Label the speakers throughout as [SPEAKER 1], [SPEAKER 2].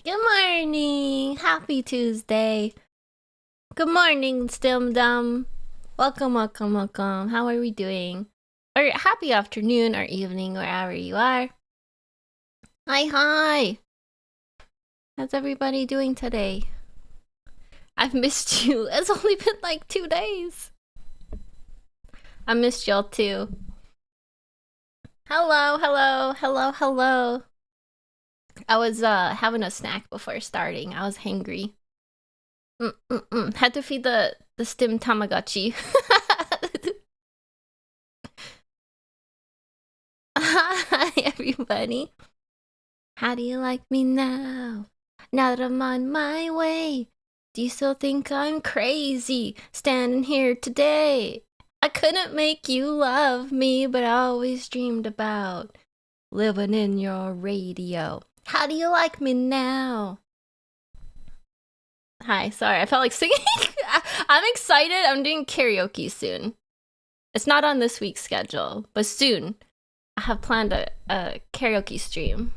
[SPEAKER 1] Good morning. Happy Tuesday. Good morning, Stim Dum. Welcome, welcome, welcome. How are we doing? Or happy afternoon or evening, wherever you are. Hi. How's everybody doing today? I've missed you. It's only been like 2 days. I missed y'all too. Hello. I was having a snack before starting. I was hangry. Had to feed the Stim Tamagotchi. Hi, everybody. How do you like me now? Now that I'm on my way, do you still think I'm crazy standing here today? I couldn't make you love me, but I always dreamed about living in your radio. How do you like me now? Hi, sorry, I felt like singing. I'm excited. I'm doing karaoke soon. It's not on this week's schedule, but soon. I have planned a karaoke stream.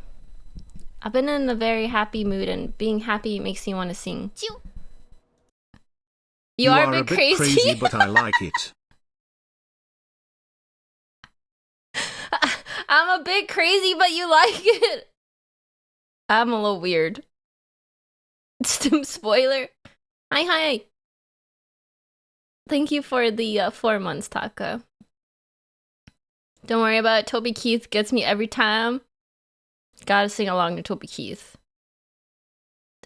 [SPEAKER 1] I've been in a very happy mood, and being happy makes me want to sing. You are a bit crazy,
[SPEAKER 2] but I like it.
[SPEAKER 1] I'm a bit crazy, but you like it. I'm a little weird. Stim spoiler. Hi. Thank you for the 4 months, Taka. Don't worry about it. Toby Keith gets me every time. Gotta sing along to Toby Keith.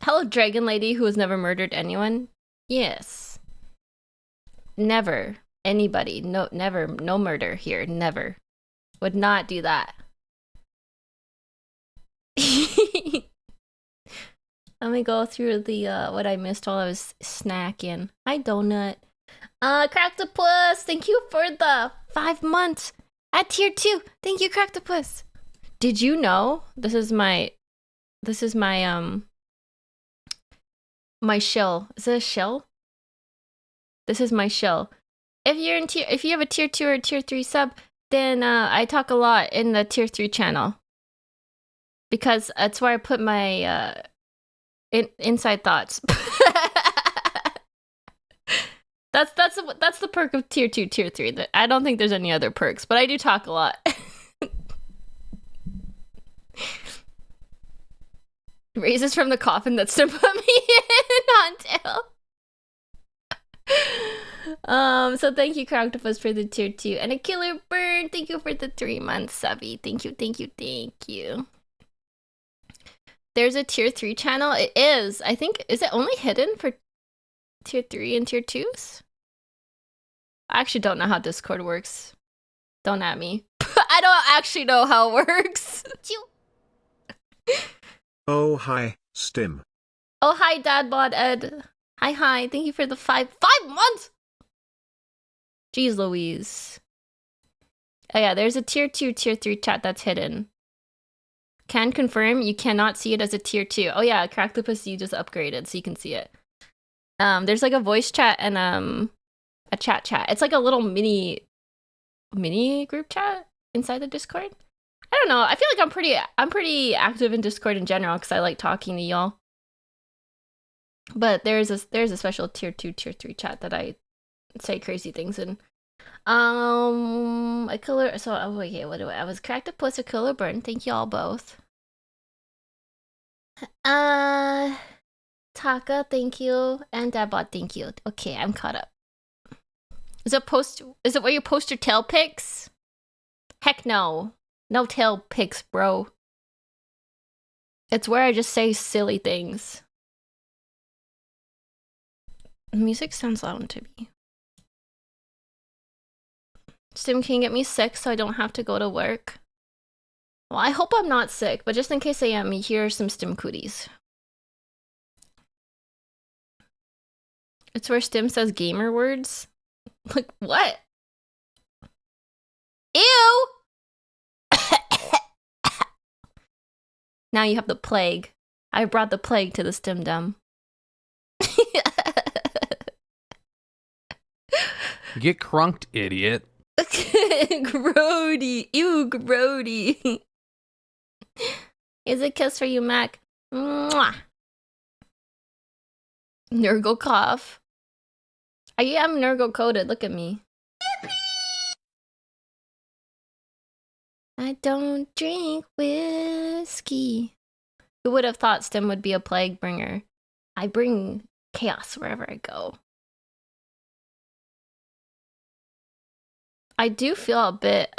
[SPEAKER 1] Hello, Dragon Lady who has never murdered anyone. Yes. Never. Anybody. No, never. No murder here. Never. Would not do that. Let me go through the what I missed while I was snacking. Hi, Donut. Cracktopus, thank you for the 5 months at tier 2. Thank you, Cracktopus. Did you know this is my my shell? Is it a shell? This is my shell. If you have a tier 2 or tier 3 sub, then I talk a lot in the tier 3 channel. Because that's where I put my inside thoughts. That's the perk of tier 2, tier 3. I don't think there's any other perks, but I do talk a lot. Raises from the coffin that's to put me in on tail. So thank you, Croctopus, for the tier 2. And a killer bird, thank you for the 3 months, subby. Thank you. There's a tier 3 channel. It is. I think, is it only hidden for tier 3 and tier 2s? I actually don't know how Discord works. Don't at me. I don't actually know how it works.
[SPEAKER 2] Oh, hi, Stim.
[SPEAKER 1] Oh, hi, Dadbot Ed. Hi. Thank you for the 5 months! Jeez Louise. Oh yeah, there's a tier 2, tier 3 chat that's hidden. Can confirm you cannot see it as a tier 2. Oh yeah, Cracktopus, you just upgraded so you can see it. There's like a voice chat and a chat. It's like a little mini group chat inside the Discord. I don't know. I feel like I'm pretty active in Discord in general because I like talking to y'all. But there's a special tier 2, tier 3 chat that I say crazy things in. A killer. So okay, what do I was Cracktopus, a killer burn. Thank you all both. Taka, thank you, and Dabot, thank you. Okay, I'm caught up. Is it where you post your tail pics? Heck no. No tail pics, bro. It's where I just say silly things. The music sounds loud to me. Stim, can you get me sick so I don't have to go to work? Well, I hope I'm not sick, but just in case I am, here are some Stim cooties. It's where Stim says gamer words. Like, what? Ew! Now you have the plague. I brought the plague to the Stimdom.
[SPEAKER 3] Get crunked, idiot.
[SPEAKER 1] Grody. Ew, grody. Here's a kiss for you, Mac. Mwah. Nurgle cough. I am Nurgle coded. Look at me. I don't drink whiskey. Who would have thought Stim would be a plague bringer? I bring chaos wherever I go. I do feel a bit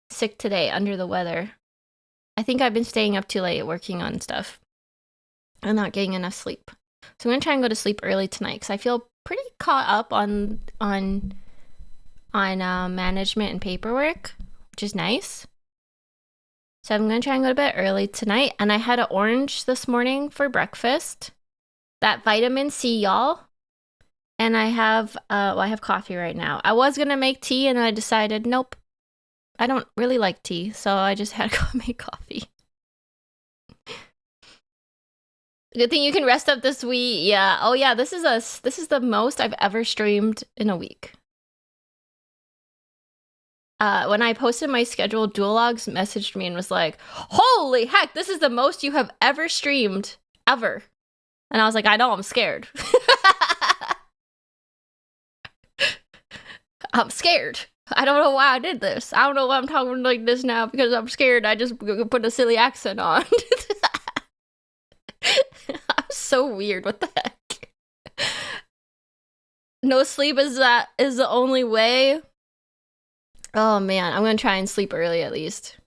[SPEAKER 1] sick today, under the weather. I think I've been staying up too late working on stuff and not getting enough sleep. So I'm gonna try and go to sleep early tonight because I feel pretty caught up on management and paperwork, which is nice. So I'm gonna try and go to bed early tonight. And I had an orange this morning for breakfast. That vitamin C, y'all. And I have I have coffee right now. I was gonna make tea and then I decided, nope, I don't really like tea, so I just had to go make coffee. Good thing you can rest up this week. Yeah. Oh yeah, this is the most I've ever streamed in a week. When I posted my schedule, Duologs messaged me and was like, "Holy heck, this is the most you have ever streamed ever." And I was like, "I know, I'm scared." I'm scared. I don't know why I did this. I don't know why I'm talking like this now because I'm scared. I just put a silly accent on. I'm so weird. What the heck? No sleep is the only way. Oh man, I'm gonna try and sleep early at least.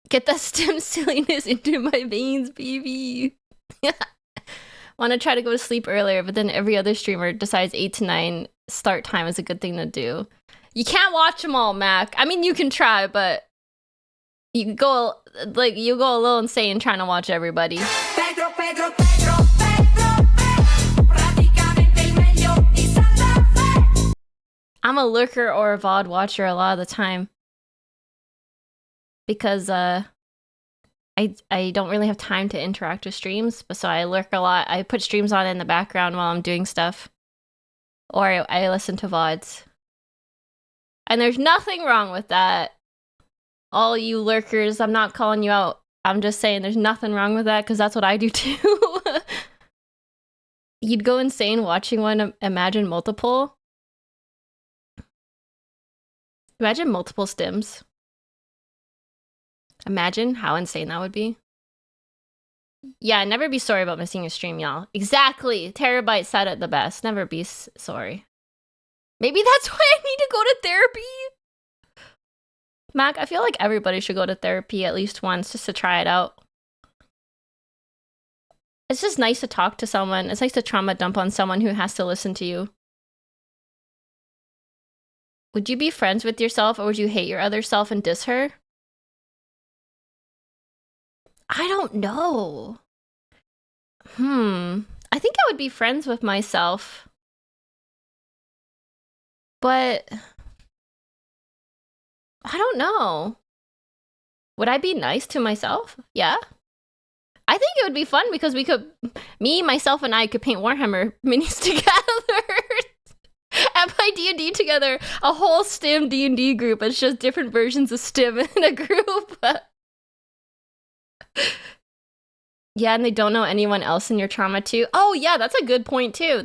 [SPEAKER 1] Get that Stim silliness into my veins, baby. Want to try to go to sleep earlier, but then every other streamer decides 8 to 9 start time is a good thing to do. You can't watch them all, Mac. I mean, you can try, but you go a little insane trying to watch everybody. I'm a lurker or a VOD watcher a lot of the time because I don't really have time to interact with streams, so I lurk a lot. I put streams on in the background while I'm doing stuff, or I listen to VODs. And there's nothing wrong with that. All you lurkers, I'm not calling you out. I'm just saying there's nothing wrong with that because that's what I do too. You'd go insane watching one. Imagine multiple. Imagine multiple stims. Imagine how insane that would be. Yeah, never be sorry about missing a stream, y'all. Exactly. Terabyte said it the best. Never be sorry. Maybe that's why I need to go to therapy. Mac, I feel like everybody should go to therapy at least once just to try it out. It's just nice to talk to someone. It's nice to trauma dump on someone who has to listen to you. Would you be friends with yourself or would you hate your other self and diss her? I don't know. I think I would be friends with myself. But I don't know. Would I be nice to myself? Yeah. I think it would be fun because me, myself, and I could paint Warhammer minis together. And play D&D together. A whole Stim D&D group. It's just different versions of Stim in a group. Yeah, and they don't know anyone else in your trauma too. Oh yeah, that's a good point too.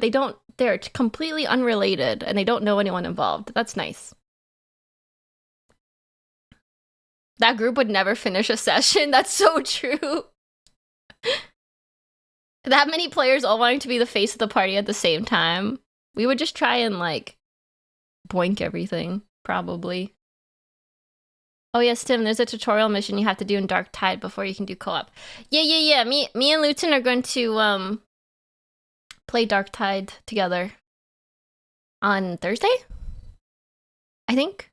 [SPEAKER 1] They're completely unrelated and they don't know anyone involved. That's nice. That group would never finish a session. That's so true. That many players all wanting to be the face of the party at the same time. We would just try and like boink everything, probably. Oh yes, Tim, there's a tutorial mission you have to do in Dark Tide before you can do co-op. Yeah. Me and Luton are going to play Dark Tide together on Thursday, I think.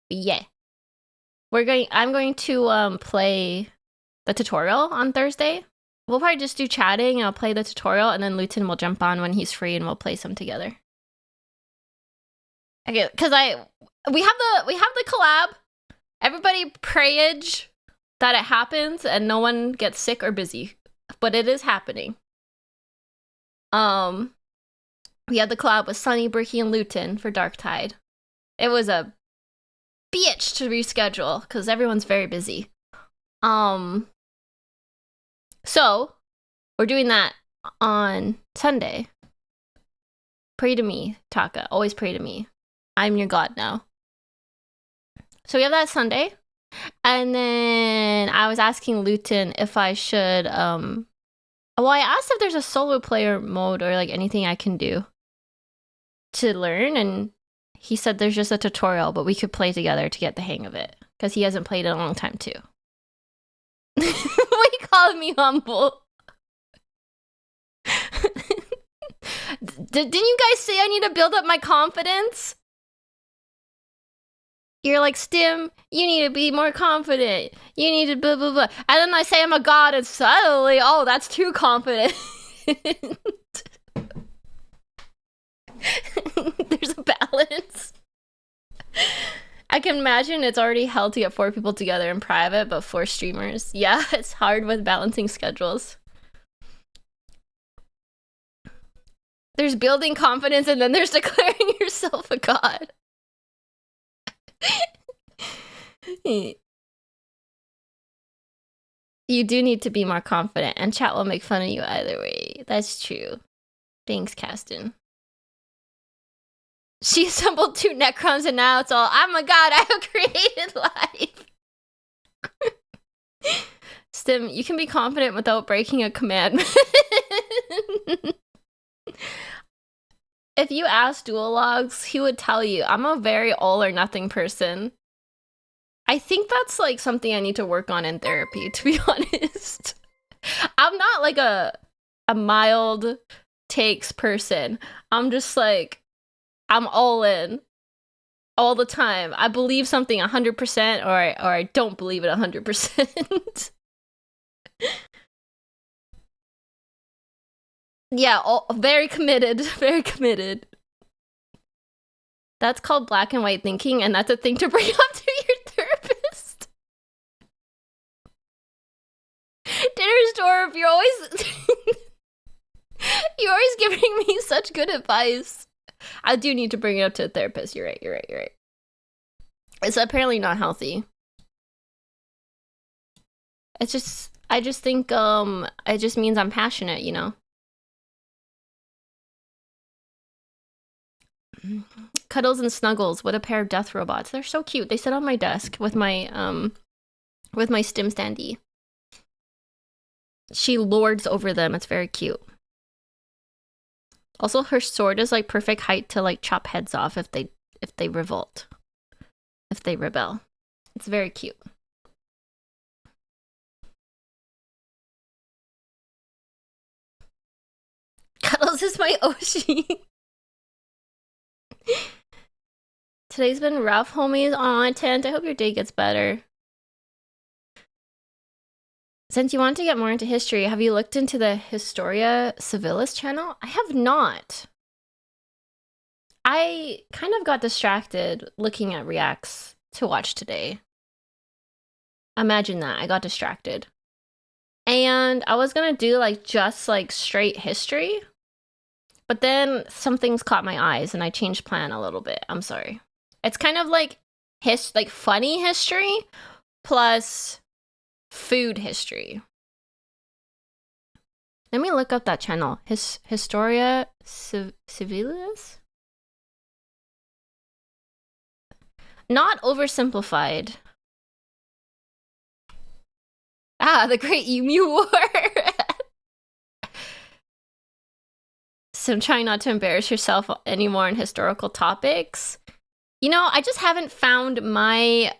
[SPEAKER 1] Yeah. I'm going to play the tutorial on Thursday. We'll probably just do chatting and I'll play the tutorial and then Luton will jump on when he's free and we'll play some together. Okay, because we have the collab. Everybody prayage that it happens and no one gets sick or busy. But it is happening. We had the collab with Sunny, Bricky, and Luton for Dark Tide. It was a bitch to reschedule because everyone's very busy. So, we're doing that on Sunday. Pray to me, Taka. Always pray to me. I'm your god now. So we have that Sunday. And then I was asking Luton if I should, well, I asked if there's a solo player mode or like anything I can do to learn. And he said there's just a tutorial, but we could play together to get the hang of it. Because he hasn't played in a long time too. Why you calling me humble? Didn't you guys say I need to build up my confidence? You're like, Stim, you need to be more confident. You need to blah, blah, blah. And then I say I'm a god, and suddenly, oh, that's too confident. There's a balance. I can imagine it's already hell to get 4 people together in private, but 4 streamers. Yeah, it's hard with balancing schedules. There's building confidence, and then there's declaring yourself a god. You do need to be more confident, and chat will make fun of you either way. That's true. Thanks, Caston. She assembled 2 Necrons, and now it's all, I'm a god, I have created life. Stim, you can be confident without breaking a commandment. If you ask Duologs, he would tell you, I'm a very all or nothing person. I think that's like something I need to work on in therapy, to be honest. I'm not like a mild takes person. I'm just like, I'm all in all the time. I believe something 100% or I don't believe it 100%. Yeah, very committed, very committed. That's called black and white thinking, and that's a thing to bring up to your therapist. Dinnersdorf, you're always you're always giving me such good advice. I do need to bring it up to a therapist. You're right. It's apparently not healthy. I just think it just means I'm passionate, you know. Cuddles and Snuggles, what a pair of death robots. They're so cute. They sit on my desk with my stim standee. She lords over them. It's very cute. Also, her sword is like perfect height to like chop heads off if they revolt. If they rebel. It's very cute. Cuddles is my Oshi. Today's been rough, homies. Aw, Tent, I hope your day gets better. Since you want to get more into history, have you looked into the Historia Civilis channel? I have not. I kind of got distracted looking at reacts to watch today. Imagine that. I got distracted. And I was gonna do like just like straight history. But then some things caught my eyes and I changed plan a little bit. I'm sorry. It's kind of like funny history plus food history. Let me look up that channel. Historia Civilis? Not oversimplified. Ah, the Great Emu War. So I'm trying not to embarrass yourself anymore in historical topics. You know, I just haven't found my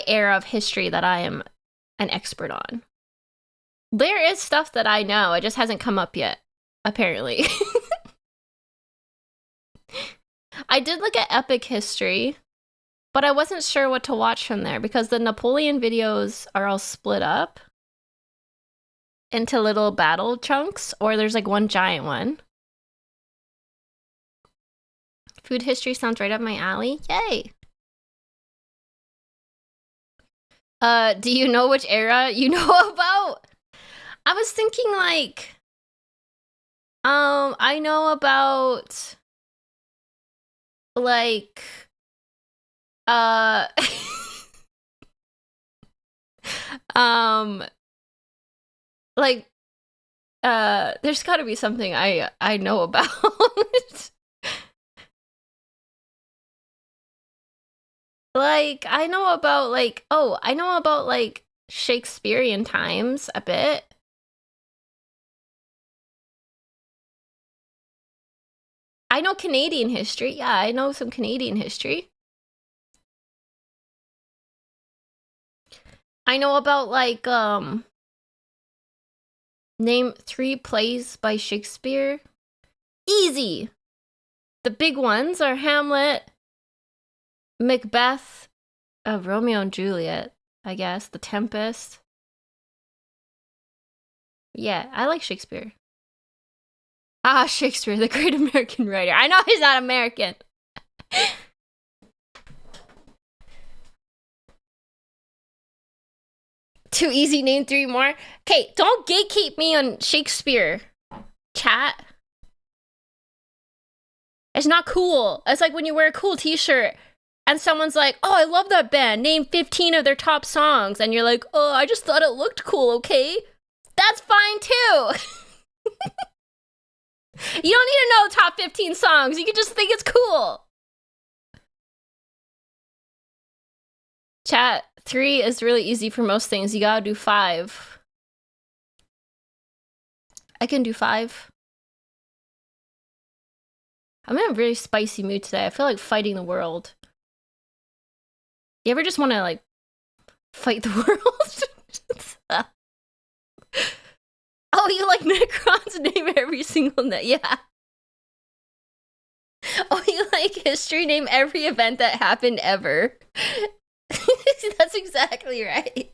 [SPEAKER 1] era of history that I am an expert on. There is stuff that I know, it just hasn't come up yet, apparently. I did look at epic history, but I wasn't sure what to watch from there because the Napoleon videos are all split up into little battle chunks, or there's like one giant one. Food history sounds right up my alley. Yay! Do you know which era you know about? I was thinking like, I know about like, Like, there's got to be something I know about. Like, I know about like Shakespearean times a bit. I know Canadian history. Yeah, I know some Canadian history. I know about like name 3 plays by Shakespeare. Easy. The big ones are Hamlet, Macbeth, Romeo and Juliet, I guess, The Tempest. Yeah, I like Shakespeare. Ah, Shakespeare, the great American writer. I know he's not American. Too easy, name 3 more. Okay, don't gatekeep me on Shakespeare, chat. It's not cool. It's like when you wear a cool t-shirt and someone's like, oh, I love that band. Name 15 of their top songs. And you're like, oh, I just thought it looked cool, okay? That's fine too. You don't need to know the top 15 songs. You can just think it's cool. Chat, 3 is really easy for most things. You gotta do 5. I can do 5. I'm in a really spicy mood today. I feel like fighting the world. You ever just want to, like, fight the world? Oh, you like Necron's name every single net? Yeah. Oh, you like history? Name every event that happened ever. That's exactly right.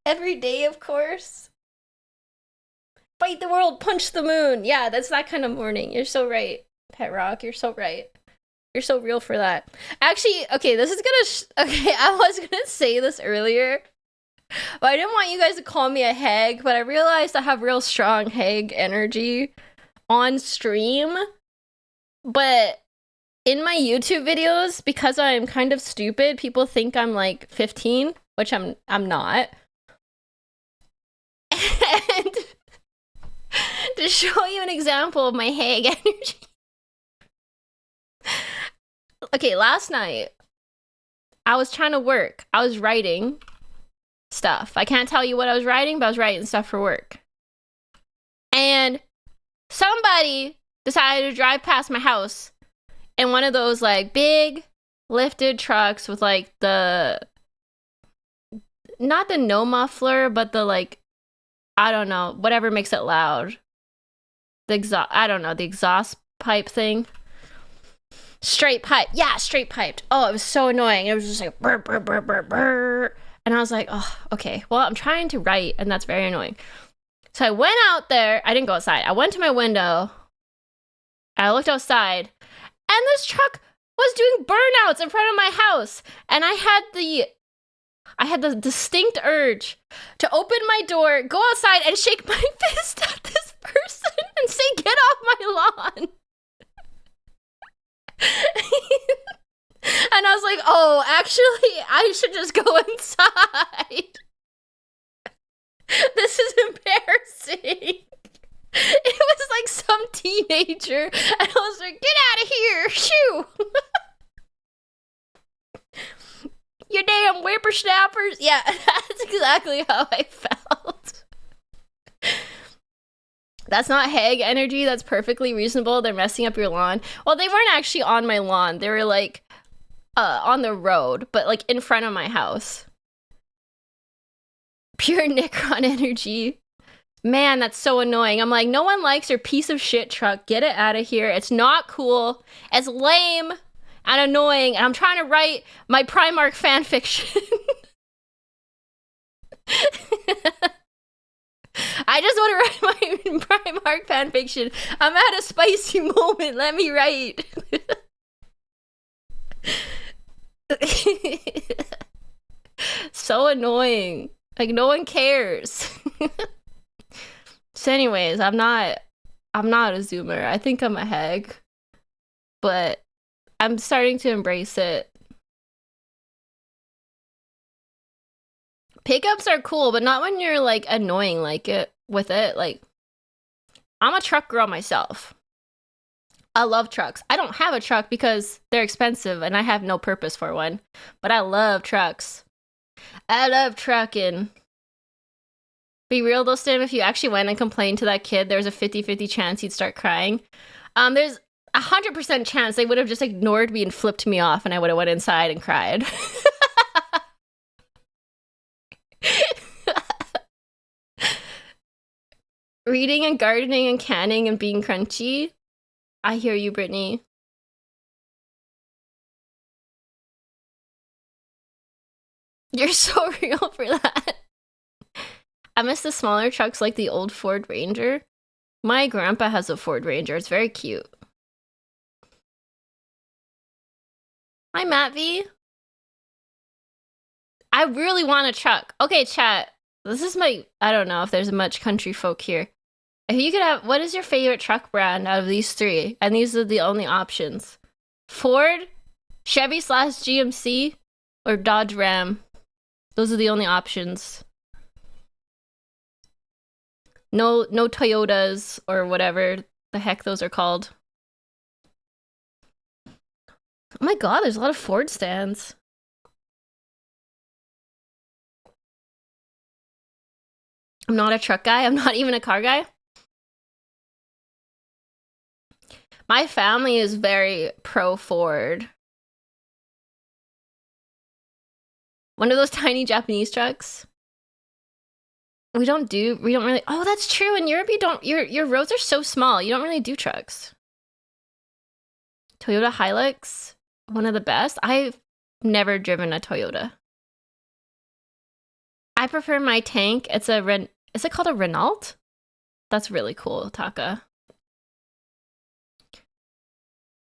[SPEAKER 1] Every day, of course. Fight the world, punch the moon. Yeah, that's that kind of morning. You're so right, Pet Rock. You're so right. You're so real for that. Actually, okay, this is gonna... okay, I was gonna say this earlier, but I didn't want you guys to call me a hag, but I realized I have real strong hag energy on stream. But in my YouTube videos, because I'm kind of stupid, people think I'm like 15, which I'm not. And to show you an example of my hag energy. Okay, last night, I was trying to work. I was writing stuff. I can't tell you what I was writing, but I was writing stuff for work. And somebody decided to drive past my house in one of those, like, big lifted trucks with, like, the... not the no muffler, but the, like, I don't know, whatever makes it loud. The exhaust, I don't know, the exhaust pipe thing. Straight pipe. Yeah, straight piped. Oh, it was so annoying. It was just like burr, burr, burr, burr, burr. And I was like, oh, okay. Well, I'm trying to write, and that's very annoying. So I went out there. I didn't go outside. I went to my window. I looked outside, and this truck was doing burnouts in front of my house. And I had the distinct urge to open my door, go outside, and shake my fist at this person and say, get off my lawn. And I was like, oh, actually, I should just go inside. This is embarrassing. It was like some teenager, and I was like, get out of here, shoo. You damn whippersnappers. Yeah, that's exactly how I felt. That's not hag energy. That's perfectly reasonable. They're messing up your lawn. Well, they weren't actually on my lawn. They were like on the road, but like in front of my house. Pure Necron energy. Man, that's so annoying. I'm like, no one likes your piece of shit truck. Get it out of here. It's not cool. It's lame and annoying. And I'm trying to write my Primarch fanfiction. I just want to write my Primarch fanfiction. I'm at a spicy moment. Let me write. So annoying. Like, no one cares. So anyways, I'm not a Zoomer. I think I'm a hag. But I'm starting to embrace it. Pickups are cool, but not when you're like annoying like it with it. Like, I'm a truck girl myself. I love trucks. I don't have a truck because they're expensive and I have no purpose for one. But I love trucks. I love trucking. Be real though, Stim, if you actually went and complained to that kid, there's a 50-50 chance he'd start crying. There's 100% chance they would have just ignored me and flipped me off and I would have went inside and cried. Reading and gardening and canning and being crunchy. I hear you, Brittany. You're so real for that. I miss the smaller trucks like the old Ford Ranger. My grandpa has a Ford Ranger. It's very cute. Hi, Matt V. I really want a truck. Okay, chat. This is my... I don't know if there's much country folk here. If you could have... What is your favorite truck brand out of these three? And these are the only options. Ford, Chevy/GMC, or Dodge Ram. Those are the only options. No Toyotas or whatever the heck those are called. Oh my god, there's a lot of Ford stands. I'm not a truck guy. I'm not even a car guy. My family is very pro Ford. One of those tiny Japanese trucks. We don't really... Oh, that's true. In Europe, you don't... Your roads are so small. You don't really do trucks. Toyota Hilux, one of the best. I've never driven a Toyota. I prefer my tank. It's a Is it called a Renault? That's really cool, Taka.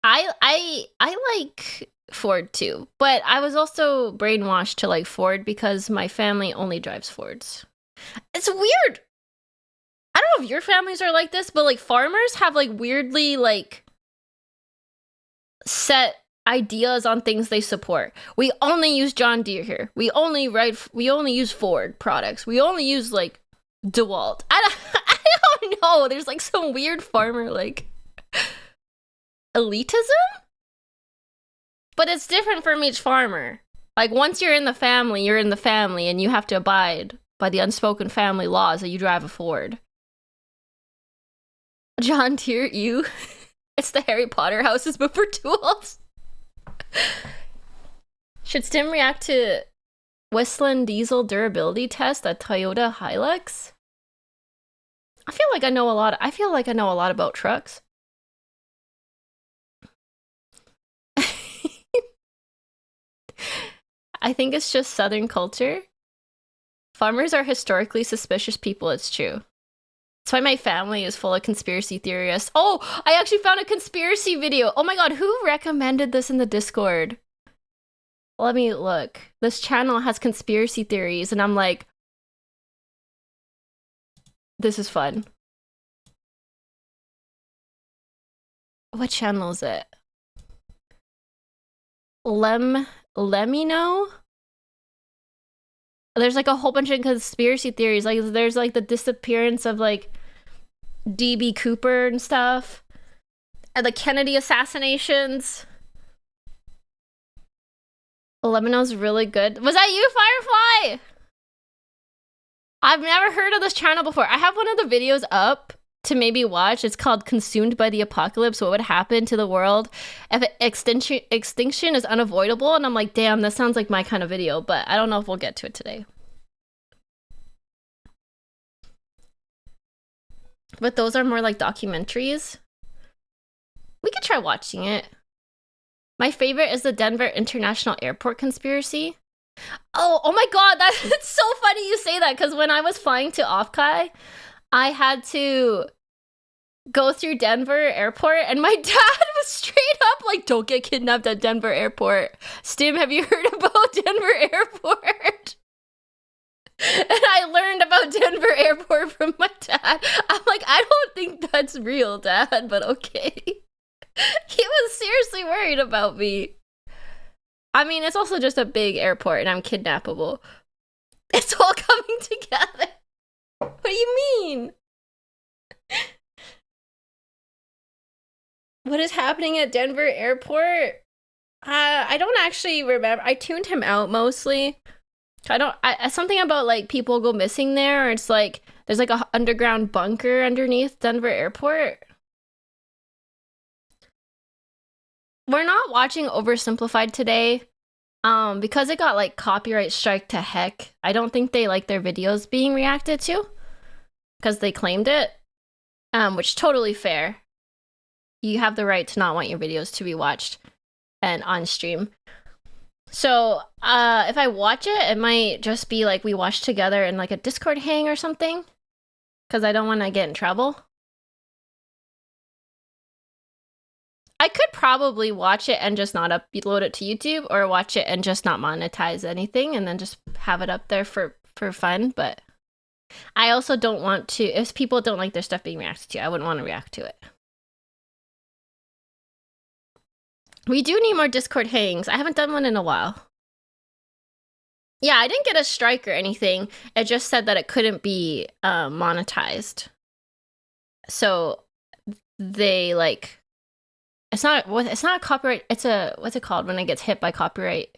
[SPEAKER 1] I like Ford too, but I was also brainwashed to like Ford because my family only drives Fords. It's weird. I don't know if your families are like this, but like farmers have like weirdly like set ideas on things they support. We only use John Deere here. We only use Ford products. We only use like DeWalt. I don't know. There's like some weird farmer like elitism? But it's different from each farmer. Like once you're in the family, you're in the family and you have to abide by the unspoken family laws that you drive a Ford. John Deere, you. It's the Harry Potter houses, but for tools. Should Stim react to Westland diesel durability test at Toyota Hilux? I feel like I know a lot about trucks. I think it's just Southern culture. Farmers are historically suspicious people, it's true. That's why my family is full of conspiracy theorists. Oh, I actually found a conspiracy video. Oh my god, who recommended this in the Discord? Let me look. This channel has conspiracy theories, and I'm like, this is fun. What channel is it? Let me know. There's like a whole bunch of conspiracy theories. Like there's like the disappearance of like DB Cooper and stuff, and the Kennedy assassinations. Lemino's really good. Was that you, Firefly? I've never heard of this channel before. I have one of the videos up to maybe watch. It's called Consumed by the Apocalypse. What would happen to the world if extinction is unavoidable? And I'm like, damn, that sounds like my kind of video, but I don't know if we'll get to it today. But those are more like documentaries. We could try watching it. My favorite is the Denver International Airport conspiracy. Oh my god, that's so funny you say that, because when I was flying to Ofkai, I had to go through Denver Airport, and my dad was straight up like, don't get kidnapped at Denver Airport. Stim, have you heard about Denver Airport? And I learned about Denver Airport from my dad. I'm like, I don't think that's real, Dad, but okay. He was seriously worried about me. I mean, it's also just a big airport and I'm kidnappable. It's all coming together. What do you mean? What is happening at Denver Airport? I don't actually remember. I tuned him out mostly. Something about like people go missing there, or it's like there's like a underground bunker underneath Denver Airport. We're not watching Oversimplified today. Because it got like copyright strike to heck. I don't think they like their videos being reacted to because they claimed it. Which totally fair. You have the right to not want your videos to be watched and on stream. So, if I watch it, it might just be like we watch together in like a Discord hang or something. Because I don't want to get in trouble. I could probably watch it and just not upload it to YouTube, or watch it and just not monetize anything and then just have it up there for fun. But I also don't want to, if people don't like their stuff being reacted to, I wouldn't want to react to it. We do need more Discord hangs. I haven't done one in a while. Yeah, I didn't get a strike or anything. It just said that it couldn't be monetized. So they like, it's not a copyright. It's a, what's it called when it gets hit by copyright?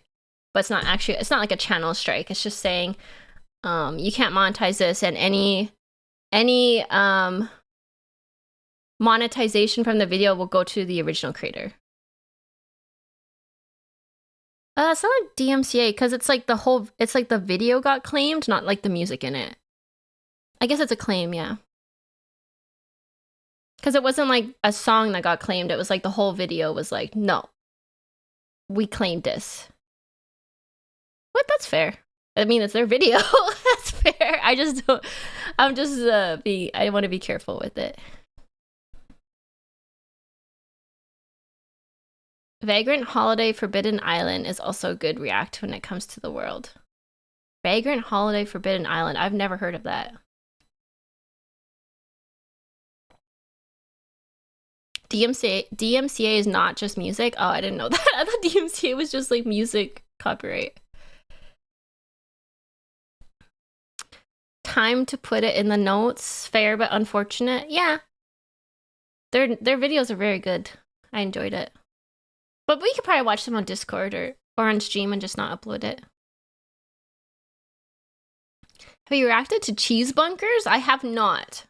[SPEAKER 1] But it's not actually, it's not like a channel strike. It's just saying you can't monetize this, and any monetization from the video will go to the original creator. It's not like DMCA because it's like it's like the video got claimed, not like the music in it. I guess it's a claim, yeah. Because it wasn't like a song that got claimed. It was like the whole video was like, no, we claimed this. What? That's fair. I mean, it's their video. That's fair. I just don't. I want to be careful with it. Vagrant Holiday Forbidden Island is also a good react when it comes to the world. Vagrant Holiday Forbidden Island. I've never heard of that. DMCA is not just music? Oh, I didn't know that. I thought DMCA was just like music copyright. Time to put it in the notes. Fair but unfortunate. Yeah. Their videos are very good. I enjoyed it. But we could probably watch them on Discord or on stream and just not upload it. Have you reacted to cheese bunkers? I have not.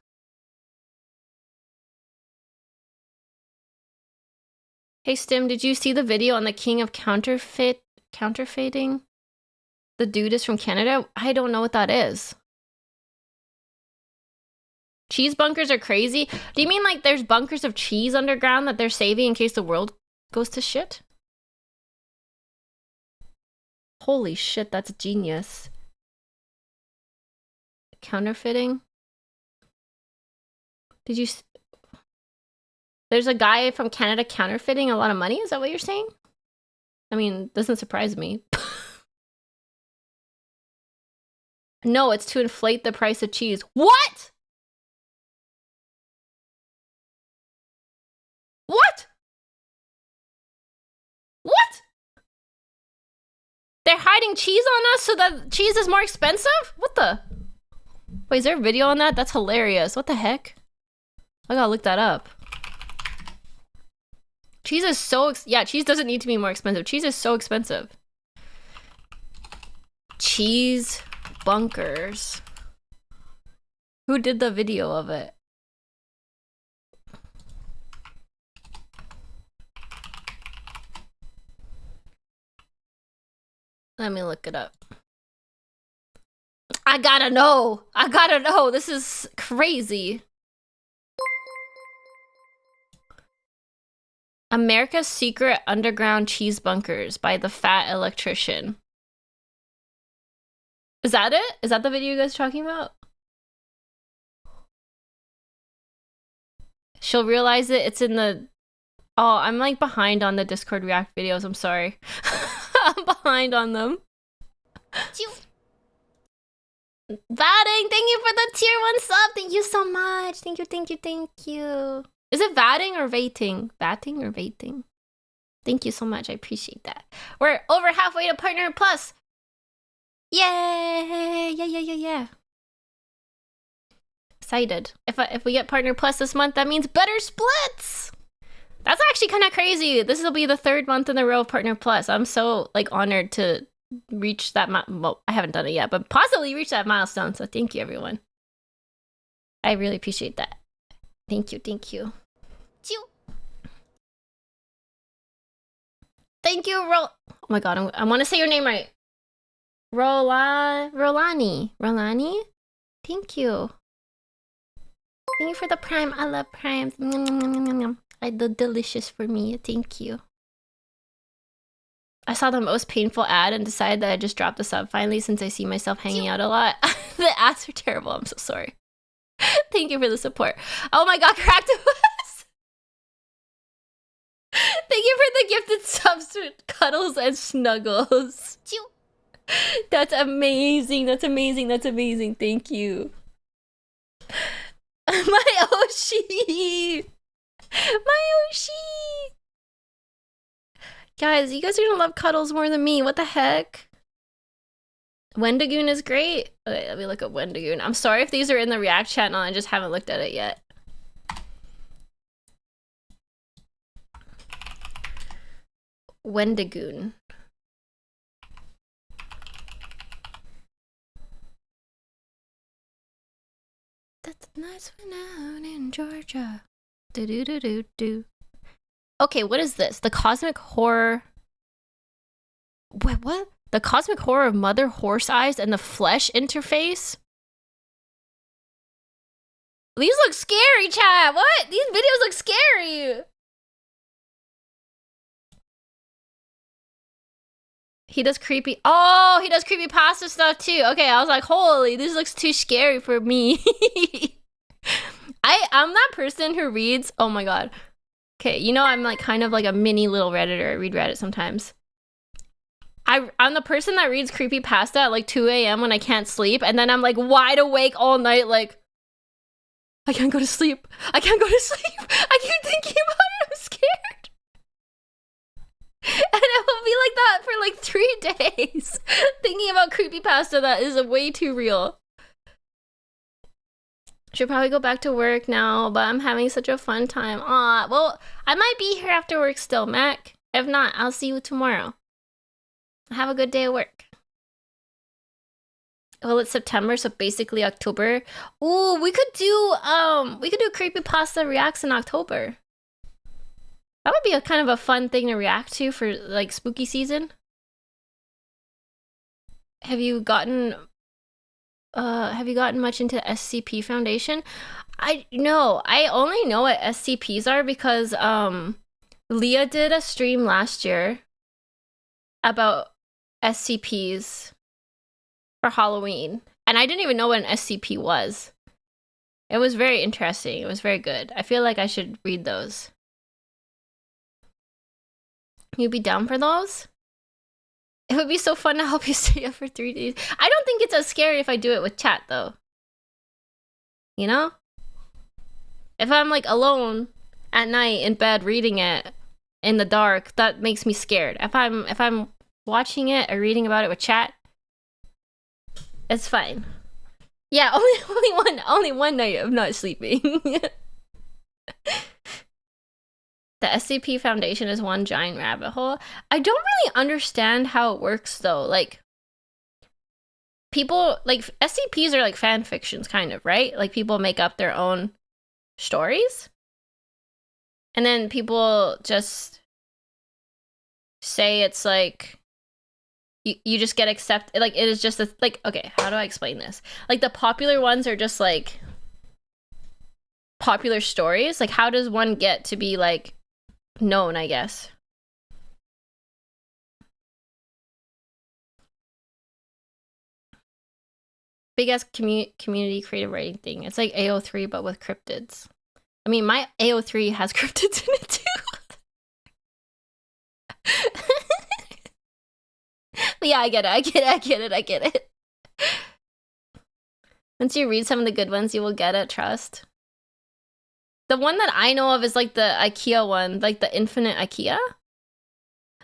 [SPEAKER 1] Hey Stim, did you see the video on the king of counterfeiting? The dude is from Canada? I don't know what that is. Cheese bunkers are crazy? Do you mean like there's bunkers of cheese underground that they're saving in case the world goes to shit? Holy shit, that's genius. Counterfeiting? Did you... There's a guy from Canada counterfeiting a lot of money? Is that what you're saying? I mean, doesn't surprise me. No, it's to inflate the price of cheese. What? What? What? They're hiding cheese on us so that cheese is more expensive? What the? Wait, is there a video on that? That's hilarious. What the heck? I gotta look that up. Cheese is so yeah, cheese doesn't need to be more expensive. Cheese is so expensive. Cheese bunkers. Who did the video of it? Let me look it up. I gotta know. I gotta know. This is crazy. America's Secret Underground Cheese Bunkers by the Fat Electrician. Is that it? Is that the video you guys are talking about? She'll realize it. It's in the... Oh, I'm like behind on the Discord React videos. I'm sorry. I'm behind on them. Vadding, thank you for the tier 1 sub. Thank you so much. Thank you, thank you, thank you. Is it vadding or vating? Vatting or vating? Thank you so much. I appreciate that. We're over halfway to Partner Plus. Yay! Yeah. Excited. If we get Partner Plus this month, that means better splits! That's actually kind of crazy. This will be the 3rd month in a row of Partner Plus. I'm so, like, honored to reach that well, I haven't done it yet, but possibly reach that milestone, so thank you, everyone. I really appreciate that. Thank you. Thank you, oh my god, I want to say your name right. Rolani. Thank you. Thank you for the prime. I love primes. They're delicious for me. Thank you. I saw the most painful ad and decided that I just dropped the sub finally since I see myself hanging out a lot. The ads are terrible. I'm so sorry. Thank you for the support. Oh my god, Cracktopus! Thank you for the gifted subs to Cuddles and Snuggles. That's amazing. Thank you. My Oshi! Guys, you guys are gonna love Cuddles more than me. What the heck? Wendigoon is great. Okay, let me look up Wendigoon. I'm sorry if these are in the React channel. I just haven't looked at it yet. Wendigoon. That's a nice one out in Georgia. Do. Okay, what is this? The Cosmic Horror... Wait, what? The Cosmic Horror of Mother Horse Eyes and the Flesh interface? These look scary, chat! What? These videos look scary! He does creepy... Oh, he does creepy pasta stuff too. Okay, I was like, holy, this looks too scary for me. I'm that person who reads... Oh my god. Okay, you know I'm like kind of like a mini little Redditor. I read Reddit sometimes. I'm the person that reads creepypasta at like 2 a.m. when I can't sleep, and then I'm like wide awake all night like, I can't go to sleep. I keep thinking about it, I'm scared. And it will be like that for like 3 days. Thinking about creepypasta that is way too real. Should probably go back to work now, but I'm having such a fun time. Aw, well, I might be here after work still, Mac. If not, I'll see you tomorrow. Have a good day at work. Well, it's September, so basically October. Ooh, we could do creepypasta reacts in October. That would be a kind of a fun thing to react to for like spooky season. Have you gotten much into SCP Foundation? I only know what SCPs are because Leah did a stream last year about SCPs for Halloween, and I didn't even know what an SCP was. It was very interesting. It was very good. I feel like I should read those. You'd be down for those? It would be so fun to help you stay up for 3 days. I don't think it's as scary if I do it with chat, though. You know? If I'm, like, alone at night in bed reading it in the dark, that makes me scared. If I'm watching it or reading about it with chat, it's fine. Yeah, only one night of not sleeping. The SCP Foundation is one giant rabbit hole. I don't really understand how it works though. Like, people, like, SCPs are like fan fictions kind of, right? Like, people make up their own stories. And then people just say it's like, you just get accepted. Like, it is just like, okay, how do I explain this? Like, the popular ones are just like popular stories. Like, how does one get to be like known, I guess? Big ass community creative writing thing. It's like AO3 but with cryptids. I mean, my AO3 has cryptids in it too. But yeah, I get it. Once you read some of the good ones, you will get it, trust. The one that I know of is like the IKEA one, like the Infinite IKEA.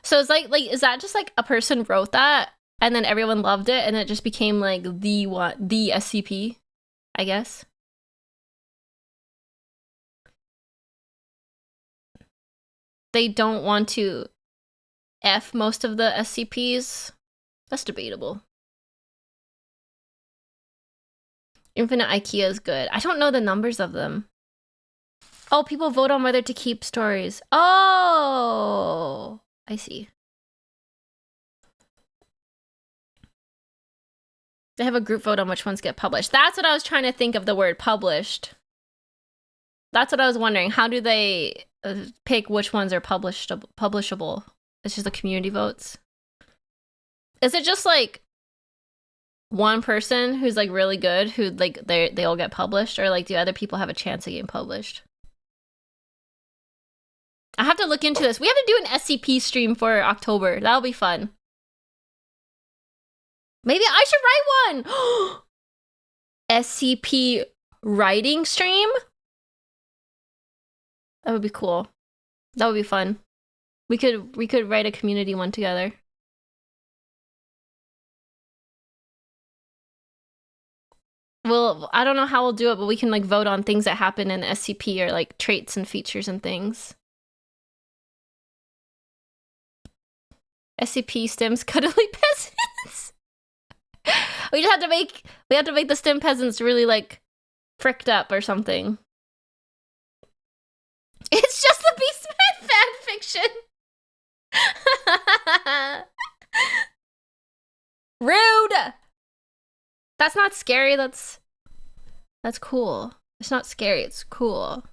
[SPEAKER 1] So it's like is that just like a person wrote that And then everyone loved it, and it just became like the SCP, I guess. They don't want to F most of the SCPs. That's debatable. Infinite IKEA is good. I don't know the numbers of them. Oh, people vote on whether to keep stories. Oh, I see. They have a group vote on which ones get published. That's what I was trying to think of, the word published. That's what I was wondering. How do they pick which ones are publishable? It's just the community votes. Is it just like one person who's like really good who like they all get published, or like do other people have a chance of getting published? I have to look into this. We have to do an SCP stream for October. That'll be fun. Maybe I should write one. SCP writing stream? That would be cool. That would be fun. We could write a community one together. Well, I don't know how we'll do it, but we can like vote on things that happen in the SCP, or like traits and features and things. SCP stems cuddly peasants. We have to make the STEM peasants really like fricked up or something. It's just the Beastman fan fiction. Rude. That's not scary. That's cool. It's not scary. It's cool.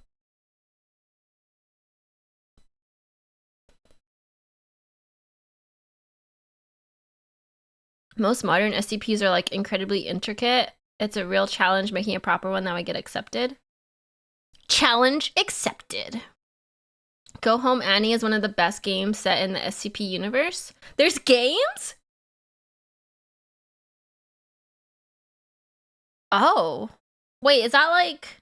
[SPEAKER 1] Most modern SCPs are like incredibly intricate. It's a real challenge making a proper one that would get accepted. Challenge accepted. Go Home Annie is one of the best games set in the SCP universe. There's games? Oh. Wait, is that like...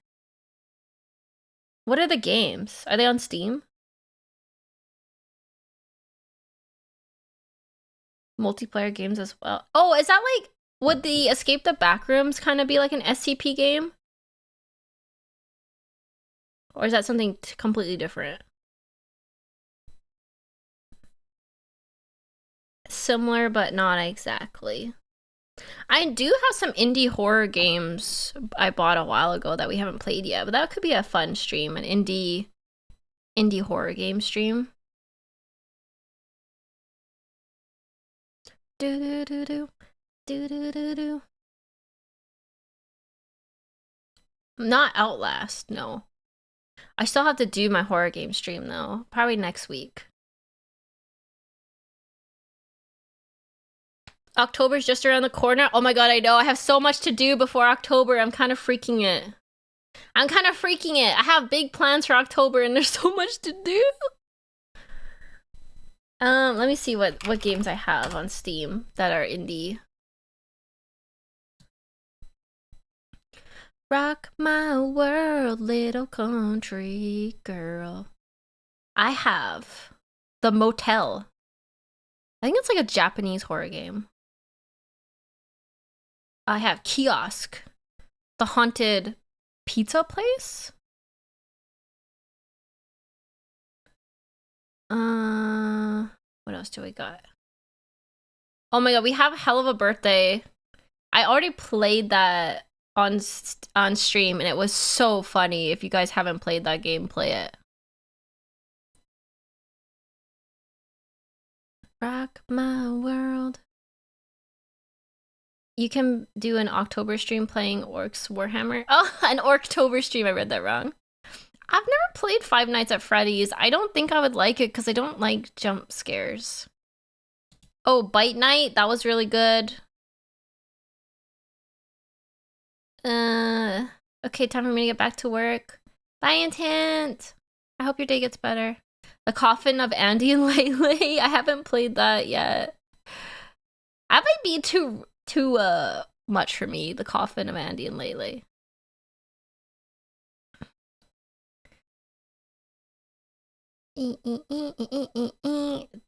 [SPEAKER 1] What are the games? Are they on Steam? Multiplayer games as well. Oh, is that like... Would the Escape the Backrooms kind of be like an SCP game? Or is that something completely different? Similar, but not exactly. I do have some indie horror games I bought a while ago that we haven't played yet, but that could be a fun stream, an indie horror game stream. Do do do do do do do do. Not Outlast, no. I still have to do my horror game stream though, probably next week. October's just around the corner. Oh my god, I know. I have so much to do before October. I'm kind of freaking it. I have big plans for October and there's so much to do. Let me see what games I have on Steam that are indie. Rock my world, little country girl. I have The Motel. I think it's like a Japanese horror game. I have Kiosk, the haunted pizza place. What else do we got? Oh my god, we have Hell of a Birthday. I already played that on stream and it was so funny. If you guys haven't played that game, play it. Rock my world. You can do an October stream playing Orcs Warhammer. Oh, an Orktober stream. I read that wrong. I've never played Five Nights at Freddy's. I don't think I would like it because I don't like jump scares. Oh, Bite Night. That was really good. Okay, time for me to get back to work. Bye, Intent. I hope your day gets better. The Coffin of Andy and Lele. I haven't played that yet. That might be too much for me. The Coffin of Andy and Lele.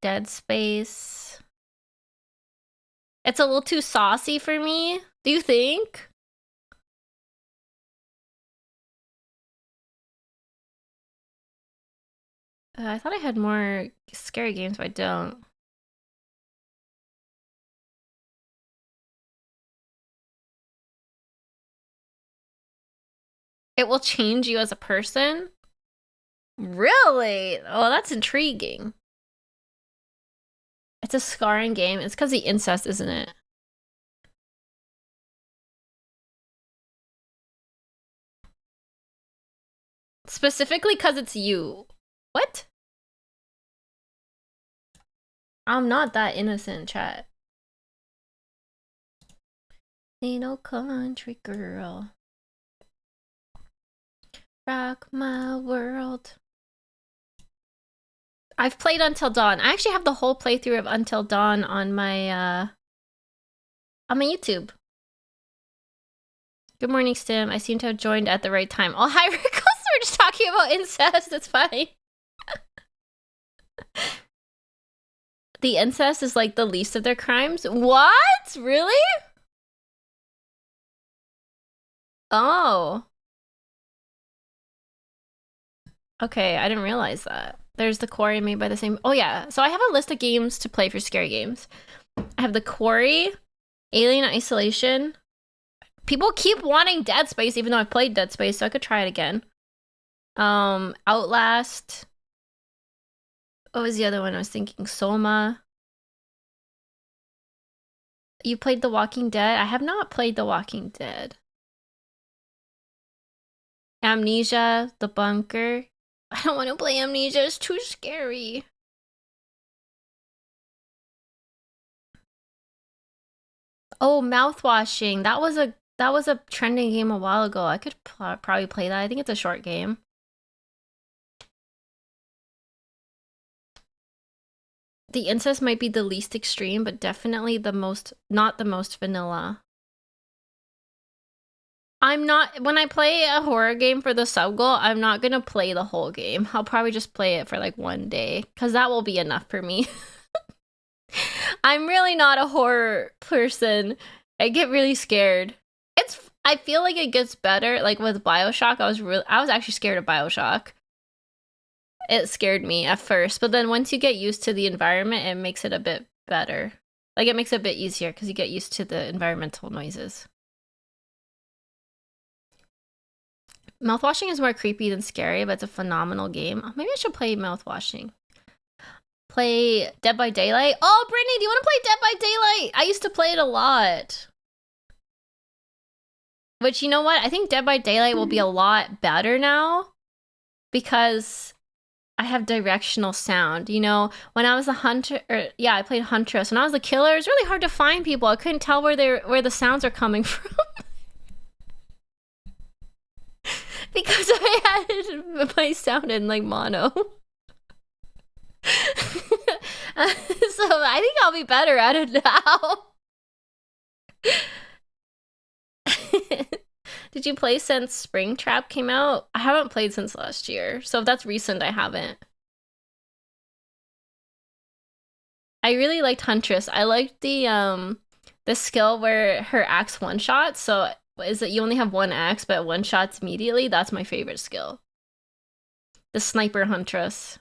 [SPEAKER 1] Dead Space. It's a little too saucy for me. Do you think? I thought I had more scary games, but I don't. It will change you as a person? Really? Oh, that's intriguing. It's a scarring game. It's because the incest, isn't it? Specifically because it's you. What? I'm not that innocent, chat. Ain't no country girl. Rock my world. I've played Until Dawn. I actually have the whole playthrough of Until Dawn on my YouTube. Good morning, Stim. I seem to have joined at the right time. Oh, hi, Rickles. We're just talking about incest. It's fine. The incest is like the least of their crimes. What? Really? Oh. Okay, I didn't realize that. There's the Quarry made by the same... Oh, yeah. So I have a list of games to play for scary games. I have the Quarry, Alien Isolation. People keep wanting Dead Space, even though I've played Dead Space, so I could try it again. Outlast. What was the other one I was thinking? Soma. You played The Walking Dead? I have not played The Walking Dead. Amnesia, The Bunker. I don't want to play Amnesia. It's too scary. Oh, mouthwashing. That was a trending game a while ago. I could probably play that. I think it's a short game. The incest might be the least extreme, but definitely not the most vanilla. When I play a horror game for the sub goal, I'm not gonna play the whole game. I'll probably just play it for like one day, because that will be enough for me. I'm really not a horror person. I get really scared. I feel like it gets better. Like with BioShock, I was actually scared of BioShock. It scared me at first, but then once you get used to the environment, it makes it a bit better. Like it makes it a bit easier because you get used to the environmental noises. Mouthwashing is more creepy than scary, but it's a phenomenal game. Maybe I should play Mouthwashing. Play Dead by Daylight. Oh, Brittany, do you want to play Dead by Daylight? I used to play it a lot. Which, you know what? I think Dead by Daylight will be a lot better now because I have directional sound. You know, when I was a hunter, I played Huntress. When I was a killer, it was really hard to find people. I couldn't tell where the sounds are coming from. Because I had my sound in like mono. So I think I'll be better at it now. Did you play since Springtrap came out? I haven't played since last year, so if that's recent, I haven't. I really liked Huntress. I liked the skill where her axe one-shots, so is that you only have one axe, but one-shots immediately? That's my favorite skill. The Sniper Huntress.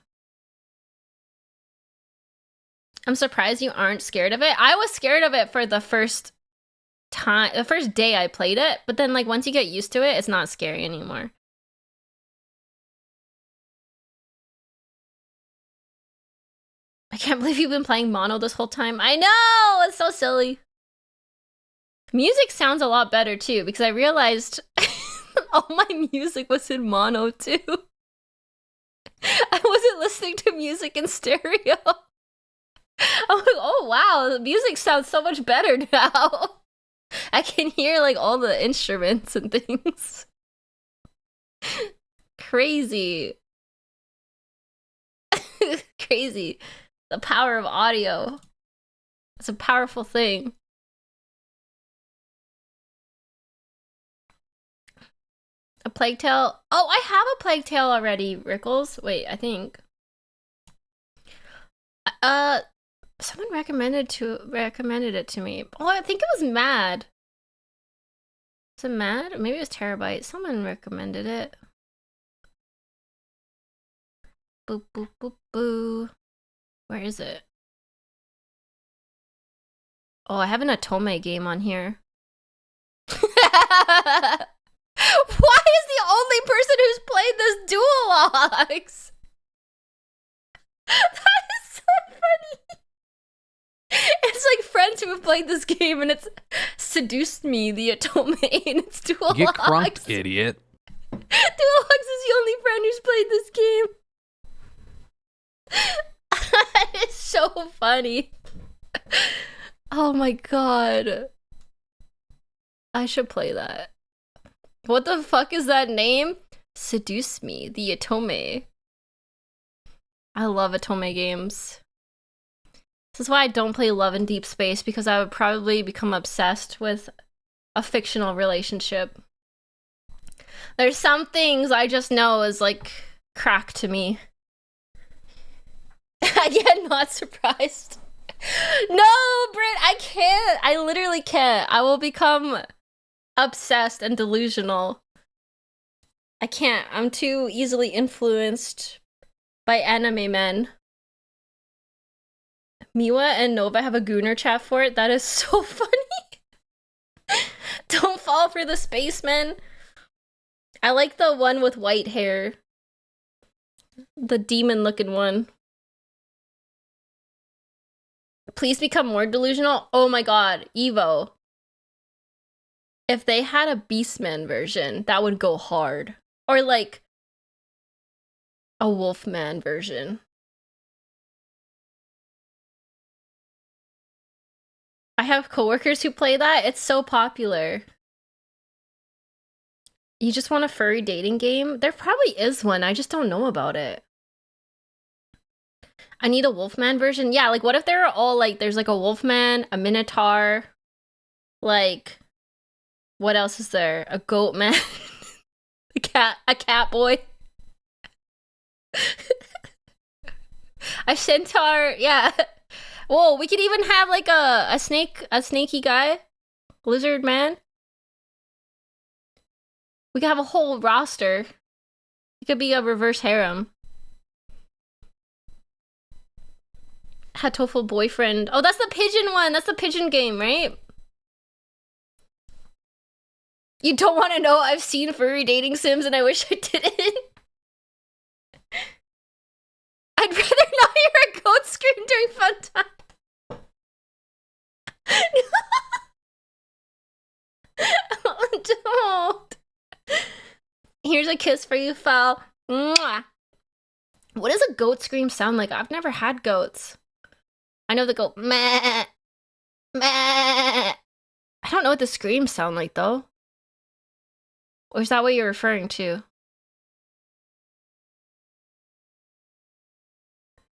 [SPEAKER 1] I'm surprised you aren't scared of it. I was scared of it for the first day I played it, but then like once you get used to it, it's not scary anymore. I can't believe you've been playing mono this whole time. I know! It's so silly. Music sounds a lot better too, because I realized all my music was in mono too. I wasn't listening to music in stereo. I was like, oh wow, the music sounds so much better now. I can hear like all the instruments and things. Crazy. Crazy. The power of audio. It's a powerful thing. A Plague Tale. Oh, I have a Plague Tale already, Rickles. Wait, I think. Someone recommended it to me. Oh, I think it was Mad. Was it Mad? Maybe it was Terabyte. Someone recommended it. Boop, boop, boop, boo. Where is it? Oh, I have an Atome game on here. Why is the only person who's played this dual logs? That is so funny. It's like friends who have played this game and it's seduced me, the Atome, and it's dual
[SPEAKER 3] Get
[SPEAKER 1] logs.
[SPEAKER 3] crunked, idiot.
[SPEAKER 1] Dual logs is the only friend who's played this game. It's so funny. Oh my god. I should play that. What the fuck is that name? Seduce Me, the Atome. I love Atome games. This is why I don't play Love in Deep Space, because I would probably become obsessed with a fictional relationship. There's some things I just know is like crack to me. Again, not surprised. No, Britt, I can't. I literally can't. I will become obsessed and delusional. I can't. I'm too easily influenced by anime men. Miwa and Nova have a Gooner chat for it. That is so funny. Don't fall for the spacemen. I like the one with white hair. The demon looking one. Please become more delusional. Oh my god, Evo. If they had a Beastman version, that would go hard. Or like a Wolfman version. I have coworkers who play that. It's so popular. You just want a furry dating game? There probably is one. I just don't know about it. I need a Wolfman version. Yeah, like what if they're all like, there's like a Wolfman, a Minotaur, like, what else is there? A goat man, a cat boy, a centaur. Yeah. Whoa, we could even have like a snaky guy, lizard man. We could have a whole roster. It could be a reverse harem. Hatoful boyfriend. Oh, that's the pigeon one. That's the pigeon game, right? You don't want to know? I've seen furry dating sims and I wish I didn't. I'd rather not hear a goat scream during fun time. Don't. Here's a kiss for you, Fowl. Mwah. What does a goat scream sound like? I've never had goats. I know the goat meh, meh. I don't know what the screams sound like though. Or is that what you're referring to?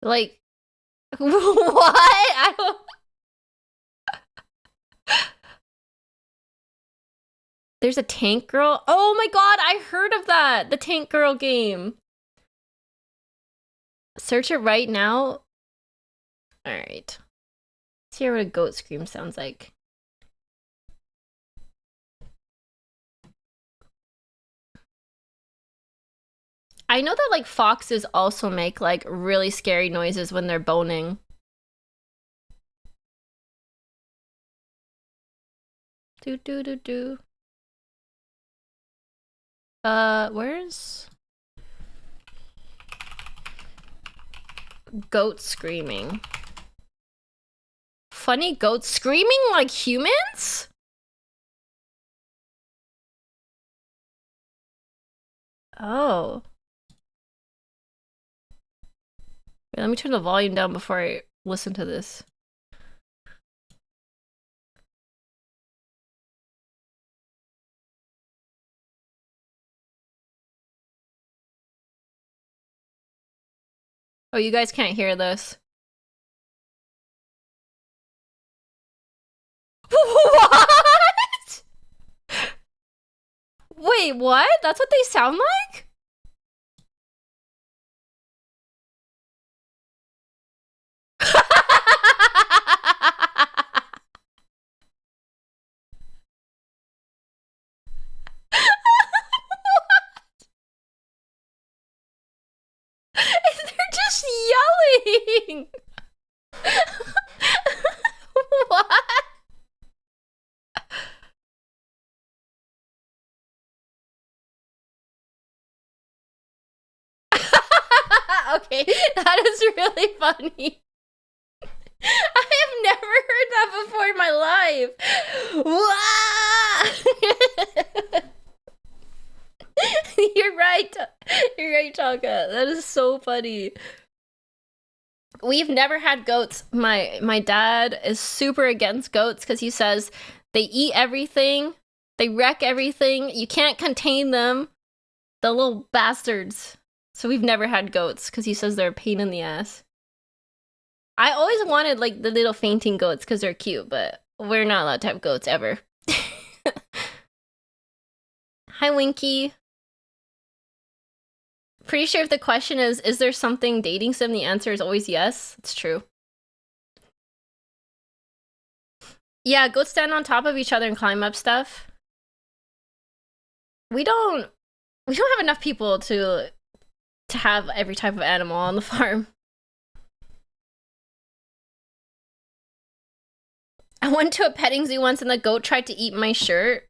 [SPEAKER 1] Like, what? I don't. There's a tank girl. Oh my god, I heard of that. The tank girl game. Search it right now. Alright. Let's hear what a goat scream sounds like. I know that like foxes also make like really scary noises when they're boning. Do do do do. Where's goat screaming? Funny goats screaming like humans? Oh. Wait, let me turn the volume down before I listen to this. Oh, you guys can't hear this. What? Wait, what? That's what they sound like? saying? What? Okay, that is really funny. I have never heard that before in my life. You're right. You're right, Chaka. That is so funny. We've never had goats. My dad is super against goats because he says they eat everything, they wreck everything. You can't contain them. The little bastards. So we've never had goats because he says they're a pain in the ass. I always wanted like the little fainting goats because they're cute, but we're not allowed to have goats ever. Hi, Winky. Pretty sure if the question is there something dating sim, the answer is always yes. It's true. Yeah, goats stand on top of each other and climb up stuff. We don't have enough people to have every type of animal on the farm. I went to a petting zoo once and the goat tried to eat my shirt.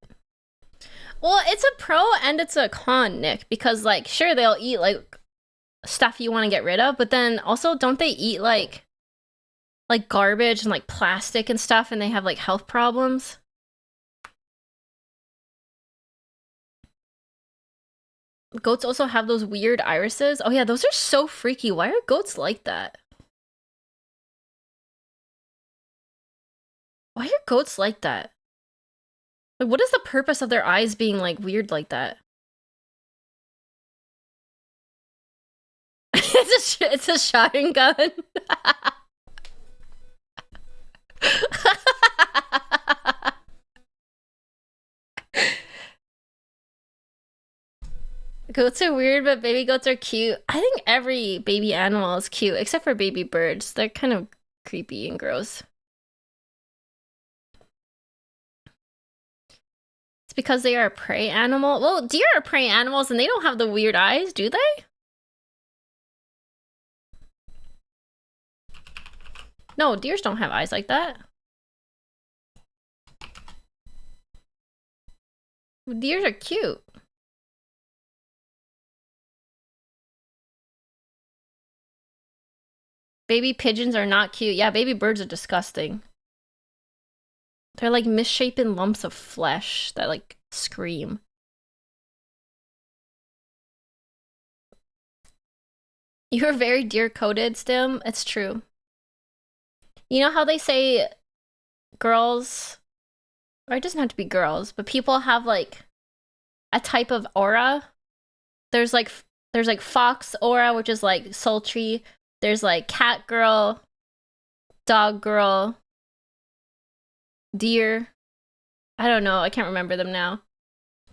[SPEAKER 1] Well, it's a pro and it's a con, Nick, because like sure they'll eat like stuff you want to get rid of, but then also don't they eat like garbage and like plastic and stuff and they have like health problems? Goats also have those weird irises. Oh yeah, those are so freaky. Why are goats like that? Why are goats like that? Like, what is the purpose of their eyes being like weird like that? it's a shotgun gun. Goats are weird, but baby goats are cute. I think every baby animal is cute, except for baby birds. They're kind of creepy and gross. It's because they are a prey animal. Well, deer are prey animals and they don't have the weird eyes, do they? No, deers don't have eyes like that. Deers are cute. Baby pigeons are not cute. Yeah, baby birds are disgusting. They're like misshapen lumps of flesh that like scream. You're very deer-coded, Stim. It's true. You know how they say girls, or it doesn't have to be girls, but people have like a type of aura. There's like fox aura, which is like sultry. There's like cat girl, dog girl, deer. I don't know. I can't remember them now.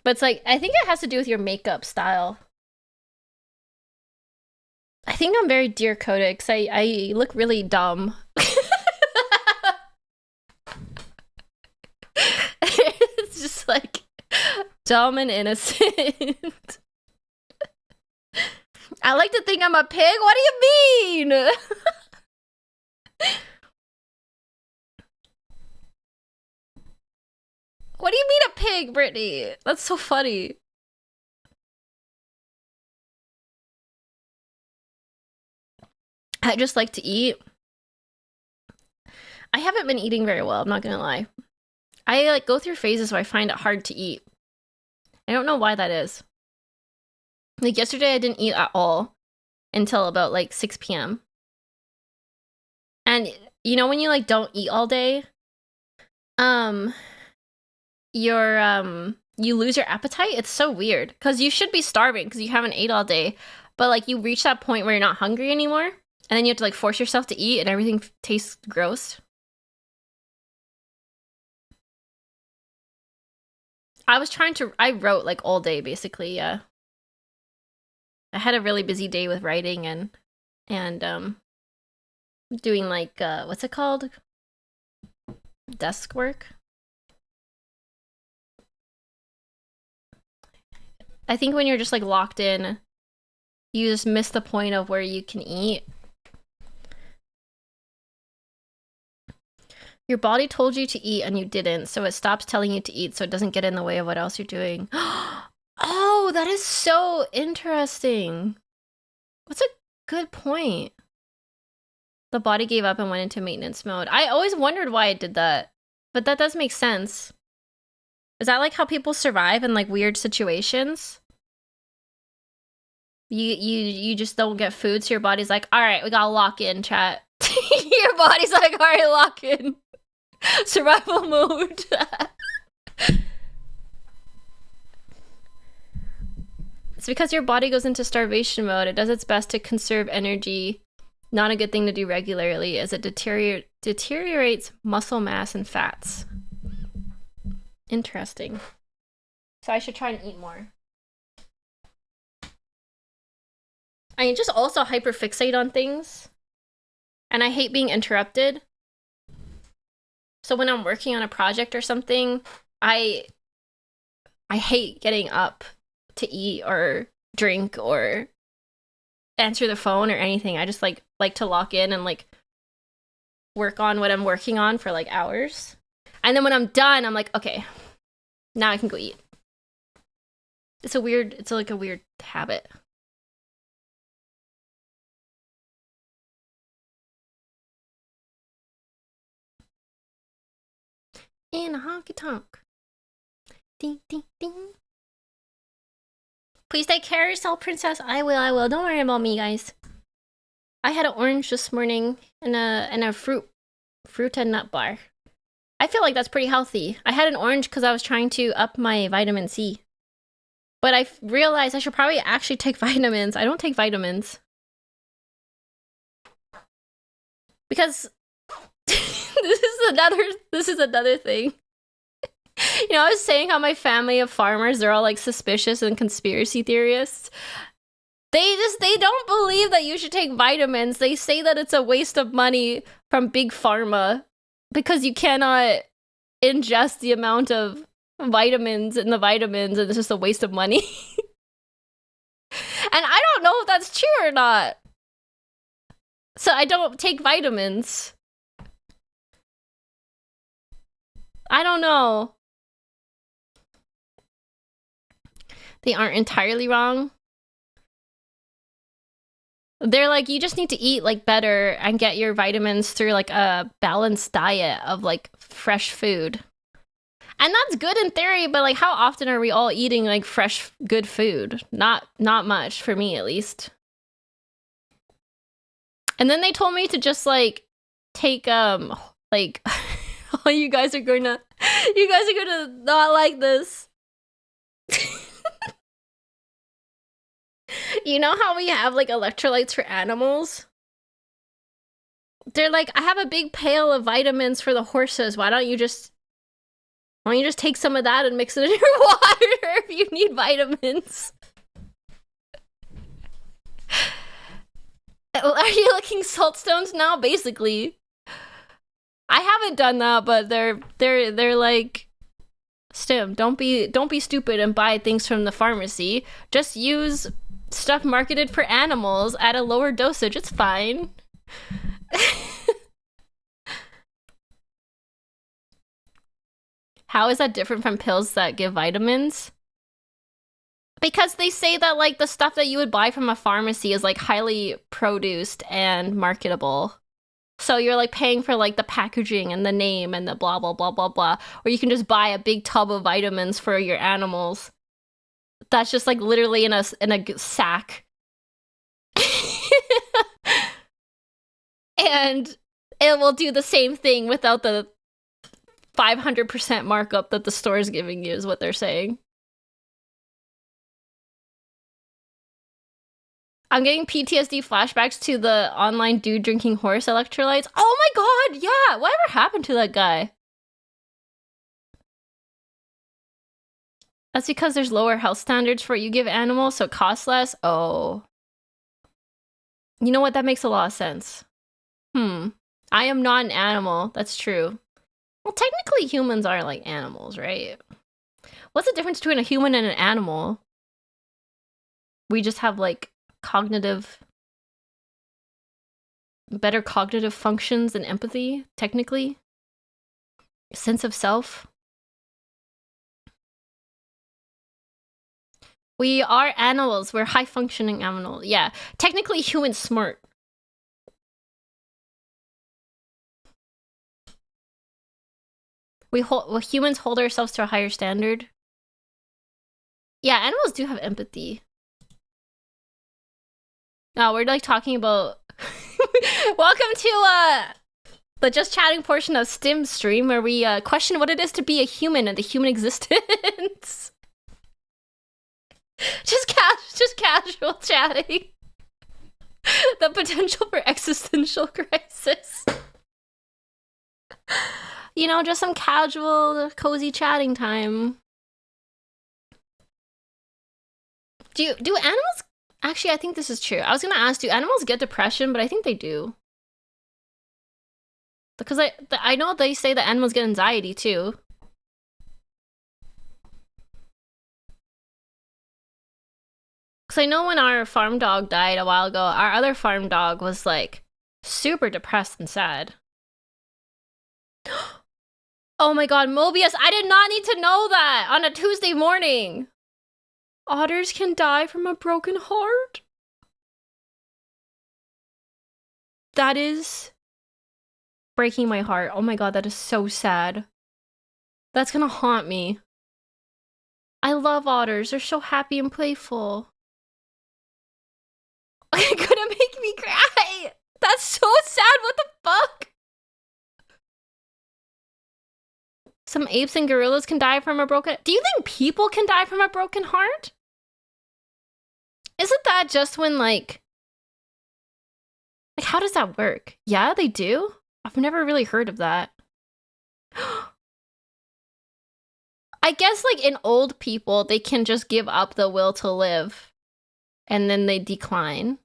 [SPEAKER 1] But it's like, I think it has to do with your makeup style. I think I'm very deer-coded because I look really dumb. It's just like dumb and innocent. I like to think I'm a pig. What do you mean? What do you mean a pig, Brittany? That's so funny. I just like to eat. I haven't been eating very well, I'm not gonna lie. I like go through phases where I find it hard to eat. I don't know why that is. Like yesterday I didn't eat at all until about like 6 p.m. And you know when you like don't eat all day, you lose your appetite. It's so weird because you should be starving because you haven't ate all day, but like you reach that point where you're not hungry anymore, and then you have to like force yourself to eat and everything tastes gross. I wrote like all day basically, yeah. I had a really busy day with writing and doing like what's it called? Desk work. I think when you're just like locked in, you just miss the point of where you can eat. Your body told you to eat and you didn't, so it stops telling you to eat so it doesn't get in the way of what else you're doing. Oh, that is so interesting. What's a good point? The body gave up and went into maintenance mode. I always wondered why it did that, but that does make sense. Is that like how people survive in like weird situations? You just don't get food, so your body's like, all right, we gotta lock in, chat. Your body's like, all right, lock in. Survival mode. It's because your body goes into starvation mode. It does its best to conserve energy. Not a good thing to do regularly, as it deteriorates muscle mass and fats. Interesting. So I should try and eat more. I just also hyperfixate on things. And I hate being interrupted. So when I'm working on a project or something, I hate getting up to eat or drink or answer the phone or anything. I just like to lock in and like work on what I'm working on for like hours. And then when I'm done, I'm like, okay, now I can go eat. It's like a weird habit. In a honky tonk. Ding, ding, ding. Please take care of yourself, princess. I will. Don't worry about me, guys. I had an orange this morning and a fruit and nut bar. I feel like that's pretty healthy. I had an orange because I was trying to up my vitamin C. But I realized I should probably actually take vitamins. I don't take vitamins. Because this is another thing. You know, I was saying how my family of farmers, they're all like suspicious and conspiracy theorists. They don't believe that you should take vitamins. They say that it's a waste of money from big pharma because you cannot ingest the amount of vitamins in the vitamins and it's just a waste of money. And I don't know if that's true or not. So I don't take vitamins. I don't know. They aren't entirely wrong. They're like, you just need to eat like better and get your vitamins through like a balanced diet of like fresh food. And that's good in theory, but like how often are we all eating like fresh, good food? Not much, for me at least. And then they told me to just like take like oh, you guys are gonna not like this. You know how we have like electrolytes for animals? They're like, I have a big pail of vitamins for the horses. Why don't you just take some of that and mix it in your water if you need vitamins? Are you looking salt stones now? Basically. I haven't done that, but they're like, Stim, don't be stupid and buy things from the pharmacy. Just use stuff marketed for animals at a lower dosage. It's fine. How is that different from pills that give vitamins? Because they say that like the stuff that you would buy from a pharmacy is like highly produced and marketable. So you're like paying for like the packaging and the name and the blah blah blah blah blah. Or you can just buy a big tub of vitamins for your animals. That's just like literally in a sack. And it will do the same thing without the 500% markup that the store is giving you, is what they're saying. I'm getting PTSD flashbacks to the online dude drinking horse electrolytes. Oh my god, yeah! Whatever happened to that guy? That's because there's lower health standards for what you give animals, so it costs less? Oh. You know what? That makes a lot of sense. I am not an animal. That's true. Well, technically humans are like animals, right? What's the difference between a human and an animal? We just have like better cognitive functions and empathy, technically. Sense of self. We are animals. We're high-functioning animals. Yeah, technically humans smart. Humans hold ourselves to a higher standard. Yeah, animals do have empathy. No, we're like talking about... Welcome to the just chatting portion of Stim stream where we question what it is to be a human and the human existence. just casual chatting. The potential for existential crisis. You know, just some casual, cozy chatting time. Do animals... Actually, I think this is true. I was gonna ask, do animals get depression? But I think they do. Because I know they say that animals get anxiety too. Because I know when our farm dog died a while ago, our other farm dog was like super depressed and sad. Oh my god, Mobius, I did not need to know that on a Tuesday morning. Otters can die from a broken heart? That is breaking my heart. Oh my god, that is so sad. That's gonna haunt me. I love otters. They're so happy and playful. It's gonna make me cry. That's so sad. What the fuck? Some apes and gorillas can die from a broken... Do you think people can die from a broken heart? Isn't that just when, like, how does that work? Yeah, they do? I've never really heard of that. I guess, like, in old people, they can just give up the will to live. And then they decline.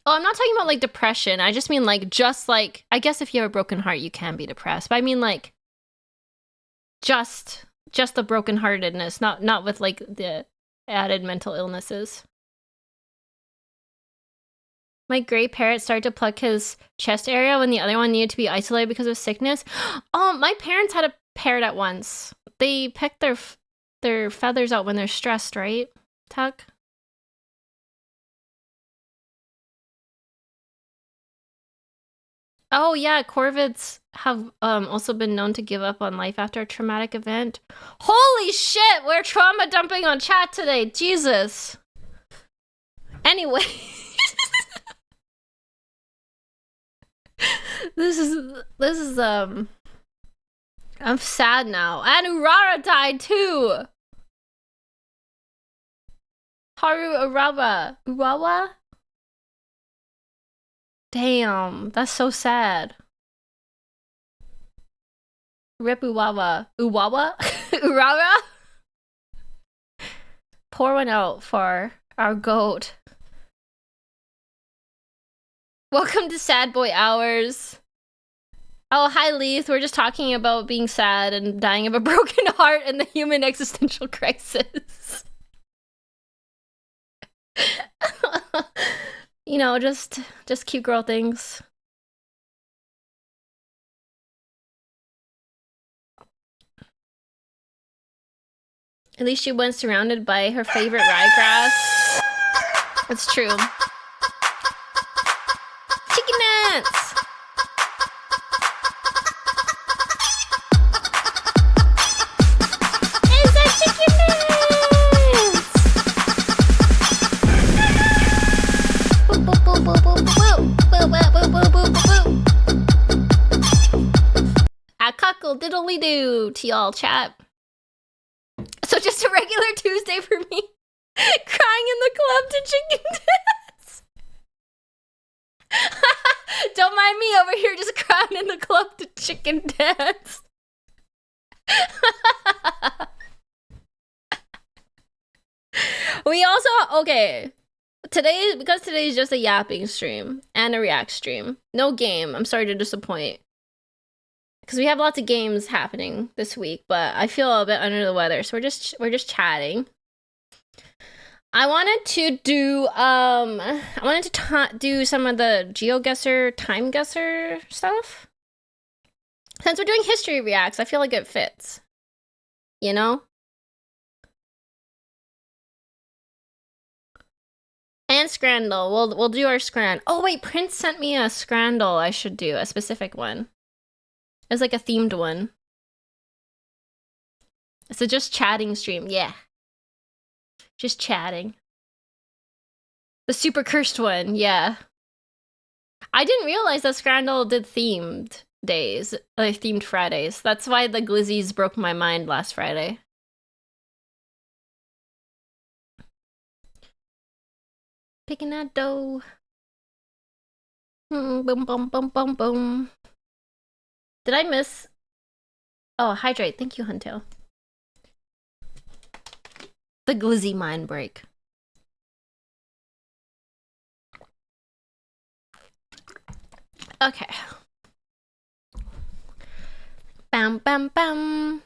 [SPEAKER 1] Oh, I'm not talking about, like, depression. I just mean, like, just, like... I guess if you have a broken heart, you can be depressed. But I mean, like... Just the brokenheartedness, not with, like, the added mental illnesses. My gray parrot started to pluck his chest area when the other one needed to be isolated because of sickness. Oh, my parents had a parrot at once. They peck their feathers out when they're stressed, right, Tuck? Oh yeah, corvids have also been known to give up on life after a traumatic event. Holy shit, we're trauma dumping on chat today. Jesus. Anyway. This is I'm sad now. And Urara died too. Haru Urawa? Damn, that's so sad. Rip Uwawa. Uwawa? Urara? Pour one out for our goat. Welcome to Sad Boy Hours. Oh, hi Leith. We're just talking about being sad and dying of a broken heart and the human existential crisis. You know, just cute girl things. At least she went surrounded by her favorite ryegrass. It's true. Chicken dance! It's a chicken dance! Boop, boop, boop, boop, boop, boop, boop, boop, boop, boop, boop, boop. A cockle diddly doo to y'all chat. So just a regular Tuesday for me. Crying in the club to chicken dance. Don't mind me over here just crying in the club to chicken dance. We also, okay. Because today is just a yapping stream and a react stream. No game. I'm sorry to disappoint. Because we have lots of games happening this week, but I feel a bit under the weather, so we're just chatting. I wanted to do do some of the GeoGuessr time guesser stuff. Since we're doing history reacts, I feel like it fits. You know? And Scrandle. We'll do our Scrand. Oh wait, Prince sent me a Scrandle I should do, a specific one. It's like a themed one. It's a just chatting stream, yeah. Just chatting. The super cursed one, yeah. I didn't realize that Scrandle did themed days, like themed Fridays. That's why the glizzies broke my mind last Friday. Picking that dough. Boom, boom, boom, boom, boom. Did I miss? Oh, hydrate. Thank you, Huntail. The glizzy mind break. Okay. Bam, bam, bam.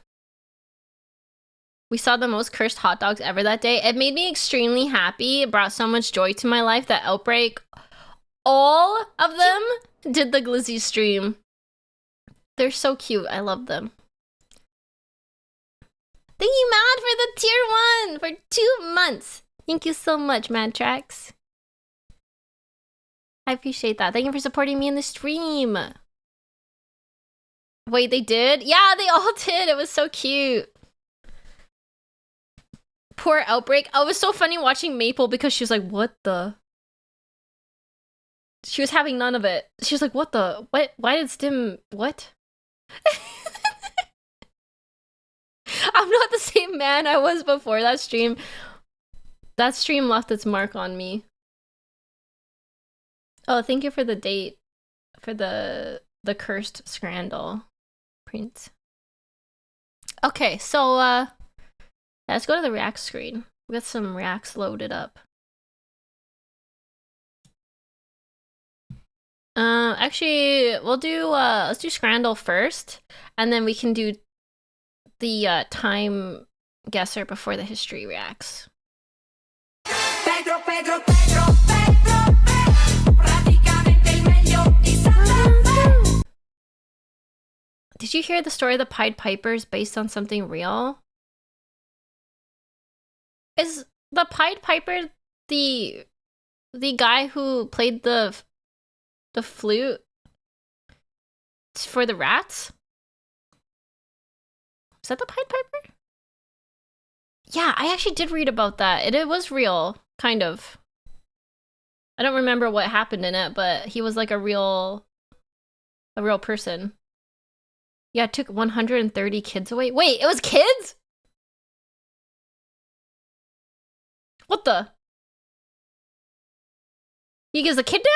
[SPEAKER 1] We saw the most cursed hot dogs ever that day. It made me extremely happy. It brought so much joy to my life that Outbreak, all of them did the glizzy stream. They're so cute. I love them. Thank you, Mad, for the tier 1 for 2 months. Thank you so much, Madtrax. I appreciate that. Thank you for supporting me in the stream. Wait, they did? Yeah, they all did. It was so cute. Poor Outbreak. Oh, it was so funny watching Maple because she was like, what the? She was having none of it. She was like, what the? What? Why did Stim... What? I'm not the same man I was before that stream. That stream left its mark on me. Oh, thank you for the date. For the cursed Scrandle. Print. Okay, so, let's go to the React screen. We got some Reacts loaded up. Actually, we'll do, let's do Scrandle first, and then we can do the, time guesser before the history reacts. Pedro, Pedro, Pedro, Pedro, praticamente il meglio di Santa. Did you hear the story of the Pied Pipers based on something real? Is the Pied Piper the guy who played the flute for the rats? Is that the Pied Piper? Yeah, I actually did read about that. It was real, kind of. I don't remember what happened in it, but he was like a real person. Yeah, it took 130 kids away. Wait, it was kids? What the? He is a kidnapper?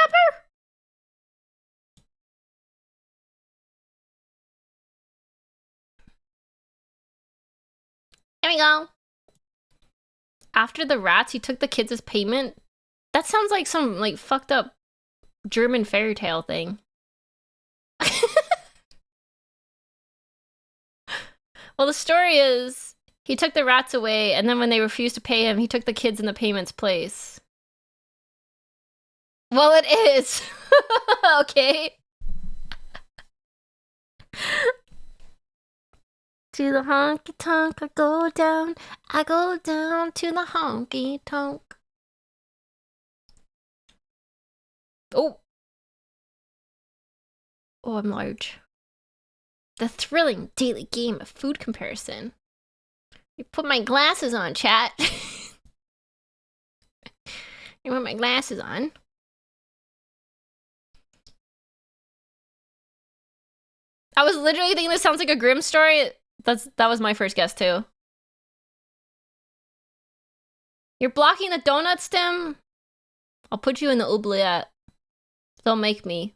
[SPEAKER 1] There we go. After the rats, he took the kids as payment. That sounds like some like fucked up German fairy tale thing. Well, the story is he took the rats away, and then when they refused to pay him, he took the kids in the payment's place. Well, it is. Okay. To the honky tonk, I go down to the honky tonk. Oh. Oh, I'm large. The thrilling daily game of food comparison. You put my glasses on, chat. You put my glasses on. I was literally thinking this sounds like a Grimm story. That was my first guess too. You're blocking the donut stem? I'll put you in the oubliette. Don't make me.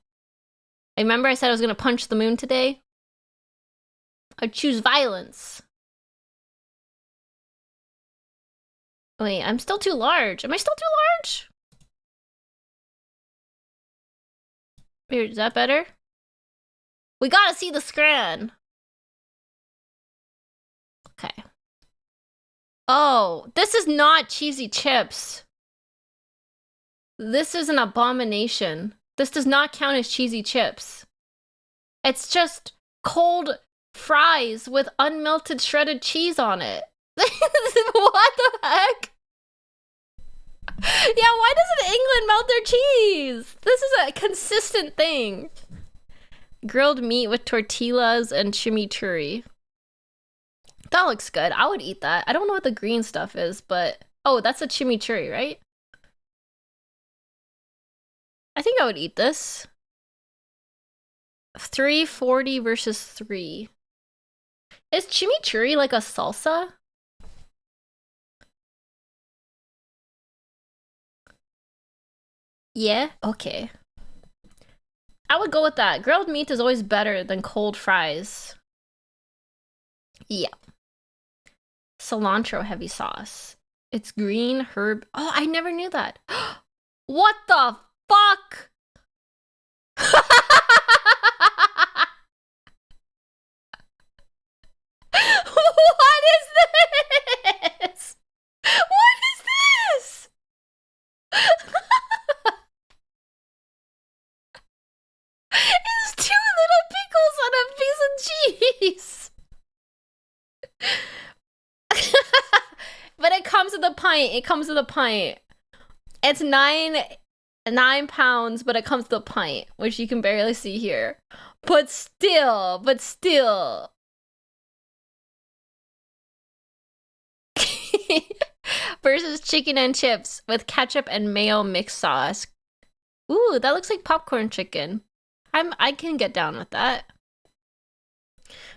[SPEAKER 1] Remember I said I was gonna punch the moon today? I'd choose violence. Wait, I'm still too large. Am I still too large? Here, is that better? We gotta see the scran. Okay. Oh, this is not cheesy chips. This is an abomination. This does not count as cheesy chips. It's just cold fries with unmelted shredded cheese on it. What the heck? Yeah, why doesn't England melt their cheese? This is a consistent thing. Grilled meat with tortillas and chimichurri. That looks good. I would eat that. I don't know what the green stuff is, but... Oh, that's a chimichurri, right? I think I would eat this. 340 versus 3. Is chimichurri like a salsa? Yeah? Okay. I would go with that. Grilled meat is always better than cold fries. Yeah. Cilantro heavy sauce. It's green herb. Oh, I never knew that. What the fuck? What is this? What is this? It's 2 little pickles on a piece of cheese. But it comes with a pint. It comes with a pint. It's 9 pounds, but it comes with a pint, which you can barely see here. But still. Versus chicken and chips with ketchup and mayo mixed sauce. Ooh, that looks like popcorn chicken. I can get down with that.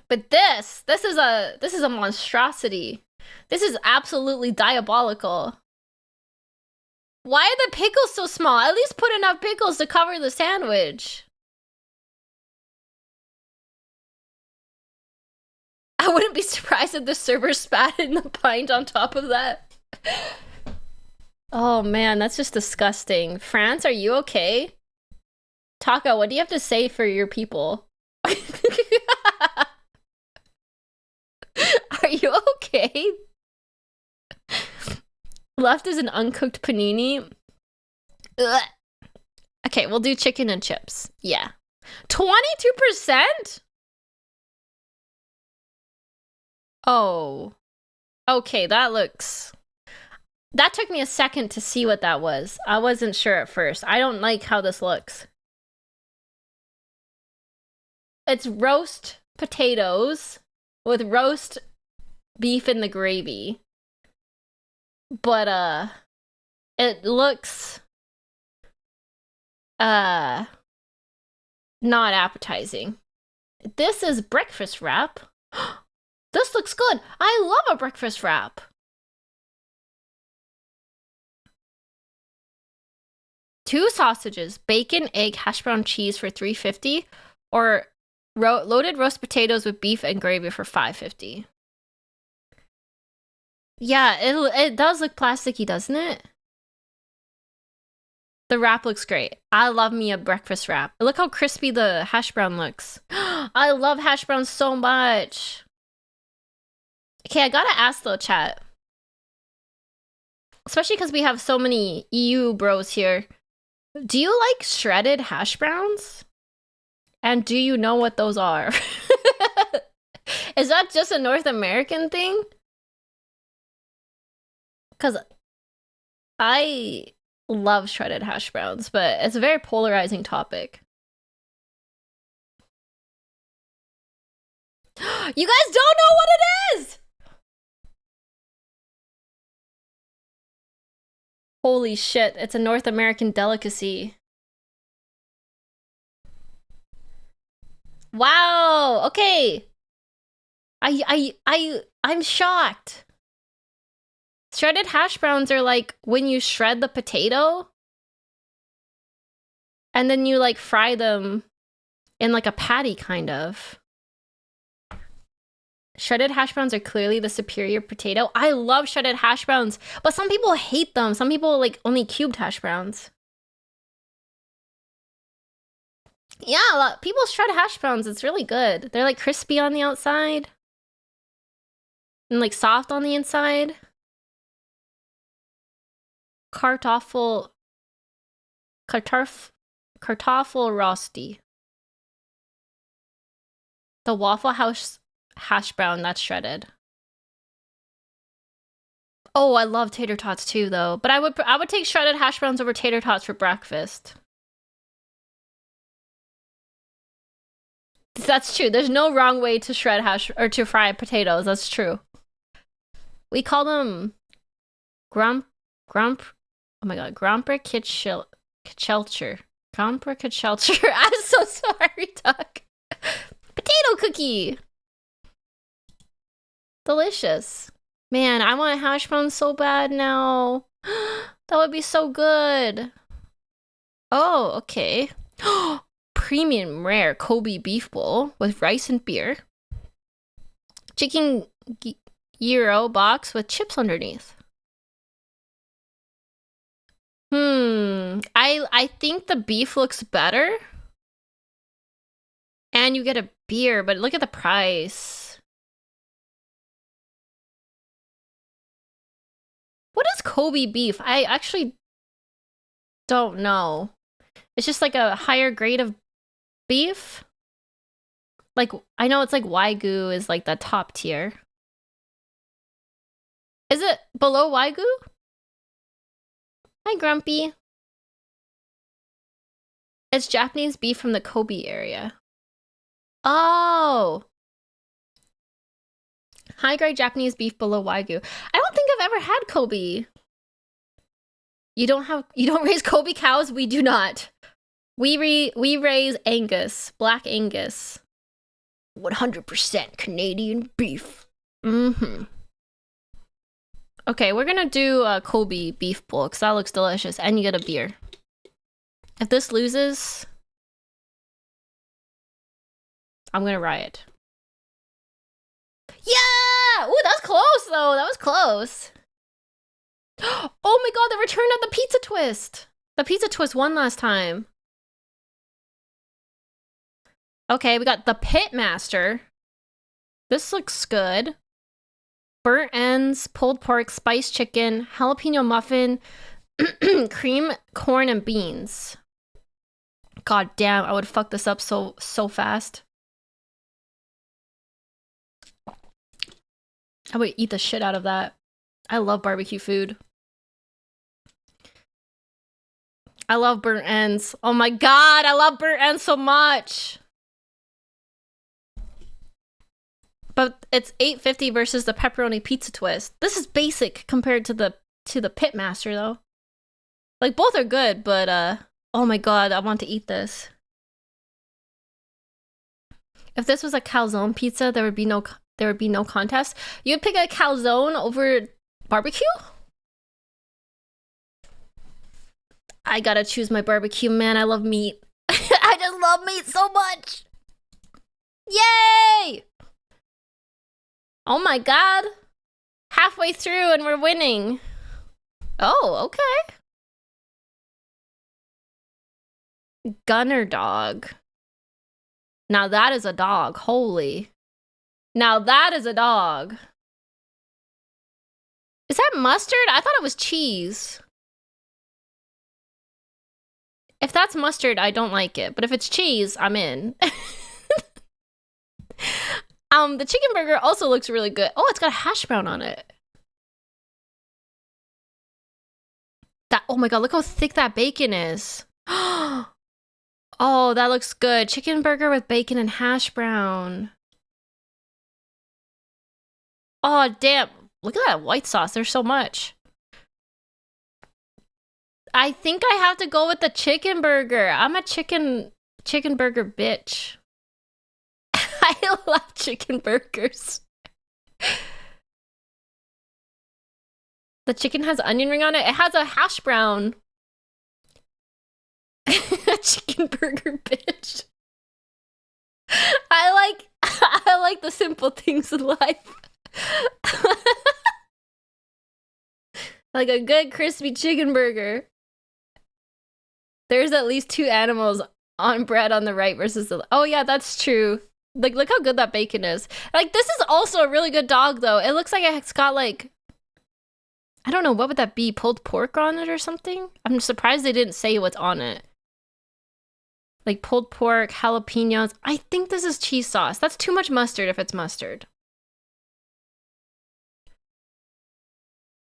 [SPEAKER 1] But this is a monstrosity. This is absolutely diabolical. Why are the pickles so small? At least put enough pickles to cover the sandwich. I wouldn't be surprised if the server spat in the pint on top of that. Oh man, that's just disgusting. France, are you okay? Taka, what do you have to say for your people? Are you okay? Left is an uncooked panini. Ugh. Okay, we'll do chicken and chips. Yeah. 22%? Oh. Okay, that took me a second to see what that was. I wasn't sure at first. I don't like how this looks. It's roast potatoes with roast beef in the gravy. But, it looks, not appetizing. This is breakfast wrap. This looks good. I love a breakfast wrap. Two sausages, bacon, egg, hash brown, cheese for $3.50, or loaded roast potatoes with beef and gravy for $5.50. Yeah, it does look plasticky, doesn't it? The wrap looks great. I love me a breakfast wrap. Look how crispy the hash brown looks. I love hash browns so much. Okay, I gotta ask though, chat. Especially because we have so many EU bros here. Do you like shredded hash browns? And do you know what those are? Is that just a North American thing? Because I love shredded hash browns, but it's a very polarizing topic. You guys don't know what it is! Holy shit, it's a North American delicacy. Wow, okay. I'm shocked. Shredded hash browns are like when you shred the potato and then you like fry them in like a patty kind of. Shredded hash browns are clearly the superior potato. I love shredded hash browns, but some people hate them. Some people like only cubed hash browns. Yeah, people shred hash browns. It's really good. They're like crispy on the outside and like soft on the inside. Kartoffel rosti. The Waffle House hash brown that's shredded. Oh, I love tater tots too, though. But I would take shredded hash browns over tater tots for breakfast. That's true. There's no wrong way to shred hash or to fry potatoes. That's true. We call them oh my god, Gromper Kichelcher. Gromper Kichelcher. I'm so sorry, Duck. Potato cookie. Delicious. Man, I want hash browns so bad now. That would be so good. Oh, okay. Premium rare Kobe beef bowl with rice and beer. Chicken gyro box with chips underneath. I think the beef looks better. And you get a beer, but look at the price. What is Kobe beef? I actually don't know. It's just like a higher grade of beef. Like, I know it's like Wagyu is like the top tier. Is it below Wagyu? Hi, Grumpy. It's Japanese beef from the Kobe area. Oh. High grade Japanese beef below Wagyu. I don't think I've ever had Kobe. You don't raise Kobe cows? We do not. We raise Angus, black Angus. 100% Canadian beef. Okay, we're gonna do a Kobe beef bowl because that looks delicious, and you get a beer. If this loses, I'm gonna riot. Yeah! Ooh, that's close though. That was close. Oh my god, the return of the pizza twist. The pizza twist won last time. Okay, we got the Pitmaster. This looks good. Burnt ends, pulled pork, spiced chicken, jalapeno muffin, cream, corn, and beans. God damn, I would fuck this up so fast. I would eat the shit out of that. I love barbecue food. I love burnt ends. Oh my god, I love burnt ends so much. But it's $8.50 versus the pepperoni pizza twist. This is basic compared to the Pitmaster though. Like both are good, but oh my god, I want to eat this. If this was a calzone pizza, there would be no contest. You'd pick a calzone over barbecue? I gotta choose my barbecue, man. I love meat. I just love meat so much. Yay! Oh my god. Halfway through and we're winning. Oh, okay. Gunner dog. Now that is a dog. Holy. Now that is a dog. Is that mustard? I thought it was cheese. If that's mustard, I don't like it. But if it's cheese, I'm in. The chicken burger also looks really good. Oh, it's got a hash brown on it. Oh my god, look how thick that bacon is. Oh, that looks good. Chicken burger with bacon and hash brown. Oh, damn. Look at that white sauce. There's so much. I think I have to go with the chicken burger. I'm a chicken burger bitch. I love chicken burgers. The chicken has onion ring on it. It has a hash brown. Chicken burger bitch. I like the simple things in life. Like a good crispy chicken burger. There's at least 2 animals on bread on the right versus the... Oh yeah, that's true. Like, look how good that bacon is. Like, this is also a really good dog, though. It looks like it's got, like... I don't know, what would that be? Pulled pork on it or something? I'm surprised they didn't say what's on it. Like pulled pork, jalapenos. I think this is cheese sauce. That's too much mustard if it's mustard.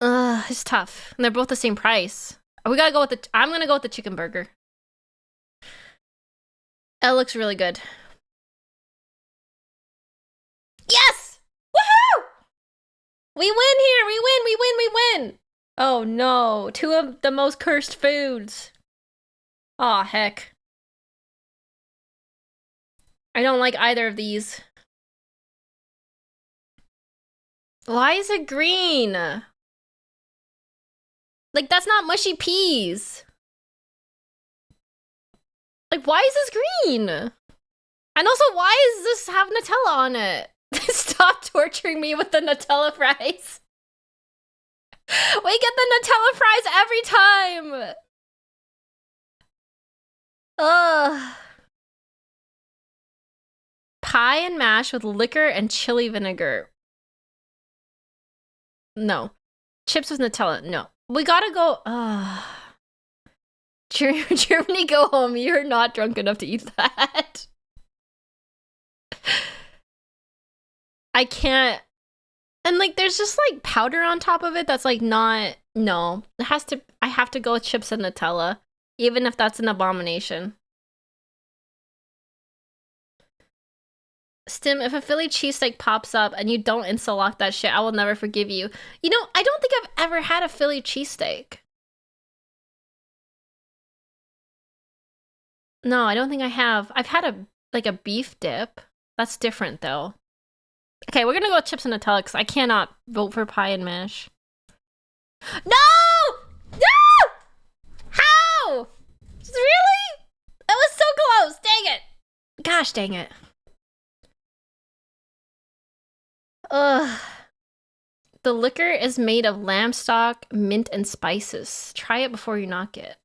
[SPEAKER 1] It's tough. And they're both the same price. We gotta go with the... I'm gonna go with the chicken burger. It looks really good. Yes! Woohoo! We win here! We win! We win! We win! Oh no. 2 of the most cursed foods. Aw, heck. I don't like either of these. Why is it green? Like, that's not mushy peas. Like, why is this green? And also, why does this have Nutella on it? Stop torturing me with the Nutella fries. We get the Nutella fries every time. Ugh. Pie and mash with liquor and chili vinegar. No. Chips with Nutella. No. We gotta go. Germany, go home. You're not drunk enough to eat that. I can't. And like, there's just like powder on top of it that's like not. No. It has to. I have to go with chips and Nutella, even if that's an abomination. Stim, if a Philly cheesesteak pops up and you don't insta-lock that shit, I will never forgive you. You know, I don't think I've ever had a Philly cheesesteak. No, I don't think I have. I've had a beef dip. That's different though. Okay, we're gonna go with chips and Nutella because I cannot vote for pie and mash. No! No! How? Really? That was so close. Dang it. Gosh dang it. Ugh. The liquor is made of lamb stock, mint, and spices. Try it before you knock it.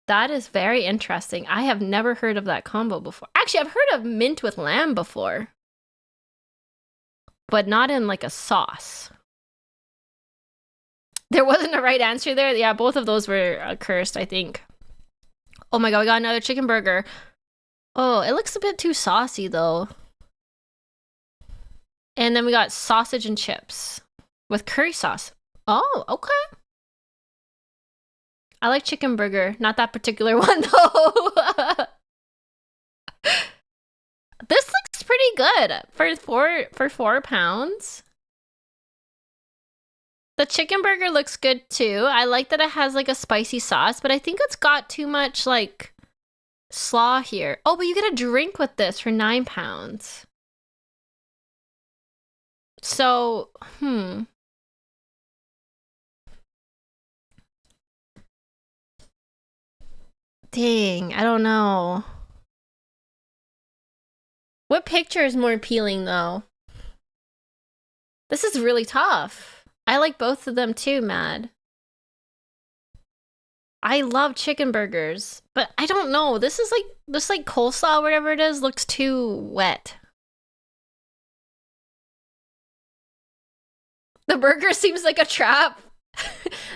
[SPEAKER 1] That is very interesting. I have never heard of that combo before. Actually, I've heard of mint with lamb before. But not in like a sauce. There wasn't a right answer there. Yeah, both of those were cursed, I think. Oh my god, we got another chicken burger. Oh, it looks a bit too saucy though. And then we got sausage and chips with curry sauce. Oh, okay. I like chicken burger. Not that particular one, though. This looks pretty good for 4 pounds. The chicken burger looks good, too. I like that it has, like, a spicy sauce, but I think it's got too much, like, slaw here. Oh, but you get a drink with this for 9 pounds. So, Dang, I don't know. What picture is more appealing, though? This is really tough. I like both of them too, Mad. I love chicken burgers, but I don't know. This coleslaw, whatever it is, looks too wet. The burger seems like a trap.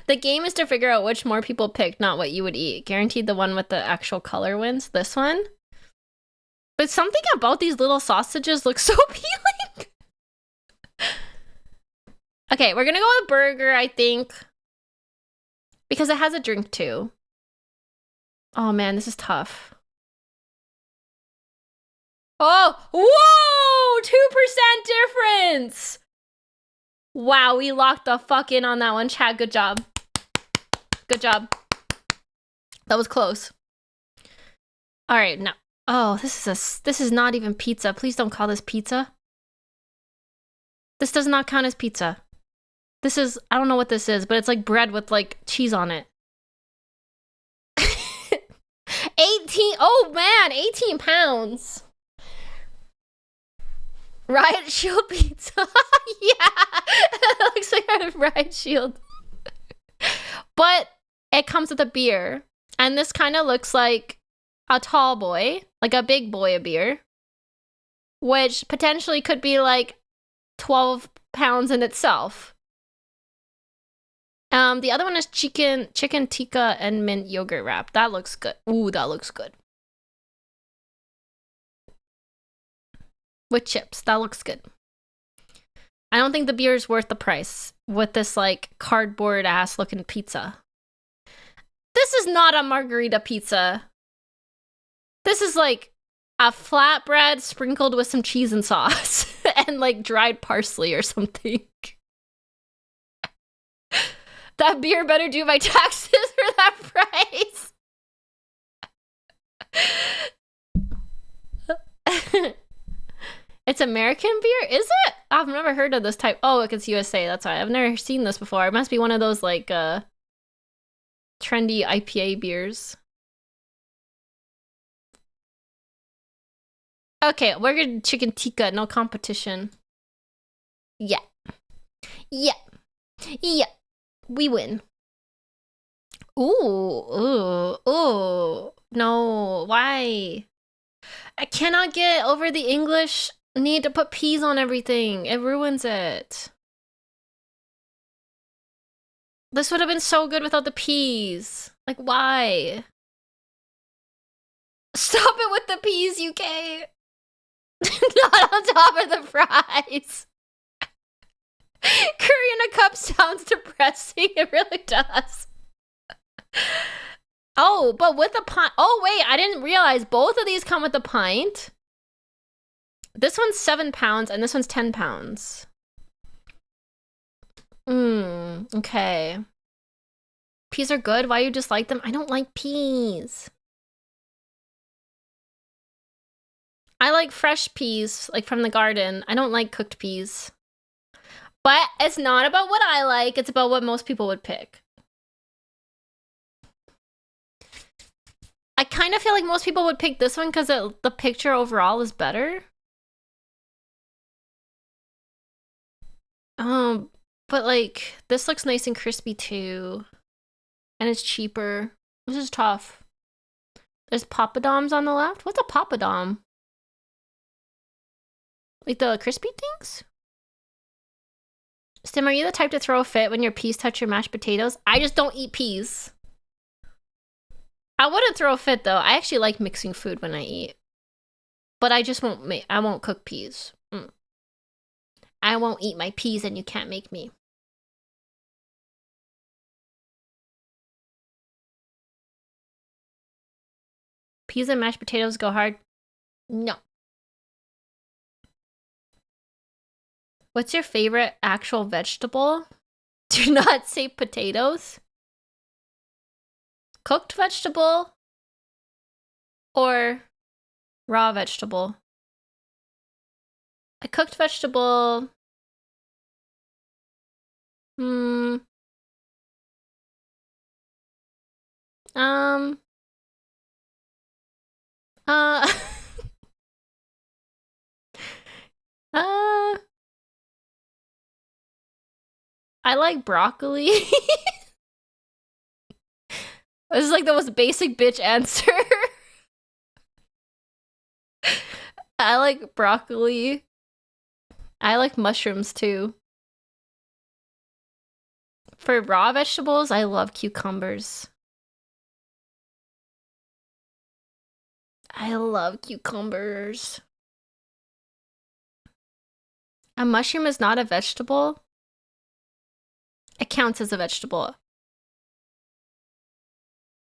[SPEAKER 1] The game is to figure out which more people picked, not what you would eat. Guaranteed the one with the actual color wins. This one. But something about these little sausages looks so appealing. Okay, we're gonna go with burger, I think. Because it has a drink too. Oh man, this is tough. Oh, whoa! 2% difference! Wow, we locked the fuck in on that one, chat. Good job. Good job. That was close. All right, now. Oh, this is not even pizza. Please don't call this pizza. This does not count as pizza. This is, I don't know what this is, but it's like bread with like cheese on it. 18, oh man, 18 pounds. Riot Shield pizza. Yeah, it looks like a Riot Shield. But it comes with a beer. And this kind of looks like a tall boy, like a big boy of beer, which potentially could be like 12 pounds in itself. The other one is chicken tikka and mint yogurt wrap. That looks good. Ooh, that looks good. With chips. That looks good. I don't think the beer is worth the price with this like cardboard ass looking pizza. This is not a margarita pizza. This is like a flatbread sprinkled with some cheese and sauce and like dried parsley or something. That beer better do my taxes for that price. It's American beer? Is it? I've never heard of this type. Oh, look, it's USA. That's why. I've never seen this before. It must be one of those like trendy IPA beers. Okay, we're gonna chicken tikka, no competition. Yeah. Yeah. Yeah. We win. Ooh. No, why? I cannot get over the English need to put peas on everything. It ruins it. This would have been so good without the peas. Like, why? Stop it with the peas, UK. Not on top of the fries. Curry in a cup sounds depressing. It really does. Oh, but with a pint. Oh, wait, I didn't realize both of these come with a pint. This one's 7 pounds and this one's 10 pounds. Okay. Peas are good. Why you dislike them? I don't like peas. I like fresh peas, like from the garden. I don't like cooked peas. But it's not about what I like. It's about what most people would pick. I kind of feel like most people would pick this one because the picture overall is better. But like, this looks nice and crispy too. And it's cheaper. This is tough. There's poppadoms on the left. What's a poppadom? Like the crispy things? Stim, are you the type to throw a fit when your peas touch your mashed potatoes? I just don't eat peas. I wouldn't throw a fit though. I actually like mixing food when I eat. But I just I won't cook peas. I won't eat my peas and you can't make me. Peas and mashed potatoes go hard? No. What's your favorite actual vegetable? Do not say potatoes. Cooked vegetable or raw vegetable? A cooked vegetable. I like broccoli. This is like the most basic bitch answer. I like broccoli. I like mushrooms too. For raw vegetables, I love cucumbers. I love cucumbers. A mushroom is not a vegetable. It counts as a vegetable.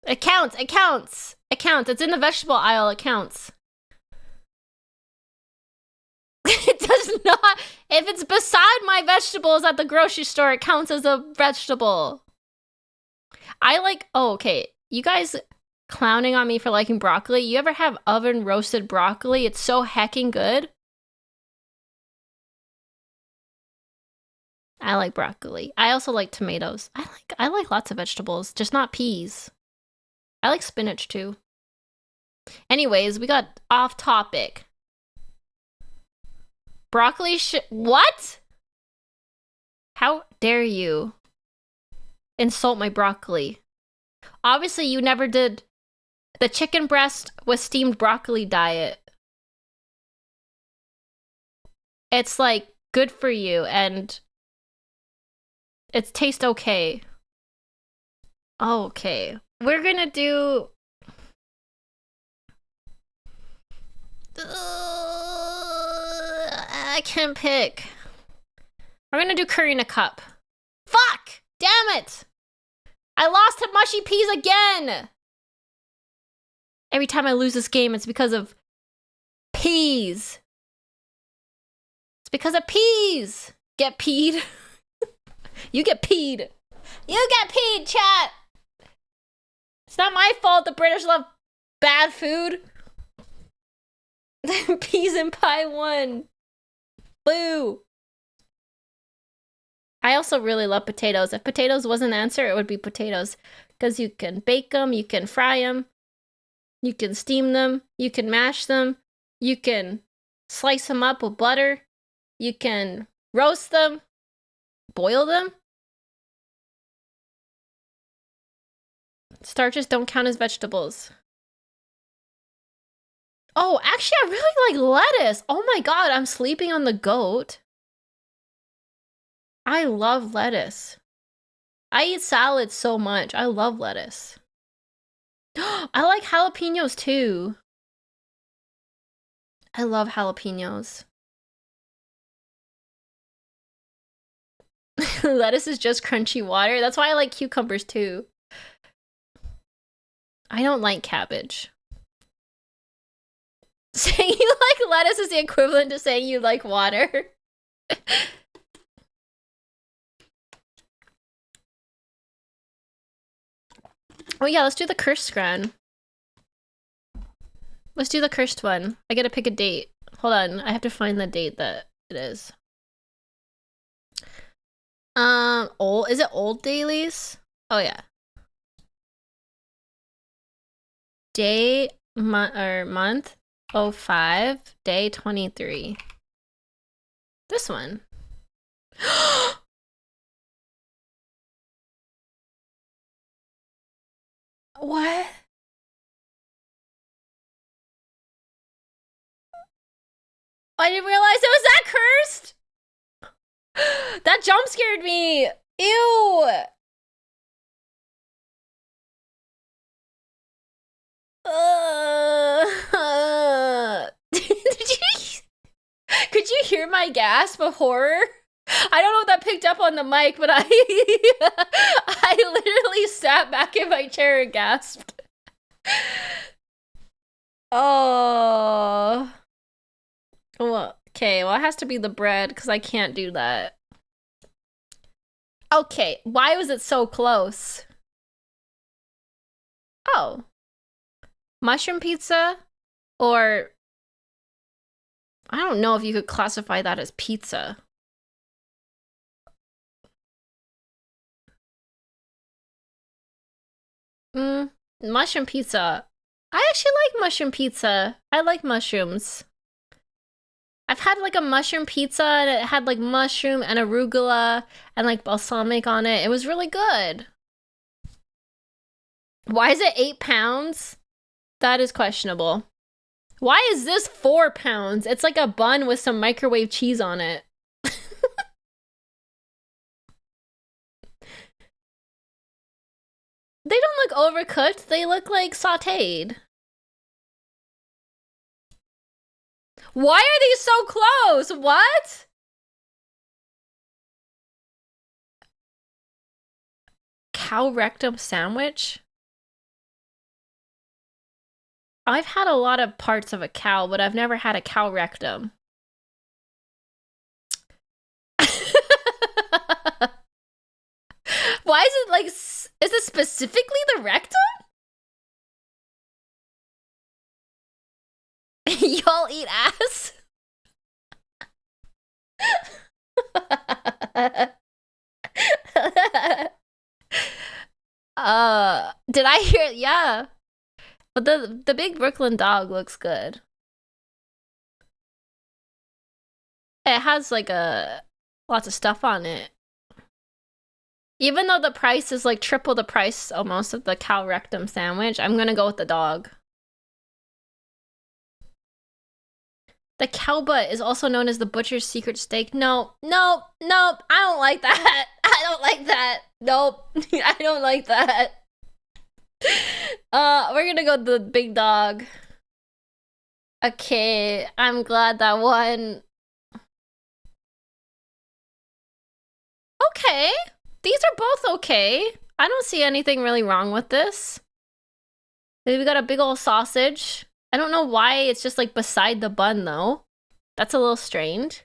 [SPEAKER 1] It counts. It counts. It counts. It's in the vegetable aisle. It counts. It does not. If it's beside my vegetables at the grocery store, it counts as a vegetable. I like. Oh, okay. You guys clowning on me for liking broccoli. You ever have oven roasted broccoli? It's so hecking good. I like broccoli. I also like tomatoes. I like lots of vegetables, just not peas. I like spinach too. Anyways, we got off topic. Broccoli what? How dare you insult my broccoli? Obviously, you never did the chicken breast with steamed broccoli diet. It's like good for you and it tastes okay. Okay. We're gonna do... I can't pick. We're gonna do curry in a cup. Fuck! Damn it! I lost to mushy peas again! Every time I lose this game, it's because of peas. It's because of peas! Get peed. You get peed. You get peed, chat! It's not my fault the British love bad food. Peas and pie won. Boo. I also really love potatoes. If potatoes wasn't the answer, it would be potatoes. Because you can bake them, you can fry them, you can steam them, you can mash them, you can slice them up with butter, you can roast them, boil them. Starches don't count as vegetables. Oh, actually, I really like lettuce. Oh my god, I'm sleeping on the goat. I love lettuce. I eat salad so much. I love lettuce. I like jalapenos too. I love jalapenos. Lettuce is just crunchy water. That's why I like cucumbers too. I don't like cabbage. Saying you like lettuce is the equivalent to saying you like water. Oh yeah, let's do the cursed scran. Let's do the cursed one. I gotta pick a date. Hold on, I have to find the date that it is. Is it old dailies? Oh yeah. Day, month, 05, day 23. This one. What? I didn't realize it was that cursed! That jump scared me! Ew! Could you hear my gasp of horror? I don't know if that picked up on the mic, but I literally sat back in my chair and gasped. Oh. Well, okay, well it has to be the bread because I can't do that. Okay, why was it so close? Oh. Mushroom pizza? Or... I don't know if you could classify that as pizza. Mushroom pizza. I actually like mushroom pizza. I like mushrooms. I've had like a mushroom pizza and it had like mushroom and arugula and like balsamic on it. It was really good. Why is it 8 pounds? That is questionable. Why is this 4 pounds? It's like a bun with some microwave cheese on it. They don't look overcooked. They look like sauteed. Why are these so close? What? Cow rectum sandwich? I've had a lot of parts of a cow, but I've never had a cow rectum. Why is it like, is it specifically the rectum? Y'all eat ass? Did I hear it? Yeah. But the big Brooklyn dog looks good. It has like lots of stuff on it. Even though the price is like triple the price almost of the cow rectum sandwich, I'm gonna go with the dog. The cow butt is also known as the butcher's secret steak. No, I don't like that. I don't like that. Nope, I don't like that. We're gonna go the big dog. Okay, I'm glad that won. Okay, these are both okay. I don't see anything really wrong with this. We got a big old sausage. I don't know why it's just like beside the bun though. That's a little strange.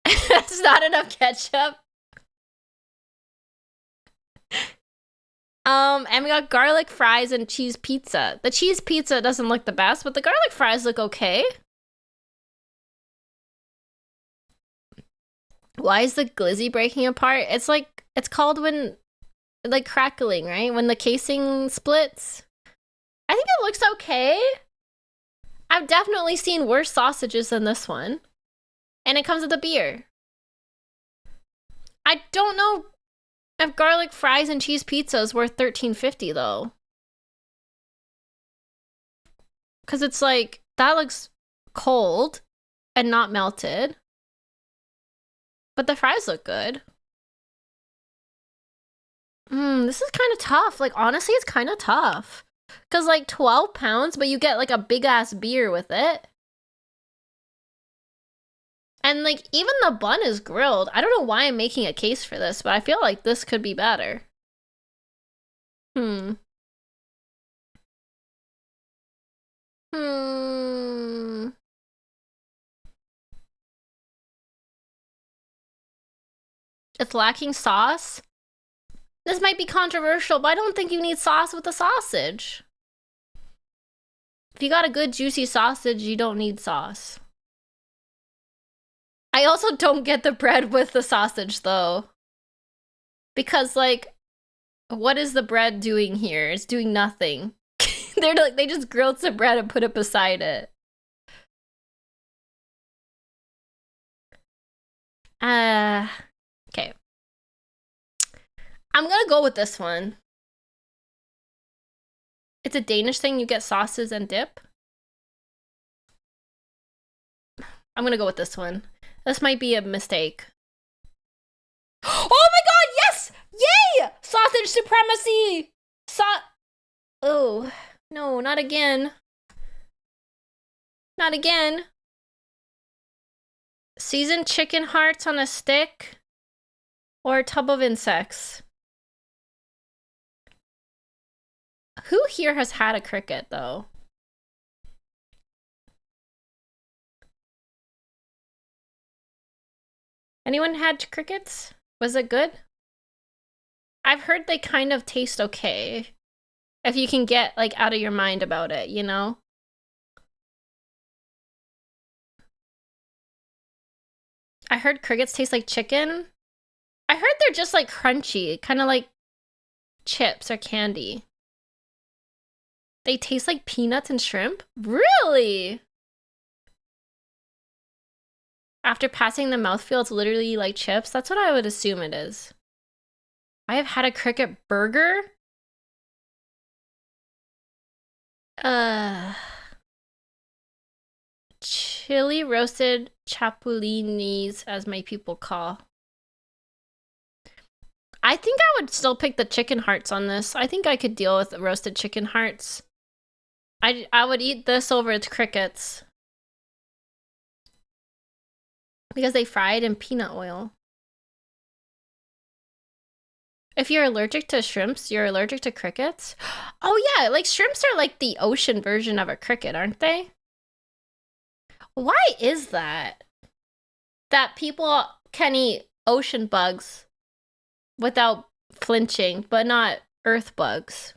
[SPEAKER 1] That's not enough ketchup. And we got garlic fries and cheese pizza. The cheese pizza doesn't look the best, but the garlic fries look okay. Why is the glizzy breaking apart? It's like, it's called when, like crackling, right? When the casing splits. I think it looks okay. I've definitely seen worse sausages than this one. And it comes with a beer. I don't know if garlic fries and cheese pizza is worth $13.50 though. Cause it's like, that looks cold and not melted. But the fries look good. This is kind of tough. Like, honestly, it's kind of tough. Cause like 12 pounds, but you get like a big ass beer with it. And like, even the bun is grilled. I don't know why I'm making a case for this, but I feel like this could be better. It's lacking sauce. This might be controversial, but I don't think you need sauce with the sausage. If you got a good juicy sausage, you don't need sauce. I also don't get the bread with the sausage though. Because like, what is the bread doing here? It's doing nothing. They're like, they just grilled some bread and put it beside it. Okay. I'm gonna go with this one. It's a Danish thing, you get sauces and dip. I'm gonna go with this one. This might be a mistake. Oh my god, yes! Yay! Sausage supremacy! Oh, no, not again. Not again. Seasoned chicken hearts on a stick or a tub of insects. Who here has had a cricket, though? Anyone had crickets? Was it good? I've heard they kind of taste okay. If you can get, like, out of your mind about it, you know? I heard crickets taste like chicken. I heard they're just, like, crunchy. Kind of like chips or candy. They taste like peanuts and shrimp? Really? After passing the mouthfeel, it's literally like chips? That's what I would assume it is. I have had a cricket burger? Chili roasted chapulinis, as my people call. I think I would still pick the chicken hearts on this. I think I could deal with the roasted chicken hearts. I would eat this over its crickets. Because they fried in peanut oil. If you're allergic to shrimps, you're allergic to crickets? Oh yeah, like shrimps are like the ocean version of a cricket, aren't they? Why is that? That people can eat ocean bugs without flinching, but not earth bugs.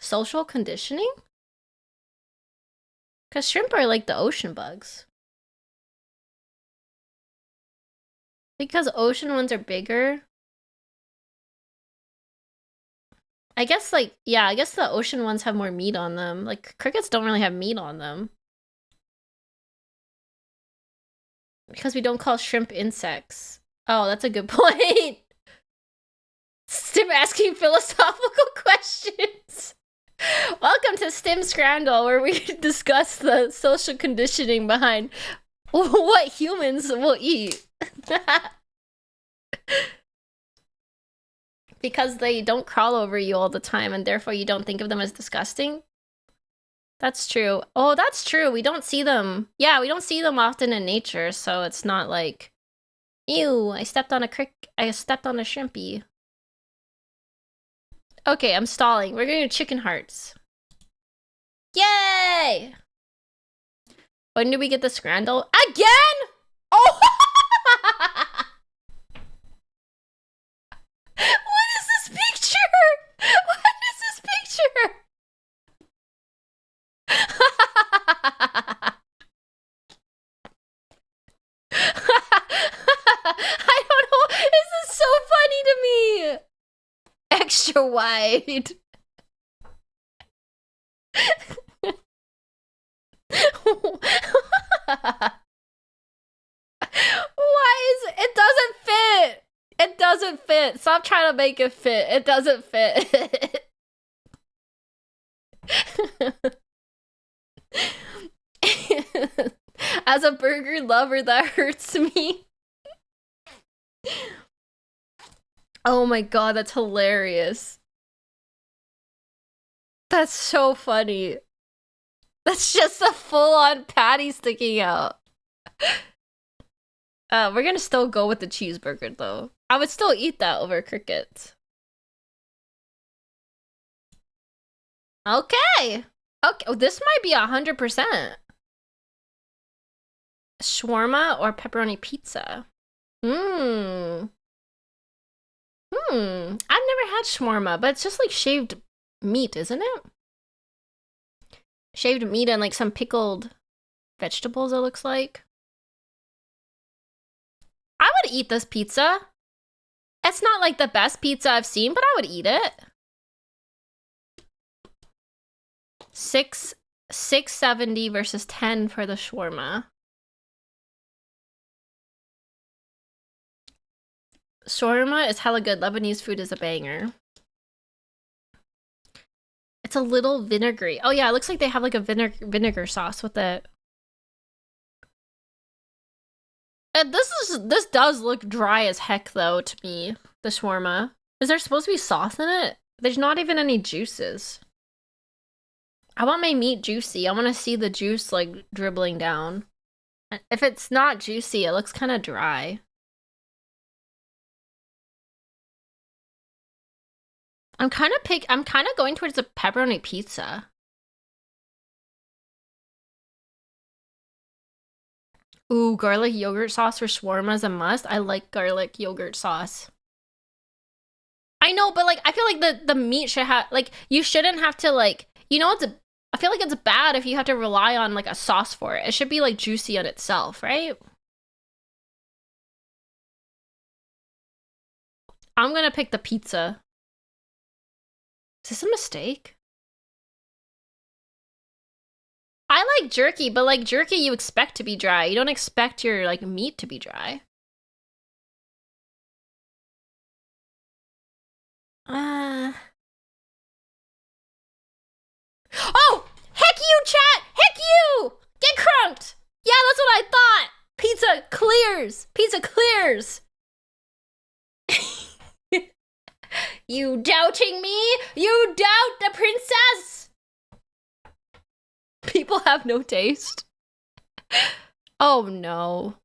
[SPEAKER 1] Social conditioning? Because shrimp are like the ocean bugs. Because ocean ones are bigger. I guess like, yeah, I guess the ocean ones have more meat on them. Like crickets don't really have meat on them. Because we don't call shrimp insects. Oh, that's a good point. Stim asking philosophical questions. Welcome to Stim Scrandle, where we discuss the social conditioning behind what humans will eat. Because they don't crawl over you all the time and therefore you don't think of them as disgusting. That's true. Oh, that's true. We don't see them. Yeah, we don't see them often in nature, so it's not like, ew, I stepped on a shrimpy. Okay, I'm stalling. We're gonna do chicken hearts. Yay! When do we get the scrandle? Again? Oh! What is this picture? What is this picture? I don't know. This is so funny to me. Extra wide. Why is it doesn't fit? It doesn't fit. Stop trying to make it fit. It doesn't fit. As a burger lover, that hurts me. Oh my god, that's hilarious. That's so funny. That's just a full-on patty sticking out. We're gonna still go with the cheeseburger, though. I would still eat that over crickets. Okay. Okay, oh, this might be 100%. Shawarma or pepperoni pizza? I've never had shawarma, but it's just like shaved meat, isn't it? Shaved meat and like some pickled vegetables, it looks like. I would eat this pizza. It's not like the best pizza I've seen, but I would eat it. $6.70 versus $10 for the shawarma. Shawarma is hella good. Lebanese food is a banger. It's a little vinegary. Oh yeah, it looks like they have like a vinegar sauce with it. And this does look dry as heck though to me, the shawarma. Is there supposed to be sauce in it? There's not even any juices. I want my meat juicy. I want to see the juice like dribbling down. If it's not juicy, it looks kind of dry. I'm kind of going towards a pepperoni pizza. Ooh, garlic yogurt sauce for shawarma is a must. I like garlic yogurt sauce. I know, but like I feel like the meat should have like you shouldn't have to like I feel like it's bad if you have to rely on like a sauce for it. It should be like juicy on itself, right? I'm gonna pick the pizza. Is this a mistake? I like jerky, but like jerky you expect to be dry. You don't expect your like meat to be dry. Oh! Heck you, chat! Heck you! Get crunked! Yeah, that's what I thought! Pizza clears! Pizza clears! You doubting me? You doubt the princess? People have no taste. Oh no.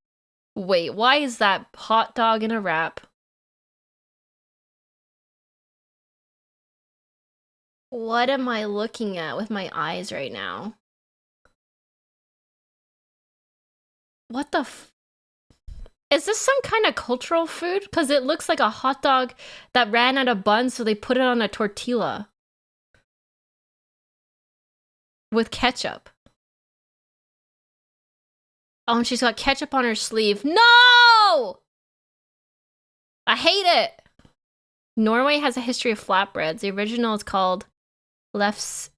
[SPEAKER 1] Wait, why is that hot dog in a wrap? What am I looking at with my eyes right now? What the Is this some kind of cultural food? Because it looks like a hot dog that ran out of buns, so they put it on a tortilla. With ketchup. Oh, and she's got ketchup on her sleeve. No! I hate it! Norway has a history of flatbreads. The original is called lefse.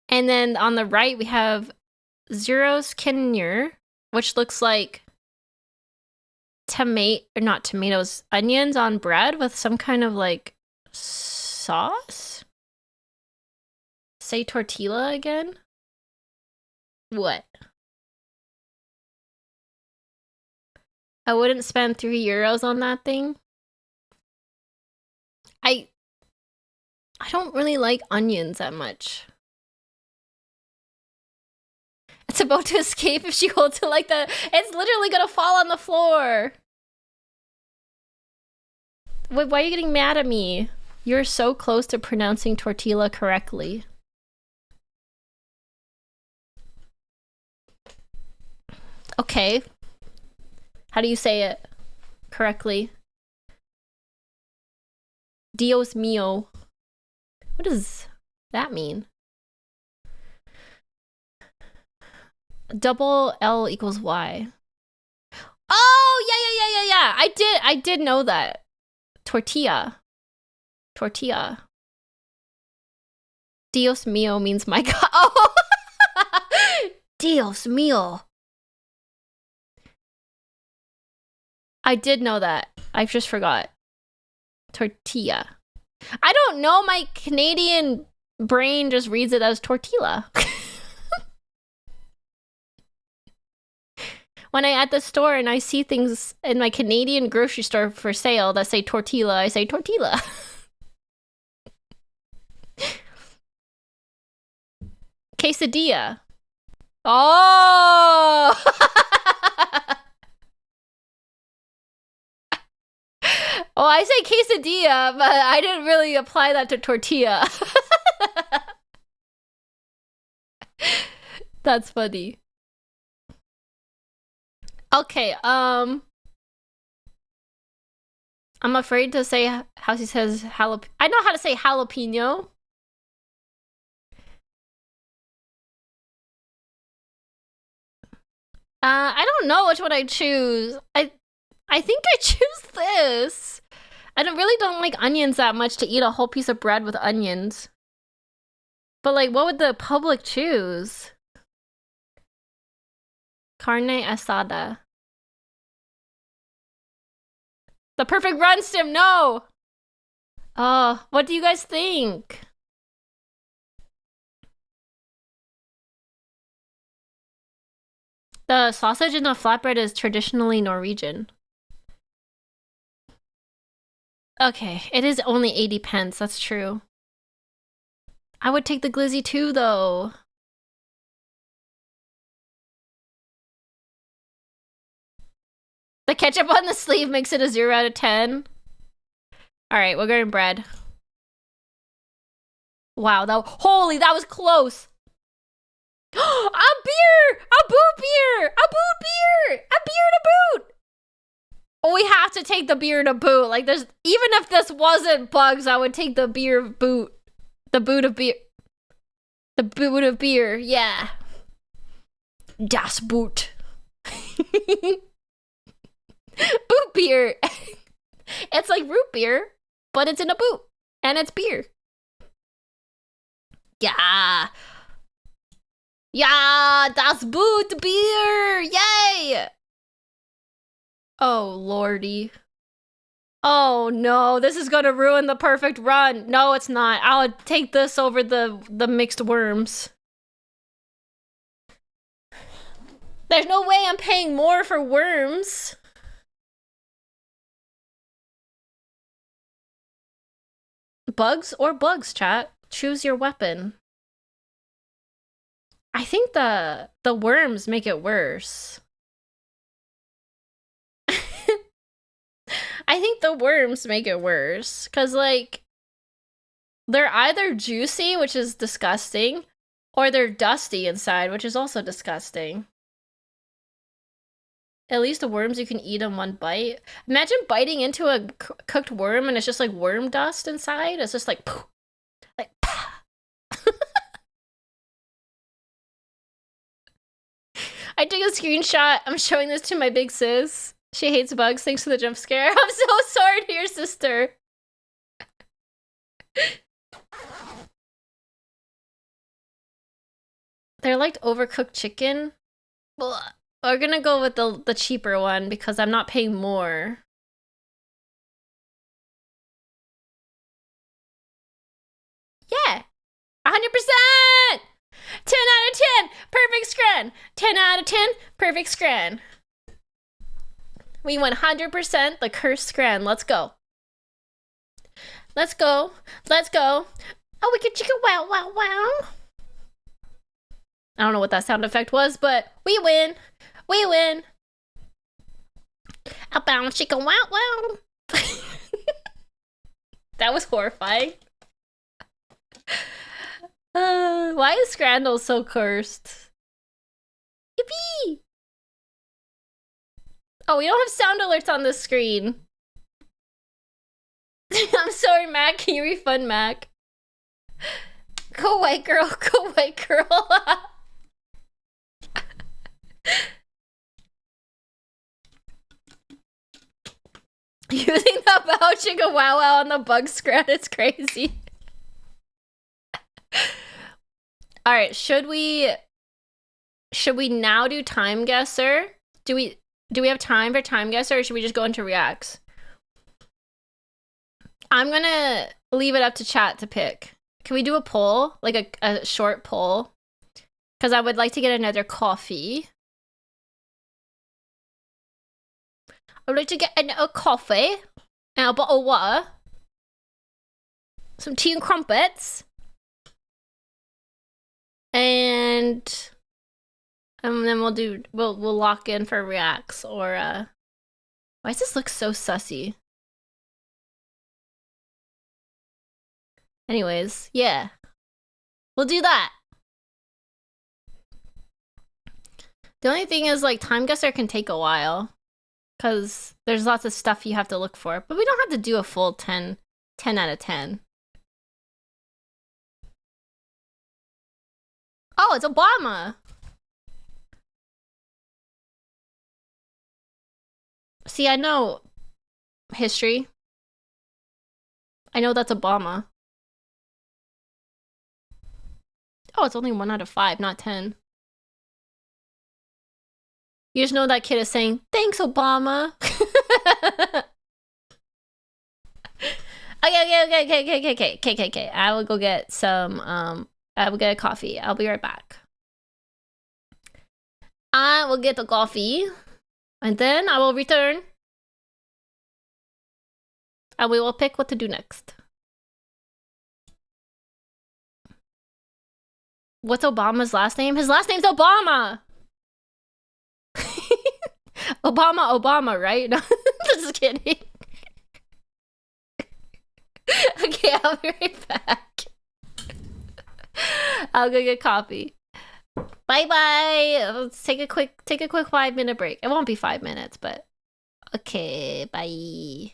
[SPEAKER 1] And then on the right, we have Zeros Kenner, which looks like not tomatoes, onions on bread with some kind of like sauce. Say tortilla again. What? I wouldn't spend €3 on that thing. I don't really like onions that much. It's about to escape if she holds it like that. It's literally gonna fall on the floor. Wait, why are you getting mad at me? You're so close to pronouncing tortilla correctly. Okay. How do you say it correctly? Dios mío. What does that mean? Double L equals Y. Oh, yeah. I did know that. Tortilla. Dios mío means my God. Oh! Dios mío. I did know that. I just forgot. Tortilla. I don't know. My Canadian brain just reads it as tortilla. When I'm at the store and I see things in my Canadian grocery store for sale that say tortilla, I say tortilla. Quesadilla. Oh! Oh, I say quesadilla, but I didn't really apply that to tortilla. That's funny. Okay, I'm afraid to say how she says jalapeno. I know how to say jalapeno. I don't know which one I choose. I think I choose this. I really don't like onions that much to eat a whole piece of bread with onions. But like, what would the public choose? Carne asada. The perfect run, Stim, no! Oh, what do you guys think? The sausage in the flatbread is traditionally Norwegian. Okay, it is only 80 pence, that's true. I would take the glizzy too, though. The ketchup on the sleeve makes it a 0 out of 10. Alright, we're going bread. Wow, that was close. A beer! A boot beer! A boot beer! A beer to boot! Oh, we have to take the beer to boot. Like, even if this wasn't bugs, I would take the beer boot. The boot of beer. The boot of beer, yeah. Das Boot. Boot beer. It's like root beer, but it's in a boot. And it's beer. Yeah. Yeah, das Boot beer. Yay. Oh, lordy. Oh no, this is gonna ruin the perfect run. No, it's not. I'll take this over the mixed worms. There's no way I'm paying more for worms. Bugs or bugs, chat? Choose your weapon. I think the worms make it worse. I think the worms make it worse. Because, like, they're either juicy, which is disgusting, or they're dusty inside, which is also disgusting. At least the worms, you can eat in one bite. Imagine biting into a cooked worm and it's just like worm dust inside. It's just like, poof, like, I took a screenshot. I'm showing this to my big sis. She hates bugs thanks to the jump scare. I'm so sorry to your sister. They're like overcooked chicken. Blah. We're gonna go with the cheaper one because I'm not paying more. Yeah! 100%! 10 out of 10! Perfect scran! 10 out of 10, perfect scran. We 100% the cursed scran. Let's go. Let's go. Let's go. Oh, we could chicka wow wow wow. I don't know what that sound effect was, but we win. We win. A bound chicka wow wow. That was horrifying. Why is Scrandal so cursed? Yippee! Oh, we don't have sound alerts on this screen. I'm sorry, Mac. Can you refund Mac? Go white girl. Go white girl. Using the bow chicka wow wow on the bug scrat, it's crazy. Alright, should we now do time guesser? Do we have time for time guesser, or should we just go into reacts? I'm gonna leave it up to chat to pick. Can we do a poll? Like a short poll? Because I would like to get another coffee. I would like to get a coffee and a bottle of water. Some tea and crumpets. And then we'll lock in for reacts, or why does this look so sussy? Anyways, yeah. We'll do that. The only thing is, like, time guesser can take a while, because there's lots of stuff you have to look for, but we don't have to do a full 10 out of 10. Oh, it's Obama! See, I know history. I know that's Obama. Oh, it's only 1 out of 5, not 10. You just know that kid is saying, "Thanks, Obama." Okay. I will go get some, I will get a coffee. I'll be right back. I will get the coffee, and then I will return. And we will pick what to do next. What's Obama's last name? His last name's Obama! Obama, right? No, just kidding. Okay, I'll be right back. I'll go get coffee. Bye-bye. Let's take a quick 5-minute break. It won't be 5 minutes, but okay, bye.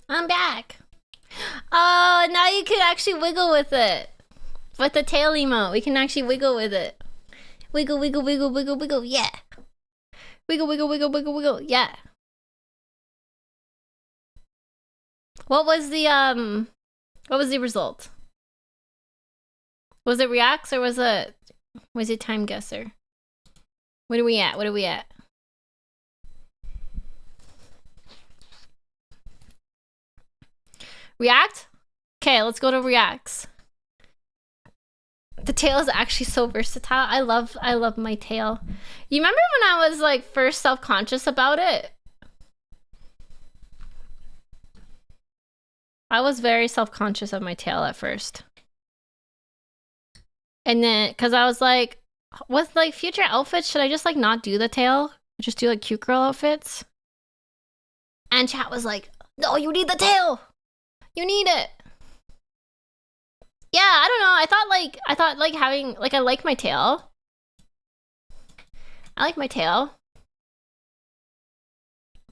[SPEAKER 1] I'm back. Oh, now you can actually wiggle with it. With the tail emote, we can actually wiggle with it. Wiggle, wiggle, wiggle, wiggle, wiggle, yeah. Wiggle, wiggle, wiggle, wiggle, wiggle, yeah. What was the result? Was it reacts or was it time guesser? What are we at? What are we at? React? Okay, let's go to reacts. The tail is actually so versatile. I love my tail. You remember when I was like first self-conscious about it? I was very self-conscious of my tail at first. And then, cause I was like, with like future outfits, should I just like not do the tail? Just do like cute girl outfits? And chat was like, no, you need the tail. You need it. Yeah, I don't know. I thought like having, like I like my tail. I like my tail.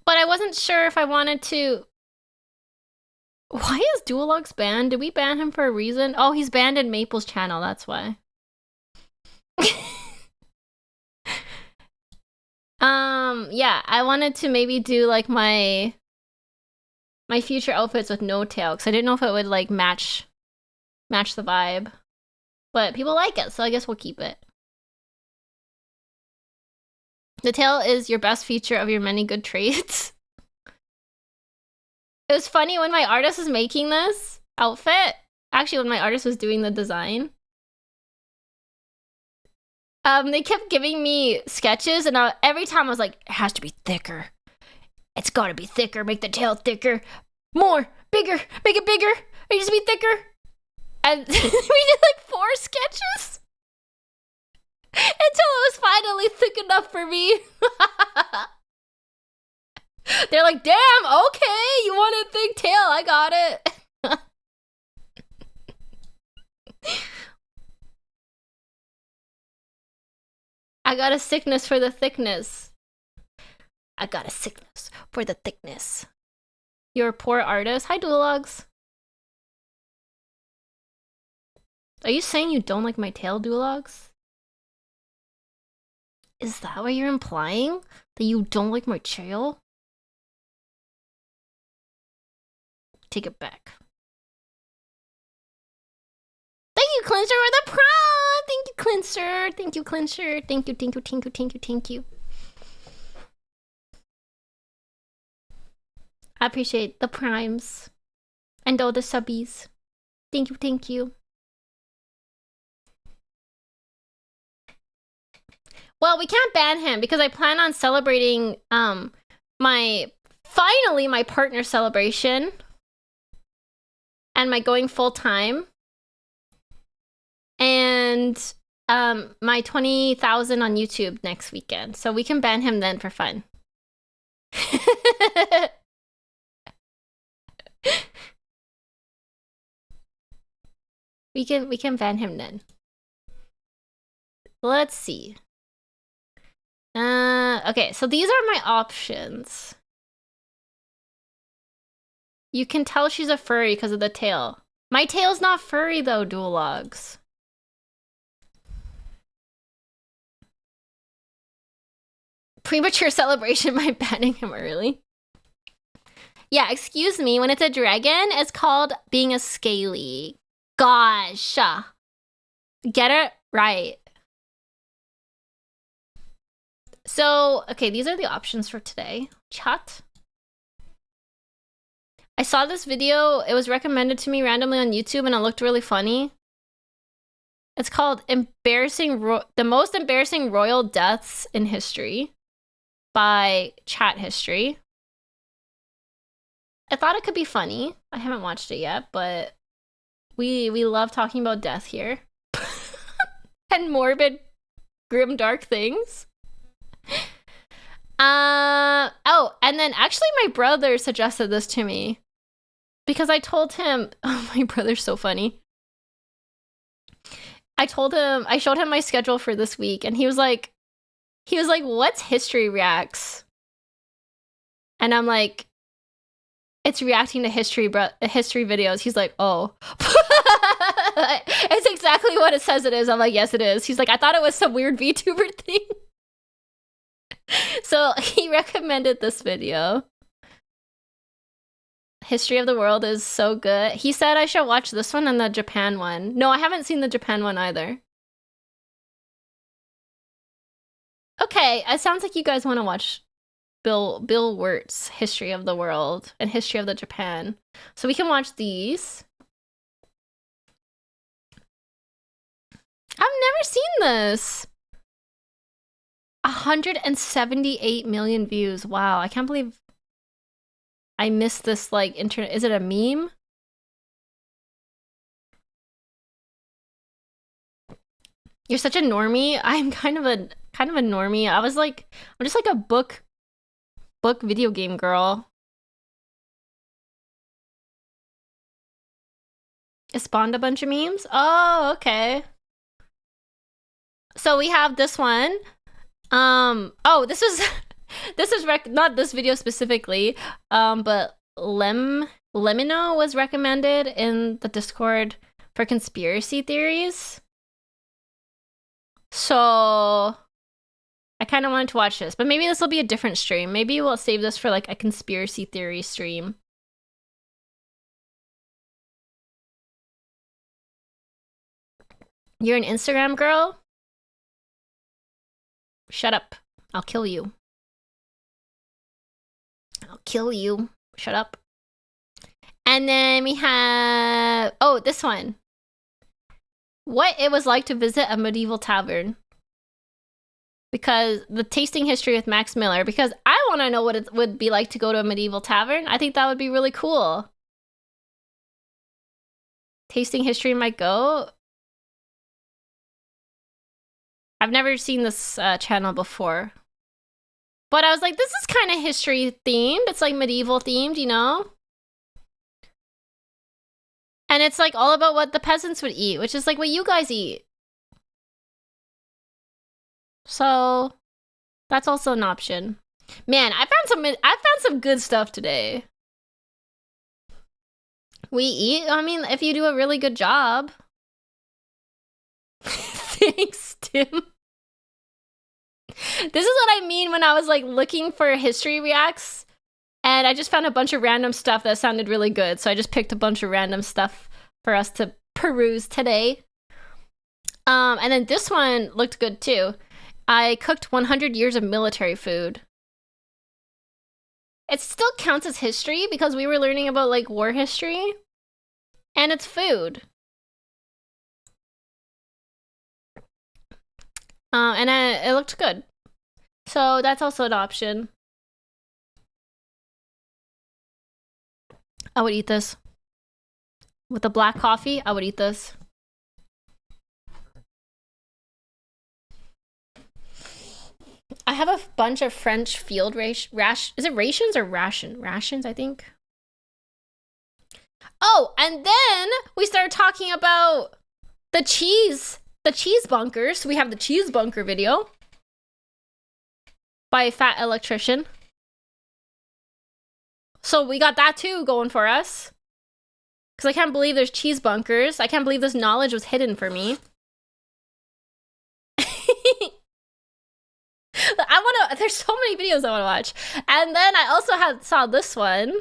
[SPEAKER 1] But I wasn't sure if I wanted to. Why is Duologs banned? Did we ban him for a reason? Oh, he's banned in Maple's channel, that's why. Yeah, I wanted to maybe do like my future outfits with no tail, because I didn't know if it would like match the vibe. But people like it, so I guess we'll keep it. The tail is your best feature of your many good traits. It was funny when my artist was making this outfit. Actually, when my artist was doing the design. They kept giving me sketches, and every time I was like, it has to be thicker. It's gotta be thicker. Make the tail thicker. More. Bigger. Make it bigger. It needs to be thicker. And we did like 4 sketches. Until it was finally thick enough for me. They're like, damn, okay, you want a thick tail. I got it. I got a sickness for the thickness. I got a sickness for the thickness. You're a poor artist. Hi, Duologs. Are you saying you don't like my tail, Duologs? Is that what you're implying? That you don't like my tail? Take it back. Thank you, Clincher, for the prom! Thank you, Clincher. Thank you, Clincher. Thank you, thank you, thank you, thank you, thank you. I appreciate the primes. And all the subbies. Thank you, thank you. Well, we can't ban him because I plan on celebrating my partner celebration and my going full time and my 20,000 on YouTube next weekend. So we can ban him then for fun. we can ban him then. Let's see. Okay, so these are my options. You can tell she's a furry because of the tail. My tail's not furry though, Duologs. Premature celebration by banning him early. Yeah, excuse me, when it's a dragon, it's called being a scaly. Gosh. Get it right. So, okay, these are the options for today. Chat. I saw this video. It was recommended to me randomly on YouTube and it looked really funny. It's called The Most Embarrassing Royal Deaths in History by Chat History. I thought it could be funny. I haven't watched it yet, but we love talking about death here. And morbid, grim, dark things. Oh, and then actually my brother suggested this to me because I told him, oh, my brother's so funny. I showed him my schedule for this week and he was like, what's history reacts? And I'm like, It's reacting to history videos. He's like, oh. It's exactly what it says it is. I'm like, yes, it is. He's like, I thought it was some weird VTuber thing. So he recommended this video. History of the World is so good. He said I should watch this one and the Japan one. No, I haven't seen the Japan one either. Okay, it sounds like you guys want to watch Bill Wirt's History of the World and History of the Japan. So we can watch these. I've never seen this. 178 million views. Wow, I can't believe I missed this, like, internet. Is it a meme? You're such a normie. I'm kind of a normie. I'm just like a book video game girl. It spawned a bunch of memes? Oh, okay. So we have this one. Oh, this was not this video specifically, but Lemino was recommended in the Discord for conspiracy theories. So I kind of wanted to watch this, but maybe this will be a different stream. Maybe we'll save this for like a conspiracy theory stream. You're an Instagram girl? Shut up. I'll kill you. I'll kill you. Shut up. And then we have... oh, this one. What it was like to visit a medieval tavern. Because the tasting history with Max Miller. Because I want to know what it would be like to go to a medieval tavern. I think that would be really cool. Tasting history might go. I've never seen this channel before. But I was like, this is kind of history themed. It's like medieval themed, you know? And it's like all about what the peasants would eat, which is like what you guys eat. So that's also an option. Man, I found some good stuff today. We eat? I mean, if you do a really good job. Thanks, Tim. This is what I mean when I was like looking for history reacts, and I just found a bunch of random stuff that sounded really good. So I just picked a bunch of random stuff for us to peruse today. And then this one looked good too. I cooked 100 years of military food. It still counts as history because we were learning about like war history, and it's food. And it looked good. So that's also an option. I would eat this. With the black coffee, I would eat this. I have a bunch of French field is it rations or rations, I think. Oh, and then we started talking about the cheese bunkers. We have the cheese bunker video by Fat Electrician. So we got that too going for us. Because I can't believe there's cheese bunkers. I can't believe this knowledge was hidden for me. There's so many videos I want to watch. And then I also saw this one,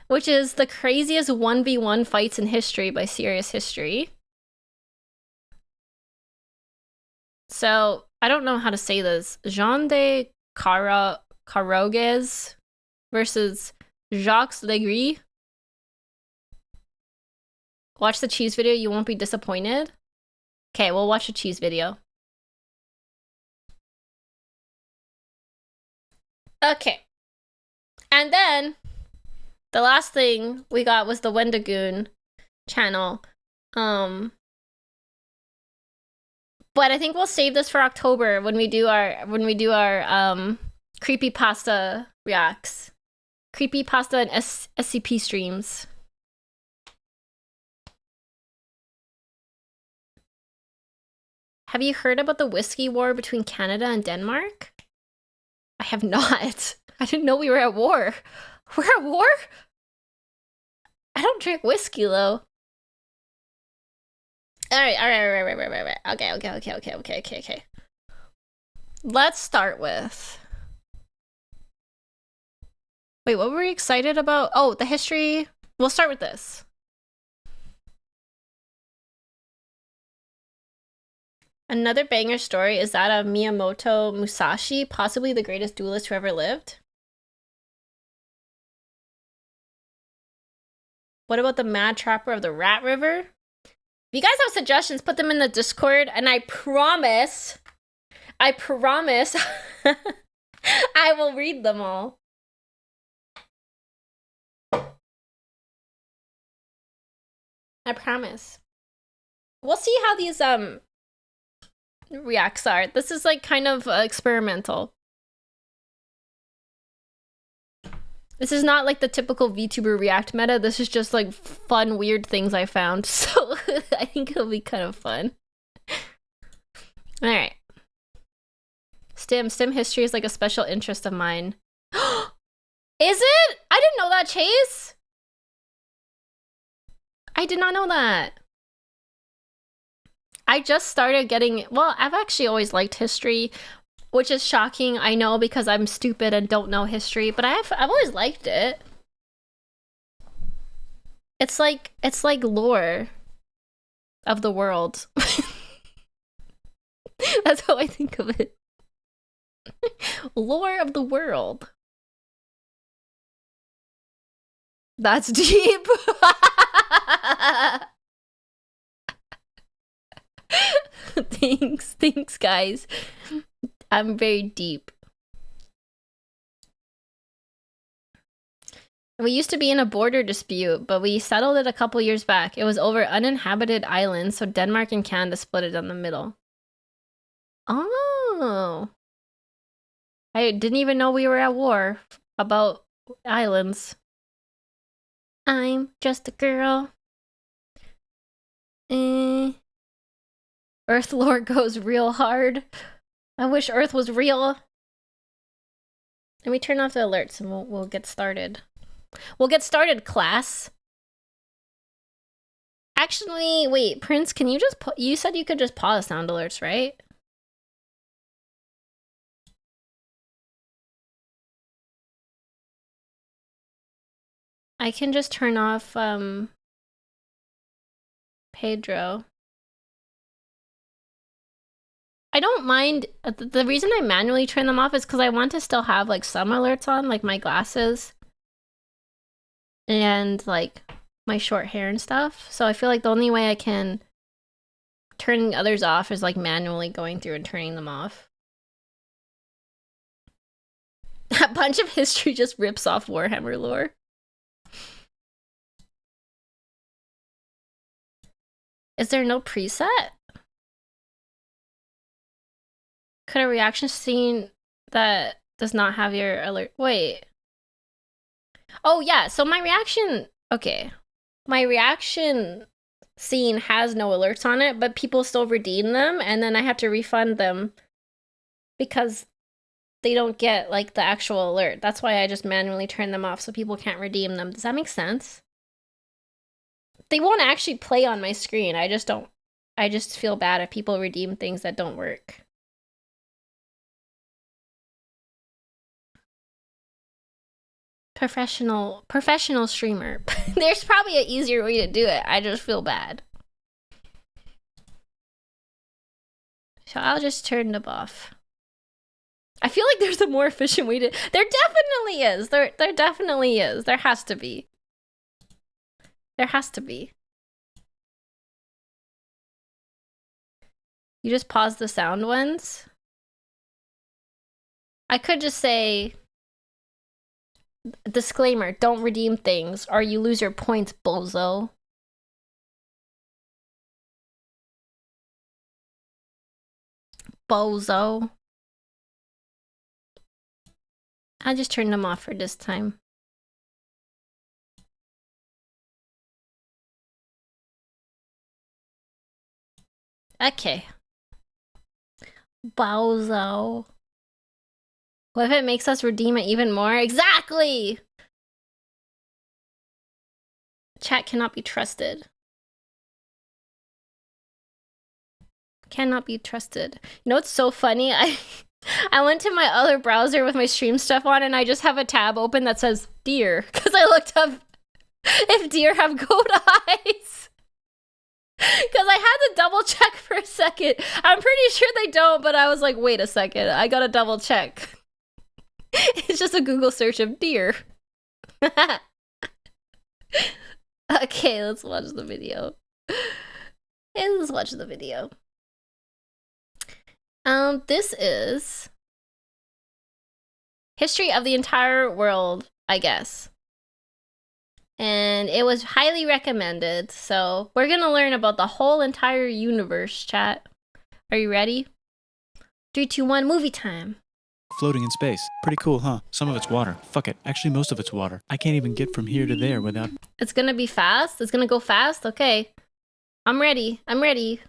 [SPEAKER 1] which is the craziest 1v1 fights in history by Serious History. So, I don't know how to say this. Jean de Carogues versus Jacques Legris. Watch the cheese video, you won't be disappointed. Okay, we'll watch the cheese video. Okay. And then, the last thing we got was the Wendigoon channel. But I think we'll save this for October when we do our creepypasta reacts. Creepypasta and SCP streams. Have you heard about the whiskey war between Canada and Denmark? I have not. I didn't know we were at war. We're at war? I don't drink whiskey though. Alright. Okay. Let's start with... Wait, what were we excited about? Oh, the history. We'll start with this. Another banger story is that of Miyamoto Musashi, possibly the greatest duelist who ever lived. What about the Mad Trapper of the Rat River? If you guys have suggestions, put them in the Discord, and I promise, I will read them all. I promise. We'll see how these reacts are. This is like kind of experimental. This is not like the typical VTuber react meta. This is just like fun, weird things I found. So I think it'll be kind of fun. All right. STEM history is like a special interest of mine. Is it? I didn't know that, Chase. I did not know that. I just started getting, well, I've actually always liked history, which is shocking, I know, because I'm stupid and don't know history, but I've always liked it. It's like lore of the world. That's how I think of it. Lore of the world. That's deep. Thanks, guys. I'm very deep. We used to be in a border dispute, but we settled it a couple years back. It was over uninhabited islands, so Denmark and Canada split it down the middle. Oh. I didn't even know we were at war about islands. I'm just a girl. Earth lore goes real hard. I wish Earth was real. Let me turn off the alerts and we'll get started. We'll get started, class. Actually, wait, Prince, can you just you said you could just pause sound alerts, right? I can just turn off Pedro. I don't mind. The reason I manually turn them off is because I want to still have like some alerts on, like my glasses and like my short hair and stuff. So I feel like the only way I can turn others off is like manually going through and turning them off. A bunch of history just rips off Warhammer lore. Is there no preset? Could a reaction scene that does not have your alert... Wait. Oh, yeah. So my reaction... Okay. My reaction scene has no alerts on it, but people still redeem them, and then I have to refund them because they don't get, like, the actual alert. That's why I just manually turn them off so people can't redeem them. Does that make sense? They won't actually play on my screen. I just feel bad if people redeem things that don't work. Professional streamer. There's probably an easier way to do it. I just feel bad. So I'll just turn them off. I feel like there's a more efficient way to... There definitely is. There definitely is. There has to be. There has to be. You just pause the sound ones? I could just say... Disclaimer, don't redeem things or you lose your points, bozo. Bozo. I just turned them off for this time. Okay. Bozo. What if it makes us redeem it even more? Exactly! Chat cannot be trusted. Cannot be trusted. You know what's so funny? I went to my other browser with my stream stuff on and I just have a tab open that says deer because I looked up if deer have goat eyes. Because I had to double check for a second. I'm pretty sure they don't, but I was like, wait a second. I gotta double check. It's just a Google search of deer. Okay, let's watch the video. Let's watch the video. This is history of the entire world, I guess. And it was highly recommended, so we're gonna learn about the whole entire universe, chat. Are you ready? 3, 2, 1, movie time.
[SPEAKER 4] Floating in space. Pretty cool, huh? Some of it's water. Fuck it. Actually, most of it's water. I can't even get from here to there without...
[SPEAKER 1] It's gonna be fast? It's gonna go fast? Okay. I'm ready. I'm ready.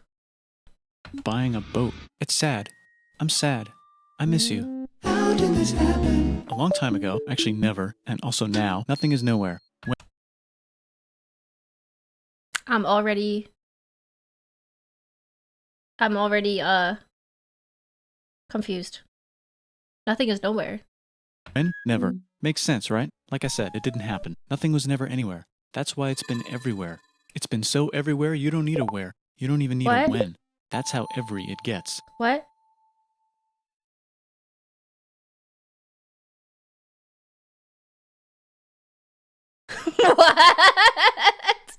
[SPEAKER 4] buying a boat. It's sad. I'm sad. I miss you. How did this happen? A long time ago, actually never, and also now, nothing is nowhere.
[SPEAKER 1] I'm already confused. Nothing is nowhere.
[SPEAKER 4] When? Never. Makes sense, right? Like I said, it didn't happen. Nothing was never anywhere. That's why it's been everywhere. It's been so everywhere you don't need a where. You don't even need
[SPEAKER 1] What?
[SPEAKER 4] a when. That's how every it gets.
[SPEAKER 1] What? What?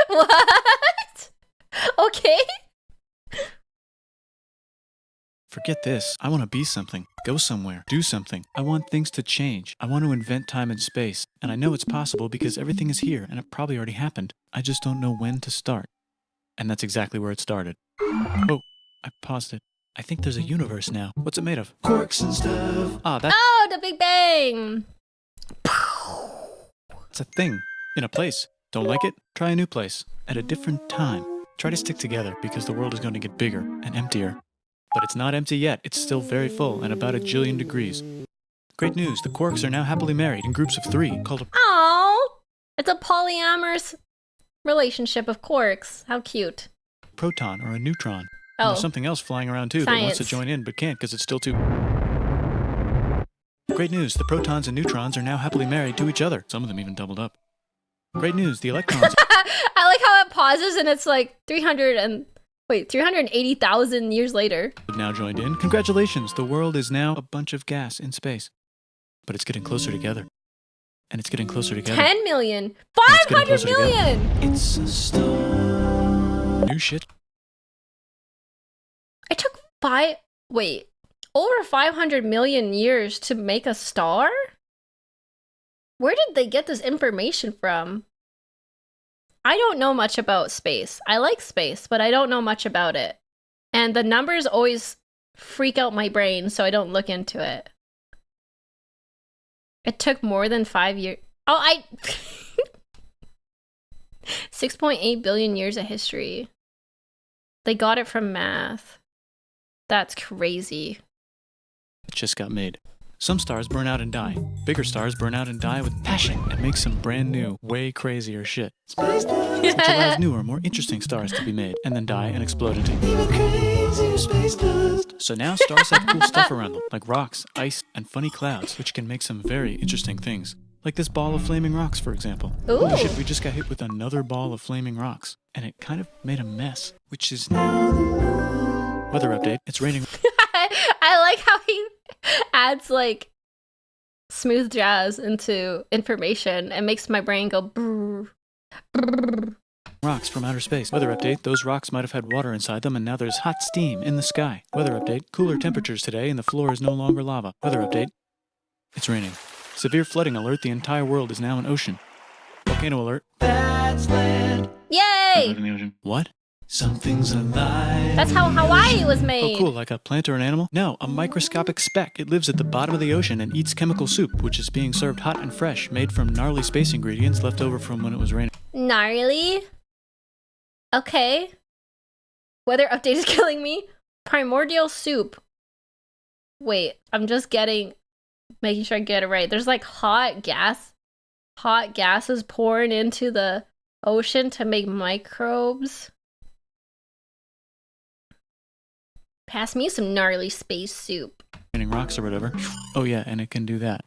[SPEAKER 1] What? Okay.
[SPEAKER 4] Forget this. I want to be something. Go somewhere. Do something. I want things to change. I want to invent time and space. And I know it's possible because everything is here and it probably already happened. I just don't know when to start. And that's exactly where it started. Oh, I paused it. I think there's a universe now. What's it made of? Quarks and stuff. Ah,
[SPEAKER 1] Oh, the Big Bang.
[SPEAKER 4] that's a thing. In a place. Don't like it? Try a new place. At a different time. Try to stick together because the world is going to get bigger and emptier. But it's not empty yet. It's still very full and about 1 jillion degrees. Great news. The quarks are now happily married in groups of 3 called a...
[SPEAKER 1] Oh, it's a polyamorous relationship of quarks. How cute.
[SPEAKER 4] proton or a neutron. And
[SPEAKER 1] Oh,
[SPEAKER 4] there's something else flying around too that wants to
[SPEAKER 1] Science.
[SPEAKER 4] join in but can't because it's still too... Great news. The protons and neutrons are now happily married to each other. Some of them even doubled up. Great news. The electrons...
[SPEAKER 1] I like how it pauses and it's like 380,000 years later.
[SPEAKER 4] have now joined in. Congratulations, the world is now a bunch of gas in space. But it's getting closer together. And it's getting closer together.
[SPEAKER 1] 10 million.
[SPEAKER 4] it's getting
[SPEAKER 1] 500
[SPEAKER 4] closer together.
[SPEAKER 1] million.
[SPEAKER 4] It's a star. New shit.
[SPEAKER 1] It took over 500 million years to make a star? Where did they get this information from? I don't know much about space. I like space, but I don't know much about it. And the numbers always freak out my brain, so I don't look into it. It took more than 5 years. Oh, 6.8 billion years of history. They got it from math. That's crazy.
[SPEAKER 4] It just got made. Some stars burn out and die. Bigger stars burn out and die with passion and make some brand new, way crazier shit. Which allows newer, more interesting stars to be made and then die and explode into even crazier space dust. So now stars have cool stuff around them, like rocks, ice, and funny clouds, which can make some very interesting things. Like this ball of flaming rocks, for example.
[SPEAKER 1] Ooh.
[SPEAKER 4] Holy shit, we just got hit with another ball of flaming rocks, and it kind of made a mess, which is now... Weather update, it's raining...
[SPEAKER 1] I like how he adds like smooth jazz into information and makes my brain go brrr, brrr.
[SPEAKER 4] Rocks from outer space. Weather update, those rocks might have had water inside them and now there's hot steam in the sky. Weather update, cooler temperatures today and the floor is no longer lava. Weather update, it's raining. Severe flooding alert, the entire world is now an ocean. Volcano alert. That's land.
[SPEAKER 1] Yay!
[SPEAKER 4] In the ocean. What? Something's alive.
[SPEAKER 1] That's how Hawaii was
[SPEAKER 4] Oh,
[SPEAKER 1] made.
[SPEAKER 4] cool, like a plant or an animal? No, a microscopic speck. It lives at the bottom of the ocean and eats chemical soup, which is being served hot and fresh, made from gnarly space ingredients left over from when it was raining.
[SPEAKER 1] Gnarly. Okay. Weather update is killing me. Primordial soup. Wait, I'm just making sure I get it right. There's like hot gas hot gases pouring into the ocean to make microbes. Pass me some gnarly space soup.
[SPEAKER 4] Rocks or whatever. Oh yeah, and it can do that.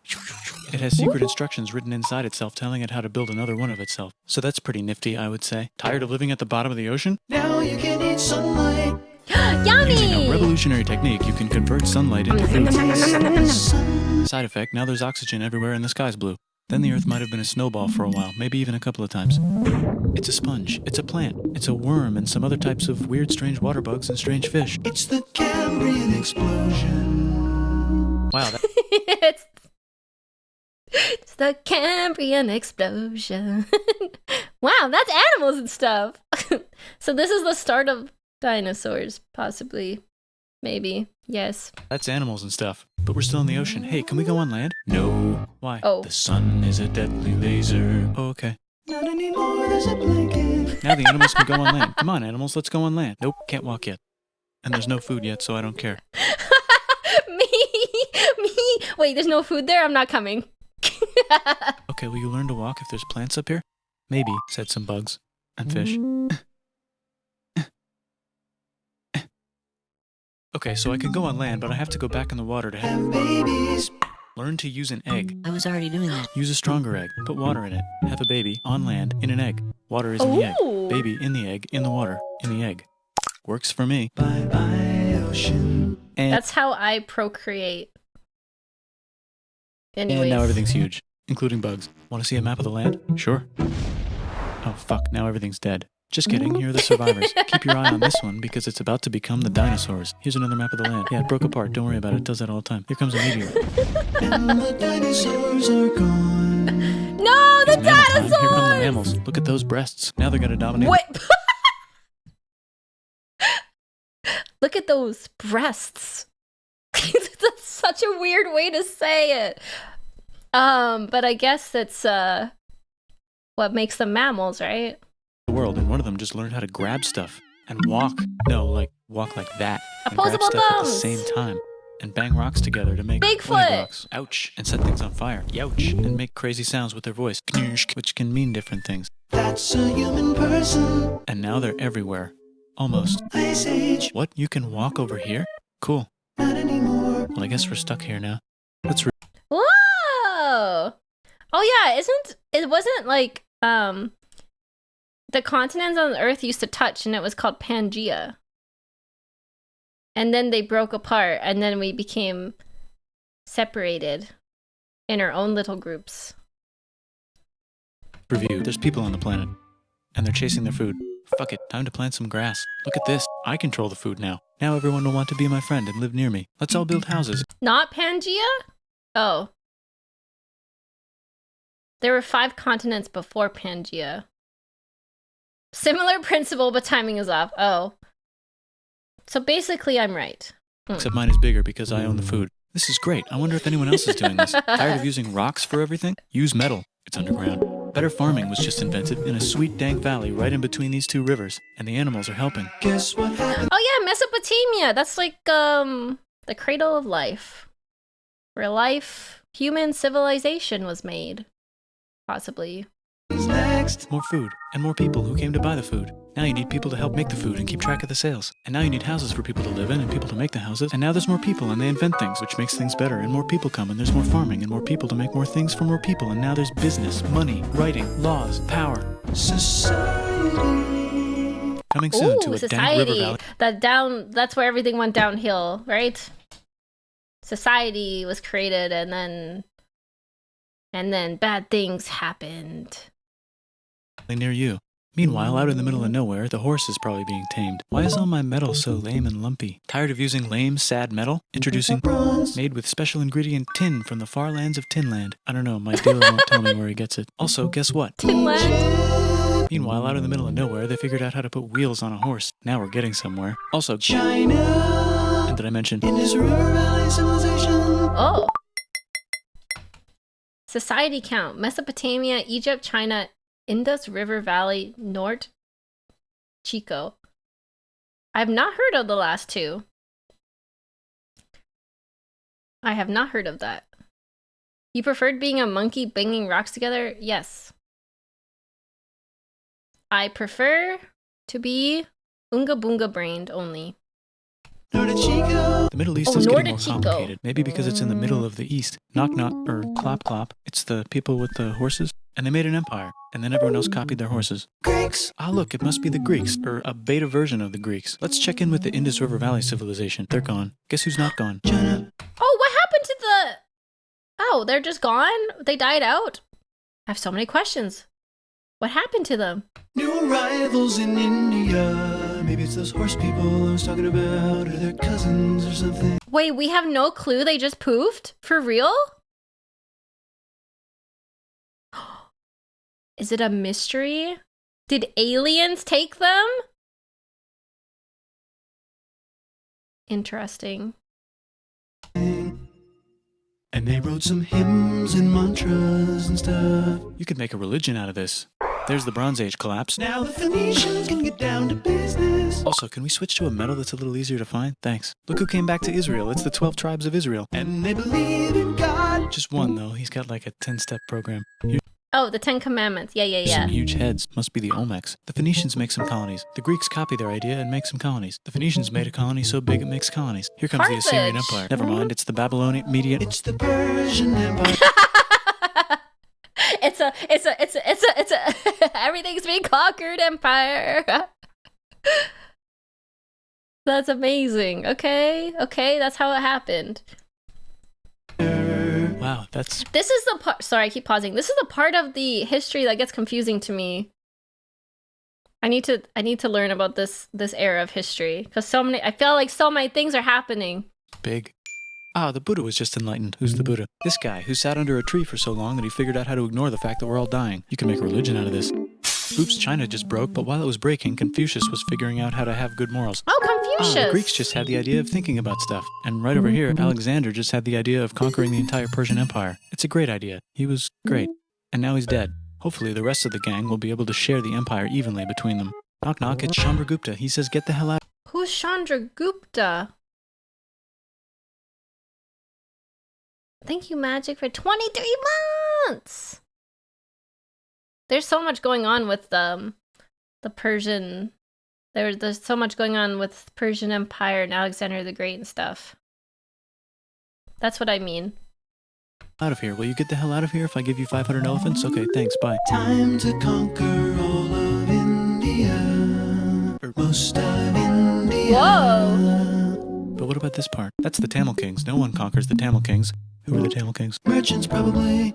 [SPEAKER 4] It has secret instructions written inside itself telling it how to build another one of itself. So that's pretty nifty, I would say. Tired of living at the bottom of the ocean? Now you can eat sunlight.
[SPEAKER 1] Yummy!
[SPEAKER 4] Using a revolutionary technique, you can convert sunlight into food. Side effect, now there's oxygen everywhere and the sky's blue. Then the Earth might have been a snowball for a while, maybe even a couple of times. It's a sponge, it's a plant, it's a worm and some other types of weird strange water bugs and strange fish. It's the Cambrian explosion. Wow,
[SPEAKER 1] it's the Cambrian explosion. Wow, that's animals and stuff. So this is the start of dinosaurs, possibly. Maybe. Yes.
[SPEAKER 4] That's animals and stuff. But we're still in the ocean. Hey, can we go on land? No. Why?
[SPEAKER 1] Oh.
[SPEAKER 4] The sun is a deadly laser. Oh, okay. Not anymore, there's a blanket. Now the animals can go on land. Come on, animals, let's go on land. Nope, can't walk yet. And there's no food yet, so I don't care.
[SPEAKER 1] Me. Wait, there's no food there? I'm not coming.
[SPEAKER 4] Okay, will you learn to walk if there's plants up here? Maybe, said some bugs. And fish. Okay, so I can go on land, but I have to go back in the water to have babies. Learn to use an egg.
[SPEAKER 5] I was already doing that.
[SPEAKER 4] Use a stronger egg. Put water in it. Have a baby on land in an egg. Water is in the egg.
[SPEAKER 1] Ooh.
[SPEAKER 4] Baby in the egg, in the water, in the egg. Works for me. Bye bye, ocean. And
[SPEAKER 1] That's how I procreate. Anyways.
[SPEAKER 4] now everything's huge, including bugs. Want to see a map of the land? Sure. Oh fuck, now everything's dead. Just kidding, here are the survivors. Keep your eye on this one because it's about to become the dinosaurs. Here's another map of the land. Yeah, it broke apart, don't worry about it, does that all the time. Here comes a meteor. And the dinosaurs are gone.
[SPEAKER 1] No, the
[SPEAKER 4] It's mammal time.
[SPEAKER 1] dinosaurs!
[SPEAKER 4] Here come the mammals. Look at those breasts. Now they're gonna dominate.
[SPEAKER 1] What? Look at those breasts. That's such a weird way to say it. But I guess it's what makes them mammals, right?
[SPEAKER 4] The world, and one of them just learned how to grab stuff and walk. No, like walk like that. And grab
[SPEAKER 1] Opposable
[SPEAKER 4] stuff at the
[SPEAKER 1] thumbs.
[SPEAKER 4] same time. And bang rocks together to make
[SPEAKER 1] Bigfoot.
[SPEAKER 4] leg rocks. Ouch. And set things on fire. Youch. And make crazy sounds with their voice. Knirsch, which can mean different things. That's a human person. And now they're everywhere. Almost. Ice Age. What? You can walk over here? Cool. Not anymore. Well, I guess we're stuck here now. Let's
[SPEAKER 1] Whoa! Oh yeah, it wasn't like the continents on the Earth used to touch and it was called Pangea. And then they broke apart and then we became separated in our own little groups.
[SPEAKER 4] review. There's people on the planet. And they're chasing their food. Fuck it, time to plant some grass. Look at this. I control the food now. Now everyone will want to be my friend and live near me. Let's all build houses.
[SPEAKER 1] Not Pangea? Oh. There were 5 continents before Pangea. Similar principle, but timing is off. Oh. So basically, I'm right.
[SPEAKER 4] Except mine is bigger because I own the food. This is great. I wonder if anyone else is doing this. Tired of using rocks for everything? Use metal. It's underground. Better farming was just invented in a sweet dank valley right in between these 2 rivers. And the animals are helping. Guess what happened?
[SPEAKER 1] Oh yeah, Mesopotamia. That's like the cradle of life. Where human civilization was made. Possibly.
[SPEAKER 4] Next. More food. And more people who came to buy the food. Now you need people to help make the food and keep track of the sales. And now you need houses for people to live in and people to make the houses. And now there's more people and they invent things, which makes things better. And more people come and there's more farming and more people to make more things for more people. And now there's business, money, writing, laws, power. Society. Coming soon to a dank river valley.
[SPEAKER 1] That's where everything went downhill, right? Society was created and then bad things happened.
[SPEAKER 4] Near you. Meanwhile, out in the middle of nowhere, the horse is probably being tamed. Why is all my metal so lame and lumpy? Tired of using lame, sad metal? Introducing bronze, made with special ingredient tin from the far lands of Tinland. I don't know, my dealer won't tell me where he gets it. Also, guess what?
[SPEAKER 1] Tinland?
[SPEAKER 4] Meanwhile, out in the middle of nowhere, they figured out how to put wheels on a horse. Now we're getting somewhere. Also, China! And did I mention Indus River Valley Civilization?
[SPEAKER 1] Oh. Society count. Mesopotamia, Egypt, China, Indus River Valley, North Chico. I've not heard of the last 2. I have not heard of that. You preferred being a monkey banging rocks together? Yes. I prefer to be Oonga Boonga brained only.
[SPEAKER 4] The Middle East
[SPEAKER 1] Oh,
[SPEAKER 4] is getting more
[SPEAKER 1] Nordichico.
[SPEAKER 4] complicated. Maybe because it's in the middle of the East. Knock knock, or clop clop. It's the people with the horses. And they made an empire. And then everyone else copied their horses. Greeks! Ah, look, it must be the Greeks, or a beta version of the Greeks. Let's check in with the Indus River Valley civilization. They're gone. Guess who's not gone? China.
[SPEAKER 1] Oh, what happened to the... Oh, they're just gone? They died out? I have so many questions. What happened to them?
[SPEAKER 4] New arrivals in India. Maybe it's those horse people I was talking about, or their cousins or something.
[SPEAKER 1] Wait, we have no clue they just poofed? For real? Is it a mystery? Did aliens take them? Interesting.
[SPEAKER 4] And they wrote some hymns and mantras and stuff. You could make a religion out of this. There's the Bronze Age collapse. Now the Phoenicians can get down to business. Also, can we switch to a metal that's a little easier to find? Thanks. Look who came back to Israel. It's the 12 tribes of Israel. And they believe in God. Just one, though. He's got like a 10-step program.
[SPEAKER 1] Oh, the 10 Commandments. Yeah.
[SPEAKER 4] Some huge heads. Must be the Olmecs. The Phoenicians make some colonies. The Greeks copy their idea and make some colonies. The Phoenicians made a colony so big it makes colonies. Here comes the Assyrian
[SPEAKER 1] Carthage.
[SPEAKER 4] Empire. Never mind, it's the Babylonian Median. It's the Persian Empire.
[SPEAKER 1] It's a everything's been conquered empire. That's amazing. Okay, that's how it happened.
[SPEAKER 4] Wow, that's...
[SPEAKER 1] This is the part, sorry, I keep pausing. This is the part of the history that gets confusing to me. I need to learn about this era of history because I feel like so many things are happening.
[SPEAKER 4] big. Ah, the Buddha was just enlightened. Who's the Buddha? This guy who sat under a tree for so long that he figured out how to ignore the fact that we're all dying. You can make a religion out of this. Oops, China just broke, but while it was breaking, Confucius was figuring out how to have good morals.
[SPEAKER 1] Oh, Confucius!
[SPEAKER 4] Ah, the Greeks just had the idea of thinking about stuff. And right over here, Alexander just had the idea of conquering the entire Persian Empire. It's a great idea. He was great. And now he's dead. Hopefully the rest of the gang will be able to share the empire evenly between them. Knock knock, it's Chandragupta. He says get the hell out.
[SPEAKER 1] Who's Chandragupta? Thank you, Magic, for 23 months! There's so much going on with the Persian... There's so much going on with Persian Empire and Alexander the Great and stuff. That's what I mean.
[SPEAKER 4] Out of here. Will you get the hell out of here if I give you 500 elephants? Okay, thanks, bye. Time to conquer all of India. Or most of India.
[SPEAKER 1] Whoa!
[SPEAKER 4] But what about this part? That's the Tamil Kings. No one conquers the Tamil Kings. Who are the Tamil Kings? Merchants, probably.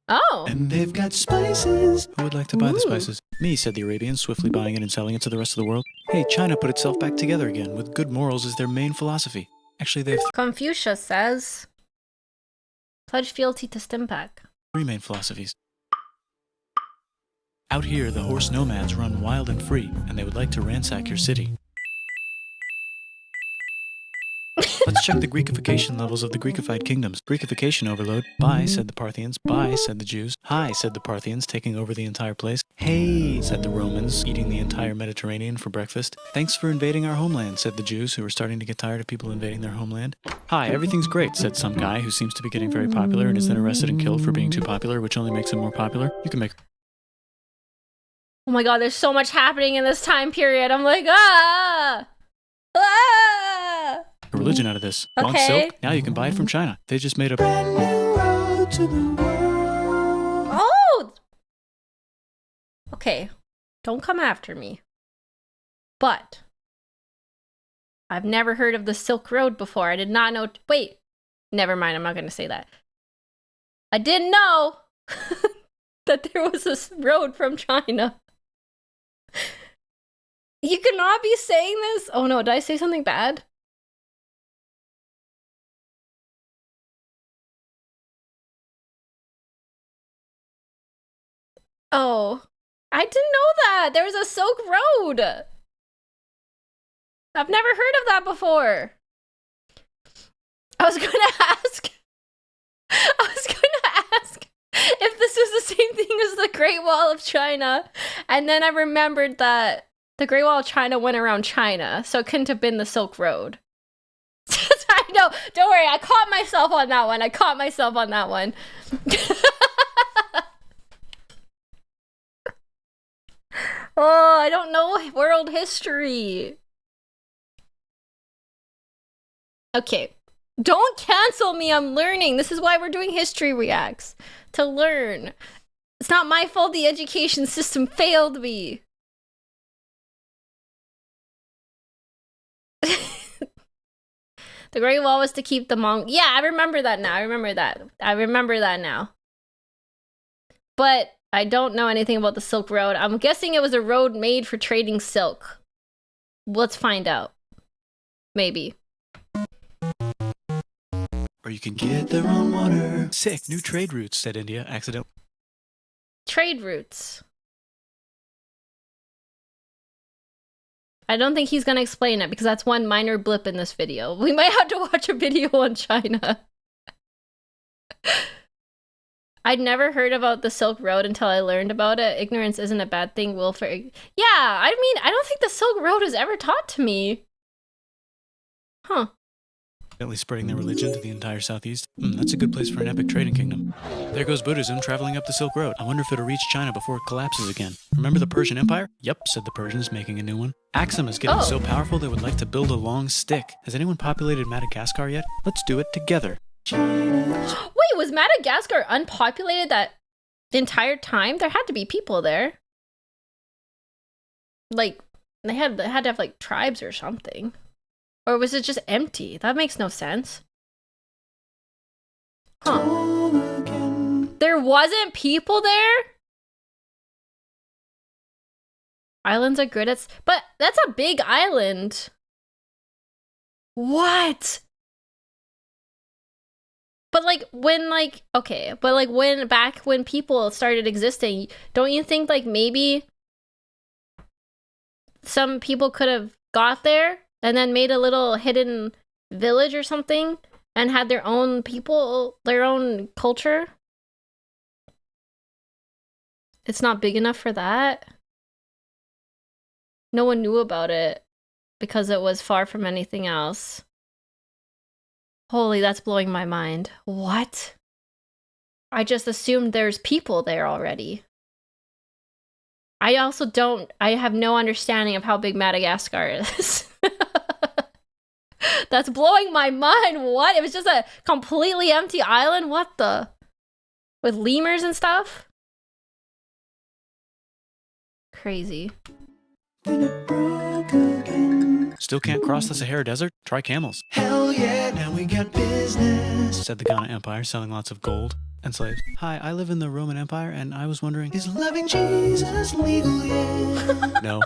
[SPEAKER 1] Oh!
[SPEAKER 4] And they've got spices. Who would like to buy the
[SPEAKER 1] Ooh.
[SPEAKER 4] spices? Me, said the Arabians, swiftly buying it and selling it to the rest of the world. Hey, China put itself back together again, with good morals as their main philosophy. Actually, they have
[SPEAKER 1] Confucius says, pledge fealty to Stimpak.
[SPEAKER 4] three main philosophies. Out here, the horse nomads run wild and free, and they would like to ransack your city. Let's check the Greekification levels of the Greekified kingdoms. Greekification overload. Bye, said the Parthians. Bye, said the Jews. Hi, said the Parthians, taking over the entire place. Hey, said the Romans, eating the entire Mediterranean for breakfast. Thanks for invading our homeland, said the Jews, who were starting to get tired of people invading their homeland. Hi, everything's great, said some guy who seems to be getting very popular and is then arrested and killed for being too popular, which only makes him more popular. You can make
[SPEAKER 1] Oh my god, there's so much happening in this time period. I'm like, ah! Ah!
[SPEAKER 4] a religion out of this. Want
[SPEAKER 1] Okay.
[SPEAKER 4] silk? Now you can buy it from China. They just made a brand new road to the world.
[SPEAKER 1] Oh! Okay, don't come after me. But I've never heard of the Silk Road before. I did not know. Wait, never mind. I'm not going to say that. I didn't know that there was this road from China. You cannot be saying this. Oh no, did I say something bad? Oh, I didn't know that. There was a Silk Road. I've never heard of that before. I was going to ask if this was the same thing as the Great Wall of China. And then I remembered that the Great Wall of China went around China, so it couldn't have been the Silk Road. So I know. Don't worry. I caught myself on that one. Oh, I don't know world history. Okay. Don't cancel me. I'm learning. This is why we're doing history reacts. To learn. It's not my fault the education system failed me. The Great Wall was to keep the Mong. Yeah, I remember that now. I remember that now. But I don't know anything about the Silk Road. I'm guessing it was a road made for trading silk. Let's find out. Maybe.
[SPEAKER 4] Or you can get their own water. Sick, new trade routes, said India, accidentally.
[SPEAKER 1] Trade routes. I don't think he's gonna explain it because that's one minor blip in this video. We might have to watch a video on China. I'd never heard about the Silk Road until I learned about it. Ignorance isn't a bad thing, Wilford. Yeah, I mean, I don't think the Silk Road was ever taught to me. Huh.
[SPEAKER 4] Spreading their religion to the entire southeast. That's a good place for an epic trading kingdom. There goes Buddhism traveling up the Silk Road. I wonder if it'll reach China before it collapses again. Remember the Persian Empire? Yep, said the Persians, making a new one. Axum is getting so powerful they would like to build a long stick. Has anyone populated Madagascar yet? Let's do it together.
[SPEAKER 1] Wait, was Madagascar unpopulated that entire time? There had to be people there. Like, they had to have like tribes or something. Or was it just empty? That makes no sense. Huh. There wasn't people there? Islands are good at... But that's a big island. What? But like, when like... Okay, but like when people started existing, don't you think like maybe some people could have got there? And then made a little hidden village or something and had their own people, their own culture. It's not big enough for that. No one knew about it because it was far from anything else. Holy, that's blowing my mind. What? I just assumed there's people there already. I have no understanding of how big Madagascar is. That's blowing my mind. What? It was just a completely empty island? What the? With lemurs and stuff? Crazy.
[SPEAKER 4] Still can't cross the Sahara Desert? Try camels. Hell yeah, now we got business, said the Ghana Empire, selling lots of gold and slaves. Hi, I live in the Roman Empire, and I was wondering, is loving Jesus legal yet? No.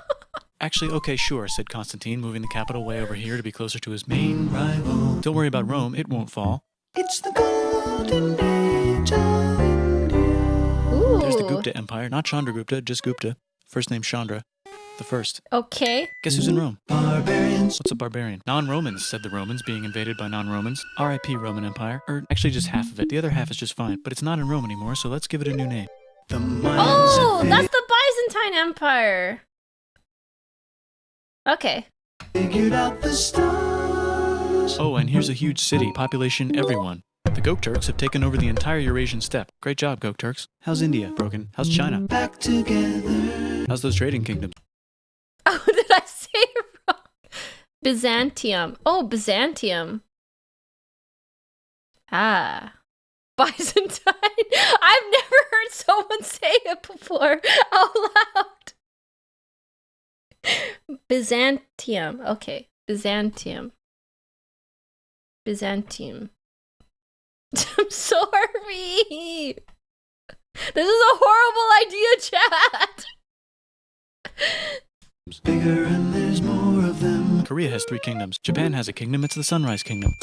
[SPEAKER 4] Actually, okay, sure, said Constantine, moving the capital way over here to be closer to his main rival. Don't worry about Rome, it won't fall. It's the golden age of India.
[SPEAKER 1] Ooh.
[SPEAKER 4] There's the Gupta Empire, not Chandragupta, just Gupta. First name Chandra. The first.
[SPEAKER 1] Okay.
[SPEAKER 4] Guess who's in Rome? Barbarians. What's a barbarian? Non-Romans, said the Romans, being invaded by non-Romans. R.I.P. Roman Empire. Or actually just half of it. The other half is just fine. But it's not in Rome anymore, so let's give it a new name. The
[SPEAKER 1] Oh, that's the Byzantine Empire. Okay.
[SPEAKER 4] Figured out the stars. Oh, and here's a huge city. Population everyone. The Gok Turks have taken over the entire Eurasian steppe. Great job, Gok Turks. How's India? Broken. How's China? Back together. How's those trading kingdoms?
[SPEAKER 1] Oh, did I say it wrong? Byzantium. Oh, Byzantium. Ah. Byzantine. I've never heard someone say it before out loud. Byzantium. Okay. Byzantium. Byzantium. I'm sorry. This is a horrible idea, chat.
[SPEAKER 4] Bigger and there's more of them. Korea has 3 kingdoms. Japan has a kingdom. It's the Sunrise Kingdom.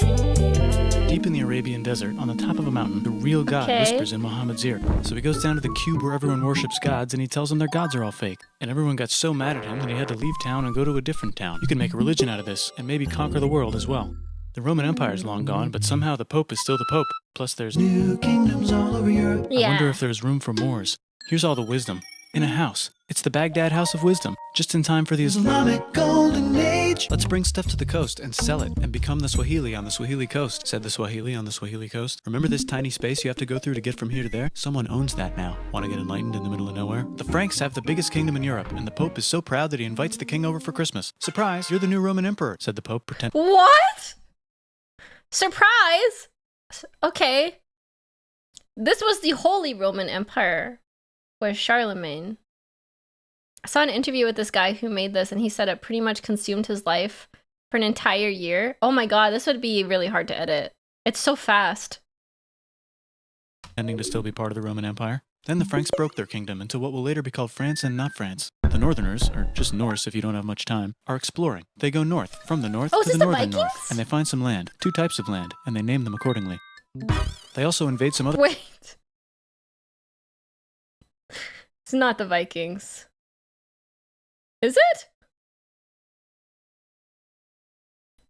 [SPEAKER 4] Deep in the Arabian desert, on the top of a mountain, the real God whispers in Muhammad's ear. So he goes down to the cube where everyone worships gods, and he tells them their gods are all fake. And everyone got so mad at him that he had to leave town and go to a different town. You can make a religion out of this, and maybe conquer the world as well. The Roman Empire is long gone, but somehow the Pope is still the Pope. Plus there's new kingdoms all over Europe.
[SPEAKER 1] Yeah.
[SPEAKER 4] I wonder if there's room for Moors. Here's all the wisdom. In a house. It's the Baghdad House of Wisdom. Just in time for the Islamic Golden Age beach. Let's bring stuff to the coast and sell it and become the Swahili on the Swahili coast, said the Swahili on the Swahili coast. Remember this tiny space you have to go through to get from here to there? Someone owns that now. Want to get enlightened in the middle of nowhere? The Franks have the biggest kingdom in Europe, and the Pope is so proud that he invites the king over for Christmas. Surprise, you're the new Roman emperor, said the Pope,
[SPEAKER 1] What? Surprise? Okay. This was the Holy Roman Empire with Charlemagne. I saw an interview with this guy who made this, and he said it pretty much consumed his life for an entire year. Oh my god, this would be really hard to edit. It's so fast.
[SPEAKER 4] pretending to still be part of the Roman Empire. Then the Franks broke their kingdom into what will later be called France and not France. The Northerners, or just Norse if you don't have much time, are exploring. They go north, from the north to the northern north, and they find some land, 2 types of land, and they name them accordingly. They also invade some other—
[SPEAKER 1] Wait. It's not the Vikings. Is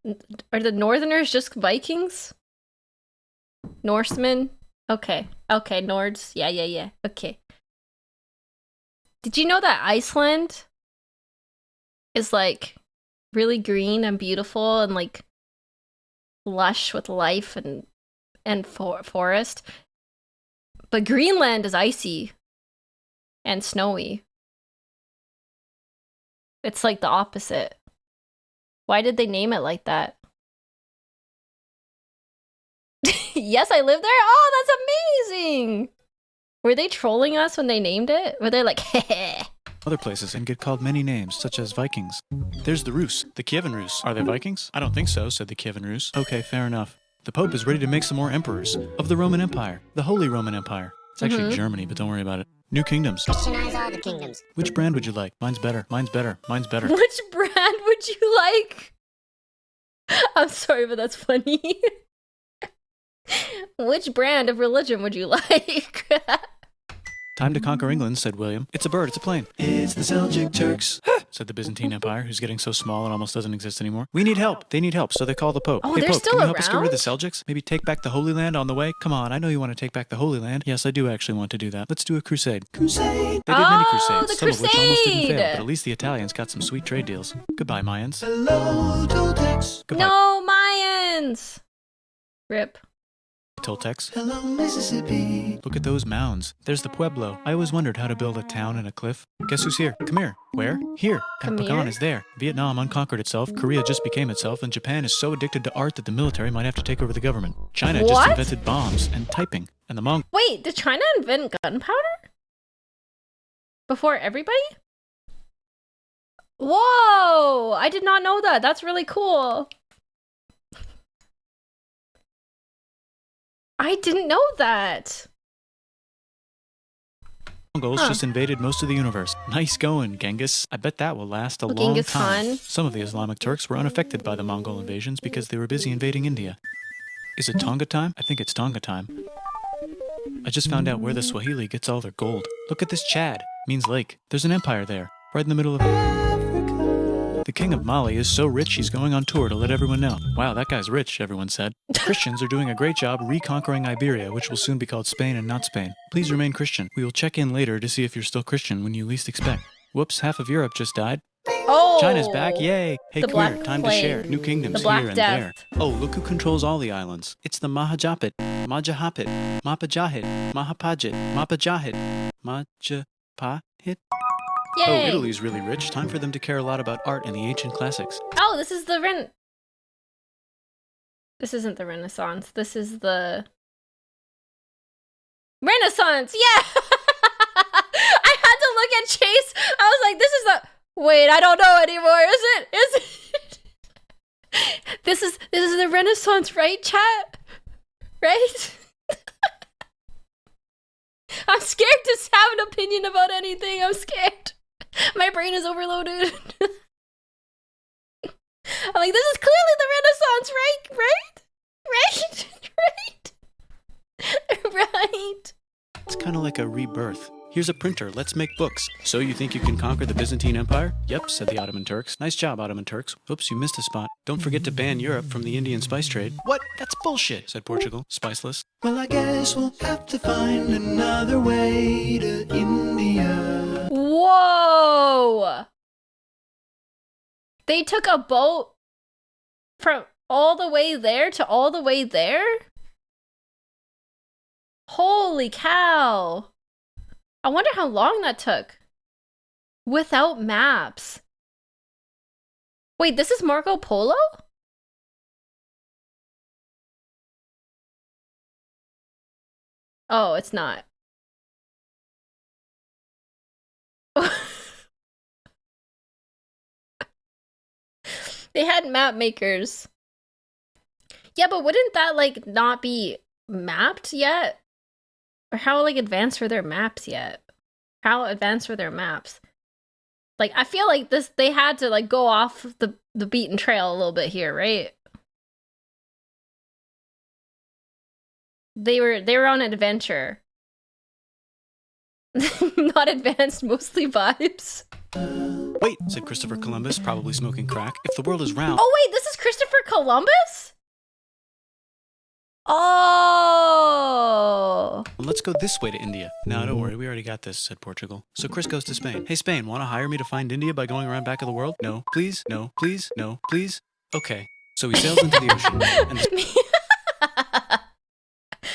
[SPEAKER 1] it? Are the Northerners just Vikings? Norsemen? Okay. Okay, Nords. Yeah. Okay. Did you know that Iceland is like really green and beautiful and like lush with life and forest? But Greenland is icy and snowy. It's like the opposite. Why did they name it like that? Yes, I live there? Oh, that's amazing! Were they trolling us when they named it? Were they like, heh?
[SPEAKER 4] other places and get called many names, such as Vikings. There's the Rus, the Kievan Rus. Are they Vikings? I don't think so, said the Kievan Rus. Okay, fair enough. The Pope is ready to make some more emperors of the Roman Empire, the Holy Roman Empire. It's actually Germany, but don't worry about it. New kingdoms.
[SPEAKER 5] Christianize all the kingdoms.
[SPEAKER 4] Which brand would you like? Mine's better. Mine's better. Mine's better.
[SPEAKER 1] Which brand would you like? I'm sorry, but that's funny. Which brand of religion would you like?
[SPEAKER 4] Time to conquer England, said William. It's a bird, it's a plane. It's the Seljuk Turks, said the Byzantine Empire, who's getting so small it almost doesn't exist anymore. We need help. They need help, so they call the Pope.
[SPEAKER 1] Oh,
[SPEAKER 4] Hey
[SPEAKER 1] they're
[SPEAKER 4] Pope,
[SPEAKER 1] still
[SPEAKER 4] can you help us get rid of the
[SPEAKER 1] around?
[SPEAKER 4] Seljuks? Maybe take back the Holy Land on the way? Come on, I know you want to take back the Holy Land. Yes, I do actually want to do that. Let's do a crusade. Crusade! They did many crusades,
[SPEAKER 1] the
[SPEAKER 4] some of which almost didn't fail,
[SPEAKER 1] crusade!
[SPEAKER 4] but at least the Italians got some sweet trade deals. Goodbye, Mayans. Hello, Toltecs. Goodbye.
[SPEAKER 1] No, Mayans! Rip.
[SPEAKER 4] Toltecs. Hello, Mississippi. Look at those mounds. There's the Pueblo. I always wondered how to build a town in a cliff. Guess who's here? Come here. Where? Here. And
[SPEAKER 1] Come
[SPEAKER 4] Pagan
[SPEAKER 1] here?
[SPEAKER 4] is there. Vietnam unconquered itself. Korea just became itself. And Japan is so addicted to art that the military might have to take over the government. China just
[SPEAKER 1] What?
[SPEAKER 4] invented bombs and typing. And the Mongols.
[SPEAKER 1] Wait, did China invent gunpowder? Before everybody? Whoa! I did not know that. That's really cool. I didn't know that.
[SPEAKER 4] Just invaded most of the universe. Nice going, Genghis. I bet that will last a long
[SPEAKER 1] Genghis
[SPEAKER 4] time.
[SPEAKER 1] Khan.
[SPEAKER 4] Some of the Islamic Turks were unaffected by the Mongol invasions because they were busy invading India. Is it Tonga time? I think it's Tonga time. I just found out where the Swahili gets all their gold. Look at this Chad. Means lake. There's an empire there. Right in the middle of Africa. The king of Mali is so rich he's going on tour to let everyone know. Wow, that guy's rich, everyone said. Christians are doing a great job reconquering Iberia, which will soon be called Spain and not Spain. Please remain Christian. We will check in later to see if you're still Christian when you least expect. Whoops, half of Europe just died.
[SPEAKER 1] Oh!
[SPEAKER 4] China's back, yay! Hey,
[SPEAKER 1] The
[SPEAKER 4] come here,
[SPEAKER 1] Black
[SPEAKER 4] time
[SPEAKER 1] Plague.
[SPEAKER 4] to share. New kingdoms
[SPEAKER 1] The Black
[SPEAKER 4] here and
[SPEAKER 1] Death.
[SPEAKER 4] there. Oh, look who controls all the islands. It's the Mahajapit, Majahapit, Mapajahit, Mahapajit, Mapajahit, Majapahit.
[SPEAKER 1] Yay!
[SPEAKER 4] Oh, Italy's really rich. Time for them to care a lot about art and the ancient classics.
[SPEAKER 1] Oh, this is the This isn't the Renaissance. This is the Renaissance. Yeah. I had to look at Chase. I was like, this is the Wait, I don't know anymore. Is it? Is it? This is the Renaissance, right, chat? Right? I'm scared to have an opinion about anything. I'm scared. My brain is overloaded. I'm like, this is clearly the Renaissance, right? Right?
[SPEAKER 4] It's kind of like a rebirth. Here's a printer. Let's make books. So you think you can conquer the Byzantine Empire? Yep, said the Ottoman Turks. Nice job, Ottoman Turks. Oops, you missed a spot. Don't forget to ban Europe from the Indian spice trade. What? That's bullshit, said Portugal, spiceless. Well, I guess we'll have to find another way to India.
[SPEAKER 1] Whoa! They took a boat from all the way there to all the way there? Holy cow. I wonder how long that took. Without maps. Wait, this is Marco Polo? Oh, it's not. They had map makers. Yeah, but wouldn't that like not be mapped yet? Or how like advanced were their maps yet? How advanced were their maps? Like I feel like they had to like go off the beaten trail a little bit here, right? They were on an adventure. Not advanced, mostly vibes.
[SPEAKER 4] Wait, said Christopher Columbus, probably smoking crack. If the world is round...
[SPEAKER 1] Oh wait, this is Christopher Columbus? Oh.
[SPEAKER 4] Let's go this way to India. No, don't worry, we already got this, said Portugal. So Chris goes to Spain. Hey, Spain, want to hire me to find India by going around back of the world? No, please, no, please, no, please. Okay. So he sails into the ocean and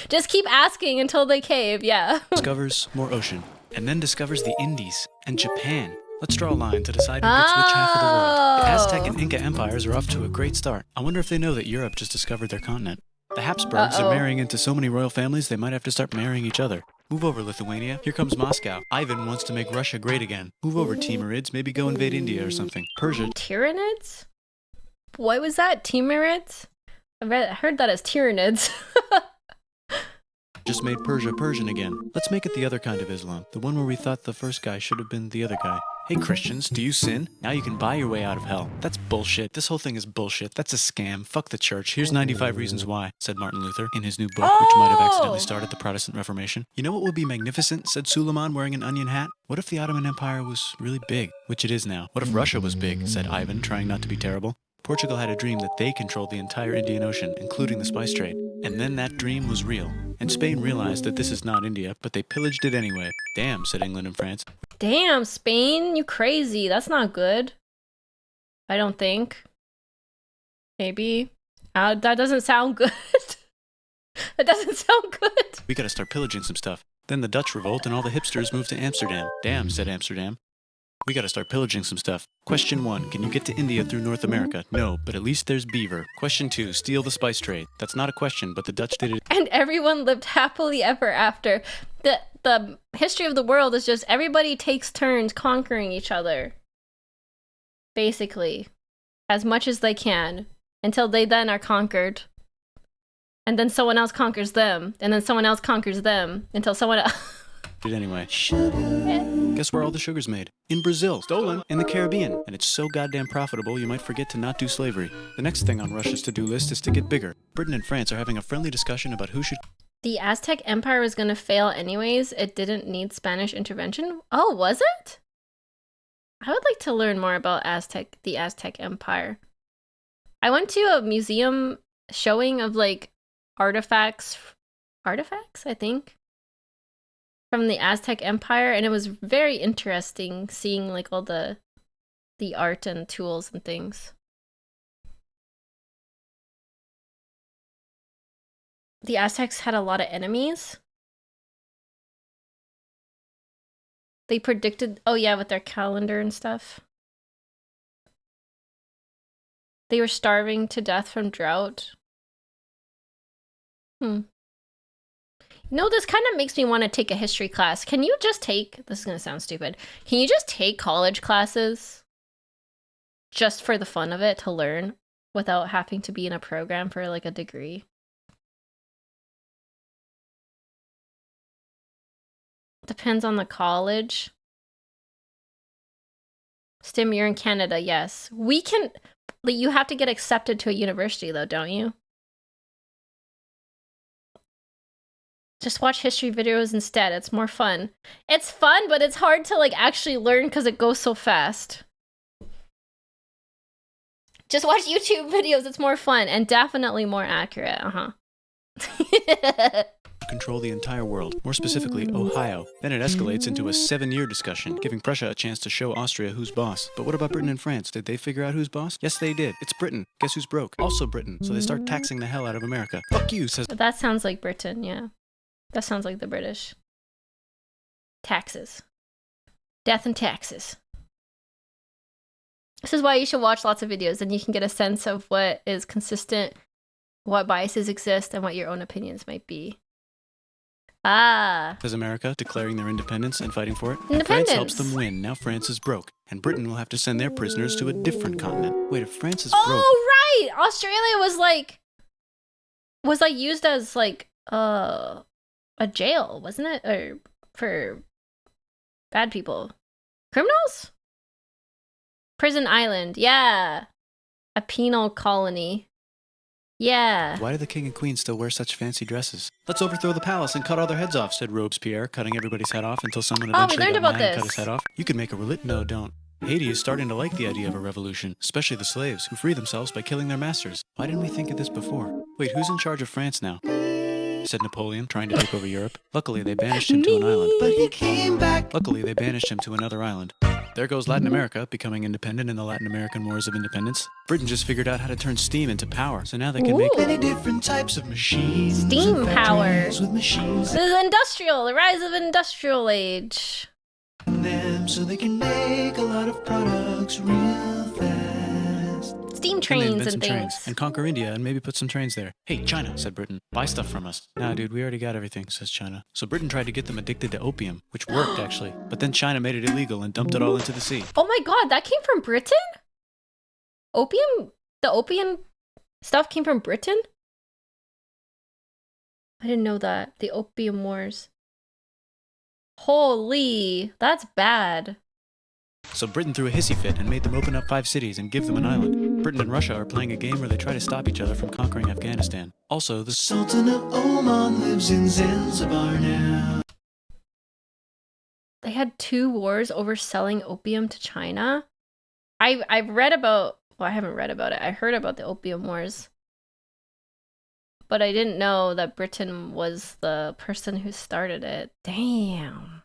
[SPEAKER 1] just keep asking until they cave, yeah.
[SPEAKER 4] discovers more ocean. And then discovers the Indies and Japan. Let's draw a line to decide who gets which half of the world. The Aztec and Inca empires are off to a great start. I wonder if they know that Europe just discovered their continent. The Habsburgs are marrying into so many royal families they might have to start marrying each other. Move over, Lithuania. Here comes Moscow. Ivan wants to make Russia great again. Move over, Timurids. Maybe go invade India or something. Persia.
[SPEAKER 1] Tyranids? What was that? Timurids? I heard that as Tyranids.
[SPEAKER 4] Just made Persia Persian again. Let's make it the other kind of Islam. The one where we thought the first guy should have been the other guy. Hey Christians, do you sin? Now you can buy your way out of hell. That's bullshit. This whole thing is bullshit. That's a scam. Fuck the church. Here's 95 reasons why, said Martin Luther in his new book, which might have accidentally started the Protestant Reformation. You know what would be magnificent, said Suleiman wearing an onion hat? What if the Ottoman Empire was really big, which it is now? What if Russia was big, said Ivan, trying not to be terrible. Portugal had a dream that they controlled the entire Indian Ocean, including the spice trade. And then that dream was real. And Spain realized that this is not India, but they pillaged it anyway. Damn, said England and France.
[SPEAKER 1] Damn, Spain, you crazy. That's not good. I don't think. Maybe. That doesn't sound good. That doesn't sound good.
[SPEAKER 4] We gotta start pillaging some stuff. Then the Dutch revolt and all the hipsters moved to Amsterdam. Damn, said Amsterdam. We gotta start pillaging some stuff. Question 1, can you get to India through North America? No, but at least there's beaver. Question 2, steal the spice trade. That's not a question, but the Dutch did it.
[SPEAKER 1] And everyone lived happily ever after. The history of the world is just everybody takes turns conquering each other. Basically. As much as they can. Until they then are conquered. And then someone else conquers them. And then someone else conquers them. Until someone else...
[SPEAKER 4] Anyway. Guess where all the sugar's made? In Brazil. Stolen. In the Caribbean. And it's so goddamn profitable you might forget to not do slavery. The next thing on Russia's to-do list is to get bigger. Britain and France are having a friendly discussion about who should...
[SPEAKER 1] The Aztec Empire was going to fail anyways. It didn't need Spanish intervention. Oh, was it? I would like to learn more about the Aztec Empire. I went to a museum showing of like artifacts, I think, from the Aztec Empire, and it was very interesting seeing like all the art and tools and things. The Aztecs had a lot of enemies. They predicted, oh yeah, with their calendar and stuff. They were starving to death from drought. No, this kind of makes me want to take a history class. Can you just take, this is going to sound stupid, can you just take college classes just for the fun of it to learn without having to be in a program for like a degree? Depends on the college. Stim, you're in Canada, yes. We can, like, you have to get accepted to a university though, don't you? Just watch history videos instead. It's more fun. It's fun, but it's hard to like actually learn because it goes so fast. Just watch YouTube videos. It's more fun and definitely more accurate.
[SPEAKER 4] to control the entire world, more specifically Ohio. Then it escalates into a 7-year discussion, giving Prussia a chance to show Austria who's boss. But what about Britain and France? Did they figure out who's boss? Yes, they did. It's Britain. Guess who's broke? Also Britain. So they start taxing the hell out of America. Fuck you, says...
[SPEAKER 1] But that sounds like Britain, yeah. That sounds like the British. Taxes. Death and taxes. This is why you should watch lots of videos, and you can get a sense of what is consistent, what biases exist, and what your own opinions might be. Ah.
[SPEAKER 4] Says America, declaring their independence and fighting for it.
[SPEAKER 1] Independence.
[SPEAKER 4] France helps them win. Now France is broke. And Britain will have to send their prisoners to a different continent. Wait, if France is broke...
[SPEAKER 1] Oh, right! Australia was like used as like a jail, wasn't it? Or for bad people. Criminals? Prison island, yeah. A penal colony. Yeah.
[SPEAKER 4] Why do the king and queen still wear such fancy dresses? Let's overthrow the palace and cut all their heads off, said Robespierre, cutting everybody's head off until someone eventually
[SPEAKER 1] learned
[SPEAKER 4] got
[SPEAKER 1] about
[SPEAKER 4] mad and cut
[SPEAKER 1] this.
[SPEAKER 4] his head off. You could make a No, don't. Haiti is starting to like the idea of a revolution, especially the slaves, who free themselves by killing their masters. Why didn't we think of this before? Wait, who's in charge of France now? Said Napoleon, trying to take over Europe. Luckily, they banished him to an island. But he came back. Luckily, they banished him to another island. There goes Latin America, becoming independent in the Latin American Wars of Independence. Britain just figured out how to turn steam into power, so now they can make many different types of machines.
[SPEAKER 1] Steam power.
[SPEAKER 4] With machines
[SPEAKER 1] This is industrial, the rise of industrial age.
[SPEAKER 4] them, so they can make a lot of products real fast.
[SPEAKER 1] Steam
[SPEAKER 4] Then they
[SPEAKER 1] trains
[SPEAKER 4] invent
[SPEAKER 1] and
[SPEAKER 4] some
[SPEAKER 1] things.
[SPEAKER 4] trains and conquer India and maybe put some trains there. Hey, China, said Britain, buy stuff from us. Nah, dude, we already got everything, says China. So Britain tried to get them addicted to opium, which worked actually. But then China made it illegal and dumped it all into the sea.
[SPEAKER 1] Oh my god, that came from Britain? Opium? The opium stuff came from Britain? I didn't know that. The Opium Wars. Holy, that's bad.
[SPEAKER 4] So Britain threw a hissy fit and made them open up 5 cities and give them an island. Britain and Russia are playing a game where they try to stop each other from conquering Afghanistan. Also, the Sultan of Oman lives in Zanzibar now.
[SPEAKER 1] They had 2 wars over selling opium to China. I've read about, well, I haven't read about it. I heard about the Opium Wars. But I didn't know that Britain was the person who started it. Damn.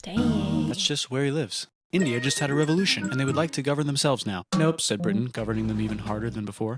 [SPEAKER 1] Dang.
[SPEAKER 4] That's just where he lives. India just had a revolution, and they would like to govern themselves now. Nope, said Britain, governing them even harder than before.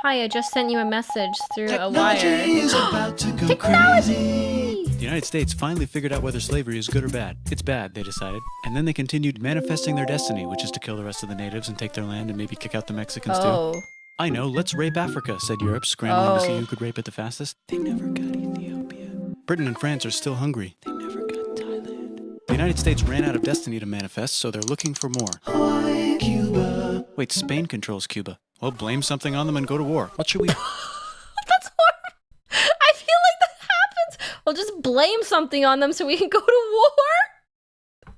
[SPEAKER 1] Hi, I just sent you a message through a wire.
[SPEAKER 4] Is about to go
[SPEAKER 1] Technology!
[SPEAKER 4] crazy. The United States finally figured out whether slavery is good or bad. It's bad, they decided. And then they continued manifesting their destiny, which is to kill the rest of the natives and take their land and maybe kick out the Mexicans
[SPEAKER 1] Oh.
[SPEAKER 4] too. I know, let's rape Africa, said Europe, scrambling to see
[SPEAKER 1] Oh.
[SPEAKER 4] who could rape it the fastest. They never got Ethiopia. Britain and France are still hungry. They never got Thailand. The United States ran out of destiny to manifest, so they're looking for more. Hawaii, Cuba. Wait, Spain controls Cuba. Well, blame something on them and go to war. What should we...
[SPEAKER 1] That's horrible. I feel like that happens. We'll just blame something on them so we can go to war?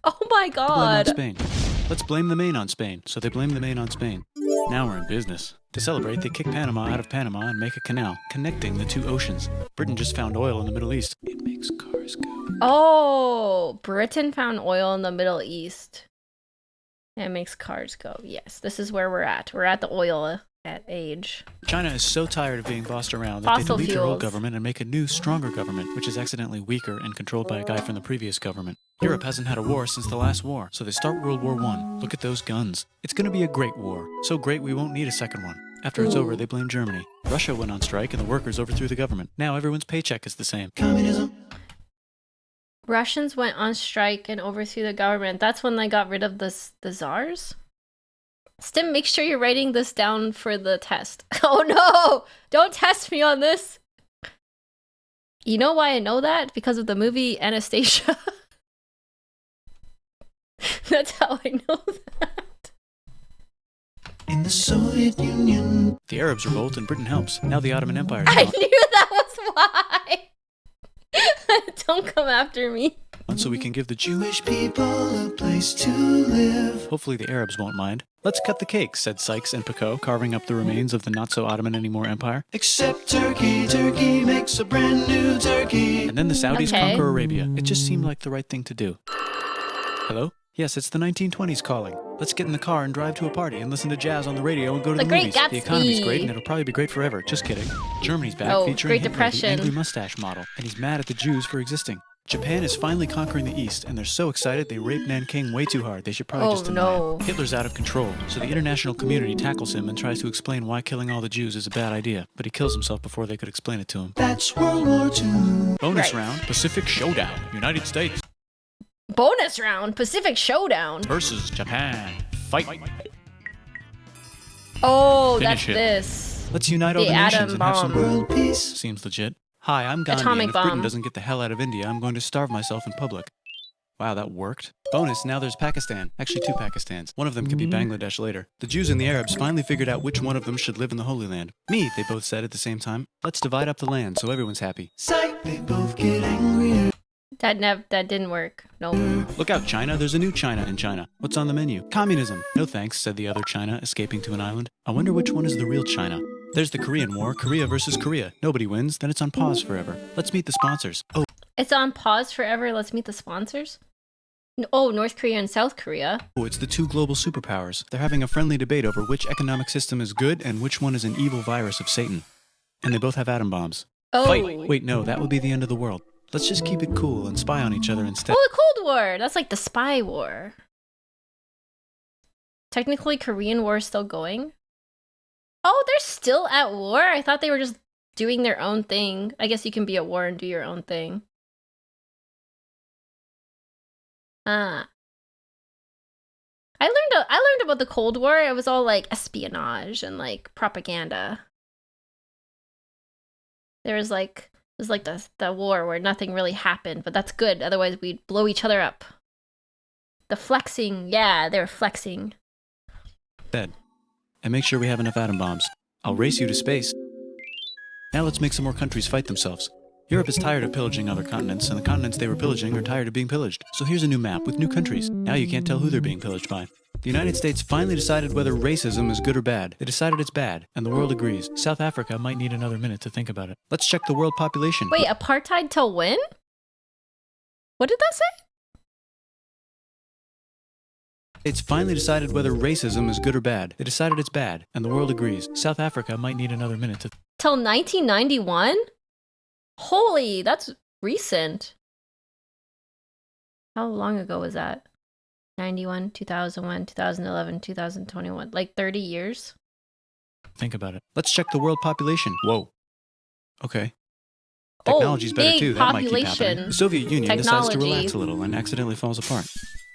[SPEAKER 1] Oh my
[SPEAKER 4] Blame on
[SPEAKER 1] god.
[SPEAKER 4] Spain. Let's blame the Maine on Spain. So they blame the Maine on Spain. Now we're in business. To celebrate, they kick Panama out of Panama and make a canal, connecting the 2 oceans. Britain just found oil in the Middle East. It makes cars go.
[SPEAKER 1] Oh, Britain found oil in the Middle East. And it makes cars go. Yes, this is where we're at. We're at the oil at age.
[SPEAKER 4] China is so tired of being bossed around that
[SPEAKER 1] Fossil
[SPEAKER 4] they delete their old
[SPEAKER 1] fuels.
[SPEAKER 4] government and make a new, stronger government, which is accidentally weaker and controlled by a guy from the previous government. Europe hasn't had a war since the last war, so they start World War I. Look at those guns. It's gonna be a great war. So great we won't need a second one. After it's over, they blame Germany. Russia went on strike and the workers overthrew the government. Now everyone's paycheck is the same. Communism.
[SPEAKER 1] Russians went on strike and overthrew the government. That's when they got rid of the czars? Stim, make sure you're writing this down for the test. Oh no! Don't test me on this! You know why I know that? Because of the movie Anastasia. That's how I know that.
[SPEAKER 4] In the Soviet Union. The Arabs revolt and Britain helps. Now the Ottoman Empire is
[SPEAKER 1] I
[SPEAKER 4] gone.
[SPEAKER 1] knew that was why! Don't come after me.
[SPEAKER 4] So we can give the Jewish people a place to live. Hopefully the Arabs won't mind. Let's cut the cake, said Sykes and Picot, carving up the remains of the not-so-Ottoman-anymore empire. Except Turkey. Turkey makes a brand new Turkey. And then the Saudis
[SPEAKER 1] Okay.
[SPEAKER 4] conquer Arabia. It just seemed like the right thing to do. Hello? Yes, it's the 1920s calling. Let's get in the car and drive to a party and listen to jazz on the radio and go to
[SPEAKER 1] The
[SPEAKER 4] the
[SPEAKER 1] Great
[SPEAKER 4] movies. The economy's
[SPEAKER 1] Gatsby.
[SPEAKER 4] great and it'll probably be great forever. Just kidding. Germany's back
[SPEAKER 1] Oh,
[SPEAKER 4] featuring
[SPEAKER 1] Great
[SPEAKER 4] Hitler,
[SPEAKER 1] Depression.
[SPEAKER 4] the angry mustache model, and he's mad at the Jews for existing. Japan is finally conquering the East, and they're so excited they raped Nanking way too hard. They should probably just deny
[SPEAKER 1] no.
[SPEAKER 4] it. Hitler's out of control, so the international community tackles him and tries to explain why killing all the Jews is a bad idea, but he kills himself before they could explain it to him. That's World War II. Bonus
[SPEAKER 1] Right.
[SPEAKER 4] round, Pacific Showdown. United States
[SPEAKER 1] Bonus round, Pacific Showdown.
[SPEAKER 4] versus Japan. Fight.
[SPEAKER 1] Oh,
[SPEAKER 4] Finish
[SPEAKER 1] that's
[SPEAKER 4] it.
[SPEAKER 1] this.
[SPEAKER 4] Let's unite all
[SPEAKER 1] The
[SPEAKER 4] the nations
[SPEAKER 1] atom
[SPEAKER 4] and have some
[SPEAKER 1] bomb.
[SPEAKER 4] world peace. Seems legit. Hi, I'm Gandhi,
[SPEAKER 1] Atomic
[SPEAKER 4] and if Britain
[SPEAKER 1] bomb.
[SPEAKER 4] doesn't get the hell out of India, I'm going to starve myself in public. Wow, that worked. Bonus, now there's Pakistan. Actually, two Pakistans. One of them could be Bangladesh later. The Jews and the Arabs finally figured out which one of them should live in the Holy Land. Me, they both said at the same time. Let's divide up the land so everyone's happy. Sight, they both get angrier.
[SPEAKER 1] That didn't work. Nope.
[SPEAKER 4] Look out, China. There's a new China in China. What's on the menu? Communism. No thanks, said the other China, escaping to an island. I wonder which one is the real China. There's the Korean War, Korea versus Korea. Nobody wins, then it's on pause forever. Let's meet the sponsors. Oh,
[SPEAKER 1] It's on pause forever. Let's meet the sponsors. Oh, North Korea and South Korea.
[SPEAKER 4] it's the two global superpowers. They're having a friendly debate over which economic system is good and which one is an evil virus of Satan. And they both have atom bombs.
[SPEAKER 1] Oh.
[SPEAKER 4] Fight! Wait, no, that would be the end of the world. Let's just keep it cool and spy on each other instead.
[SPEAKER 1] Oh, the Cold War. That's like the spy war. Technically, Korean War is still going. Oh, they're still at war? I thought they were just doing their own thing. I guess you can be at war and do your own thing. Ah. I learned about the Cold War. It was all like espionage and like propaganda. It was like the war where nothing really happened, but that's good. Otherwise, we'd blow each other up. The flexing, yeah, they were flexing.
[SPEAKER 4] Dead. And make sure we have enough atom bombs. I'll race you to space. Now let's make some more countries fight themselves. Europe is tired of pillaging other continents, and the continents they were pillaging are tired of being pillaged. So here's a new map with new countries. Now you can't tell who they're being pillaged by. The United States finally decided whether racism is good or bad. They decided it's bad, and the world agrees. South Africa might need another minute to think about it. Let's check the world population.
[SPEAKER 1] Wait, apartheid till when? What did that say?
[SPEAKER 4] It's finally decided whether racism is good or bad. They decided it's bad, and the world agrees. South Africa might need another minute to...
[SPEAKER 1] Till 1991? Holy, that's recent. How long ago was that? 91, 2001, 2011, 2021. Like 30 years?
[SPEAKER 4] Think about it. Let's check the world population. Whoa. Okay. Technology's better
[SPEAKER 1] big
[SPEAKER 4] too. That might keep
[SPEAKER 1] population.
[SPEAKER 4] happening. The Soviet Union decides to
[SPEAKER 1] Technology.
[SPEAKER 4] relax a little and accidentally falls apart.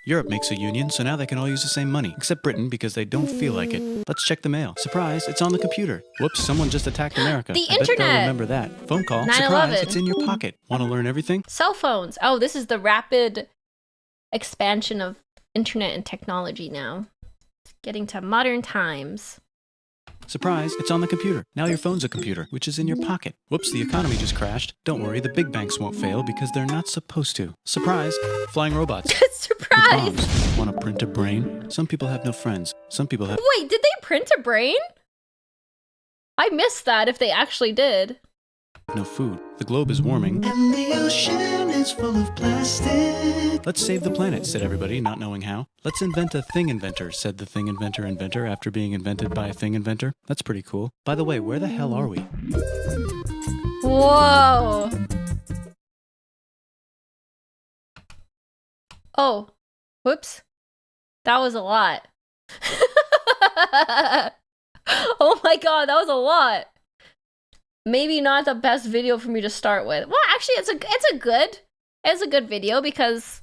[SPEAKER 4] Europe makes a union, so now they can all use the same money, except Britain because they don't feel like it. Let's check the mail. Surprise, it's on the computer. Whoops, someone just attacked America.
[SPEAKER 1] The
[SPEAKER 4] I bet they'll
[SPEAKER 1] internet.
[SPEAKER 4] remember that. Phone call.
[SPEAKER 1] 9/11.
[SPEAKER 4] Surprise, it's in your pocket. Want to learn everything?
[SPEAKER 1] Cell phones. Oh, this is the rapid expansion of internet and technology now. It's getting to modern times.
[SPEAKER 4] Surprise, it's on the computer. Now your phone's a computer, which is in your pocket. Whoops, the economy just crashed. Don't worry, the big banks won't fail because they're not supposed to. Surprise, flying robots. With
[SPEAKER 1] Surprise!
[SPEAKER 4] bombs. Want to print a brain? Some people have no friends. Some people have...
[SPEAKER 1] Wait, did they print a brain? I missed that if they actually did.
[SPEAKER 4] no food. The globe is warming. And the ocean is full of plastic. Let's save the planet, said everybody, not knowing how. Let's invent a thing inventor, said the thing inventor after being invented by a thing inventor. That's pretty cool. By the way, where the hell are we?
[SPEAKER 1] Whoa. Oh, whoops. That was a lot. Oh my god, that was a lot. Maybe not the best video for me to start with. Well, actually, it's a good video because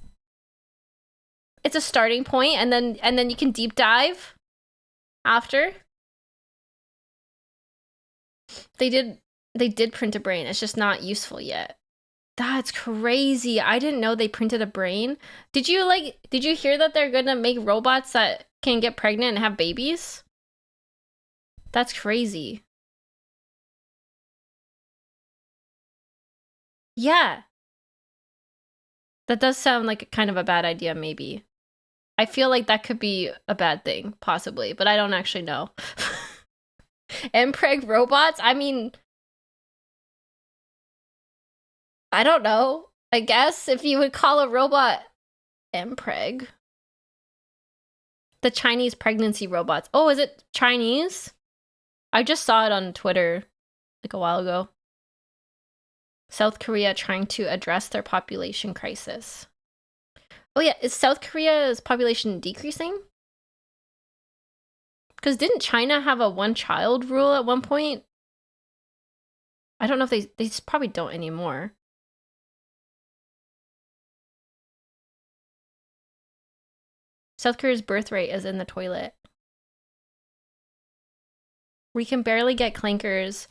[SPEAKER 1] it's a starting point, and then you can deep dive after. They did print a brain. It's just not useful yet. That's crazy. I didn't know they printed a brain. Did you hear that they're gonna make robots that can get pregnant and have babies? That's crazy. Yeah. That does sound like kind of a bad idea, maybe. I feel like that could be a bad thing, possibly, but I don't actually know. Mpreg robots? I mean, I don't know. I guess if you would call a robot Mpreg. The Chinese pregnancy robots. Oh, is it Chinese? I just saw it on Twitter like a while ago. South Korea trying to address their population crisis. Oh yeah, is South Korea's population decreasing? Because didn't China have a one-child rule at one point? I don't know if they probably don't anymore. South Korea's birth rate is in the toilet. We can barely get clankers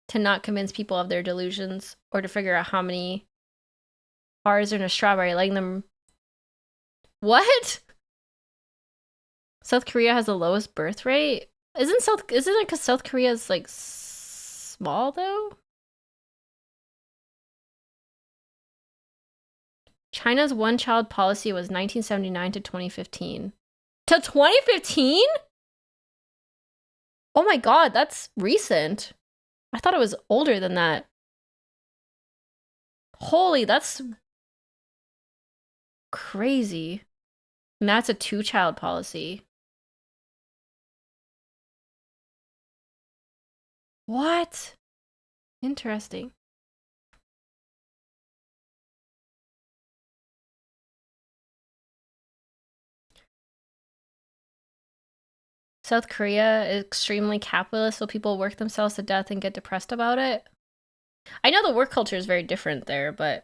[SPEAKER 1] to not convince people of their delusions or to figure out how many bars are in a strawberry, letting them... What? South Korea has the lowest birth rate? Isn't it because South Korea is like small though? China's one-child policy was 1979 to 2015. To 2015? Oh my god, that's recent. I thought it was older than that. Holy, that's crazy. And that's a two-child policy. What? Interesting. South Korea is extremely capitalist, so people work themselves to death and get depressed about it. I know the work culture is very different there, but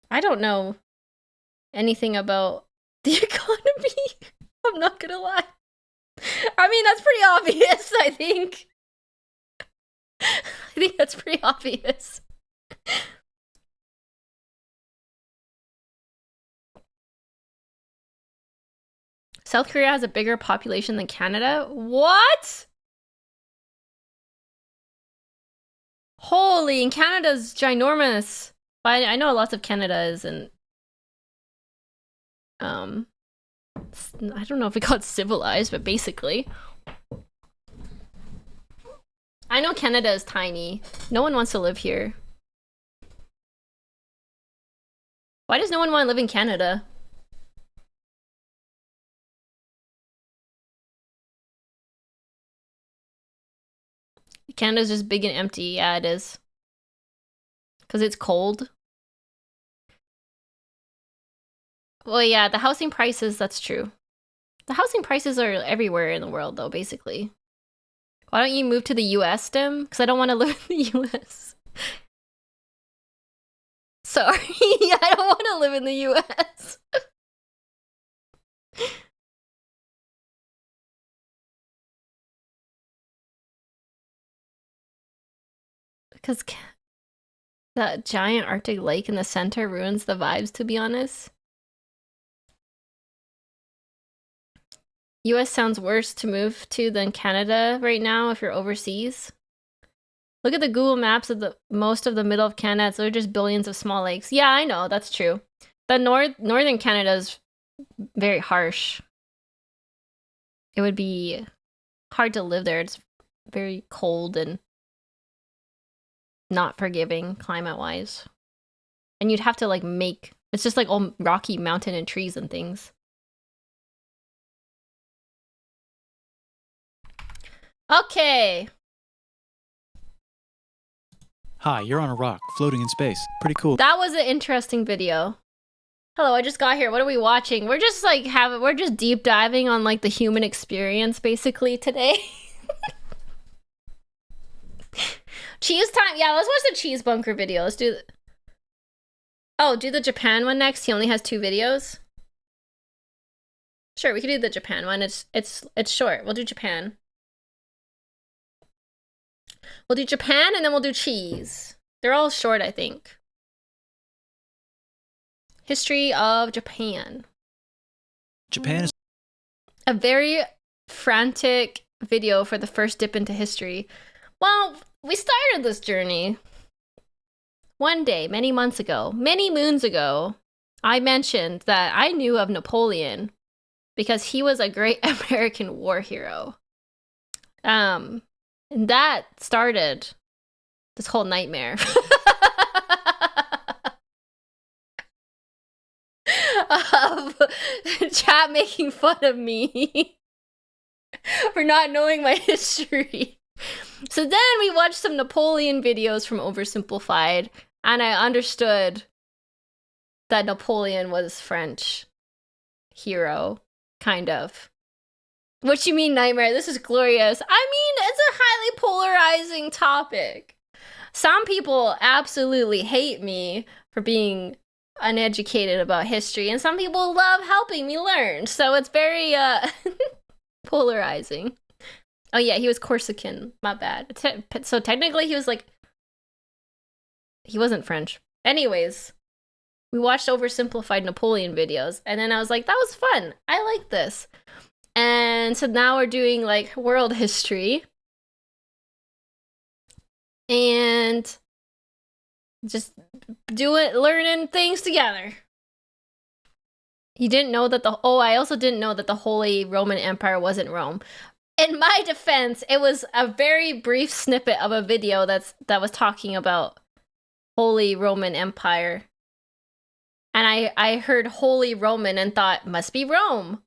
[SPEAKER 1] I don't know anything about the economy. I'm not gonna lie. I mean, that's pretty obvious, I think. I think that's pretty obvious. South Korea has a bigger population than Canada? What? Holy, and Canada's ginormous. I know lots of Canada is and I don't know if we call it civilized, but basically. I know Canada is tiny. No one wants to live here. Why does no one want to live in Canada? Canada's just big and empty. Yeah, it is. Because it's cold. Well, yeah, the housing prices, that's true. The housing prices are everywhere in the world, though, basically. Why don't you move to the US, Stim? Because I don't want to live in the US. Sorry, I don't want to live in the US. Because that giant Arctic lake in the center ruins the vibes, to be honest. US sounds worse to move to than Canada right now if you're overseas. Look at the Google Maps of most of the middle of Canada. So they're just billions of small lakes. Yeah, I know, that's true. The northern Canada is very harsh. It would be hard to live there. It's very cold and not forgiving climate-wise. And you'd have to like it's just like all rocky mountain and trees and things. Okay.
[SPEAKER 4] Hi, you're on a rock, floating in space. Pretty cool.
[SPEAKER 1] That was an interesting video. Hello, I just got here. What are we watching? We're just like we're just deep diving on like the human experience basically today. Cheese time. Yeah, let's watch the cheese bunker video. Let's do do the Japan one next. He only has 2 videos. Sure, we could do the Japan one. It's short. We'll do Japan. We'll do Japan and then we'll do cheese. They're all short, I think. History of Japan.
[SPEAKER 4] Japan is
[SPEAKER 1] a very frantic video for the first dip into history. Well, we started this journey one day, many months ago, many moons ago. I mentioned that I knew of Napoleon because he was a great American war hero. And that started this whole nightmare. of chat making fun of me for not knowing my history. So then we watched some Napoleon videos from Oversimplified, and I understood that Napoleon was French hero, kind of. What you mean, Nightmare? This is glorious. I mean, it's a highly polarizing topic. Some people absolutely hate me for being uneducated about history, and some people love helping me learn. So it's very polarizing. Oh yeah, he was Corsican. My bad. So technically he was like... He wasn't French. Anyways, we watched oversimplified Napoleon videos, and then I was like, that was fun. I like this. And so now we're doing like world history. And just learning things together. He didn't know that I also didn't know that the Holy Roman Empire wasn't Rome. In my defense, it was a very brief snippet of a video that was talking about Holy Roman Empire. And I heard Holy Roman and thought, must be Rome.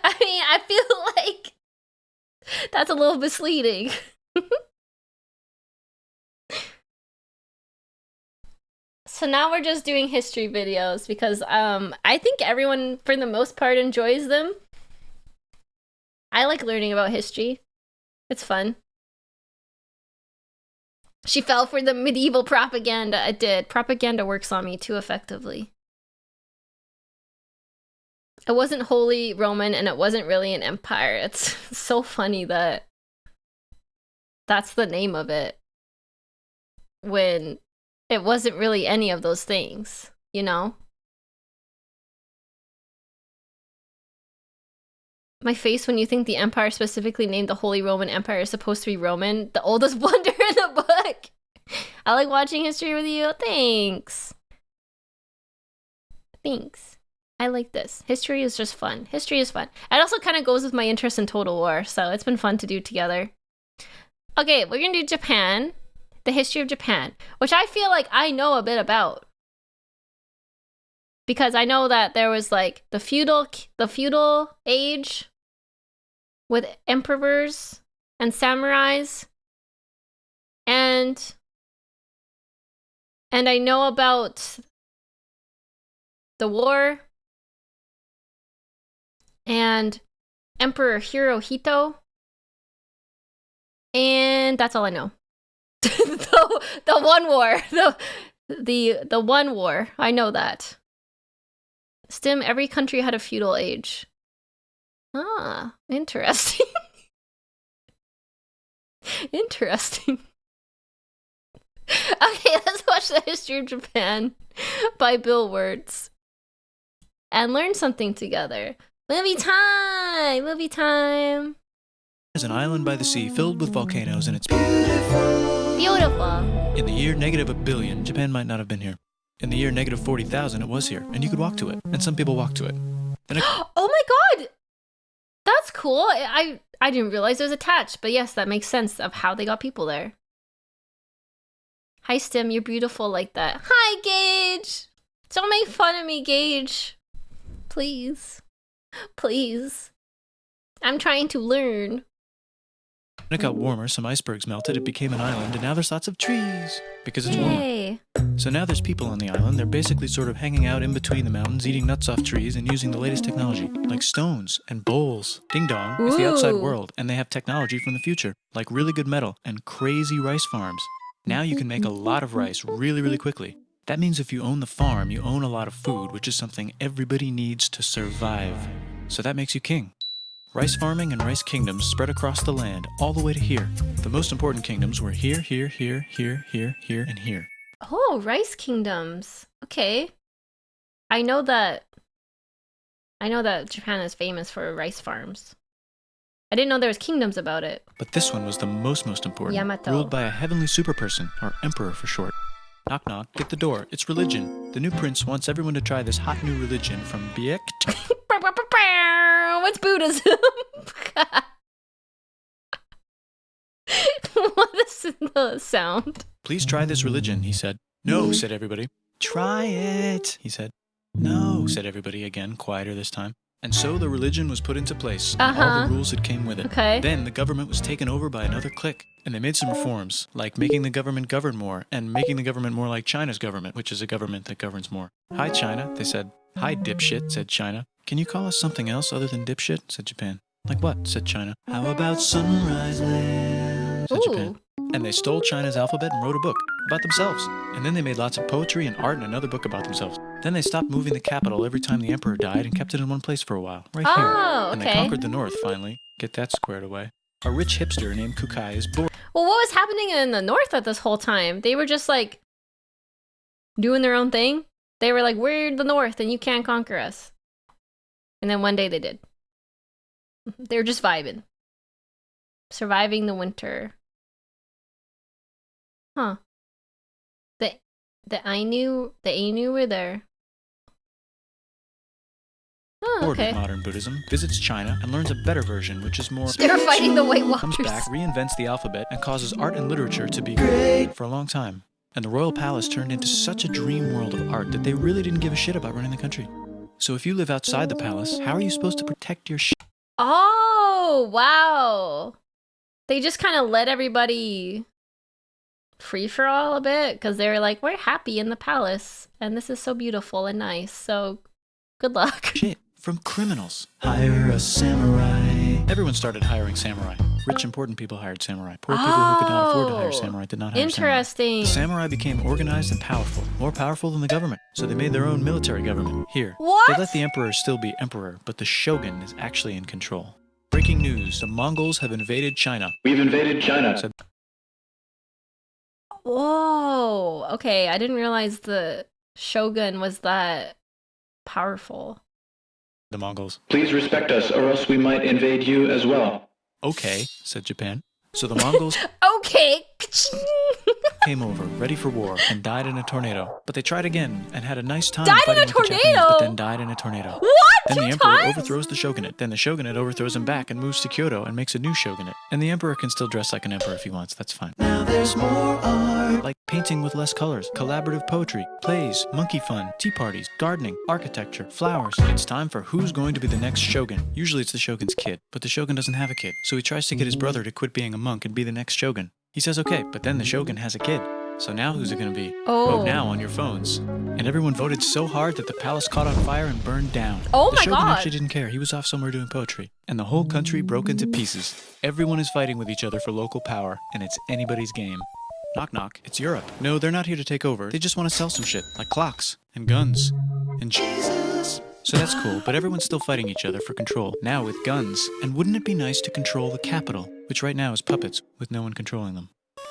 [SPEAKER 1] I mean, I feel like that's a little misleading. So now we're just doing history videos because I think everyone, for the most part, enjoys them. I like learning about history. It's fun. She fell for the medieval propaganda. I did. Propaganda works on me too effectively. It wasn't Holy Roman, and it wasn't really an empire. It's so funny that that's the name of it, when it wasn't really any of those things, you know? My face when you think the empire specifically named the Holy Roman Empire is supposed to be Roman, the oldest blunder in the book. I like watching history with you. Thanks. Thanks. I like this. History is just fun. History is fun. It also kind of goes with my interest in Total War, so it's been fun to do together. Okay, we're gonna do Japan. The history of Japan, which I feel like I know a bit about. Because I know that there was like the feudal age with emperors and samurais, and I know about the war and Emperor Hirohito, and that's all I know. the one war, the one war. I know that. Stim, every country had a feudal age. Ah, interesting. Interesting. Okay, let's watch The History of Japan by Bill Wirtz and learn something together. Movie time! Movie time!
[SPEAKER 4] There's an island by the sea filled with volcanoes, and it's beautiful.
[SPEAKER 1] Beautiful.
[SPEAKER 4] In the year -1 billion, Japan might not have been here. In the year -40,000, it was here, and you could walk to it, and some people walk to it.
[SPEAKER 1] Oh my god! That's cool. I didn't realize it was attached, but yes, that makes sense of how they got people there. Hi, Stim, you're beautiful like that. Hi, Gage! Don't make fun of me, Gage. Please. Please. I'm trying to learn.
[SPEAKER 4] When it got warmer, some icebergs melted, it became an island, and now there's lots of trees because it's warmer.
[SPEAKER 1] Yay.
[SPEAKER 4] So now there's people on the island. They're basically sort of hanging out in between the mountains, eating nuts off trees, and using the latest technology, like stones and bowls. Ding dong, it's the outside
[SPEAKER 1] Ooh.
[SPEAKER 4] world, and they have technology from the future, like really good metal and crazy rice farms. Now you can make a lot of rice really, really quickly. That means if you own the farm, you own a lot of food, which is something everybody needs to survive. So that makes you king. Rice farming and rice kingdoms spread across the land, all the way to here. The most important kingdoms were here, here, here, here, here, here, and here.
[SPEAKER 1] Oh, rice kingdoms. Okay. I know that Japan is famous for rice farms. I didn't know there was kingdoms about it.
[SPEAKER 4] But this one was the most important.
[SPEAKER 1] Yamato.
[SPEAKER 4] Ruled by a heavenly superperson, or emperor for short. Knock knock, get the door. It's religion. The new prince wants everyone to try this hot new religion from Biek to...
[SPEAKER 1] What's Buddhism? What is the sound?
[SPEAKER 4] Please try this religion, he said. No, said everybody. Try it, he said. No, said everybody again, quieter this time. And so the religion was put into place, and all the rules that came with it.
[SPEAKER 1] Okay.
[SPEAKER 4] Then the government was taken over by another clique, and they made some reforms, like making the government govern more, and making the government more like China's government, which is a government that governs more. Hi, China, they said. Hi, dipshit, said China. Can you call us something else other than dipshit, said Japan. Like what, said China. How about Sunrise Land, said Japan. And they stole China's alphabet and wrote a book about themselves. And then they made lots of poetry and art and another book about themselves. Then they stopped moving the capital every time the emperor died and kept it in one place for a while, right here.
[SPEAKER 1] Oh,
[SPEAKER 4] And they
[SPEAKER 1] okay.
[SPEAKER 4] conquered the north finally. Get that squared away. A rich hipster named Kukai is bored.
[SPEAKER 1] Well, what was happening in the north at this whole time? They were just like doing their own thing. They were like, we're the north and you can't conquer us. And then one day they did. They were just vibing. Surviving the winter. Huh. The Ainu were there. Oh,
[SPEAKER 4] Bored
[SPEAKER 1] okay.
[SPEAKER 4] with modern Buddhism, visits China and learns a better version, which is more.
[SPEAKER 1] They were fighting the White
[SPEAKER 4] Comes
[SPEAKER 1] Walkers.
[SPEAKER 4] back, reinvents the alphabet, and causes art and literature to be great for a long time. And the royal palace turned into such a dream world of art that they really didn't give a shit about running the country. So if you live outside the palace, how are you supposed to protect your shit?
[SPEAKER 1] Oh, wow. They just kind of let everybody free for all a bit because they were like, we're happy in the palace and this is so beautiful and nice. So good luck.
[SPEAKER 4] Shit from criminals. Hire a samurai. Everyone started hiring samurai. Rich, important people hired samurai. Poor people who could not afford to hire samurai did not hire samurai.
[SPEAKER 1] Interesting.
[SPEAKER 4] The samurai became organized and powerful, more powerful than the government. So they made their own military government. Here.
[SPEAKER 1] What?
[SPEAKER 4] They let the emperor still be emperor, but the shogun is actually in control. Breaking news. The Mongols have invaded China.
[SPEAKER 5] We've invaded China.
[SPEAKER 4] Said
[SPEAKER 1] Whoa. Okay, I didn't realize the shogun was that powerful.
[SPEAKER 4] the Mongols.
[SPEAKER 5] Please respect us, or else we might invade you as well.
[SPEAKER 4] Okay, said Japan. So the Mongols
[SPEAKER 1] Okay.
[SPEAKER 4] came over, ready for war, and died in a tornado. But they tried again and had a nice time
[SPEAKER 1] Died in
[SPEAKER 4] fighting
[SPEAKER 1] a
[SPEAKER 4] with the Japanese,
[SPEAKER 1] tornado?
[SPEAKER 4] but then died in a tornado.
[SPEAKER 1] What?
[SPEAKER 4] Then the
[SPEAKER 1] Two
[SPEAKER 4] emperor
[SPEAKER 1] times?
[SPEAKER 4] overthrows the shogunate. Then the shogunate overthrows him back and moves to Kyoto and makes a new shogunate. And the emperor can still dress like an emperor if he wants. That's fine. Now there's more art. Like painting with less colors, collaborative poetry, plays, monkey fun, tea parties, gardening, architecture, flowers. It's time for who's going to be the next shogun. Usually it's the shogun's kid, but the shogun doesn't have a kid. So he tries to get his brother to quit being a monk and be the next shogun. He says okay, but then the shogun has a kid. So now who's it going to be?
[SPEAKER 1] Oh.
[SPEAKER 4] Vote now on your phones. And everyone voted so hard that the palace caught on fire and burned down.
[SPEAKER 1] Oh
[SPEAKER 4] the
[SPEAKER 1] my
[SPEAKER 4] shogun
[SPEAKER 1] God.
[SPEAKER 4] actually didn't care. He was off somewhere doing poetry. And the whole country broke into pieces. Everyone is fighting with each other for local power, and it's anybody's game. Knock knock, it's Europe. No, they're not here to take over. They just want to sell some shit, like clocks, and guns, and Jesus. So that's cool, but everyone's still fighting each other for control, now with guns. And wouldn't it be nice to control the capital, which right now is puppets, with no one controlling them?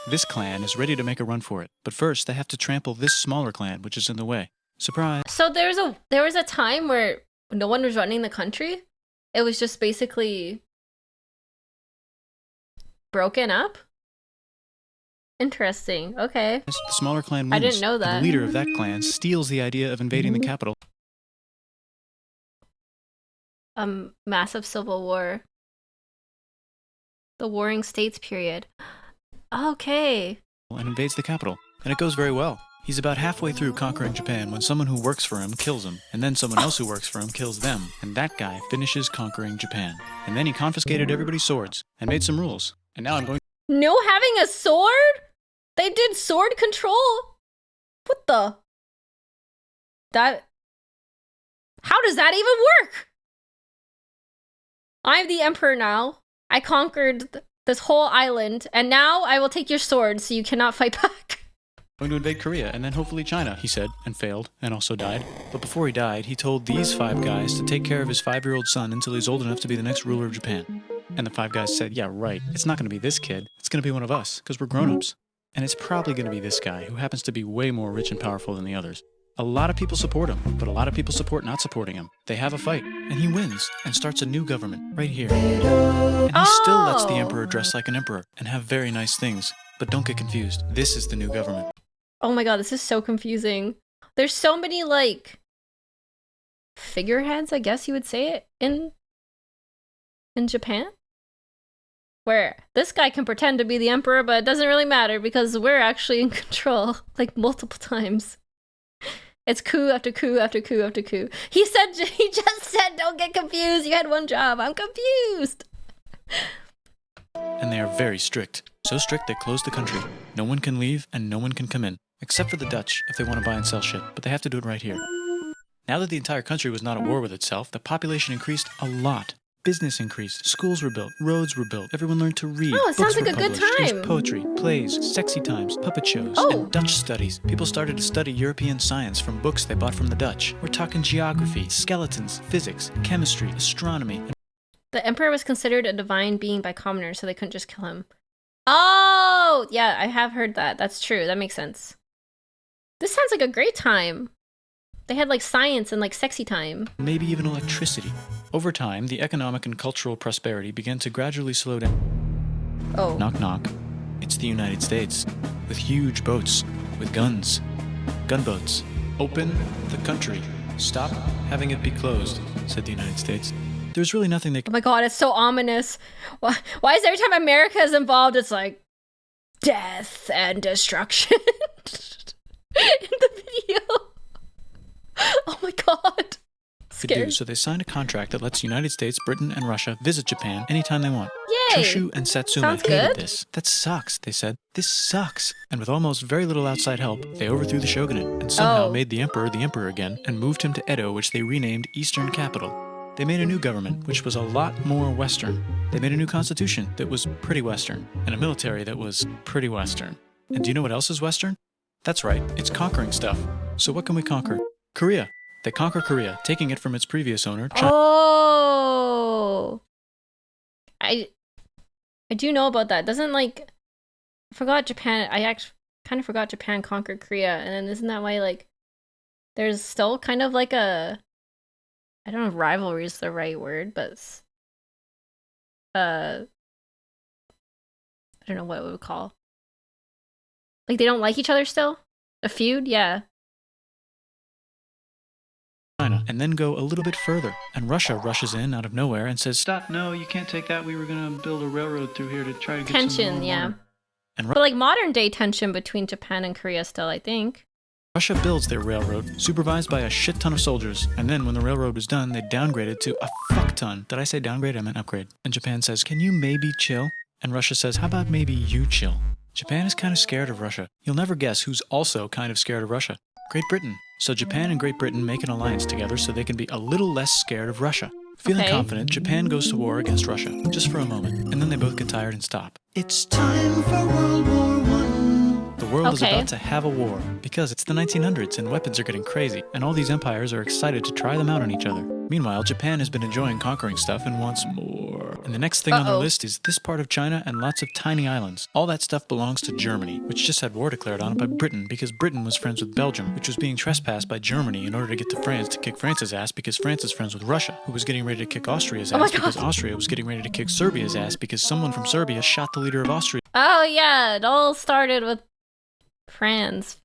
[SPEAKER 4] This clan is ready to make a run for it, but first they have to trample this smaller clan, which is in the way. Surprise.
[SPEAKER 1] So there was a time where no one was running the country. It was just basically broken up. Interesting. Okay.
[SPEAKER 4] The smaller clan wins.
[SPEAKER 1] I didn't know
[SPEAKER 4] and
[SPEAKER 1] that.
[SPEAKER 4] the leader of that clan steals the idea of invading the capital
[SPEAKER 1] Massive civil war. The Warring States period. Okay.
[SPEAKER 4] and invades the capital. And it goes very well. He's about halfway through conquering Japan when someone who works for him kills him, and then someone else who works for him kills them, and that guy finishes conquering Japan. And then he confiscated everybody's swords and made some rules. And now I'm going
[SPEAKER 1] No having a sword? They did sword control? What the? That... How does that even work? I'm the emperor now. I conquered this whole island, and now I will take your sword so you cannot fight back.
[SPEAKER 4] to invade Korea and then hopefully China, he said, and failed, and also died. But before he died, he told these 5 guys to take care of his 5-year-old son until he's old enough to be the next ruler of Japan. And the 5 guys said, yeah, right, it's not going to be this kid, it's going to be one of us, because we're grown-ups. And it's probably going to be this guy, who happens to be way more rich and powerful than the others. A lot of people support him, but a lot of people support not supporting him. They have a fight, and he wins, and starts a new government, right here. And he still lets the emperor dress like an emperor, and have very nice things. But don't get confused, this is the new government.
[SPEAKER 1] Oh my god, this is so confusing. There's so many, like, figureheads, I guess you would say it, in Japan? Where this guy can pretend to be the emperor, but it doesn't really matter because we're actually in control, like, multiple times. It's coup after coup after coup after coup. He just said, don't get confused. You had one job. I'm confused.
[SPEAKER 4] And they are very strict. So strict they closed the country. No one can leave and no one can come in. Except for the Dutch, if they want to buy and sell shit. But they have to do it right here. Now that the entire country was not at war with itself, the population increased a lot. Business increased, schools were built, roads were built, everyone learned to read.
[SPEAKER 1] Oh, it sounds
[SPEAKER 4] books
[SPEAKER 1] like
[SPEAKER 4] were
[SPEAKER 1] a good
[SPEAKER 4] published, there was
[SPEAKER 1] time.
[SPEAKER 4] poetry, plays, sexy times, puppet shows,
[SPEAKER 1] Oh.
[SPEAKER 4] and Dutch studies. People started to study European science from books they bought from the Dutch. We're talking geography, skeletons, physics, chemistry, astronomy, and
[SPEAKER 1] The emperor was considered a divine being by commoners, so they couldn't just kill him. Oh, yeah, I have heard that. That's true. That makes sense. This sounds like a great time. They had like science and like sexy time.
[SPEAKER 4] maybe even electricity. Over time, the economic and cultural prosperity began to gradually slow down.
[SPEAKER 1] Oh.
[SPEAKER 4] Knock knock. It's the United States. With huge boats. With guns. Gunboats. Open the country. Stop having it be closed, said the United States. There's really nothing they
[SPEAKER 1] Oh my god, it's so ominous. Why is every time America is involved, it's like death and destruction in the video? Oh my god.
[SPEAKER 4] could
[SPEAKER 1] Scared.
[SPEAKER 4] do, so they signed a contract that lets United States, Britain, and Russia visit Japan anytime they want.
[SPEAKER 1] Yay!
[SPEAKER 4] Choshu and Satsuma
[SPEAKER 1] Sounds
[SPEAKER 4] hated
[SPEAKER 1] good.
[SPEAKER 4] this. That sucks, they said. This sucks. And with almost very little outside help, they overthrew the shogunate and somehow
[SPEAKER 1] Oh.
[SPEAKER 4] made the emperor again and moved him to Edo, which they renamed Eastern Capital. They made a new government, which was a lot more Western. They made a new constitution that was pretty Western, and a military that was pretty Western. And do you know what else is Western? That's right, it's conquering stuff. So what can we conquer? Korea. They conquer Korea, taking it from its previous owner, China.
[SPEAKER 1] Oh. I do know about that. Doesn't like I forgot Japan. I actually kind of forgot Japan conquered Korea, and then isn't that why like there's still kind of like a I don't know if rivalry is the right word, but I don't know what we would call. Like they don't like each other still? A feud? Yeah.
[SPEAKER 4] China, and then go a little bit further. And Russia rushes in out of nowhere and says, "Stop! No, you can't take that. We were gonna build a railroad through here to try to get some
[SPEAKER 1] Tension,
[SPEAKER 4] more
[SPEAKER 1] yeah.
[SPEAKER 4] water." And
[SPEAKER 1] But like modern day tension between Japan and Korea still, I think.
[SPEAKER 4] Russia builds their railroad, supervised by a shit ton of soldiers. And then when the railroad was done, they downgraded to a fuck ton. Did I say downgrade? I meant upgrade. And Japan says, "Can you maybe chill?" And Russia says, "How about maybe you chill?" Japan is kind of scared of Russia. You'll never guess who's also kind of scared of Russia. Great Britain. So Japan and Great Britain make an alliance together so they can be a little less scared of Russia. Feeling
[SPEAKER 1] Okay.
[SPEAKER 4] confident, Japan goes to war against Russia, just for a moment, and then they both get tired and stop. It's time for World War I. The world is
[SPEAKER 1] Okay.
[SPEAKER 4] about to have a war, because it's the 1900s and weapons are getting crazy, and all these empires are excited to try them out on each other. Meanwhile, Japan has been enjoying conquering stuff and wants more. And the next thing on the
[SPEAKER 1] Uh-oh.
[SPEAKER 4] list is this part of China and lots of tiny islands. All that stuff belongs to Germany, which just had war declared on it by Britain because Britain was friends with Belgium, which was being trespassed by Germany in order to get to France to kick France's ass because France is friends with Russia, who was getting ready to kick Austria's
[SPEAKER 1] Oh my
[SPEAKER 4] ass because
[SPEAKER 1] God.
[SPEAKER 4] Austria was getting ready to kick Serbia's ass because someone from Serbia shot the leader of Austria.
[SPEAKER 1] Oh yeah, it all started with Franz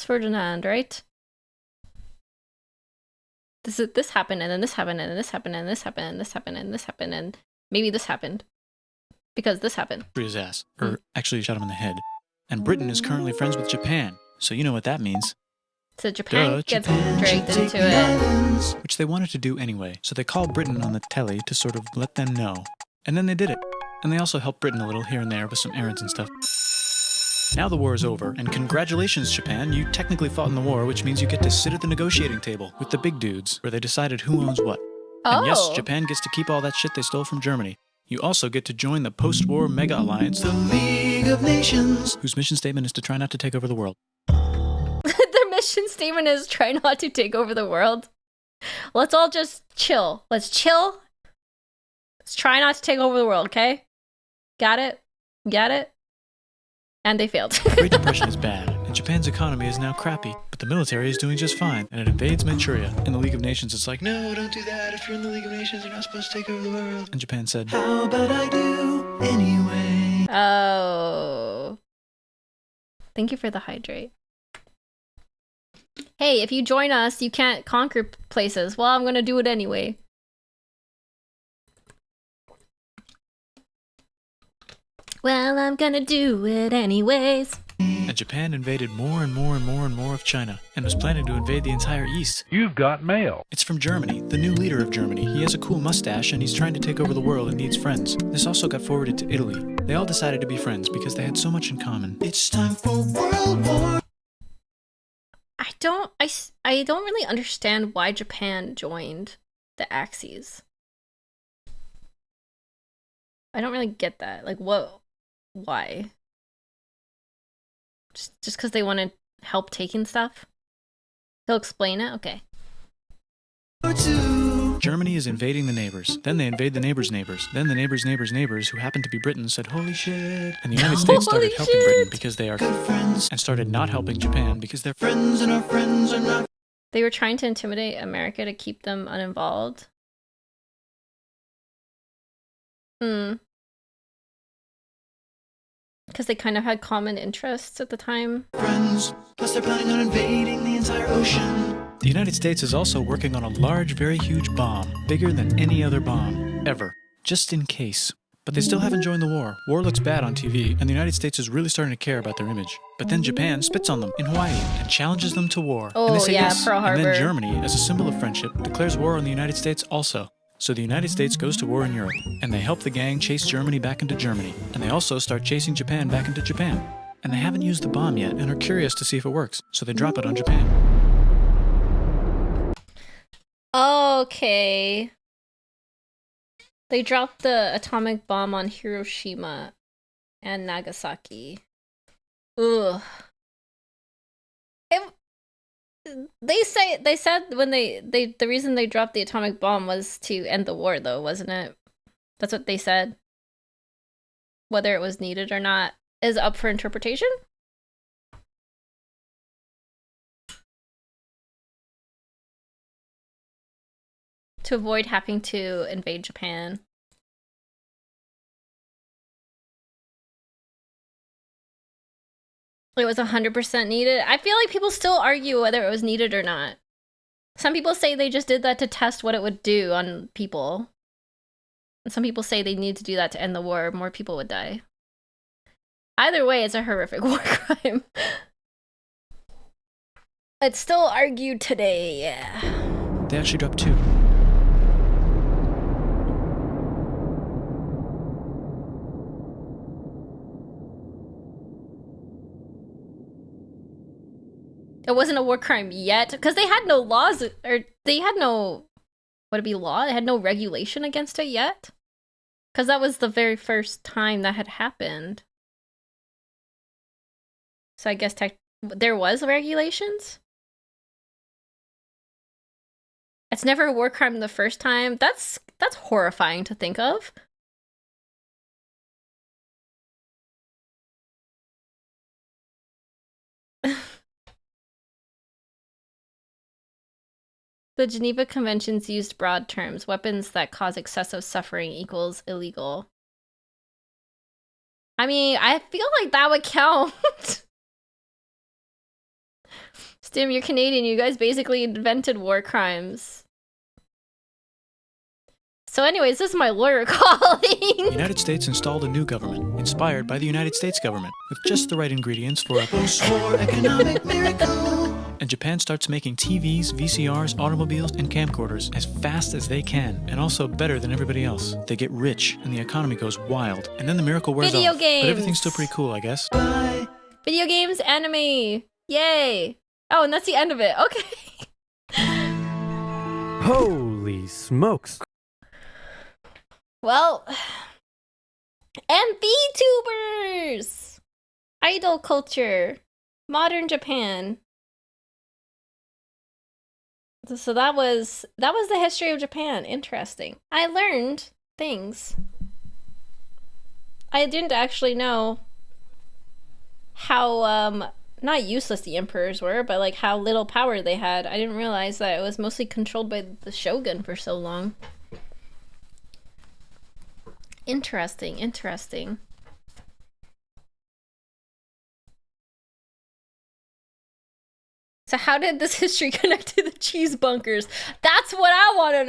[SPEAKER 1] Ferdinand, right? This happened, and then this happened, and then this happened, and this happened, and this happened, and this happened, and maybe this happened because this happened.
[SPEAKER 4] Austria's ass. Or actually, he shot him in the head. And Britain is currently friends with Japan, so you know what that means.
[SPEAKER 1] So Japan
[SPEAKER 4] Duh,
[SPEAKER 1] gets
[SPEAKER 4] Japan
[SPEAKER 1] dragged
[SPEAKER 4] should take
[SPEAKER 1] into
[SPEAKER 4] the
[SPEAKER 1] it.
[SPEAKER 4] islands. Which they wanted to do anyway, so they called Britain on the telly to sort of let them know. And then they did it. And they also helped Britain a little here and there with some errands and stuff. Now the war is over, and congratulations, Japan, you technically fought in the war, which means you get to sit at the negotiating table with the big dudes, where they decided who owns what. And yes,
[SPEAKER 1] Oh.
[SPEAKER 4] Japan gets to keep all that shit they stole from Germany. You also get to join the post-war mega alliance, the League of Nations, whose mission statement is to try not to take over the world.
[SPEAKER 1] Their mission statement is try not to take over the world. Let's all just chill. Let's chill. Let's try not to take over the world, okay? Got it? Got it? And they failed.
[SPEAKER 4] The Great Depression is bad, and Japan's economy is now crappy, but the military is doing just fine, and it invades Manchuria. In the League of Nations, it's like, no, don't do that. If you're in the League of Nations, you're not supposed to take over the world. And Japan said, how about I do anyway?
[SPEAKER 1] Oh. Thank you for the hydrate. Hey, if you join us, you can't conquer places. Well, I'm gonna do it anyway. Well, I'm gonna do it anyways.
[SPEAKER 4] And Japan invaded more and more and more and more of China, and was planning to invade the entire East.
[SPEAKER 6] You've got mail.
[SPEAKER 4] It's from Germany, the new leader of Germany. He has a cool mustache, and he's trying to take over the world and needs friends. This also got forwarded to Italy. They all decided to be friends because they had so much in common. It's time for World War.
[SPEAKER 1] I don't really understand why Japan joined the Axis. I don't really get that. Like, why? Just because they want to help taking stuff? He'll explain it? Okay.
[SPEAKER 4] Germany is invading the neighbors. Then they invade the neighbors' neighbors. Then the neighbors' neighbors' neighbors, who happen to be Britons, said, "Holy shit!" And the United States started helping Britain because they are good friends, and started not helping Japan because they're friends and our friends are not.
[SPEAKER 1] They were trying to intimidate America to keep them uninvolved. Because they kind of had common interests at the time.
[SPEAKER 4] Friends, plus they're planning on invading the entire ocean. The United States is also working on a large, very huge bomb, bigger than any other bomb, ever, just in case. But they still haven't joined the war. War looks bad on TV, and the United States is really starting to care about their image. But then Japan spits on them in Hawaii and challenges them to war.
[SPEAKER 1] Oh,
[SPEAKER 4] and they say
[SPEAKER 1] yeah,
[SPEAKER 4] yes.
[SPEAKER 1] Pearl
[SPEAKER 4] And then
[SPEAKER 1] Harbor.
[SPEAKER 4] Germany, as a symbol of friendship, declares war on the United States also. So the United States goes to war in Europe, and they help the gang chase Germany back into Germany. And they also start chasing Japan back into Japan. And they haven't used the bomb yet and are curious to see if it works, so they drop it on Japan.
[SPEAKER 1] Okay. They dropped the atomic bomb on Hiroshima and Nagasaki. Ugh. They said when the reason they dropped the atomic bomb was to end the war, though, wasn't it? That's what they said. Whether it was needed or not is up for interpretation. To avoid having to invade Japan. It was 100% needed. I feel like people still argue whether it was needed or not. Some people say they just did that to test what it would do on people. And some people say they need to do that to end the war. More people would die. Either way, it's a horrific war crime. It's still argued today, yeah.
[SPEAKER 4] They actually dropped 2.
[SPEAKER 1] It wasn't a war crime yet, because they had no laws, or they had no, would it be law? They had no regulation against it yet? Because that was the very first time that had happened. So I guess there was regulations? It's never a war crime the first time? That's horrifying to think of. The Geneva Conventions used broad terms. Weapons that cause excessive suffering equals illegal. I mean, I feel like that would count. Stim, you're Canadian. You guys basically invented war crimes. So anyways, this is my lawyer calling.
[SPEAKER 4] The United States installed a new government, inspired by the United States government, with just the right ingredients for a post-war economic miracle. And Japan starts making TVs, VCRs, automobiles, and camcorders as fast as they can, and also better than everybody else. They get rich, and the economy goes wild. And then the miracle wears
[SPEAKER 1] Video
[SPEAKER 4] off.
[SPEAKER 1] games.
[SPEAKER 4] But everything's still pretty cool, I guess. Bye.
[SPEAKER 1] Video games, anime. Yay. Oh, and that's the end of it. Okay.
[SPEAKER 7] Holy smokes.
[SPEAKER 1] Well, and VTubers, idol culture, modern Japan. So that was the history of Japan. Interesting. I learned things. I didn't actually know how not useless the emperors were, but like how little power they had. I didn't realize that it was mostly controlled by the shogun for so long. Interesting, interesting. So how did this history connect to the cheese bunkers? That's what I want to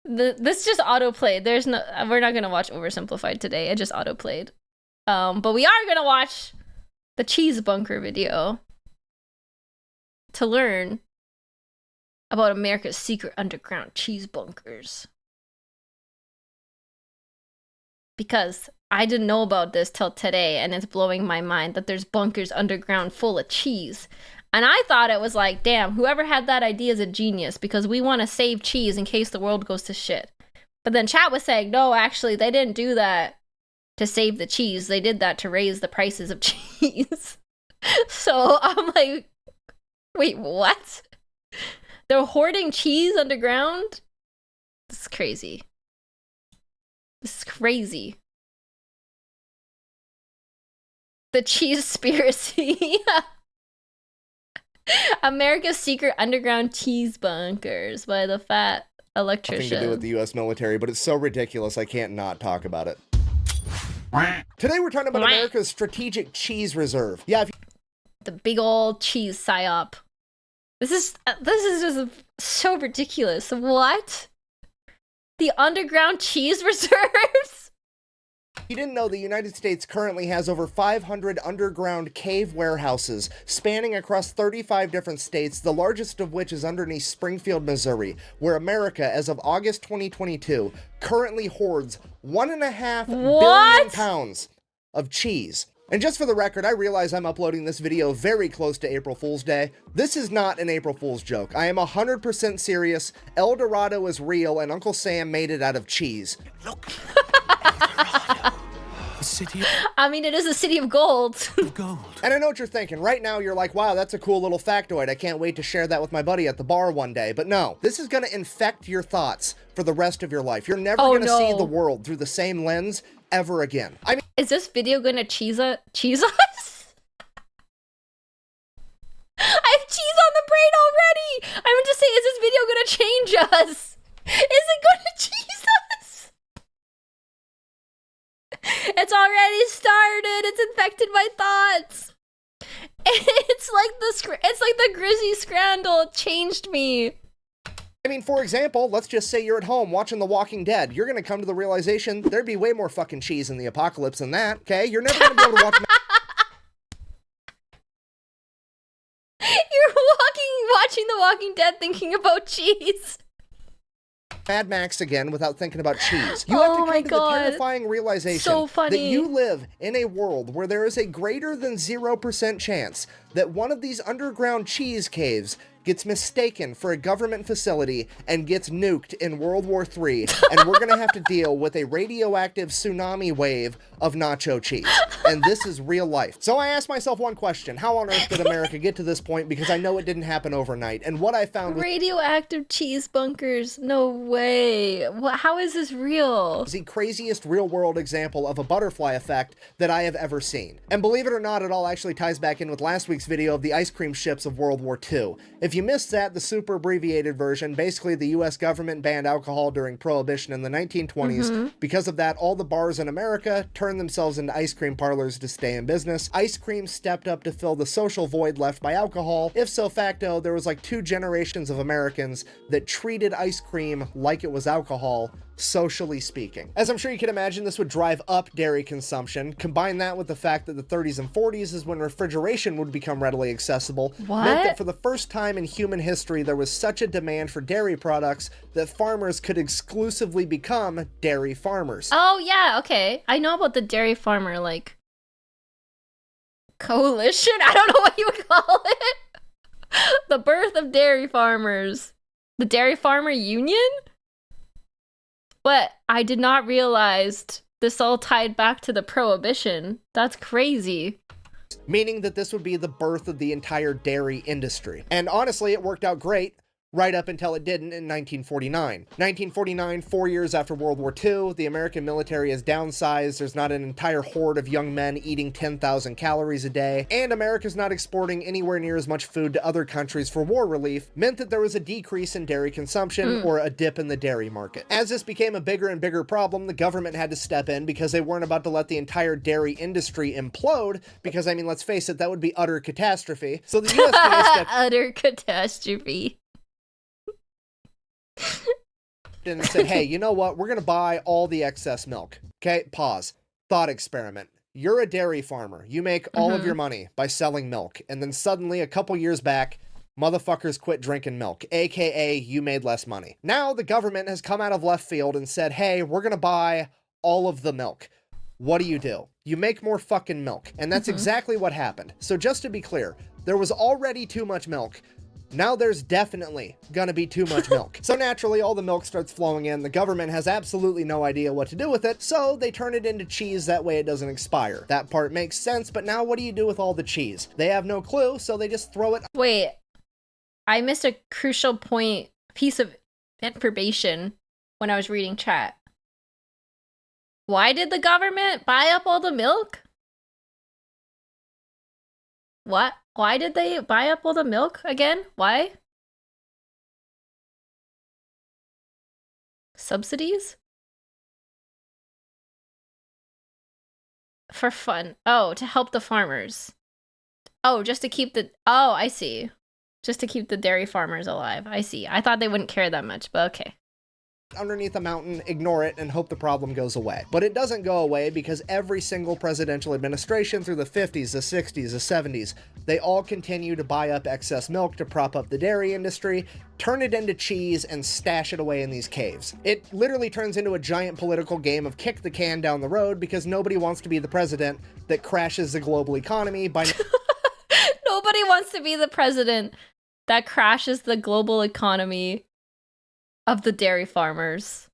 [SPEAKER 1] know. This just autoplayed. There's no. We're not gonna watch Oversimplified today. It just autoplayed. But we are gonna watch the cheese bunker video to learn about America's secret underground cheese bunkers. Because I didn't know about this till today, and it's blowing my mind that there's bunkers underground full of cheese. And I thought it was like, damn, whoever had that idea is a genius, because we want to save cheese in case the world goes to shit. But then chat was saying, no, actually, they didn't do that to save the cheese. They did that to raise the prices of cheese. So I'm like, wait, what? They're hoarding cheese underground? This is crazy. This is crazy. The Cheesespiracy. America's secret underground cheese bunkers by the fat electrician.
[SPEAKER 6] Nothing to do with the U.S. military, but it's so ridiculous I can't not talk about it. Today we're talking about America's strategic cheese reserve. Yeah, if
[SPEAKER 1] the big old cheese psyop. This is just so ridiculous. What? The underground cheese reserves?
[SPEAKER 6] you didn't know, the United States currently has over 500 underground cave warehouses spanning across 35 different states, the largest of which is underneath Springfield, Missouri, where America, as of August 2022, currently hoards 1.5 billion pounds of cheese. And just for the record, I realize I'm uploading this video very close to April Fool's Day. This is not an April Fool's joke. I am 100% serious. El Dorado is real, and Uncle Sam made it out of cheese.
[SPEAKER 7] Look, a city
[SPEAKER 1] I mean, it is a city of gold.
[SPEAKER 7] of gold.
[SPEAKER 6] And I know what you're thinking. Right now, you're like, wow, that's a cool little factoid. I can't wait to share that with my buddy at the bar one day. But no, this is going to infect your thoughts for the rest of your life. You're never going to see the world through the same lens ever again. I mean,
[SPEAKER 1] is this video gonna cheese us? I have cheese on the brain already! I meant to say, is this video gonna change us? Is it gonna cheese us? It's already started! It's infected my thoughts! It's like the Grizzy Scrandle. It changed me.
[SPEAKER 6] I mean, for example, let's just say you're at home watching The Walking Dead. You're going to come to the realization there'd be way more fucking cheese in the apocalypse than that, okay? You're never going to be able to watch...
[SPEAKER 1] You're watching The Walking Dead thinking about cheese.
[SPEAKER 6] Mad Max again without thinking about cheese. You have to come to the terrifying realization that you live in a world where there is a greater than 0% chance that one of these underground cheese caves gets mistaken for a government facility and gets nuked in World War III, and we're gonna have to deal with a radioactive tsunami wave of nacho cheese. And this is real life. So I asked myself one question: how on earth did America get to this point? Because I know it didn't happen overnight. And what I found was
[SPEAKER 1] radioactive cheese bunkers. No way. How is this real?
[SPEAKER 6] the craziest real-world example of a butterfly effect that I have ever seen. And believe it or not, it all actually ties back in with last week's video of the ice cream ships of World War II. If you missed that, the super abbreviated version, basically the US government banned alcohol during Prohibition in the 1920s. Because of that, all the bars in America turned themselves into ice cream parlors to stay in business. Ice cream stepped up to fill the social void left by alcohol. If so facto, there was like 2 generations of Americans that treated ice cream like it was alcohol, socially speaking. As I'm sure you can imagine, this would drive up dairy consumption. Combine that with the fact that the 30s and 40s is when refrigeration would become readily accessible. Meant that for the first time in human history, there was such a demand for dairy products that farmers could exclusively become dairy farmers.
[SPEAKER 1] Oh yeah, okay. I know about the dairy farmer, like, coalition? I don't know what you would call it. The birth of dairy farmers. The Dairy Farmer Union? But I did not realize this all tied back to the Prohibition. That's crazy.
[SPEAKER 6] Meaning that this would be the birth of the entire dairy industry. And honestly, it worked out great, right up until it didn't in 1949. 1949, 4 years after World War II, the American military is downsized, there's not an entire horde of young men eating 10,000 calories a day, and America's not exporting anywhere near as much food to other countries for war relief, meant that there was a decrease in dairy consumption or a dip in the dairy market. As this became a bigger and bigger problem, the government had to step in because they weren't about to let the entire dairy industry implode, because, I mean, let's face it, that would be utter catastrophe. So the USDA stepped
[SPEAKER 1] utter catastrophe.
[SPEAKER 6] stepped in and said, hey, you know what? We're going to buy all the excess milk. Okay, pause. Thought experiment. You're a dairy farmer. You make all of your money by selling milk. And then suddenly, a couple years back, motherfuckers quit drinking milk, aka you made less money. Now the government has come out of left field and said, hey, we're going to buy all of the milk. What do? You make more fucking milk. And that's exactly what happened. So just to be clear, there was already too much milk. Now there's definitely gonna be too much milk. So naturally, all the milk starts flowing in. The government has absolutely no idea what to do with it, so they turn it into cheese, that way it doesn't expire. That part makes sense, but now what do you do with all the cheese? They have no clue, so they just throw it.
[SPEAKER 1] Wait, I missed a crucial piece of information when I was reading chat. Why did the government buy up all the milk? What? Why did they buy up all the milk again? Why? Subsidies? For fun. Oh, to help the farmers. Oh, just to keep the... Oh, I see. Just to keep the dairy farmers alive. I see. I thought they wouldn't care that much, but okay.
[SPEAKER 6] Underneath a mountain, ignore it, and hope the problem goes away. But it doesn't go away because every single presidential administration through the 50s, the 60s, the 70s, they all continue to buy up excess milk to prop up the dairy industry, turn it into cheese, and stash it away in these caves. It literally turns into a giant political game of kick the can down the road because nobody wants to be the president that crashes the global economy by...
[SPEAKER 1] Nobody wants to be the president that crashes the global economy of the dairy farmers.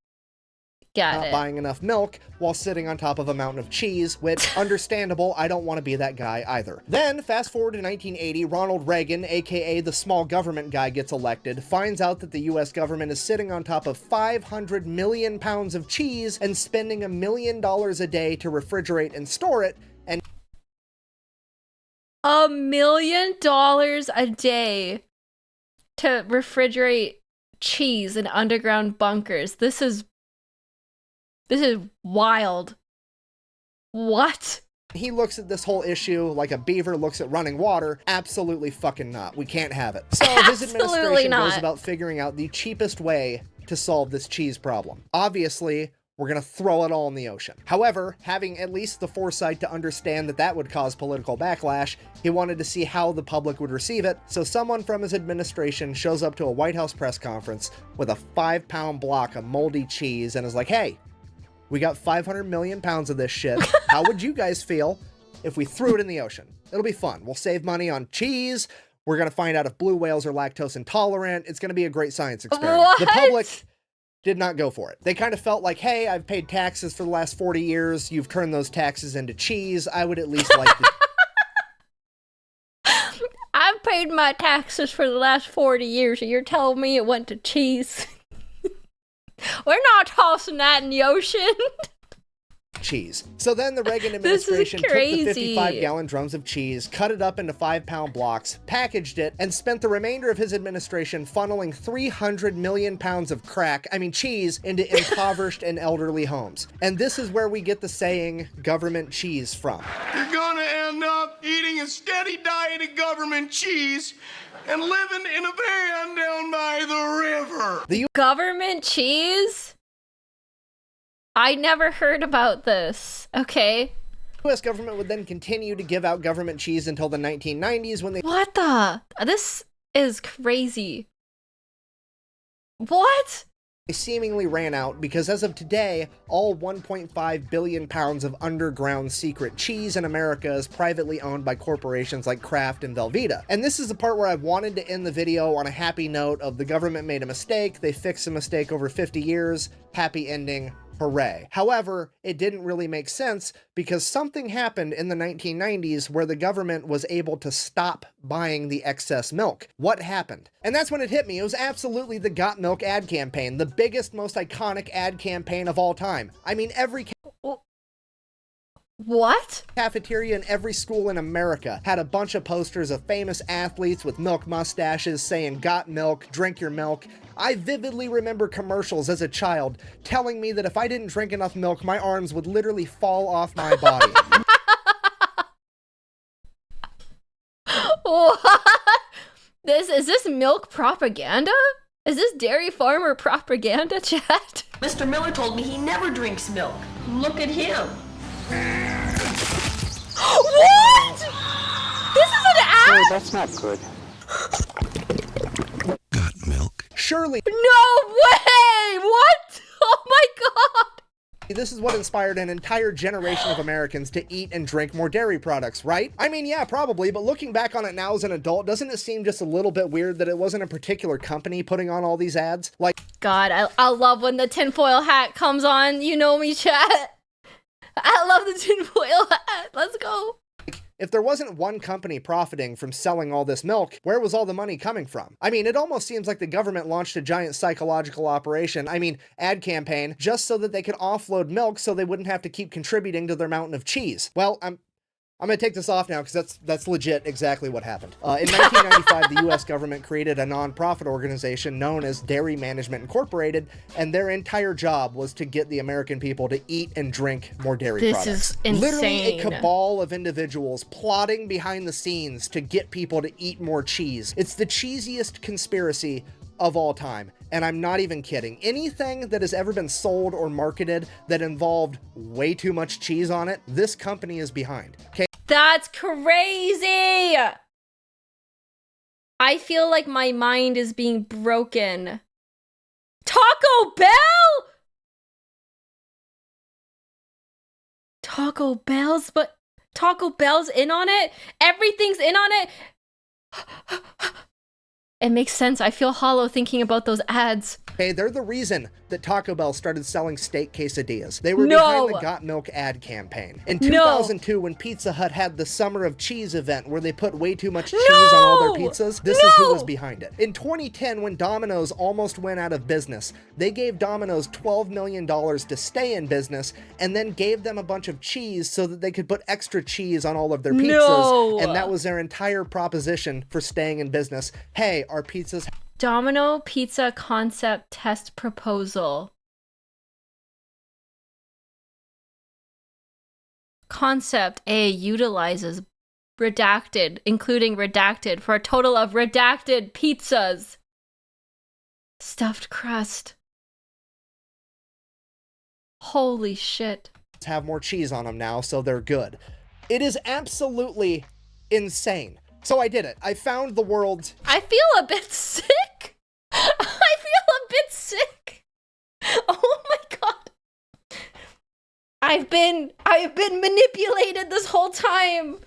[SPEAKER 1] Got it.
[SPEAKER 6] Buying enough milk while sitting on top of a mountain of cheese, which, understandable, I don't want to be that guy either. Then, fast forward to 1980, Ronald Reagan, aka the small government guy, gets elected, finds out that the US government is sitting on top of 500 million pounds of cheese and spending $1 million a day to refrigerate and store it, and
[SPEAKER 1] $1 million a day to refrigerate cheese in underground bunkers. This is wild. What?
[SPEAKER 6] he looks at this whole issue like a beaver looks at running water. Absolutely fucking not. We can't have it. So his administration goes about figuring out the cheapest way to solve this cheese problem. Obviously, we're gonna throw it all in the ocean. However, having at least the foresight to understand that that would cause political backlash, he wanted to see how the public would receive it, so someone from his administration shows up to a White House press conference with a 5-pound block of moldy cheese and is like, hey, we got 500 million pounds of this shit. How would you guys feel if we threw it in the ocean? It'll be fun. We'll save money on cheese. We're gonna find out if blue whales are lactose intolerant. It's gonna be a great science experiment.
[SPEAKER 1] What?
[SPEAKER 6] The public did not go for it. They kind of felt like, hey, I've paid taxes for the last 40 years. You've turned those taxes into cheese. I would at least like to...
[SPEAKER 1] I've paid my taxes for the last 40 years and you're telling me it went to cheese. We're not tossing that in the ocean.
[SPEAKER 6] cheese. So then the Reagan administration took the 55-gallon drums of cheese, cut it up into 5-pound blocks, packaged it, and spent the remainder of his administration funneling 300 million pounds of cheese into impoverished and elderly homes. And this is where we get the saying, government cheese, from.
[SPEAKER 7] You're gonna end up eating a steady diet of government cheese and living in a van down by the river.
[SPEAKER 6] The
[SPEAKER 1] government cheese? I never heard about this. Okay.
[SPEAKER 6] U.S. government would then continue to give out government cheese until the 1990s when they...
[SPEAKER 1] What the? This is crazy. What?
[SPEAKER 6] They seemingly ran out because as of today, all 1.5 billion pounds of underground secret cheese in America is privately owned by corporations like Kraft and Velveeta. And this is the part where I wanted to end the video on a happy note of the government made a mistake, they fixed a mistake over 50 years, happy ending, hooray. However, it didn't really make sense because something happened in the 1990s where the government was able to stop buying the excess milk. What happened? And that's when it hit me. It was absolutely the Got Milk ad campaign, the biggest, most iconic ad campaign of all time. I mean, every
[SPEAKER 1] what?
[SPEAKER 6] Cafeteria in every school in America had a bunch of posters of famous athletes with milk mustaches saying, "Got milk, drink your milk." I vividly remember commercials as a child telling me that if I didn't drink enough milk, my arms would literally fall off my body.
[SPEAKER 1] What? Is this milk propaganda? Is this dairy farmer propaganda, chat?
[SPEAKER 8] Mr. Miller told me he never drinks milk. Look at him.
[SPEAKER 1] What? This is an ad?
[SPEAKER 9] That's not good.
[SPEAKER 2] Got milk.
[SPEAKER 6] Surely
[SPEAKER 1] No way! What? Oh my god!
[SPEAKER 6] this is what inspired an entire generation of Americans to eat and drink more dairy products, right? I mean, yeah, probably, but looking back on it now as an adult, doesn't it seem just a little bit weird that it wasn't a particular company putting on all these ads? Like,
[SPEAKER 1] God, I love when the tinfoil hat comes on. You know me, chat. I love the tinfoil hat. Let's go.
[SPEAKER 6] if there wasn't one company profiting from selling all this milk, where was all the money coming from? I mean, it almost seems like the government launched a giant psychological operation, ad campaign, just so that they could offload milk so they wouldn't have to keep contributing to their mountain of cheese. Well, I'm gonna take this off now because that's legit exactly what happened. In 1995, the U.S. government created a non-profit organization known as Dairy Management Incorporated, and their entire job was to get the American people to eat and drink more dairy products.
[SPEAKER 1] This is insane.
[SPEAKER 6] Literally a cabal of individuals plotting behind the scenes to get people to eat more cheese. It's the cheesiest conspiracy of all time. And I'm not even kidding. Anything that has ever been sold or marketed that involved way too much cheese on it, this company is behind. Okay.
[SPEAKER 1] That's crazy! I feel like my mind is being broken. Taco Bell?! Taco Bell's, but Taco Bell's in on it? Everything's in on it? It makes sense. I feel hollow thinking about those ads.
[SPEAKER 6] Okay, they're the reason that Taco Bell started selling steak quesadillas. They were behind the Got Milk ad campaign. In 2002, when Pizza Hut had the Summer of Cheese event where they put way too much cheese on all their pizzas, this is who was behind it. In 2010, when Domino's almost went out of business, they gave Domino's $12 million to stay in business and then gave them a bunch of cheese so that they could put extra cheese on all of their pizzas. And that was their entire proposition for staying in business. Hey, our pizzas...
[SPEAKER 1] Domino Pizza Concept Test Proposal. Concept A utilizes redacted, including redacted, for a total of redacted pizzas. Stuffed crust. Holy shit.
[SPEAKER 6] Have more cheese on them now, so they're good. It is absolutely insane. So I did it. I found the world's...
[SPEAKER 1] I feel a bit sick. I feel a bit sick. Oh my god. I've been manipulated this whole time.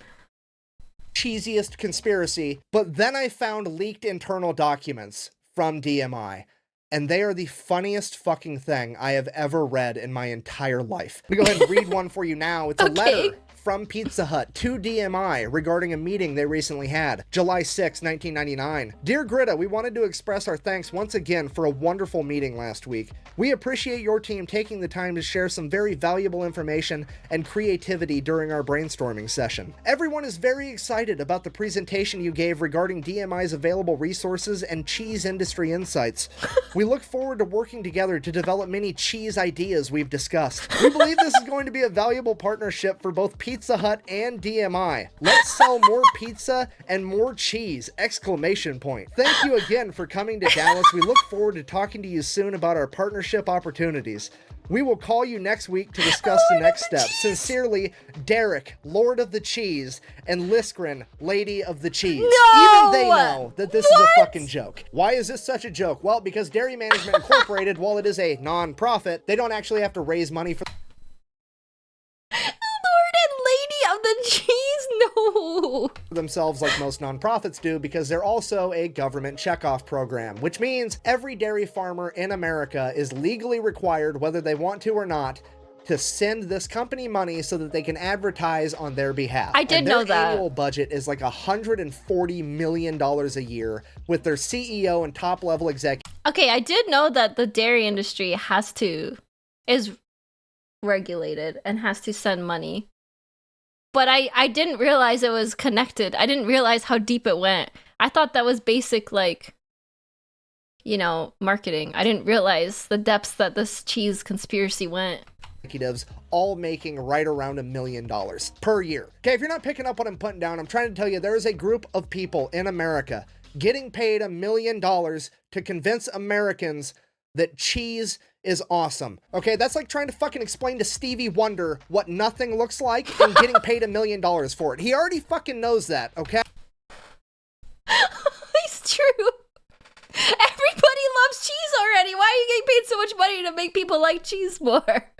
[SPEAKER 6] Cheesiest conspiracy, but then I found leaked internal documents from DMI. And they are the funniest fucking thing I have ever read in my entire life. I'm gonna go ahead and read one for you now. It's a letter from Pizza Hut to DMI regarding a meeting they recently had. July 6, 1999. Dear Greta, we wanted to express our thanks once again for a wonderful meeting last week. We appreciate your team taking the time to share some very valuable information and creativity during our brainstorming session. Everyone is very excited about the presentation you gave regarding DMI's available resources and cheese industry insights. We look forward to working together to develop many cheese ideas we've discussed. We believe this is going to be a valuable partnership for both Pizza Hut and DMI. Let's sell more pizza and more cheese! Exclamation point. Thank you again for coming to Dallas. We look forward to talking to you soon about our partnership opportunities. We will call you next week to discuss the next steps. Sincerely, Derek, Lord of the Cheese, and Liskrin, Lady of the Cheese. Even they know that this is a fucking joke. Why is this such a joke? Well, because Dairy Management Incorporated, while it is a non-profit, they don't actually have to raise money for
[SPEAKER 1] Of the cheese? No.
[SPEAKER 6] themselves like most nonprofits do, because they're also a government checkoff program, which means every dairy farmer in America is legally required, whether they want to or not, to send this company money so that they can advertise on their behalf.
[SPEAKER 1] I did know that.
[SPEAKER 6] Their annual budget is like $140 million a year, with their CEO and top level executive.
[SPEAKER 1] Okay, I did know that the dairy industry is regulated and has to send money. But I didn't realize it was connected. I didn't realize how deep it went. I thought that was basic, marketing. I didn't realize the depths that this cheese conspiracy went.
[SPEAKER 6] Executives all making right around $1 million per year. Okay, if you're not picking up what I'm putting down, I'm trying to tell you there is a group of people in America getting paid $1 million to convince Americans that cheese is awesome. Okay, that's like trying to fucking explain to Stevie Wonder what nothing looks like and getting paid $1 million for it. He already fucking knows that, okay?
[SPEAKER 1] It's true. Everybody loves cheese already. Why are you getting paid so much money to make people like cheese more?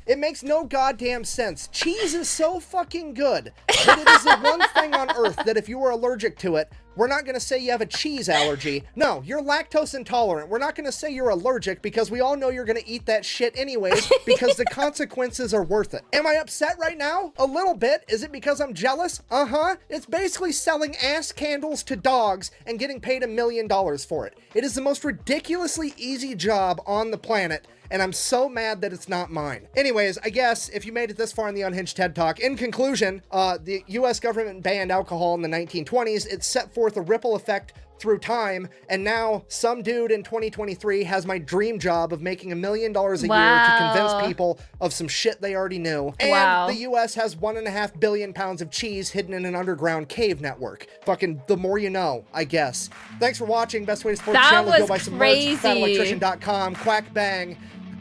[SPEAKER 6] It makes no goddamn sense. Cheese is so fucking good that it is the one thing on earth that if you were allergic to it, we're not going to say you have a cheese allergy. No, you're lactose intolerant. We're not going to say you're allergic because we all know you're going to eat that shit anyways because the consequences are worth it. Am I upset right now? A little bit. Is it because I'm jealous? Uh-huh. It's basically selling ass candles to dogs and getting paid $1 million for it. It is the most ridiculously easy job on the planet, and I'm so mad that it's not mine. Anyways, I guess if you made it this far in the Unhinged TED Talk, in conclusion, the US government banned alcohol in the 1920s. It set forth a ripple effect through time, and now some dude in 2023 has my dream job of making $1 million a year to convince people of some shit they already knew. And the US has 1.5 billion pounds of cheese hidden in an underground cave network. Fucking the more you know, I guess. Thanks for watching. Best way to support the channel is go buy some merch. FatElectrician.com. Quack bang.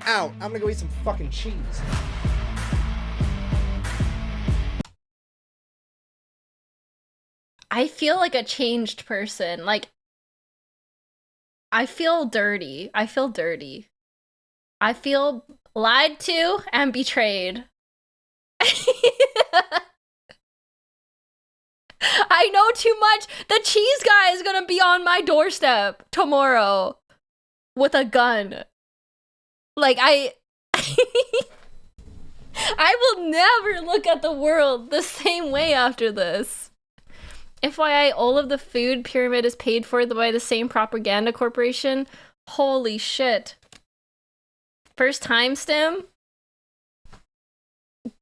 [SPEAKER 6] Out. I'm gonna go eat some fucking cheese.
[SPEAKER 1] I feel like a changed person. Like, I feel dirty. I feel dirty. I feel lied to and betrayed. I know too much. The cheese guy is gonna be on my doorstep tomorrow with a gun. Like, I will never look at the world the same way after this. FYI, all of the food pyramid is paid for by the same propaganda corporation. Holy shit. First time, Stim?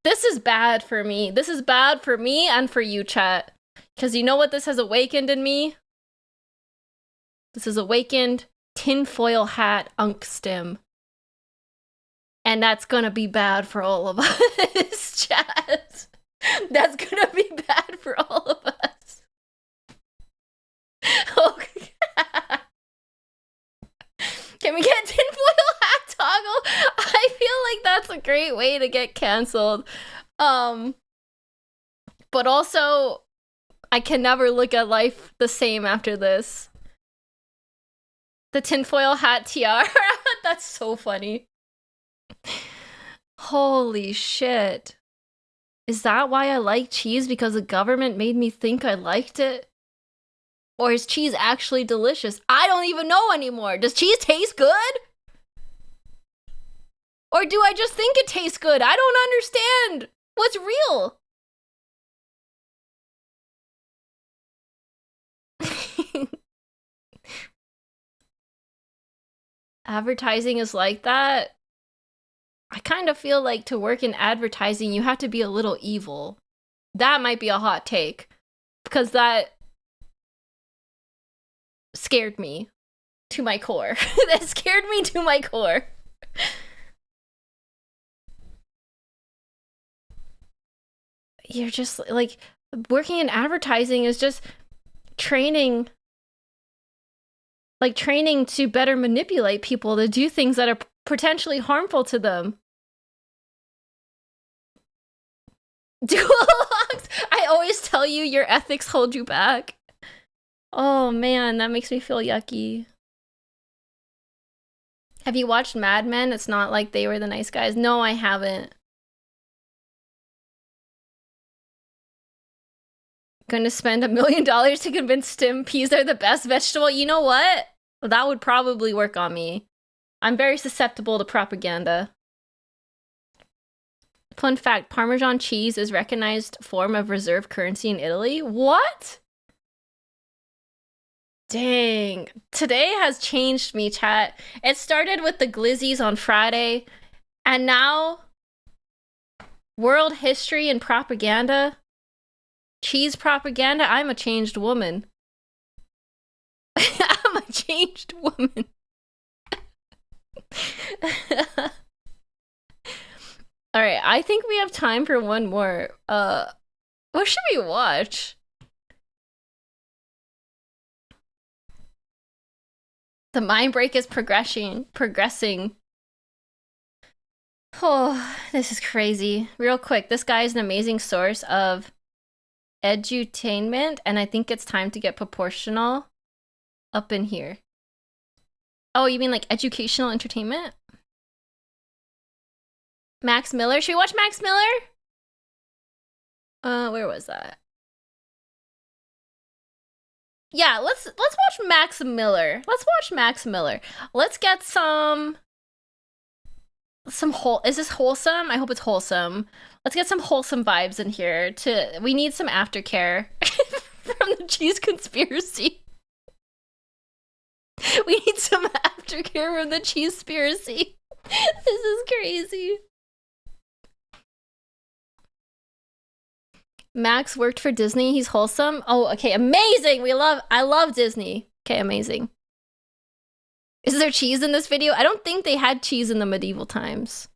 [SPEAKER 1] This is bad for me. This is bad for me and for you, chat. Because you know what this has awakened in me? This has awakened tinfoil hat unk Stim. And that's gonna be bad for all of us, chat. That's gonna be bad for all of us. Okay. Can we get tinfoil hat toggle? I feel like that's a great way to get canceled. But also, I can never look at life the same after this. The tinfoil hat tiara? That's so funny. Holy shit. Is that why I like cheese? Because the government made me think I liked it? Or is cheese actually delicious? I don't even know anymore. Does cheese taste good? Or do I just think it tastes good? I don't understand. What's real? Advertising is like that. I kind of feel like to work in advertising, you have to be a little evil. That might be a hot take. Because that scared me to my core. That scared me to my core. You're just like, working in advertising is just training. Like training to better manipulate people to do things that are potentially harmful to them. Dual locks! I always tell you your ethics hold you back. Oh man, that makes me feel yucky. Have you watched Mad Men? It's not like they were the nice guys. No, I haven't. Gonna spend $1 million to convince Stim peas are the best vegetable. You know what? That would probably work on me. I'm very susceptible to propaganda. Fun fact, Parmesan cheese is recognized form of reserve currency in Italy. What? Dang. Today has changed me, chat. It started with the glizzies on Friday, and now world history and propaganda. Cheese propaganda. I'm a changed woman. I'm a changed woman. All right, I think we have time for one more. What should we watch? The mind break is progressing. Oh, this is crazy. Real quick, this guy is an amazing source of edutainment, and I think it's time to get proportional up in here. Oh, you mean like educational entertainment? Max Miller? Should we watch Max Miller? Where was that? Yeah, let's watch Max Miller. Let's watch Max Miller. Let's get some is this wholesome? I hope it's wholesome. Let's get some wholesome vibes in here. We need some aftercare from the cheese conspiracy. We need some aftercare from the cheese conspiracy. This is crazy. Max worked for Disney. He's wholesome. Oh, okay, amazing. I love Disney. Okay, amazing. Is there cheese in this video? I don't think they had cheese in the medieval times.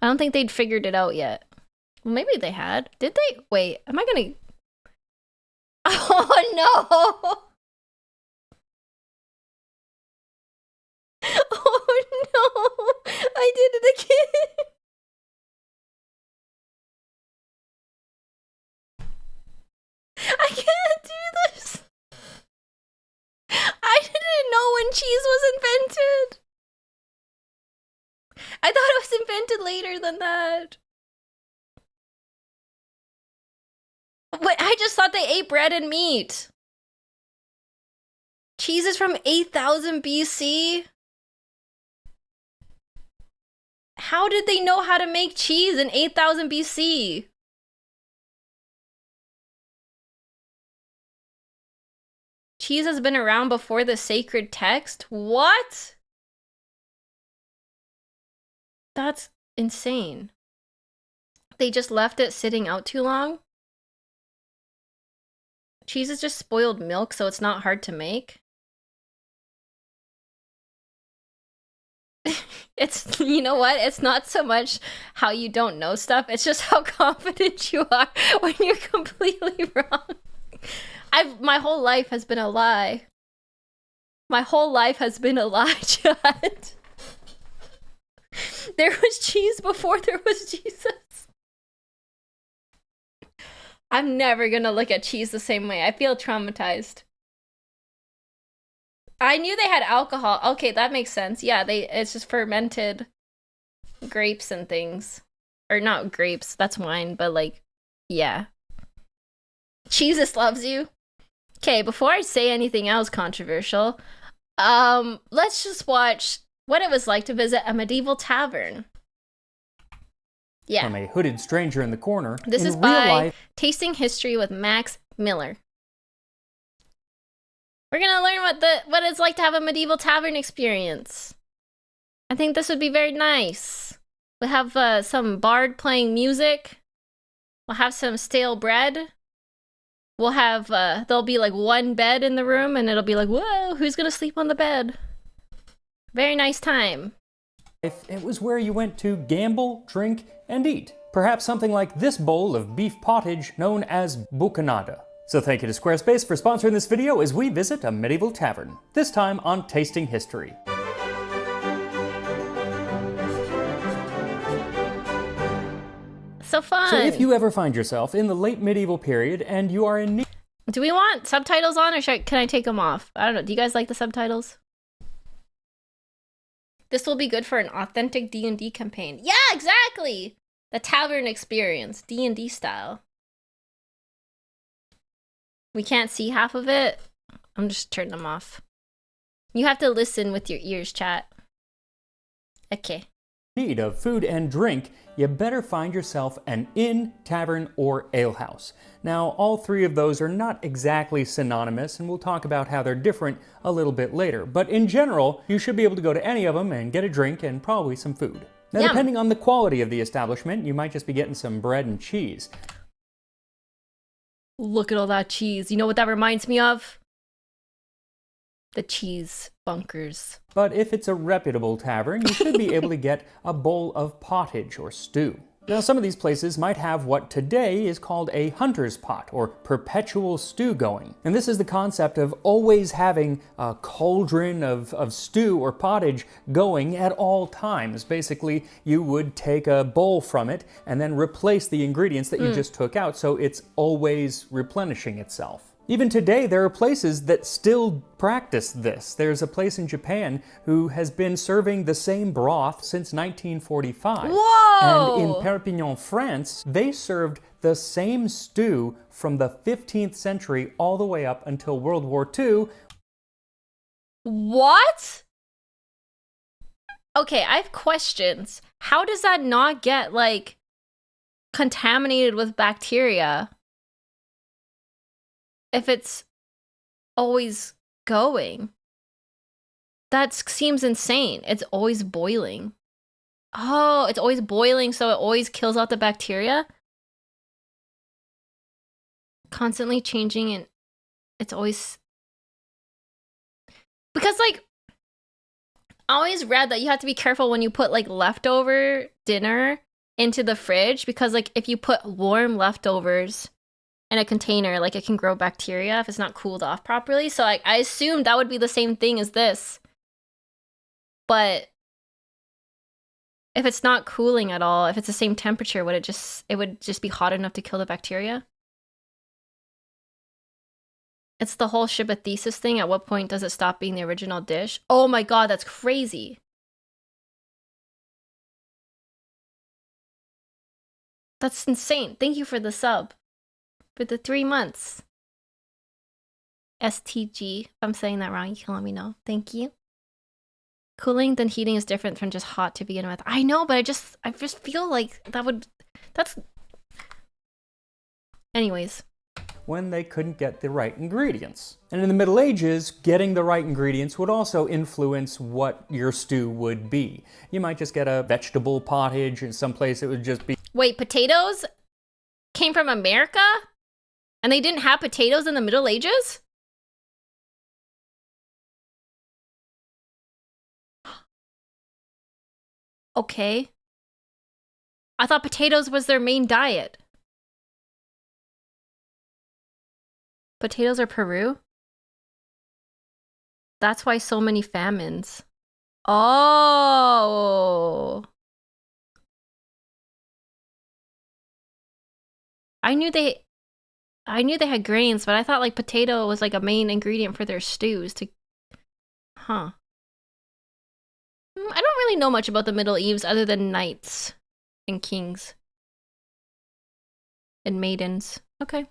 [SPEAKER 1] I don't think they'd figured it out yet. Well, maybe they had. Did they? Wait, am I gonna... Oh, no! Oh, no! I did it again! I can't do this! I didn't know when cheese was invented! I thought it was invented later than that. Wait, I just thought they ate bread and meat. Cheese is from 8,000 BC? How did they know how to make cheese in 8,000 BC? Cheese has been around before the sacred text? What? That's insane. They just left it sitting out too long? Cheese is just spoiled milk, so it's not hard to make. It's, you know what? It's not so much how you don't know stuff, it's just how confident you are when you're completely wrong. My whole life has been a lie. My whole life has been a lie, Chad. There was cheese before there was Jesus. I'm never gonna look at cheese the same way. I feel traumatized. I knew they had alcohol. Okay, that makes sense. Yeah, it's just fermented grapes and things. Or not grapes, that's wine, but like, yeah. Jesus loves you. Okay, before I say anything else controversial, let's just watch what it was like to visit a medieval tavern. Yeah.
[SPEAKER 9] From a hooded stranger in the corner.
[SPEAKER 1] This is
[SPEAKER 9] real
[SPEAKER 1] by
[SPEAKER 9] life,
[SPEAKER 1] Tasting History with Max Miller. We're gonna learn what it's like to have a medieval tavern experience. I think this would be very nice. We'll have some bard playing music. We'll have some stale bread. We'll have, there'll be like one bed in the room and it'll be like, whoa, who's gonna sleep on the bed? Very nice time.
[SPEAKER 9] it was where you went to gamble, drink, and eat. Perhaps something like this bowl of beef pottage known as bucanada. So thank you to Squarespace for sponsoring this video as we visit a medieval tavern, this time on Tasting History.
[SPEAKER 1] So fun.
[SPEAKER 9] So if you ever find yourself in the late medieval period and you are in need...
[SPEAKER 1] Do we want subtitles on or can I take them off? I don't know. Do you guys like the subtitles? This will be good for an authentic D&D campaign. Yeah, exactly! The tavern experience, D&D style. We can't see half of it. I'm just turning them off. You have to listen with your ears, chat. Okay.
[SPEAKER 9] Need of food and drink, you better find yourself an inn, tavern, or alehouse. Now, all three of those are not exactly synonymous, and we'll talk about how they're different a little bit later. But in general, you should be able to go to any of them and get a drink and probably some food. Now,
[SPEAKER 1] Yum.
[SPEAKER 9] Depending on the quality of the establishment, you might just be getting some bread and cheese.
[SPEAKER 1] Look at all that cheese. You know what that reminds me of? The cheese bunkers.
[SPEAKER 9] But if it's a reputable tavern, you should be able to get a bowl of pottage or stew. Now, some of these places might have what today is called a hunter's pot, or perpetual stew going. And this is the concept of always having a cauldron of stew or pottage going at all times. Basically, you would take a bowl from it and then replace the ingredients that you just took out, so it's always replenishing itself. Even today, there are places that still practice this. There's a place in Japan who has been serving the same broth since 1945.
[SPEAKER 1] Whoa!
[SPEAKER 9] And in Perpignan, France, they served the same stew from the 15th century all the way up until World War II.
[SPEAKER 1] What? Okay, I have questions. How does that not get, like, contaminated with bacteria? If it's always going. That seems insane. It's always boiling. Oh, it's always boiling, so it always kills out the bacteria? Constantly changing, and it's always... Because, like, I always read that you have to be careful when you put, like, leftover dinner into the fridge, because, like, if you put warm leftovers in a container, like, it can grow bacteria if it's not cooled off properly. So, like, I assumed that would be the same thing as this. But if it's not cooling at all, if it's the same temperature, would it would just be hot enough to kill the bacteria? It's the whole Shibathesis thing. At what point does it stop being the original dish? Oh my god, that's crazy. That's insane. Thank you for the sub. For the 3 months. STG. If I'm saying that wrong, you can let me know. Thank you. Cooling then heating is different from just hot to begin with. I know, but I just feel like that's... Anyways.
[SPEAKER 9] When they couldn't get the right ingredients. And in the Middle Ages, getting the right ingredients would also influence what your stew would be. You might just get a vegetable pottage, and someplace it would just be...
[SPEAKER 1] Wait, potatoes came from America? And they didn't have potatoes in the Middle Ages? Okay. I thought potatoes was their main diet. Potatoes are Peru? That's why so many famines. Oh. I knew they had grains, but I thought, like, potato was, like, a main ingredient for their stews to... Huh. I don't really know much about the Middle Eves other than knights and kings. And maidens. Okay.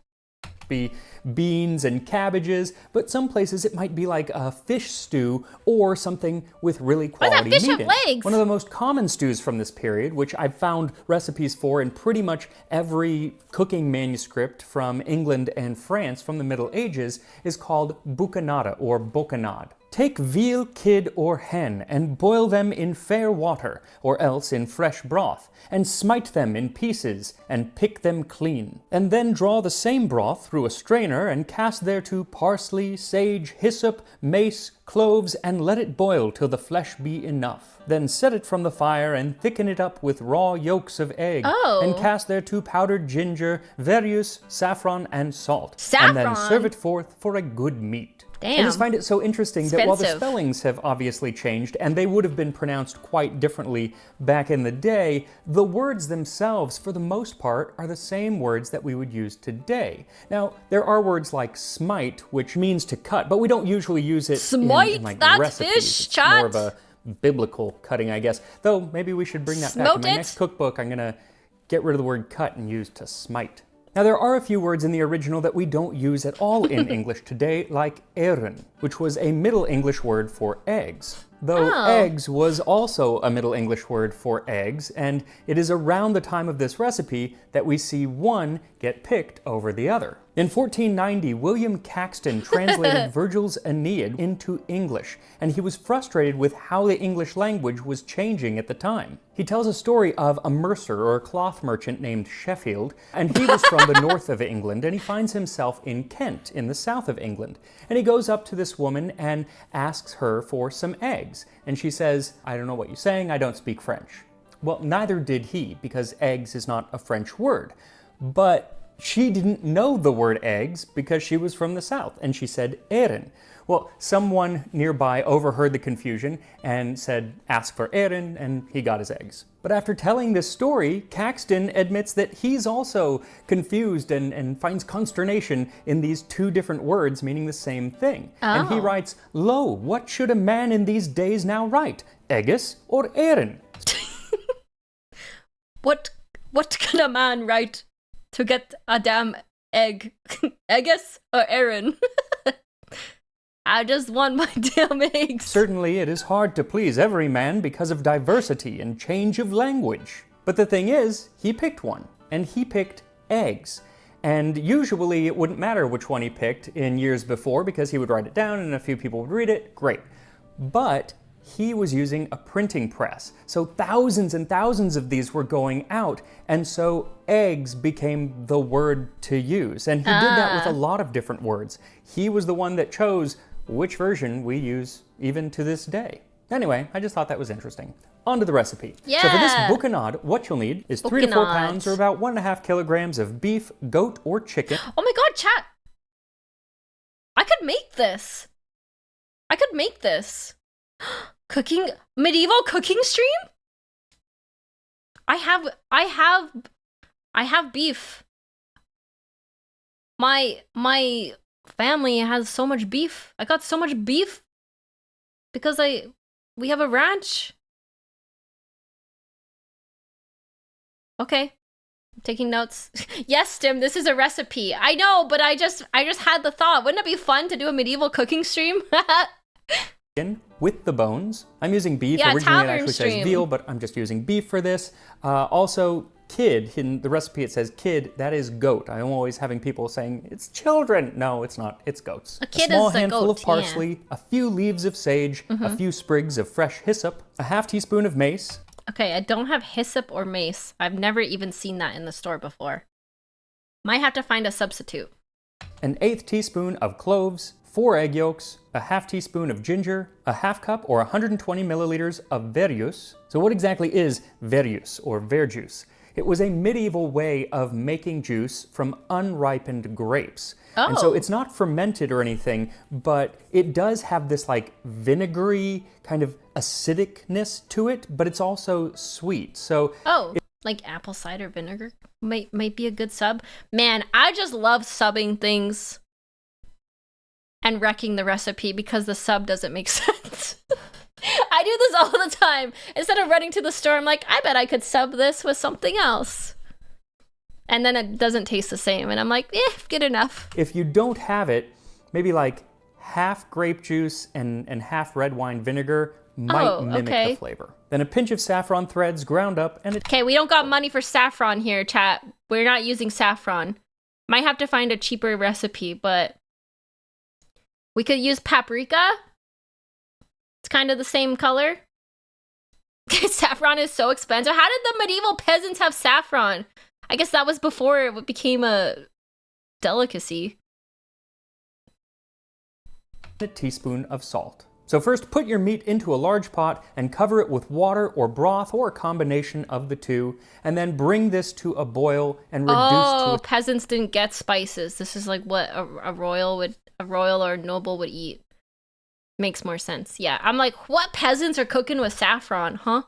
[SPEAKER 9] Be beans and cabbages, but some places it might be like a fish stew or something with really quality meat in it.
[SPEAKER 1] Legs?
[SPEAKER 9] One of the most common stews from this period, which I've found recipes for in pretty much every cooking manuscript from England and France from the Middle Ages, is called boucanade or bocanade. Take veal, kid, or hen, and boil them in fair water, or else in fresh broth, and smite them in pieces, and pick them clean. And then draw the same broth through a strainer, and cast thereto parsley, sage, hyssop, mace, cloves, and let it boil till the flesh be enough. Then set it from the fire, and thicken it up with raw yolks of egg, and cast thereto powdered ginger, verjuice, saffron, and salt. And then serve it forth for a good meat.
[SPEAKER 1] Damn.
[SPEAKER 9] I just find it so interesting that while the spellings have obviously changed, and they would have been pronounced quite differently back in the day, the words themselves, for the most part, are the same words that we would use today. Now, there are words like smite, which means to cut, but we don't usually use it in like,
[SPEAKER 1] that's
[SPEAKER 9] recipes.
[SPEAKER 1] fish,
[SPEAKER 9] it's
[SPEAKER 1] chat.
[SPEAKER 9] more of a biblical cutting, I guess. Though, maybe we should bring that back. In my next cookbook, I'm going to get rid of the word cut and use to smite. Now, there are a few words in the original that we don't use at all in English today, like eieren, which was a Middle English word for eggs. Though eggs was also a Middle English word for eggs, and it is around the time of this recipe that we see one get picked over the other. In 1490, William Caxton translated Virgil's Aeneid into English, and he was frustrated with how the English language was changing at the time. He tells a story of a mercer or a cloth merchant named Sheffield, and he was from the north of England, and he finds himself in Kent, in the south of England. And he goes up to this woman and asks her for some eggs. And she says, "I don't know what you're saying, I don't speak French." Well, neither did he, because eggs is not a French word. But she didn't know the word eggs because she was from the South, and she said eren. Well, someone nearby overheard the confusion and said, ask for eren, and he got his eggs. But after telling this story, Caxton admits that he's also confused and finds consternation in these two different words meaning the same thing. And he writes, lo, what should a man in these days now write? Eggus or eren?
[SPEAKER 1] What can a man write to get a damn egg? Eggus or Aaron? I just want my damn eggs.
[SPEAKER 9] Certainly it is hard to please every man because of diversity and change of language. But the thing is, he picked one, and he picked eggs. And usually it wouldn't matter which one he picked in years before because he would write it down and a few people would read it, great. But he was using a printing press. So thousands and thousands of these were going out, and so eggs became the word to use. And he did that with a lot of different words. He was the one that chose which version we use even to this day. Anyway, I just thought that was interesting. On to the recipe.
[SPEAKER 1] Yeah.
[SPEAKER 9] So for this boucanade, what you'll need is 3 to 4
[SPEAKER 1] Boucanade.
[SPEAKER 9] pounds or about 1.5 kilograms of beef, goat, or chicken.
[SPEAKER 1] Oh my god, chat. I could make this. Cooking, medieval cooking stream? I have beef. My family has so much beef. I got so much beef because we have a ranch. Okay. I'm taking notes. Yes, Tim, this is a recipe. I know, but I just had the thought. Wouldn't it be fun to do a medieval cooking stream?
[SPEAKER 9] With the bones. I'm using beef.
[SPEAKER 1] Yeah,
[SPEAKER 9] Originally it
[SPEAKER 1] tavern
[SPEAKER 9] actually
[SPEAKER 1] stream.
[SPEAKER 9] says veal, but I'm just using beef for this. Also, kid, in the recipe it says kid, that is goat. I'm always having people saying, it's children. No, it's not, it's goats.
[SPEAKER 1] A kid
[SPEAKER 9] small
[SPEAKER 1] is a
[SPEAKER 9] handful
[SPEAKER 1] goat,
[SPEAKER 9] of parsley, a few leaves of sage, a few sprigs of fresh hyssop, a half teaspoon of mace.
[SPEAKER 1] Okay, I don't have hyssop or mace. I've never even seen that in the store before. Might have to find a substitute.
[SPEAKER 9] An 1/8 teaspoon of cloves, 4 egg yolks, a half teaspoon of ginger, a half cup or 120 milliliters of verjuice. So what exactly is verjuice or verjuice? It was a medieval way of making juice from unripened grapes. And so
[SPEAKER 1] Oh.
[SPEAKER 9] it's not fermented or anything, but it does have this like vinegary kind of acidicness to it, but it's also sweet. So
[SPEAKER 1] Oh, like apple cider vinegar might be a good sub. Man, I just love subbing things and wrecking the recipe because the sub doesn't make sense. I do this all the time. Instead of running to the store, I'm like, I bet I could sub this with something else. And then it doesn't taste the same. And I'm like, good enough.
[SPEAKER 9] if you don't have it, maybe like half grape juice and half red wine vinegar might mimic the flavor. Then a pinch of saffron threads ground up and it
[SPEAKER 1] Okay, we don't got money for saffron here, chat. We're not using saffron. Might have to find a cheaper recipe, but we could use paprika. It's kind of the same color. Saffron is so expensive. How did the medieval peasants have saffron? I guess that was before it became a delicacy.
[SPEAKER 9] a teaspoon of salt. So first put your meat into a large pot and cover it with water or broth or a combination of the two, and then bring this to a boil and reduce to a
[SPEAKER 1] Peasants didn't get spices. This is like what a royal or noble would eat. Makes more sense. Yeah, I'm like, what peasants are cooking with saffron, huh?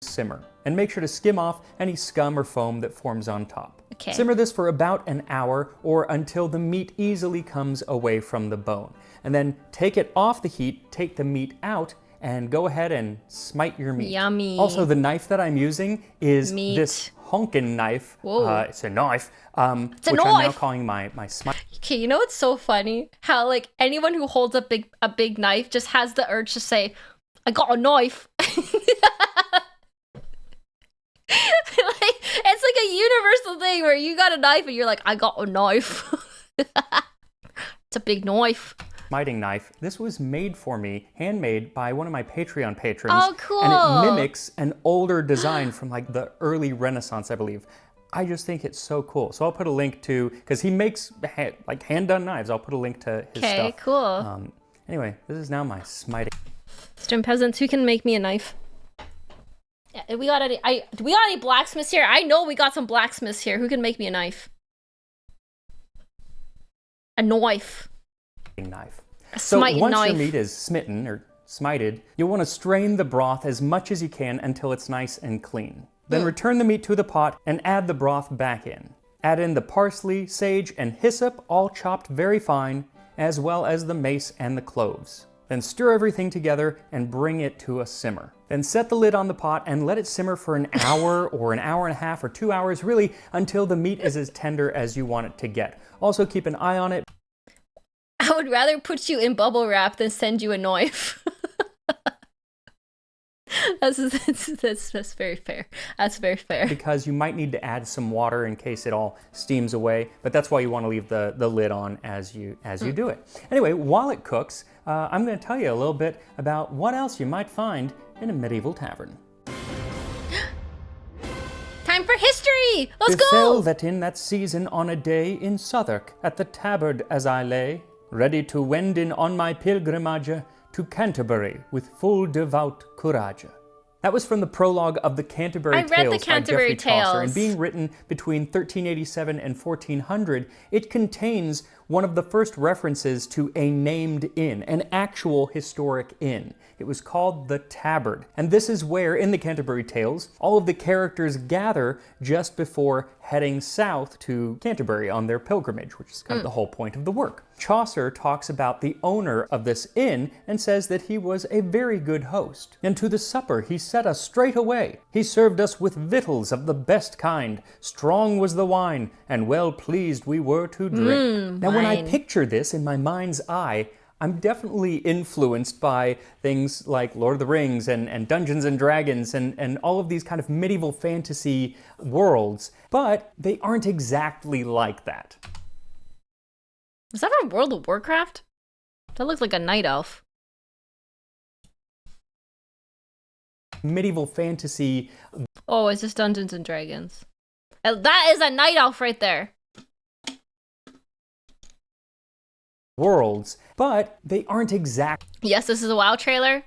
[SPEAKER 9] simmer. And make sure to skim off any scum or foam that forms on top.
[SPEAKER 1] Okay.
[SPEAKER 9] Simmer this for about an hour or until the meat easily comes away from the bone. And then take it off the heat, take the meat out, and go ahead and smite your meat.
[SPEAKER 1] Yummy.
[SPEAKER 9] Also, the knife that I'm using is
[SPEAKER 1] Meat.
[SPEAKER 9] this honkin' knife.
[SPEAKER 1] Whoa.
[SPEAKER 9] It's a knife.
[SPEAKER 1] It's a
[SPEAKER 9] which I'm now
[SPEAKER 1] knife.
[SPEAKER 9] calling my smite.
[SPEAKER 1] Okay, you know what's so funny? How like anyone who holds a big knife just has the urge to say, "I got a knife." Like, it's like a universal thing where you got a knife and you're like, "I got a knife." It's a big knife.
[SPEAKER 9] Smiting knife. This was made for me, handmade by one of my Patreon patrons.
[SPEAKER 1] Oh, cool.
[SPEAKER 9] And it mimics an older design from like the early Renaissance, I believe. I just think it's so cool. So I'll put a link to, because he makes like hand-done knives. I'll put a link to his stuff.
[SPEAKER 1] Okay, cool.
[SPEAKER 9] Anyway, this is now my smiting.
[SPEAKER 1] Stone peasants, who can make me a knife? Do we got any blacksmiths here? I know we got some blacksmiths here. Who can make me a knife? A knife.
[SPEAKER 9] Knife.
[SPEAKER 1] A
[SPEAKER 9] So
[SPEAKER 1] smiting
[SPEAKER 9] once
[SPEAKER 1] knife.
[SPEAKER 9] your meat is smitten or smited, you'll want to strain the broth as much as you can until it's nice and clean. Then return the meat to the pot and add the broth back in. Add in the parsley, sage, and hyssop, all chopped very fine, as well as the mace and the cloves. Then stir everything together and bring it to a simmer. Then set the lid on the pot and let it simmer for an hour or an hour and a half or 2 hours, really until the meat is as tender as you want it to get. Also keep an eye on it.
[SPEAKER 1] I would rather put you in bubble wrap than send you a knife. That's very fair. That's very fair.
[SPEAKER 9] Because you might need to add some water in case it all steams away, but that's why you want to leave the lid on as you do it. Anyway, while it cooks, I'm going to tell you a little bit about what else you might find in a medieval tavern.
[SPEAKER 1] Time for history! Let's
[SPEAKER 9] Befell
[SPEAKER 1] go!
[SPEAKER 9] that in that season on a day in Southwark at the tabard as I lay, ready to wend in on my pilgrimage to Canterbury with full devout courage. That was from the prologue of the Canterbury
[SPEAKER 1] I read
[SPEAKER 9] Tales
[SPEAKER 1] the Canterbury
[SPEAKER 9] by Geoffrey Chaucer,
[SPEAKER 1] Tales.
[SPEAKER 9] and being written between 1387 and 1400, it contains one of the first references to a named inn, an actual historic inn. It was called the Tabard, and this is where, in the Canterbury Tales, all of the characters gather just before heading south to Canterbury on their pilgrimage, which is kind of the whole point of the work. Chaucer talks about the owner of this inn and says that he was a very good host. And to the supper he set us straight away. He served us with victuals of the best kind. Strong was the wine, and well pleased we were to drink. Now when I
[SPEAKER 1] wine.
[SPEAKER 9] picture this in my mind's eye, I'm definitely influenced by things like Lord of the Rings and Dungeons and Dragons and all of these kind of medieval fantasy worlds, but they aren't exactly like that.
[SPEAKER 1] Was that from World of Warcraft? That looks like a night elf.
[SPEAKER 9] Medieval fantasy
[SPEAKER 1] Oh, it's just Dungeons and Dragons. That is a night elf right there.
[SPEAKER 9] worlds, but they aren't exactly
[SPEAKER 1] Yes, this is a WoW trailer.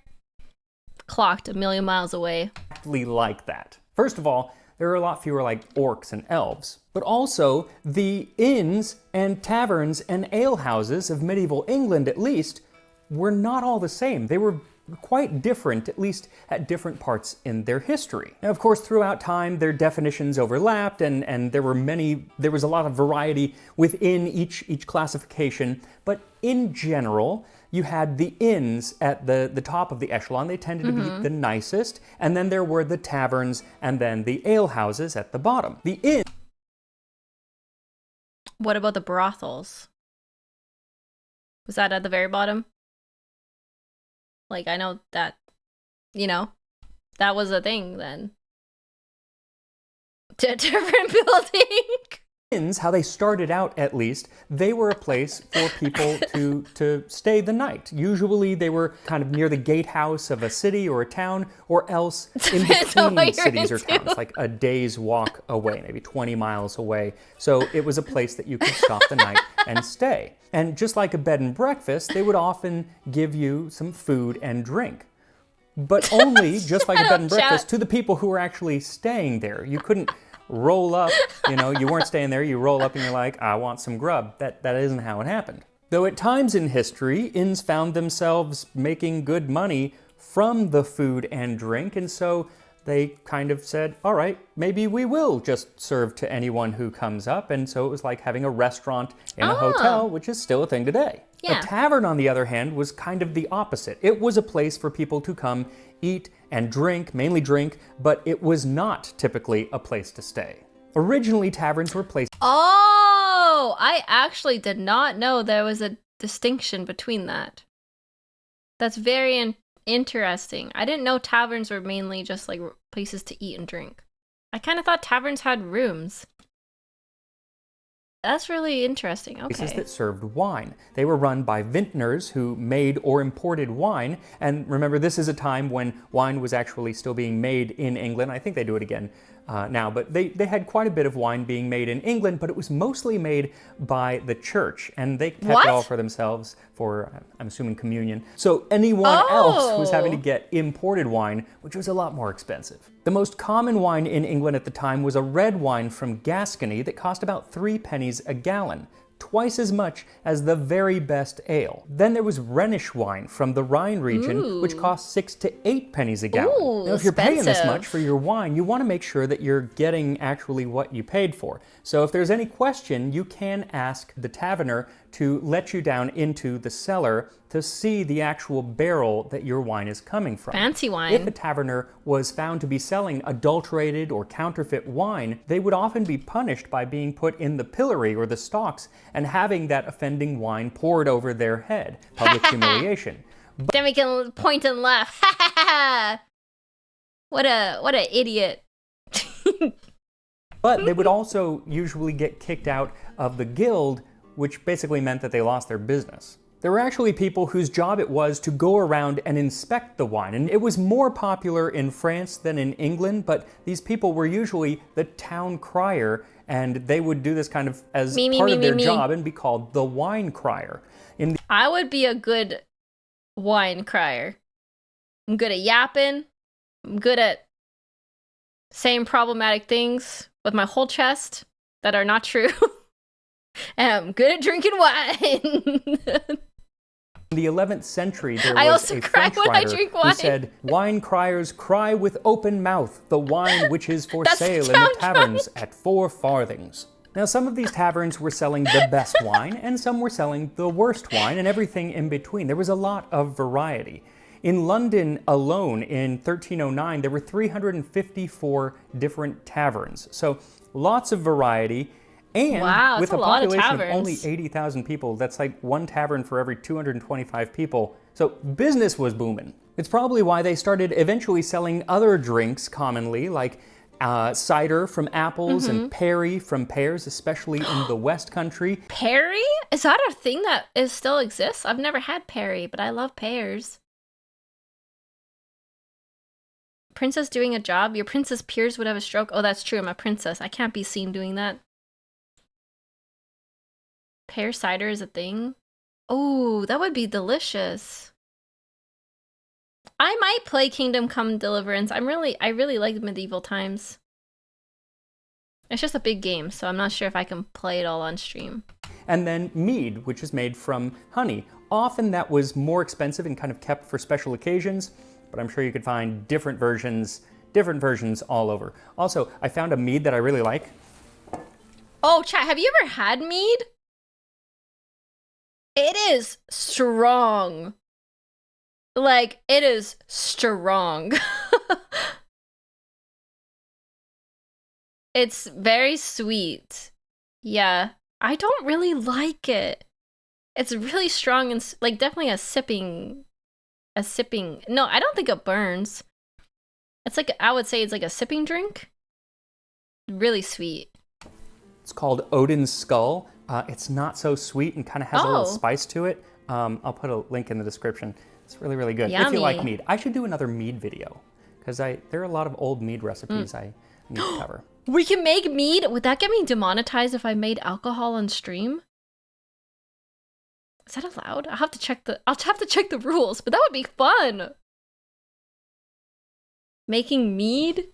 [SPEAKER 1] Clocked a million miles away.
[SPEAKER 9] like that. First of all, there are a lot fewer like orcs and elves, but also the inns and taverns and alehouses of medieval England, at least, were not all the same. They were quite different, at least at different parts in their history. Now, of course, throughout time, their definitions overlapped, and there was a lot of variety within each classification, but in general, you had the inns at the top of the echelon. They tended to be the nicest, and then there were the taverns and then the alehouses at the bottom. The inn.
[SPEAKER 1] What about the brothels? Was that at the very bottom? Like, I know that, that was a thing then. Different building.
[SPEAKER 9] Inns, how they started out at least, they were a place for people to stay the night. Usually they were kind of near the gatehouse of a city or a town, or else in
[SPEAKER 1] Depends on what
[SPEAKER 9] between
[SPEAKER 1] you're
[SPEAKER 9] cities or
[SPEAKER 1] into.
[SPEAKER 9] towns, like a day's walk away, maybe 20 miles away. So it was a place that you could stop the night and stay. And just like a bed and breakfast, they would often give you some food and drink. But only, just like a bed and breakfast, to the people who were actually staying there. You couldn't roll up, you weren't staying there, you roll up and you're like, I want some grub. That isn't how it happened. Though at times in history, inns found themselves making good money from the food and drink, and so they kind of said, all right, maybe we will just serve to anyone who comes up, and so it was like having a restaurant in a hotel, which is still a thing today.
[SPEAKER 1] Yeah.
[SPEAKER 9] A tavern, on the other hand, was kind of the opposite. It was a place for people to come eat and drink, mainly drink, but it was not typically a place to stay. Originally, taverns were places
[SPEAKER 1] Oh, I actually did not know there was a distinction between that. That's very interesting. I didn't know taverns were mainly just like places to eat and drink. I kind of thought taverns had rooms. That's really interesting.
[SPEAKER 9] places
[SPEAKER 1] Okay.
[SPEAKER 9] that served wine. They were run by vintners who made or imported wine. And remember, this is a time when wine was actually still being made in England. I think they do it again now, but they had quite a bit of wine being made in England, but it was mostly made by the church, and they kept it all for themselves for, I'm assuming, communion. So anyone else was having to get imported wine, which was a lot more expensive. The most common wine in England at the time was a red wine from Gascony that cost about 3 pennies a gallon. Twice as much as the very best ale. Then there was Rhenish wine from the Rhine region, which cost 6 to 8 pennies a gallon. Now, if you're paying this much for your wine, you want to make sure that you're getting actually what you paid for. So if there's any question, you can ask the taverner to let you down into the cellar to see the actual barrel that your wine is coming from.
[SPEAKER 1] Fancy wine.
[SPEAKER 9] If a taverner was found to be selling adulterated or counterfeit wine, they would often be punished by being put in the pillory or the stocks and having that offending wine poured over their head. Public humiliation.
[SPEAKER 1] Then we can point and laugh. What a idiot.
[SPEAKER 9] But they would also usually get kicked out of the guild, which basically meant that they lost their business. There were actually people whose job it was to go around and inspect the wine, and it was more popular in France than in England, but these people were usually the town crier, and they would do this kind of as part of their job and be called the wine crier.
[SPEAKER 1] I would be a good wine crier. I'm good at yapping. I'm good at saying problematic things with my whole chest that are not true. And I'm good at drinking wine.
[SPEAKER 9] In the 11th century, there was a French writer who said, "Wine criers cry with open mouth the wine which is for sale in the taverns at 4 farthings." Now, some of these taverns were selling the best wine, and some were selling the worst wine, and everything in between. There was a lot of variety. In London alone, in 1309, there were 354 different taverns. So, lots of variety. And with a population of only 80,000 people, that's like 1 tavern for every 225 people. So business was booming. It's probably why they started eventually selling other drinks commonly, like cider from apples and perry from pears, especially in the West Country.
[SPEAKER 1] Perry? Is that a thing that still exists? I've never had perry, but I love pears. Princess doing a job? Your princess peers would have a stroke? Oh, that's true. I'm a princess. I can't be seen doing that. Pear cider is a thing? Oh, that would be delicious. I might play Kingdom Come Deliverance. I really like medieval times. It's just a big game, so I'm not sure if I can play it all on stream.
[SPEAKER 9] And then mead, which is made from honey. Often that was more expensive and kind of kept for special occasions, but I'm sure you could find different versions all over. Also, I found a mead that I really like.
[SPEAKER 1] Oh, chat, have you ever had mead? It is strong. Like, it is strong. It's very sweet. Yeah, I don't really like it. It's really strong and, like, definitely a sipping. No, I don't think it burns. It's like, I would say it's like a sipping drink. Really sweet.
[SPEAKER 9] It's called Odin's Skull. It's not so sweet and kind of has a little spice to it. I'll put a link in the description. It's really, really good.
[SPEAKER 1] Yummy.
[SPEAKER 9] If you like mead. I should do another mead video, because there are a lot of old mead recipes I need to cover.
[SPEAKER 1] We can make mead? Would that get me demonetized if I made alcohol on stream? Is that allowed? I'll have to check the rules, but that would be fun. Making mead?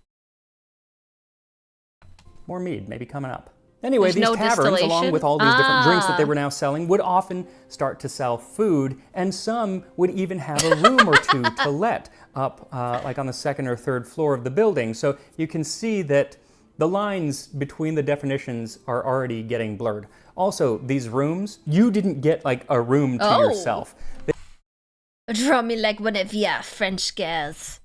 [SPEAKER 9] More mead, maybe coming up. Anyway,
[SPEAKER 1] There's
[SPEAKER 9] these taverns, along with all these different drinks that they were now selling, would often start to sell food, and some would even have a room or two to let up, like on the 2nd or 3rd floor of the building. So you can see that the lines between the definitions are already getting blurred. Also, these rooms, you didn't get like a room to yourself.
[SPEAKER 1] Draw me like one of your French girls.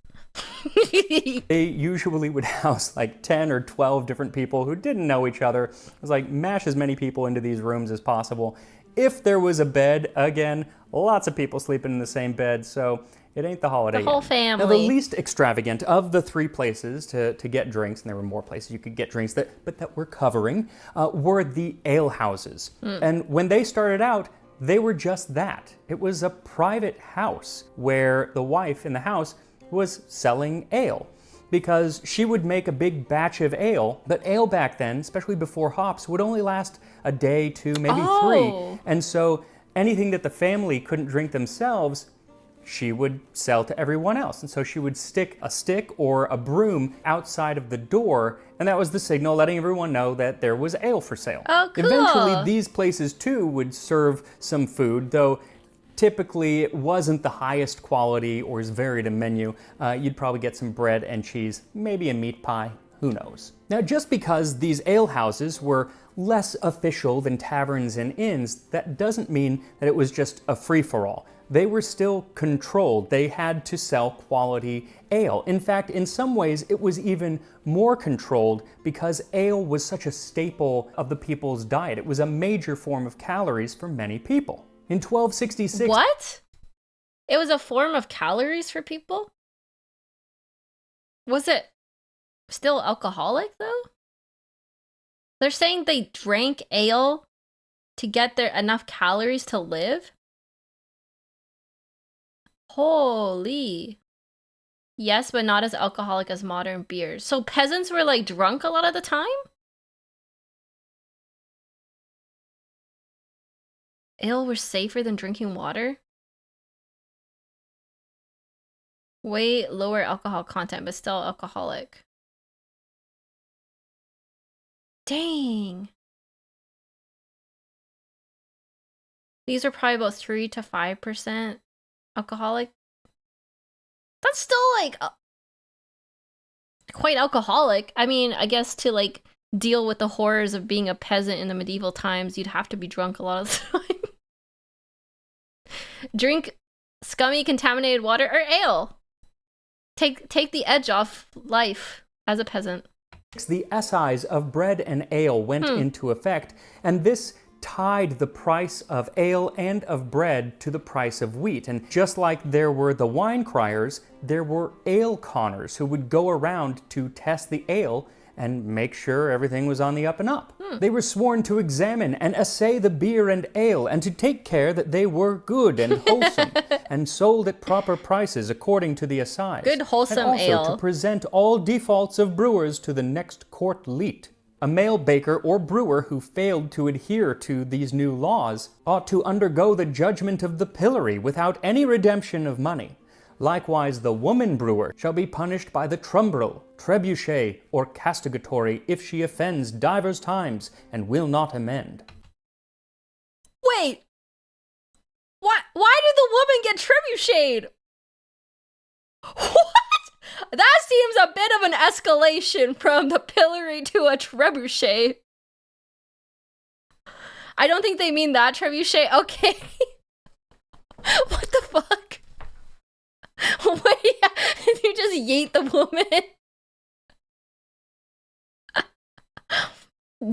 [SPEAKER 9] They usually would house like 10 or 12 different people who didn't know each other. It was like, mash as many people into these rooms as possible. If there was a bed, again, lots of people sleeping in the same bed, so it ain't the Holiday Inn.
[SPEAKER 1] The whole family.
[SPEAKER 9] Now, the least extravagant of the 3 places to get drinks, and there were more places you could get drinks that we're covering, were the ale houses. And when they started out, they were just that. It was a private house where the wife in the house was selling ale. because she would make a big batch of ale, but ale back then, especially before hops, would only last a day, 2, maybe 3. And so anything that the family couldn't drink themselves, she would sell to everyone else. And so she would stick a stick or a broom outside of the door, and that was the signal letting everyone know that there was ale for sale.
[SPEAKER 1] Oh, cool.
[SPEAKER 9] Eventually, these places too would serve some food, though typically it wasn't the highest quality or as varied a menu. You'd probably get some bread and cheese, maybe a meat pie, who knows. Now, just because these ale houses were less official than taverns and inns, that doesn't mean that it was just a free-for-all. They were still controlled. They had to sell quality ale. In fact, in some ways, it was even more controlled because ale was such a staple of the people's diet. It was a major form of calories for many people. In 1266...
[SPEAKER 1] What? It was a form of calories for people? Was it still alcoholic, though? They're saying they drank ale to get their enough calories to live? Holy. Yes, but not as alcoholic as modern beers. So peasants were like drunk a lot of the time? Ale were safer than drinking water? Way lower alcohol content, but still alcoholic. Dang. These are probably about 3 to 5% alcoholic. That's still like quite alcoholic. I mean, I guess to like deal with the horrors of being a peasant in the medieval times, you'd have to be drunk a lot of the time. Drink scummy contaminated water or ale. Take the edge off life as a peasant.
[SPEAKER 9] The assize of bread and ale went into effect, and this tied the price of ale and of bread to the price of wheat. And just like there were the wine criers, there were ale conners who would go around to test the ale and make sure everything was on the up and up. They were sworn to examine and assay the beer and ale, and to take care that they were good and wholesome, and sold at proper prices according to the assize.
[SPEAKER 1] Good wholesome
[SPEAKER 9] and also
[SPEAKER 1] ale.
[SPEAKER 9] to present all defaults of brewers to the next court leet. A male baker or brewer who failed to adhere to these new laws ought to undergo the judgment of the pillory without any redemption of money. Likewise, the woman brewer shall be punished by the trumbrel, trebuchet, or castigatory if she offends divers times and will not amend.
[SPEAKER 1] Wait! Why did the woman get trebucheted? What? That seems a bit of an escalation from the pillory to a trebuchet. I don't think they mean that trebuchet. Okay. What the fuck? Wait, you just yeet the woman?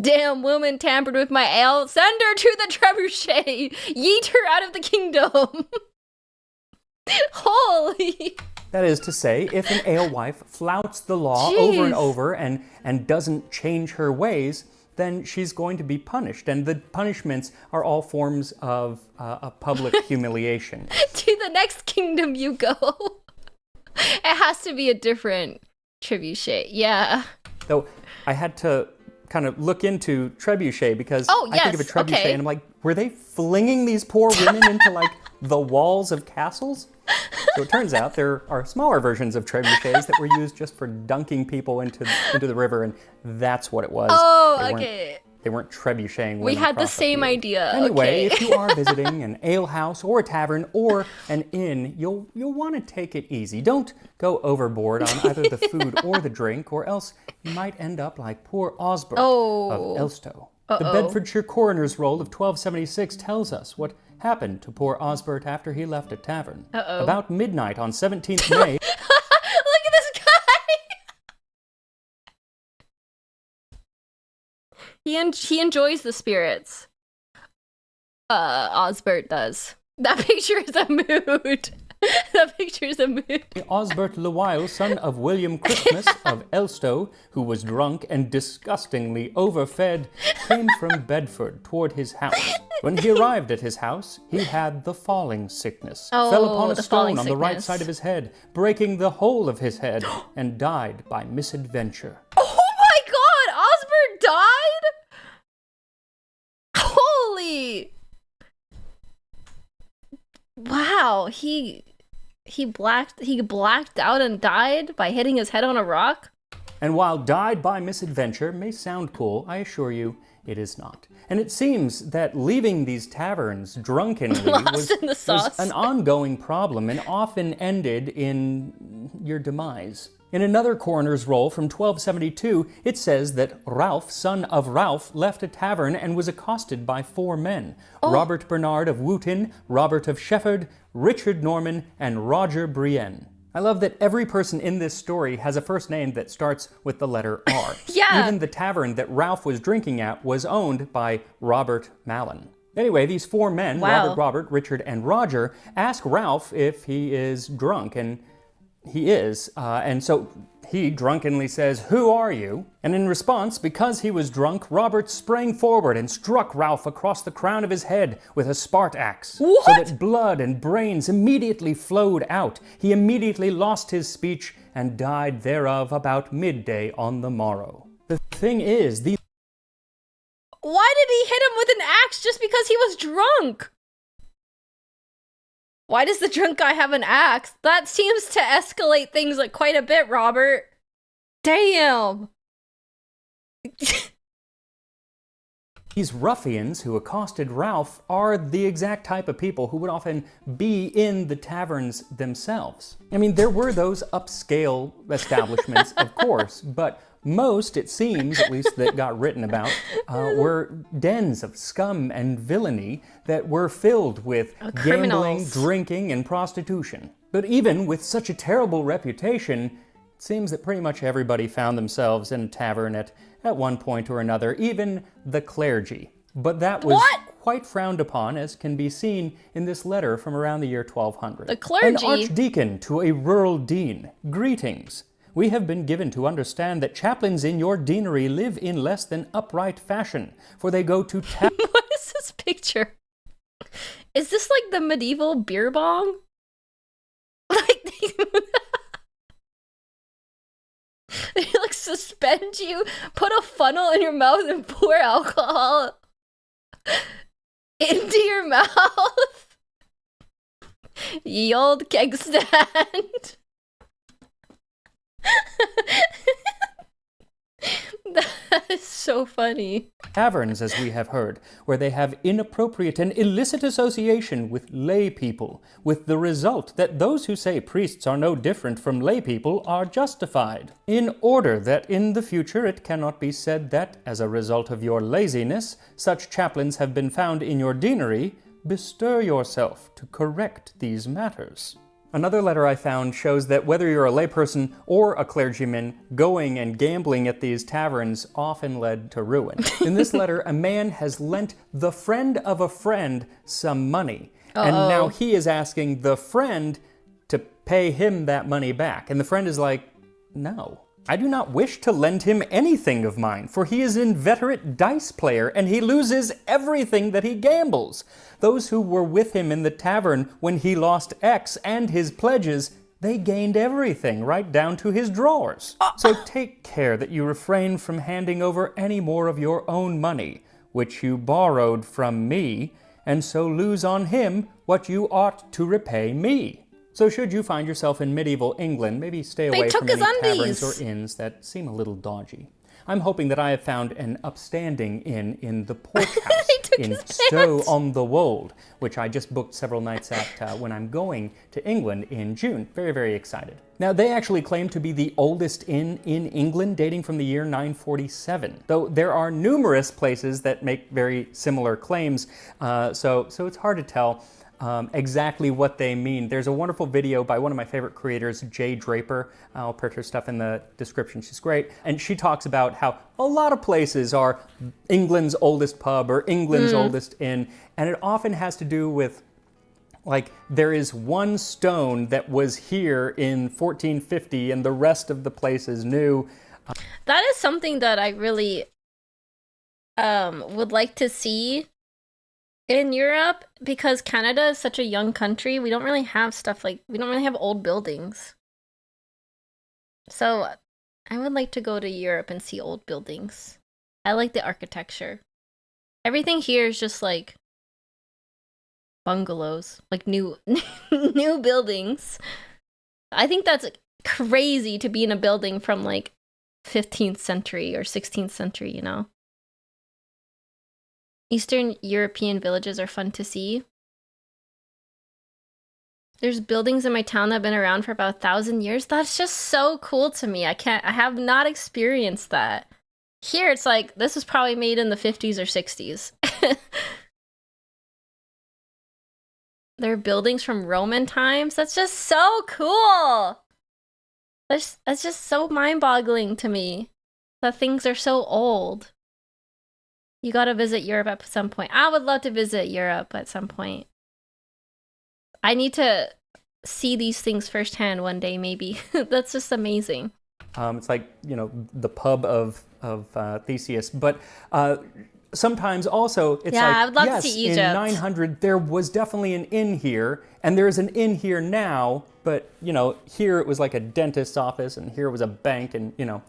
[SPEAKER 1] Damn woman tampered with my ale. Send her to the trebuchet. Yeet her out of the kingdom. Holy.
[SPEAKER 9] That is to say, if an alewife flouts the law over and over and doesn't change her ways, then she's going to be punished. And the punishments are all forms of a public humiliation.
[SPEAKER 1] To the next kingdom you go. It has to be a different trebuchet. Yeah.
[SPEAKER 9] Though I had to kind of look into trebuchet because I think of a trebuchet and I'm like, were they flinging these poor women into like the walls of castles? So it turns out there are smaller versions of trebuchets that were used just for dunking people into the river, and that's what it was.
[SPEAKER 1] Oh, okay.
[SPEAKER 9] They weren't trebucheting women.
[SPEAKER 1] We had the
[SPEAKER 9] across
[SPEAKER 1] same
[SPEAKER 9] field.
[SPEAKER 1] idea.
[SPEAKER 9] Anyway,
[SPEAKER 1] Okay.
[SPEAKER 9] if you are visiting an ale house or a tavern or an inn, you'll want to take it easy. Don't go overboard on either the food or the drink, or else you might end up like poor Osbert of Elstow. The Bedfordshire Coroner's Roll of 1276 tells us what happened to poor Osbert after he left a tavern. About midnight on 17th May...
[SPEAKER 1] Look at this guy! He enjoys the spirits. Osbert does. That picture is a mood. That picture is a mood.
[SPEAKER 9] Osbert Lewile, son of William Christmas of Elstow, who was drunk and disgustingly overfed, came from Bedford toward his house. When he arrived at his house, he had the falling sickness,
[SPEAKER 1] Oh,
[SPEAKER 9] fell upon a
[SPEAKER 1] the
[SPEAKER 9] stone
[SPEAKER 1] falling
[SPEAKER 9] on the right
[SPEAKER 1] sickness.
[SPEAKER 9] side of his head, breaking the whole of his head, and died by misadventure.
[SPEAKER 1] Oh my god! Osborne died? Holy! Wow, he blacked out and died by hitting his head on a rock?
[SPEAKER 9] And while died by misadventure may sound cool, I assure you it is not. And it seems that leaving these taverns drunkenly
[SPEAKER 1] Lost in the
[SPEAKER 9] was
[SPEAKER 1] sauce.
[SPEAKER 9] an ongoing problem and often ended in your demise. In another coroner's roll from 1272, it says that Ralph, son of Ralph, left a tavern and was accosted by 4 men. Robert Bernard of Wooton, Robert of Shefford, Richard Norman, and Roger Brienne. I love that every person in this story has a first name that starts with the letter R.
[SPEAKER 1] Yeah.
[SPEAKER 9] Even the tavern that Ralph was drinking at was owned by Robert Mallon. Anyway, these 4 men,
[SPEAKER 1] Wow.
[SPEAKER 9] Robert, Richard, and Roger, ask Ralph if he is drunk, and he is. And so he drunkenly says, "Who are you?" And in response, because he was drunk, Robert sprang forward and struck Ralph across the crown of his head with a spart axe.
[SPEAKER 1] What?
[SPEAKER 9] So that blood and brains immediately flowed out. He immediately lost his speech and died thereof about midday on the morrow. The thing is,
[SPEAKER 1] Why did he hit him with an axe just because he was drunk? Why does the drunk guy have an axe? That seems to escalate things like quite a bit, Robert. Damn.
[SPEAKER 9] These ruffians who accosted Ralph are the exact type of people who would often be in the taverns themselves. I mean, there were those upscale establishments, of course, but most, it seems, at least that got written about, were dens of scum and villainy that were filled with gambling,
[SPEAKER 1] criminals.
[SPEAKER 9] drinking, and prostitution. But even with such a terrible reputation, it seems that pretty much everybody found themselves in a tavern at one point or another, even the clergy. But that was quite frowned upon, as can be seen in this letter from around the year 1200.
[SPEAKER 1] The clergy?
[SPEAKER 9] An archdeacon to a rural dean. Greetings. We have been given to understand that chaplains in your deanery live in less than upright fashion, for they go to
[SPEAKER 1] What is this picture? Is this like the medieval beer bong? Like they like suspend you, put a funnel in your mouth and pour alcohol into your mouth. Ye old keg stand. That is so funny.
[SPEAKER 9] taverns, as we have heard, where they have inappropriate and illicit association with lay people, with the result that those who say priests are no different from lay people are justified, in order that in the future it cannot be said that, as a result of your laziness, such chaplains have been found in your deanery. Bestir yourself to correct these matters. Another letter I found shows that whether you're a layperson or a clergyman, going and gambling at these taverns often led to ruin. In this letter, a man has lent the friend of a friend some money. And now he is asking the friend to pay him that money back. And the friend is like, no. I do not wish to lend him anything of mine, for he is an inveterate dice player, and he loses everything that he gambles. Those who were with him in the tavern when he lost X and his pledges, they gained everything, right down to his drawers. So take care that you refrain from handing over any more of your own money, which you borrowed from me, and so lose on him what you ought to repay me. So should you find yourself in medieval England, maybe stay away from any taverns or inns that seem a little dodgy. I'm hoping that I have found an upstanding inn in the Port House in Stow-on-the-Wold, which I just booked several nights at when I'm going to England in June. Very, very excited. Now, they actually claim to be the oldest inn in England, dating from the year 947, though there are numerous places that make very similar claims, so it's hard to tell exactly what they mean. There's a wonderful video by one of my favorite creators, Jay Draper. I'll put her stuff in the description. She's great. And she talks about how a lot of places are England's oldest pub or England's oldest inn. And it often has to do with, like, there is one stone that was here in 1450 and the rest of the place is new.
[SPEAKER 1] That is something that I really would like to see In Europe, because Canada is such a young country, we don't really have stuff like, we don't really have old buildings. So I would like to go to Europe and see old buildings. I like the architecture. Everything here is just like bungalows, like new new buildings. I think that's crazy to be in a building from like 15th century or 16th century, you know? Eastern European villages are fun to see. There's buildings in my town that have been around for about 1,000 years. That's just so cool to me. I have not experienced that. Here, it's like, this was probably made in the 50s or 60s. There are buildings from Roman times. That's just so cool. That's just so mind-boggling to me that things are so old. You gotta visit Europe at some point. I would love to visit Europe at some point. I need to see these things firsthand one day, maybe. That's just amazing.
[SPEAKER 9] It's like, you know, the pub of Theseus. But sometimes also it's
[SPEAKER 1] yeah,
[SPEAKER 9] like,
[SPEAKER 1] I would love
[SPEAKER 9] yes,
[SPEAKER 1] to see Egypt.
[SPEAKER 9] in 900 there was definitely an inn here, and there's an inn here now, but, you know, here it was like a dentist's office, and here was a bank, and, you know.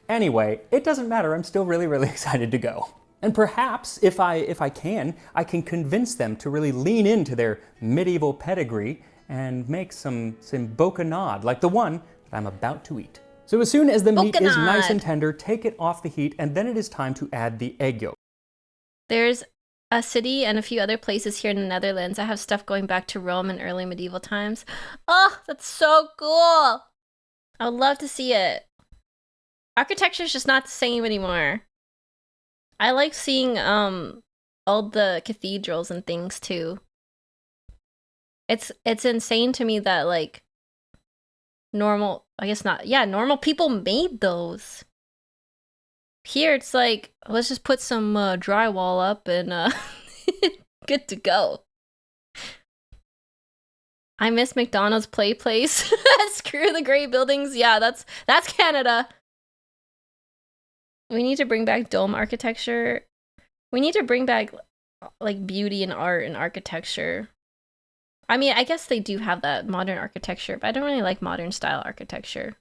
[SPEAKER 9] Anyway, it doesn't matter. I'm still really, really excited to go. And perhaps, if I can convince them to really lean into their medieval pedigree and make some bocanade, like the one that I'm about to eat. So as soon as the meat is nice and tender, take it off the heat, and then it is time to add the egg yolk.
[SPEAKER 1] There's a city and a few other places here in the Netherlands that have stuff going back to Rome and early medieval times. Oh, that's so cool! I would love to see it. Architecture is just not the same anymore. I like seeing all the cathedrals and things too. It's insane to me that like normal people made those. Here it's like, let's just put some drywall up and good to go. I miss McDonald's play place. Screw the gray buildings. Yeah, that's Canada. We need to bring back dome architecture. We need to bring back like beauty and art and architecture. I mean, I guess they do have that modern architecture, but I don't really like modern style architecture.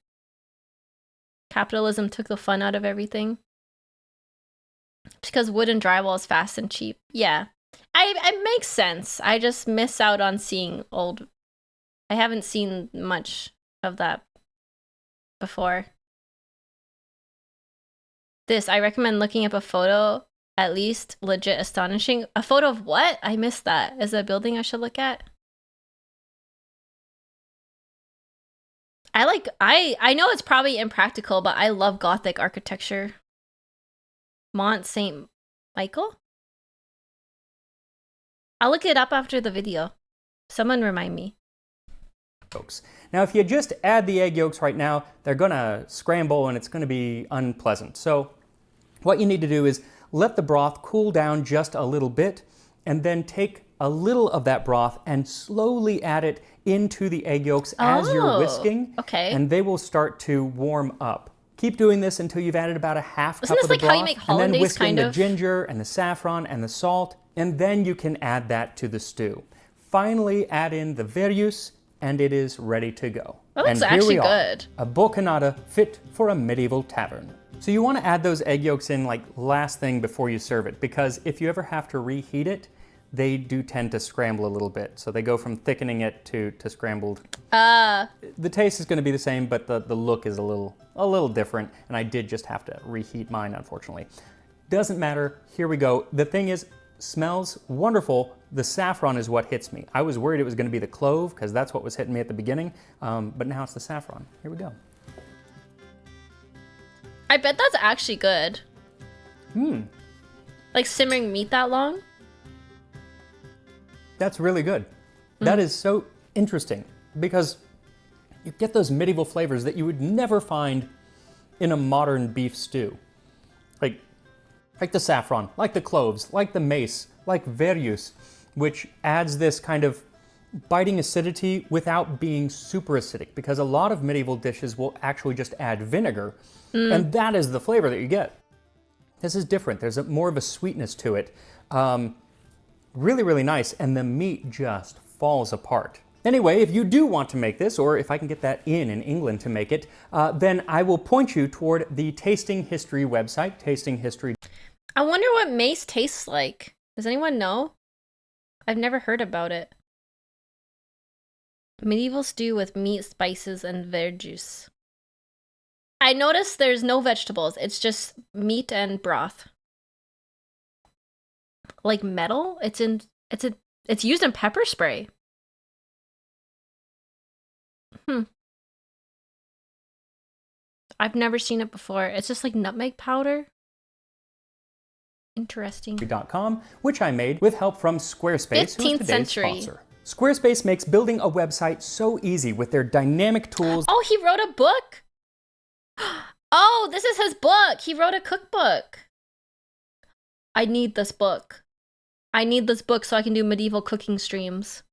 [SPEAKER 1] Capitalism took the fun out of everything. Because wood and drywall is fast and cheap. Yeah. It makes sense. I just miss out on seeing old. I haven't seen much of that before. I recommend looking up a photo, at least legit astonishing. A photo of what? I missed that. Is it a building I should look at? I know it's probably impractical, but I love Gothic architecture. Mont Saint Michael? I'll look it up after the video. Someone remind me.
[SPEAKER 9] Yolks. Now, if you just add the egg yolks right now, they're gonna scramble and it's gonna be unpleasant. So what you need to do is let the broth cool down just a little bit, and then take a little of that broth and slowly add it into the egg yolks as you're whisking.
[SPEAKER 1] Okay.
[SPEAKER 9] And they will start to warm up. Keep doing this until you've added about a half cup of the broth.
[SPEAKER 1] Isn't this like how you make hollandaise,
[SPEAKER 9] and then whisk in
[SPEAKER 1] kind
[SPEAKER 9] the
[SPEAKER 1] of?
[SPEAKER 9] ginger and the saffron and the salt, and then you can add that to the stew. Finally, add in the verjus, and it is ready to go.
[SPEAKER 1] That looks
[SPEAKER 9] and here
[SPEAKER 1] actually
[SPEAKER 9] we are,
[SPEAKER 1] good.
[SPEAKER 9] a bocanada fit for a medieval tavern. So you want to add those egg yolks in like last thing before you serve it, because if you ever have to reheat it, they do tend to scramble a little bit. So they go from thickening it to scrambled. The taste is going to be the same, but the look is a little different, and I did just have to reheat mine, unfortunately. Doesn't matter. Here we go. The thing is, smells wonderful. The saffron is what hits me. I was worried it was going to be the clove, because that's what was hitting me at the beginning, but now it's the saffron. Here we go.
[SPEAKER 1] I bet that's actually good. Like simmering meat that long?
[SPEAKER 9] That's really good. That is so interesting, because you get those medieval flavors that you would never find in a modern beef stew. Like the saffron, like the cloves, like the mace, like verjus, which adds this kind of biting acidity without being super acidic, because a lot of medieval dishes will actually just add vinegar, and that is the flavor that you get. This is different. There's more of a sweetness to it. really, really nice, and the meat just falls apart. Anyway, if you do want to make this, or if I can get that in England to make it, then I will point you toward the Tasting History website, Tasting History.
[SPEAKER 1] I wonder what mace tastes like. Does anyone know? I've never heard about it. Medieval stew with meat, spices, and verjuice. I noticed there's no vegetables. It's just meat and broth. Like metal? It's used in pepper spray. I've never seen it before. It's just like nutmeg powder. Interesting.
[SPEAKER 9] .com, which I made with help from Squarespace, who is
[SPEAKER 1] 15th
[SPEAKER 9] today's
[SPEAKER 1] century.
[SPEAKER 9] sponsor. Squarespace makes building a website so easy with their dynamic tools.
[SPEAKER 1] Oh, he wrote a book? Oh, this is his book. He wrote a cookbook. I need this book. I need this book so I can do medieval cooking streams.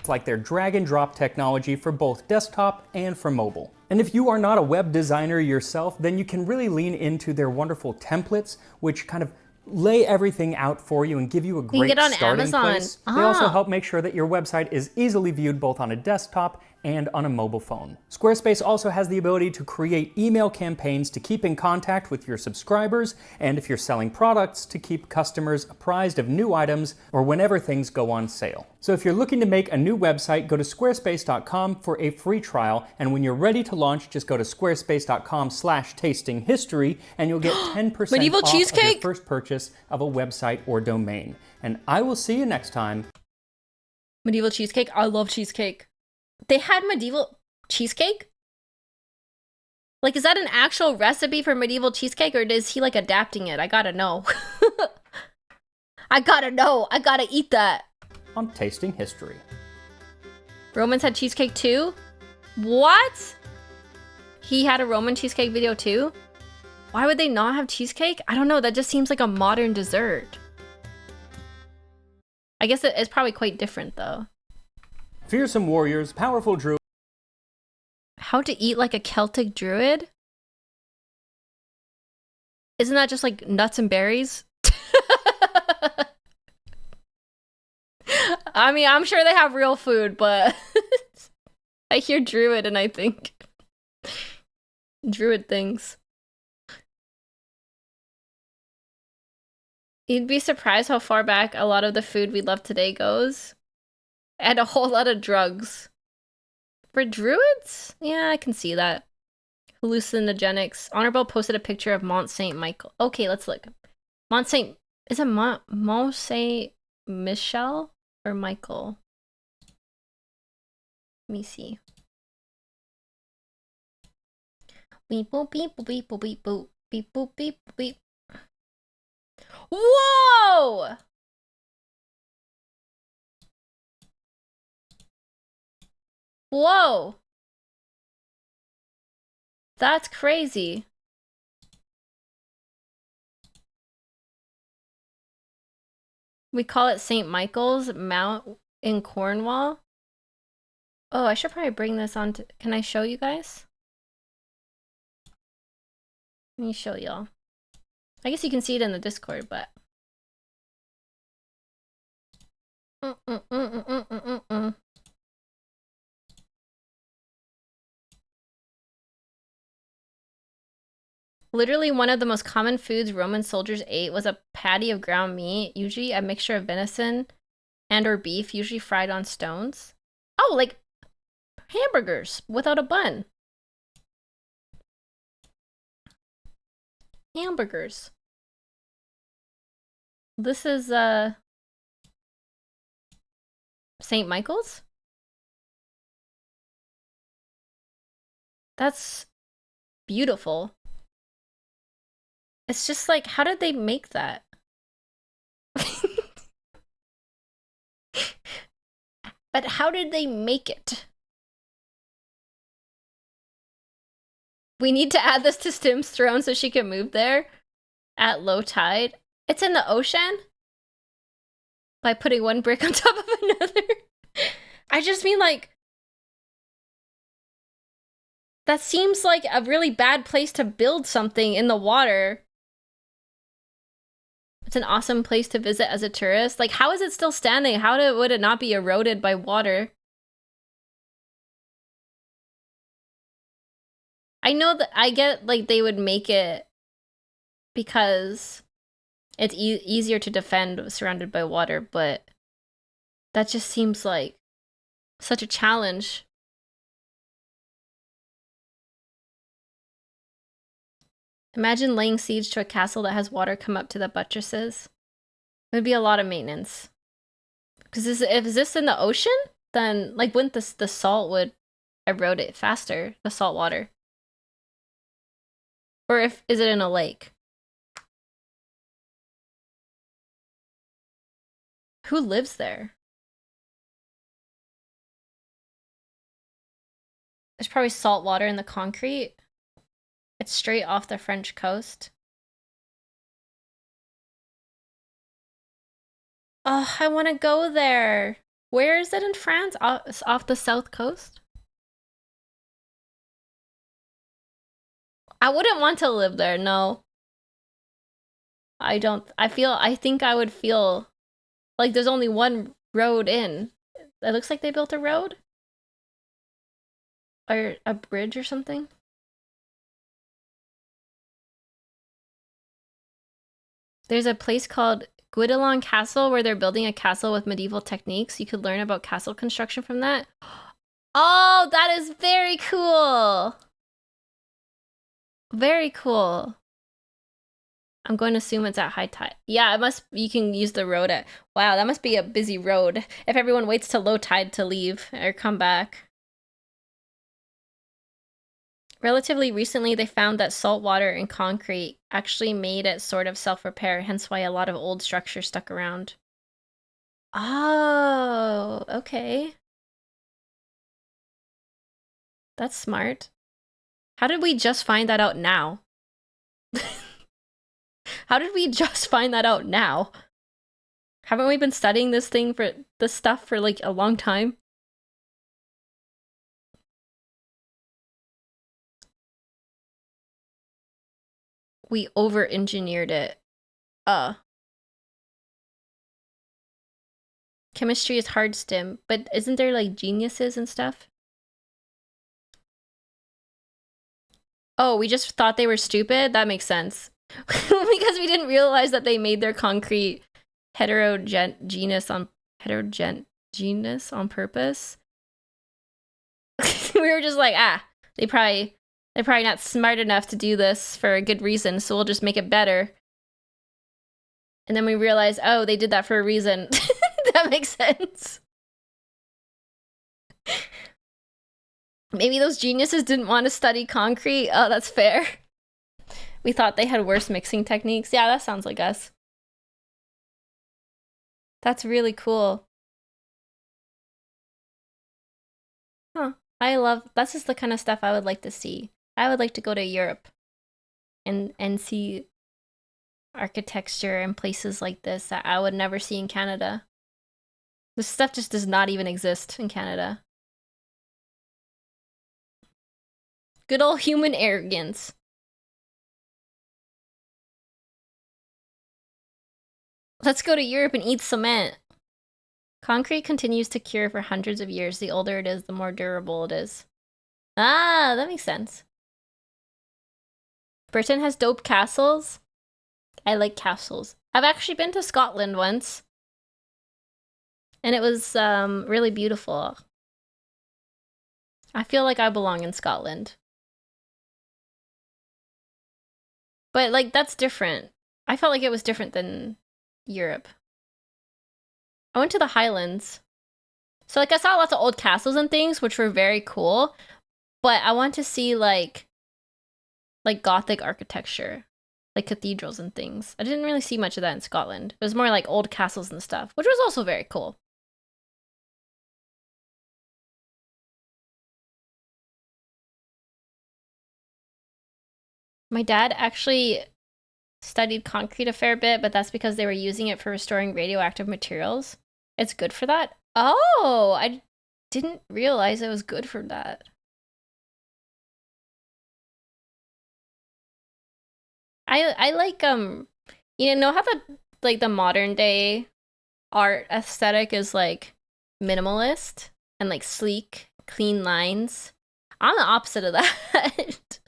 [SPEAKER 9] Like their drag and drop technology for both desktop and for mobile. And if you are not a web designer yourself, then you can really lean into their wonderful templates, which kind of lay everything out for you and give you a great
[SPEAKER 1] get on
[SPEAKER 9] starting
[SPEAKER 1] Amazon.
[SPEAKER 9] place. They also help make sure that your website is easily viewed both on a desktop and on a mobile phone. Squarespace also has the ability to create email campaigns to keep in contact with your subscribers, and if you're selling products, to keep customers apprised of new items or whenever things go on sale. So if you're looking to make a new website, go to squarespace.com for a free trial, and when you're ready to launch, just go to squarespace.com/tastinghistory and you'll get 10%
[SPEAKER 1] Medieval
[SPEAKER 9] off
[SPEAKER 1] cheesecake?
[SPEAKER 9] of your first purchase of a website or domain. And I will see you next time.
[SPEAKER 1] Medieval cheesecake? I love cheesecake. They had medieval cheesecake? Like, is that an actual recipe for medieval cheesecake, or is he like adapting it? I gotta know. I gotta know. I gotta eat that.
[SPEAKER 9] On Tasting History.
[SPEAKER 1] Romans had cheesecake too? What? He had a Roman cheesecake video too? Why would they not have cheesecake? I don't know. That just seems like a modern dessert. I guess it's probably quite different though.
[SPEAKER 9] Fearsome warriors, powerful druids.
[SPEAKER 1] How to eat like a Celtic druid? Isn't that just like nuts and berries? I mean, I'm sure they have real food, but I hear druid and I think druid things. You'd be surprised how far back a lot of the food we love today goes. And a whole lot of drugs. For druids? Yeah, I can see that. Hallucinogenics. Honorable posted a picture of Mont Saint Michael. Okay, let's look. Mont Saint... Is it Mont Saint Michel or Michael? Let me see. Beep boop beep boop beep boop beep boop beep boop beep beep. Whoa! Whoa! That's crazy. We call it St. Michael's Mount in Cornwall. Oh, I should probably bring this on to... Can I show you guys? Let me show y'all. I guess you can see it in the Discord, but... Literally one of the most common foods Roman soldiers ate was a patty of ground meat, usually a mixture of venison and or beef, usually fried on stones. Oh, like hamburgers without a bun. Hamburgers. This is St. Michael's? That's beautiful. It's just like, how did they make that? But how did they make it? We need to add this to Stim's throne so she can move there at low tide. It's in the ocean? By putting one brick on top of another? I just mean like... That seems like a really bad place to build something in the water. It's an awesome place to visit as a tourist. Like, how is it still standing? Would it not be eroded by water? I know that I get like they would make it because it's easier to defend surrounded by water, but that just seems like such a challenge. Imagine laying siege to a castle that has water come up to the buttresses. It would be a lot of maintenance. Because if this in the ocean, then like wouldn't the salt would erode it faster, the salt water? Or is it in a lake? Who lives there? There's probably salt water in the concrete. It's straight off the French coast. Oh, I want to go there. Where is it in France? Off the south coast? I wouldn't want to live there, no. I think I would feel like there's only one road in. It looks like they built a road? Or a bridge or something? There's a place called Guidelon Castle where they're building a castle with medieval techniques. You could learn about castle construction from that. Oh, that is very cool. Very cool. I'm going to assume it's at high tide. Yeah, you can use the road at, wow, that must be a busy road if everyone waits till low tide to leave or come back. Relatively recently, they found that salt water in concrete actually made it sort of self-repair, hence why a lot of old structures stuck around. Oh, okay. That's smart. How did we just find that out now? How did we just find that out now? Haven't we been studying this stuff for like a long time? We over-engineered it. Chemistry is hard stim, but isn't there like geniuses and stuff? Oh, we just thought they were stupid? That makes sense. Because we didn't realize that they made their concrete heterogeneous on purpose. We were just like, they're probably not smart enough to do this for a good reason, so we'll just make it better. And then we realized, oh, they did that for a reason. That makes sense. Maybe those geniuses didn't want to study concrete. Oh, that's fair. We thought they had worse mixing techniques. Yeah, that sounds like us. That's really cool. Huh. That's just the kind of stuff I would like to see. I would like to go to Europe and see architecture and places like this that I would never see in Canada. This stuff just does not even exist in Canada. Good old human arrogance. Let's go to Europe and eat cement. Concrete continues to cure for hundreds of years. The older it is, the more durable it is. Ah, that makes sense. Britain has dope castles. I like castles. I've actually been to Scotland once. And it was really beautiful. I feel like I belong in Scotland. But like, that's different. I felt like it was different than Europe. I went to the Highlands. So like I saw lots of old castles and things, which were very cool. But I want to see like Gothic architecture, like cathedrals and things. I didn't really see much of that in Scotland. It was more like old castles and stuff, which was also very cool. My dad actually studied concrete a fair bit, but that's because they were using it for restoring radioactive materials. It's good for that? Oh, I didn't realize it was good for that. I like, you know how like the modern day art aesthetic is like minimalist and like sleek, clean lines. I'm the opposite of that.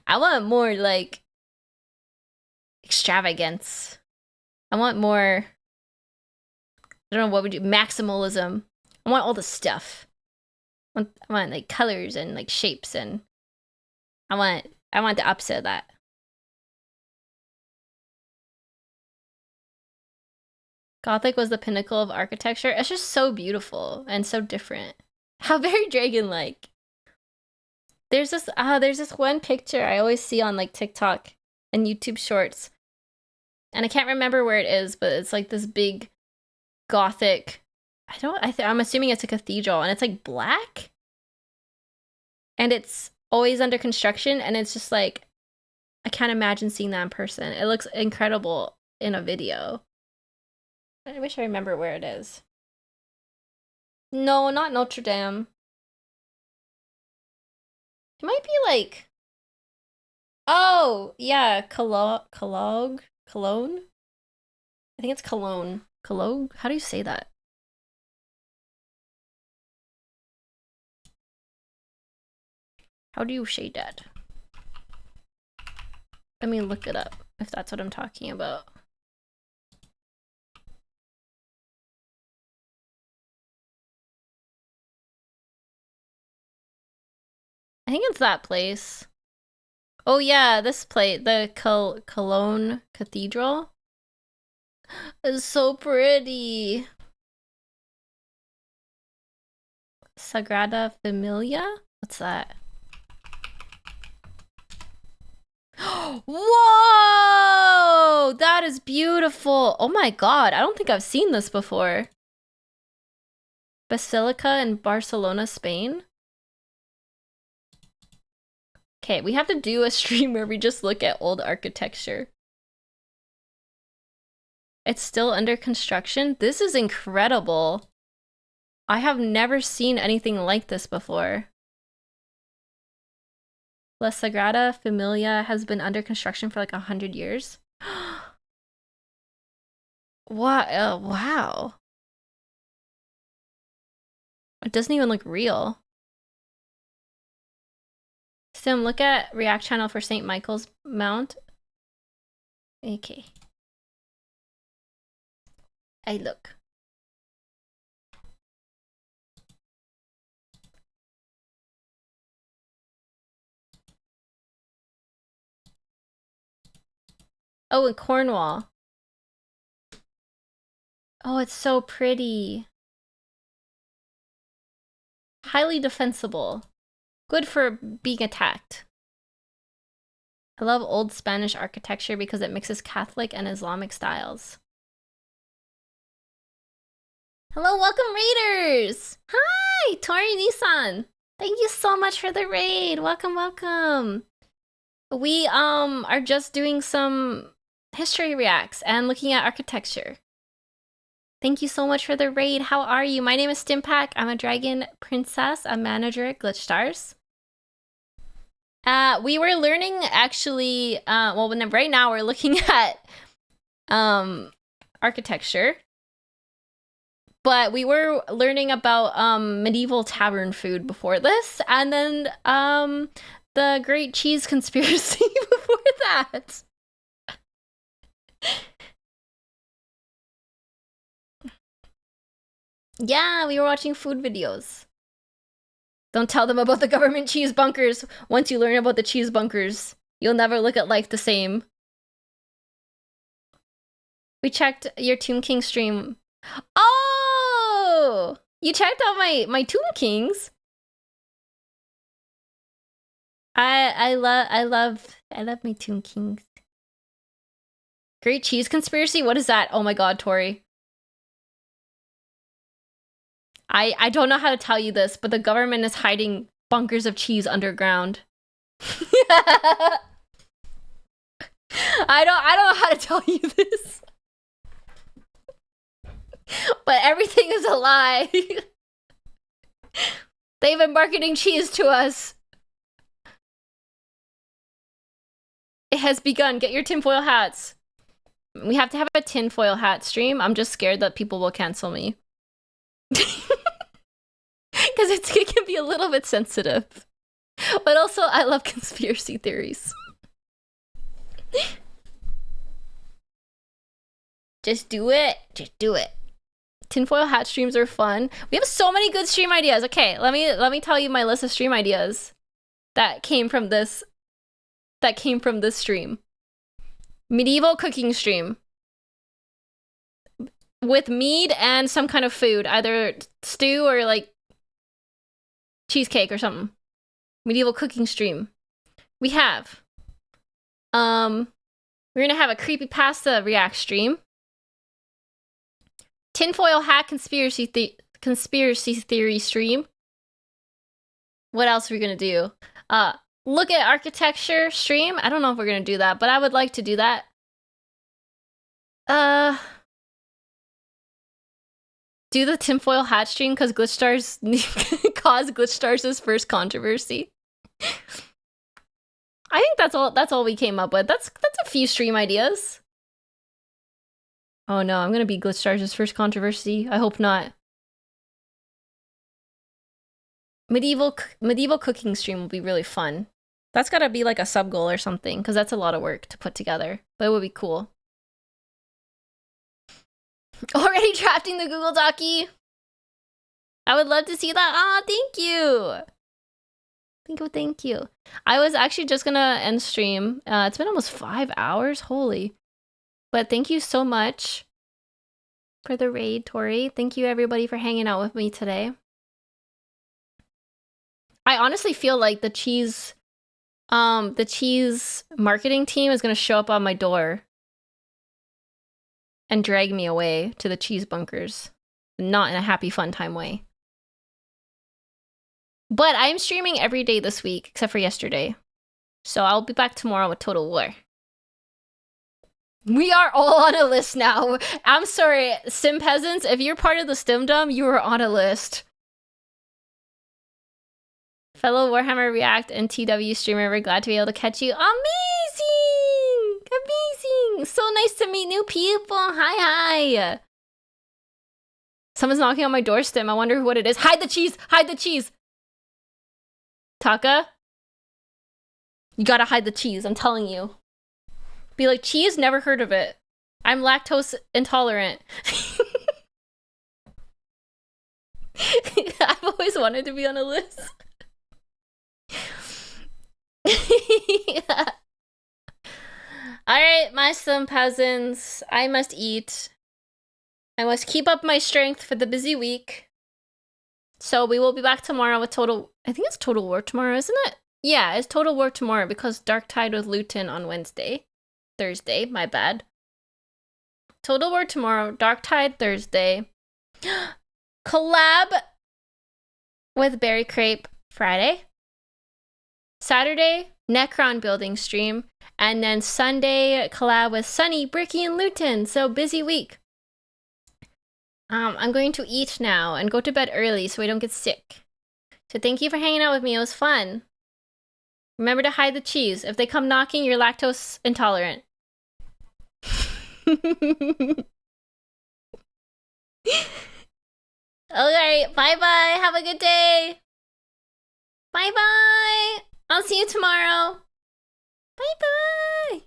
[SPEAKER 1] I want more like extravagance. I want more, I don't know, what would you, maximalism. I want all the stuff. I want like colors and like shapes, and I want the opposite of that. Gothic was the pinnacle of architecture. It's just so beautiful and so different. How very dragon-like. There's this one picture I always see on like TikTok and YouTube shorts. And I can't remember where it is, but it's like this big Gothic, I'm assuming it's a cathedral, and it's like black. And it's always under construction, and it's just like, I can't imagine seeing that in person. It looks incredible in a video. I wish I remember where it is. No, not Notre Dame. It might be like, oh, yeah, Cologne? I think it's Cologne. Cologne? How do you say that? How do you say that? Let me look it up, if that's what I'm talking about. I think it's that place. Oh yeah, this place, the Cologne Cathedral. It's so pretty. Sagrada Familia? What's that? Whoa! That is beautiful. Oh my god, I don't think I've seen this before. Basilica in Barcelona, Spain. Okay, we have to do a stream where we just look at old architecture. It's still under construction. This is incredible. I have never seen anything like this before. La Sagrada Familia has been under construction for like 100 years. What? Wow. It doesn't even look real. Sim, look at React channel for St. Michael's Mount. Okay. I look. Oh, in Cornwall. Oh, it's so pretty. Highly defensible. Good for being attacked. I love old Spanish architecture because it mixes Catholic and Islamic styles. Hello, welcome raiders! Hi, Tori Nissan. Thank you so much for the raid. Welcome, welcome. We are just doing some history reacts and looking at architecture. Thank you so much for the raid. How are you? My name is Stimpack. I'm a dragon princess, a manager at Glitch Stars. We were learning actually, right now we're looking at architecture. But we were learning about medieval tavern food before this, and then the Great Cheese Conspiracy before that. Yeah, we were watching food videos. Don't tell them about the government cheese bunkers. Once you learn about the cheese bunkers, you'll never look at life the same. We checked your Tomb King stream. Oh! You checked out my Tomb Kings? I love my Tomb Kings. Great Cheese Conspiracy? What is that? Oh my god, Tori. I don't know how to tell you this, but the government is hiding bunkers of cheese underground. I don't know how to tell you this. But everything is a lie. They've been marketing cheese to us. It has begun. Get your tinfoil hats. We have to have a tinfoil hat stream. I'm just scared that people will cancel me. Because it can be a little bit sensitive. But also, I love conspiracy theories. Just do it. Just do it. Tinfoil hat streams are fun. We have so many good stream ideas. Okay, let me tell you my list of stream ideas that came from this stream. Medieval cooking stream. With mead and some kind of food, either stew or like cheesecake or something. Medieval cooking stream. We have we're gonna have a creepypasta react stream. Tinfoil hat conspiracy theory stream. What else are we gonna do? Look at architecture stream. I don't know if we're gonna do that, but I would like to do that. Do the tinfoil hat stream because glitch stars caused glitch stars' first controversy. I think that's all we came up with. That's a few stream ideas. Oh no, I'm gonna be glitch stars' first controversy. I hope not. Medieval cooking stream will be really fun. That's gotta be like a sub goal or something, because that's a lot of work to put together. But it would be cool. Already drafting the Google Docie. I would love to see that. Ah, thank you. Thank you. I was actually just gonna end stream. It's been almost 5 hours. Holy. But thank you so much for the raid, Tori. Thank you everybody for hanging out with me today. I honestly feel like the cheese marketing team is gonna show up on my door and drag me away to the cheese bunkers. Not in a happy fun time way. But I'm streaming every day this week, except for yesterday. So I'll be back tomorrow with Total War. We are all on a list now. I'm sorry, Sim Peasants, if you're part of the Stimdom, you are on a list. Fellow Warhammer React and TW streamer, we're glad to be able to catch you. Amazing! Amazing! So nice to meet new people. Hi. Someone's knocking on my door, Stim. I wonder what it is. Hide the cheese! Hide the cheese! Taka? You gotta hide the cheese, I'm telling you. Be like, cheese? Never heard of it. I'm lactose intolerant. I've always wanted to be on a list. Yeah. Alright, my Sim Peasants. I must eat. I must keep up my strength for the busy week. So we will be back tomorrow with I think it's Total War tomorrow, isn't it? Yeah, it's Total War tomorrow because Dark Tide with Luton on Thursday, my bad. Total War tomorrow, Dark Tide Thursday. Collab with Berry Crepe Friday. Saturday, Necron building stream. And then Sunday, collab with Sunny, Bricky, and Luton. So busy week. I'm going to eat now and go to bed early so I don't get sick. So thank you for hanging out with me. It was fun. Remember to hide the cheese. If they come knocking, you're lactose intolerant. Alright, bye-bye. Have a good day. Bye-bye. I'll see you tomorrow. Bye-bye.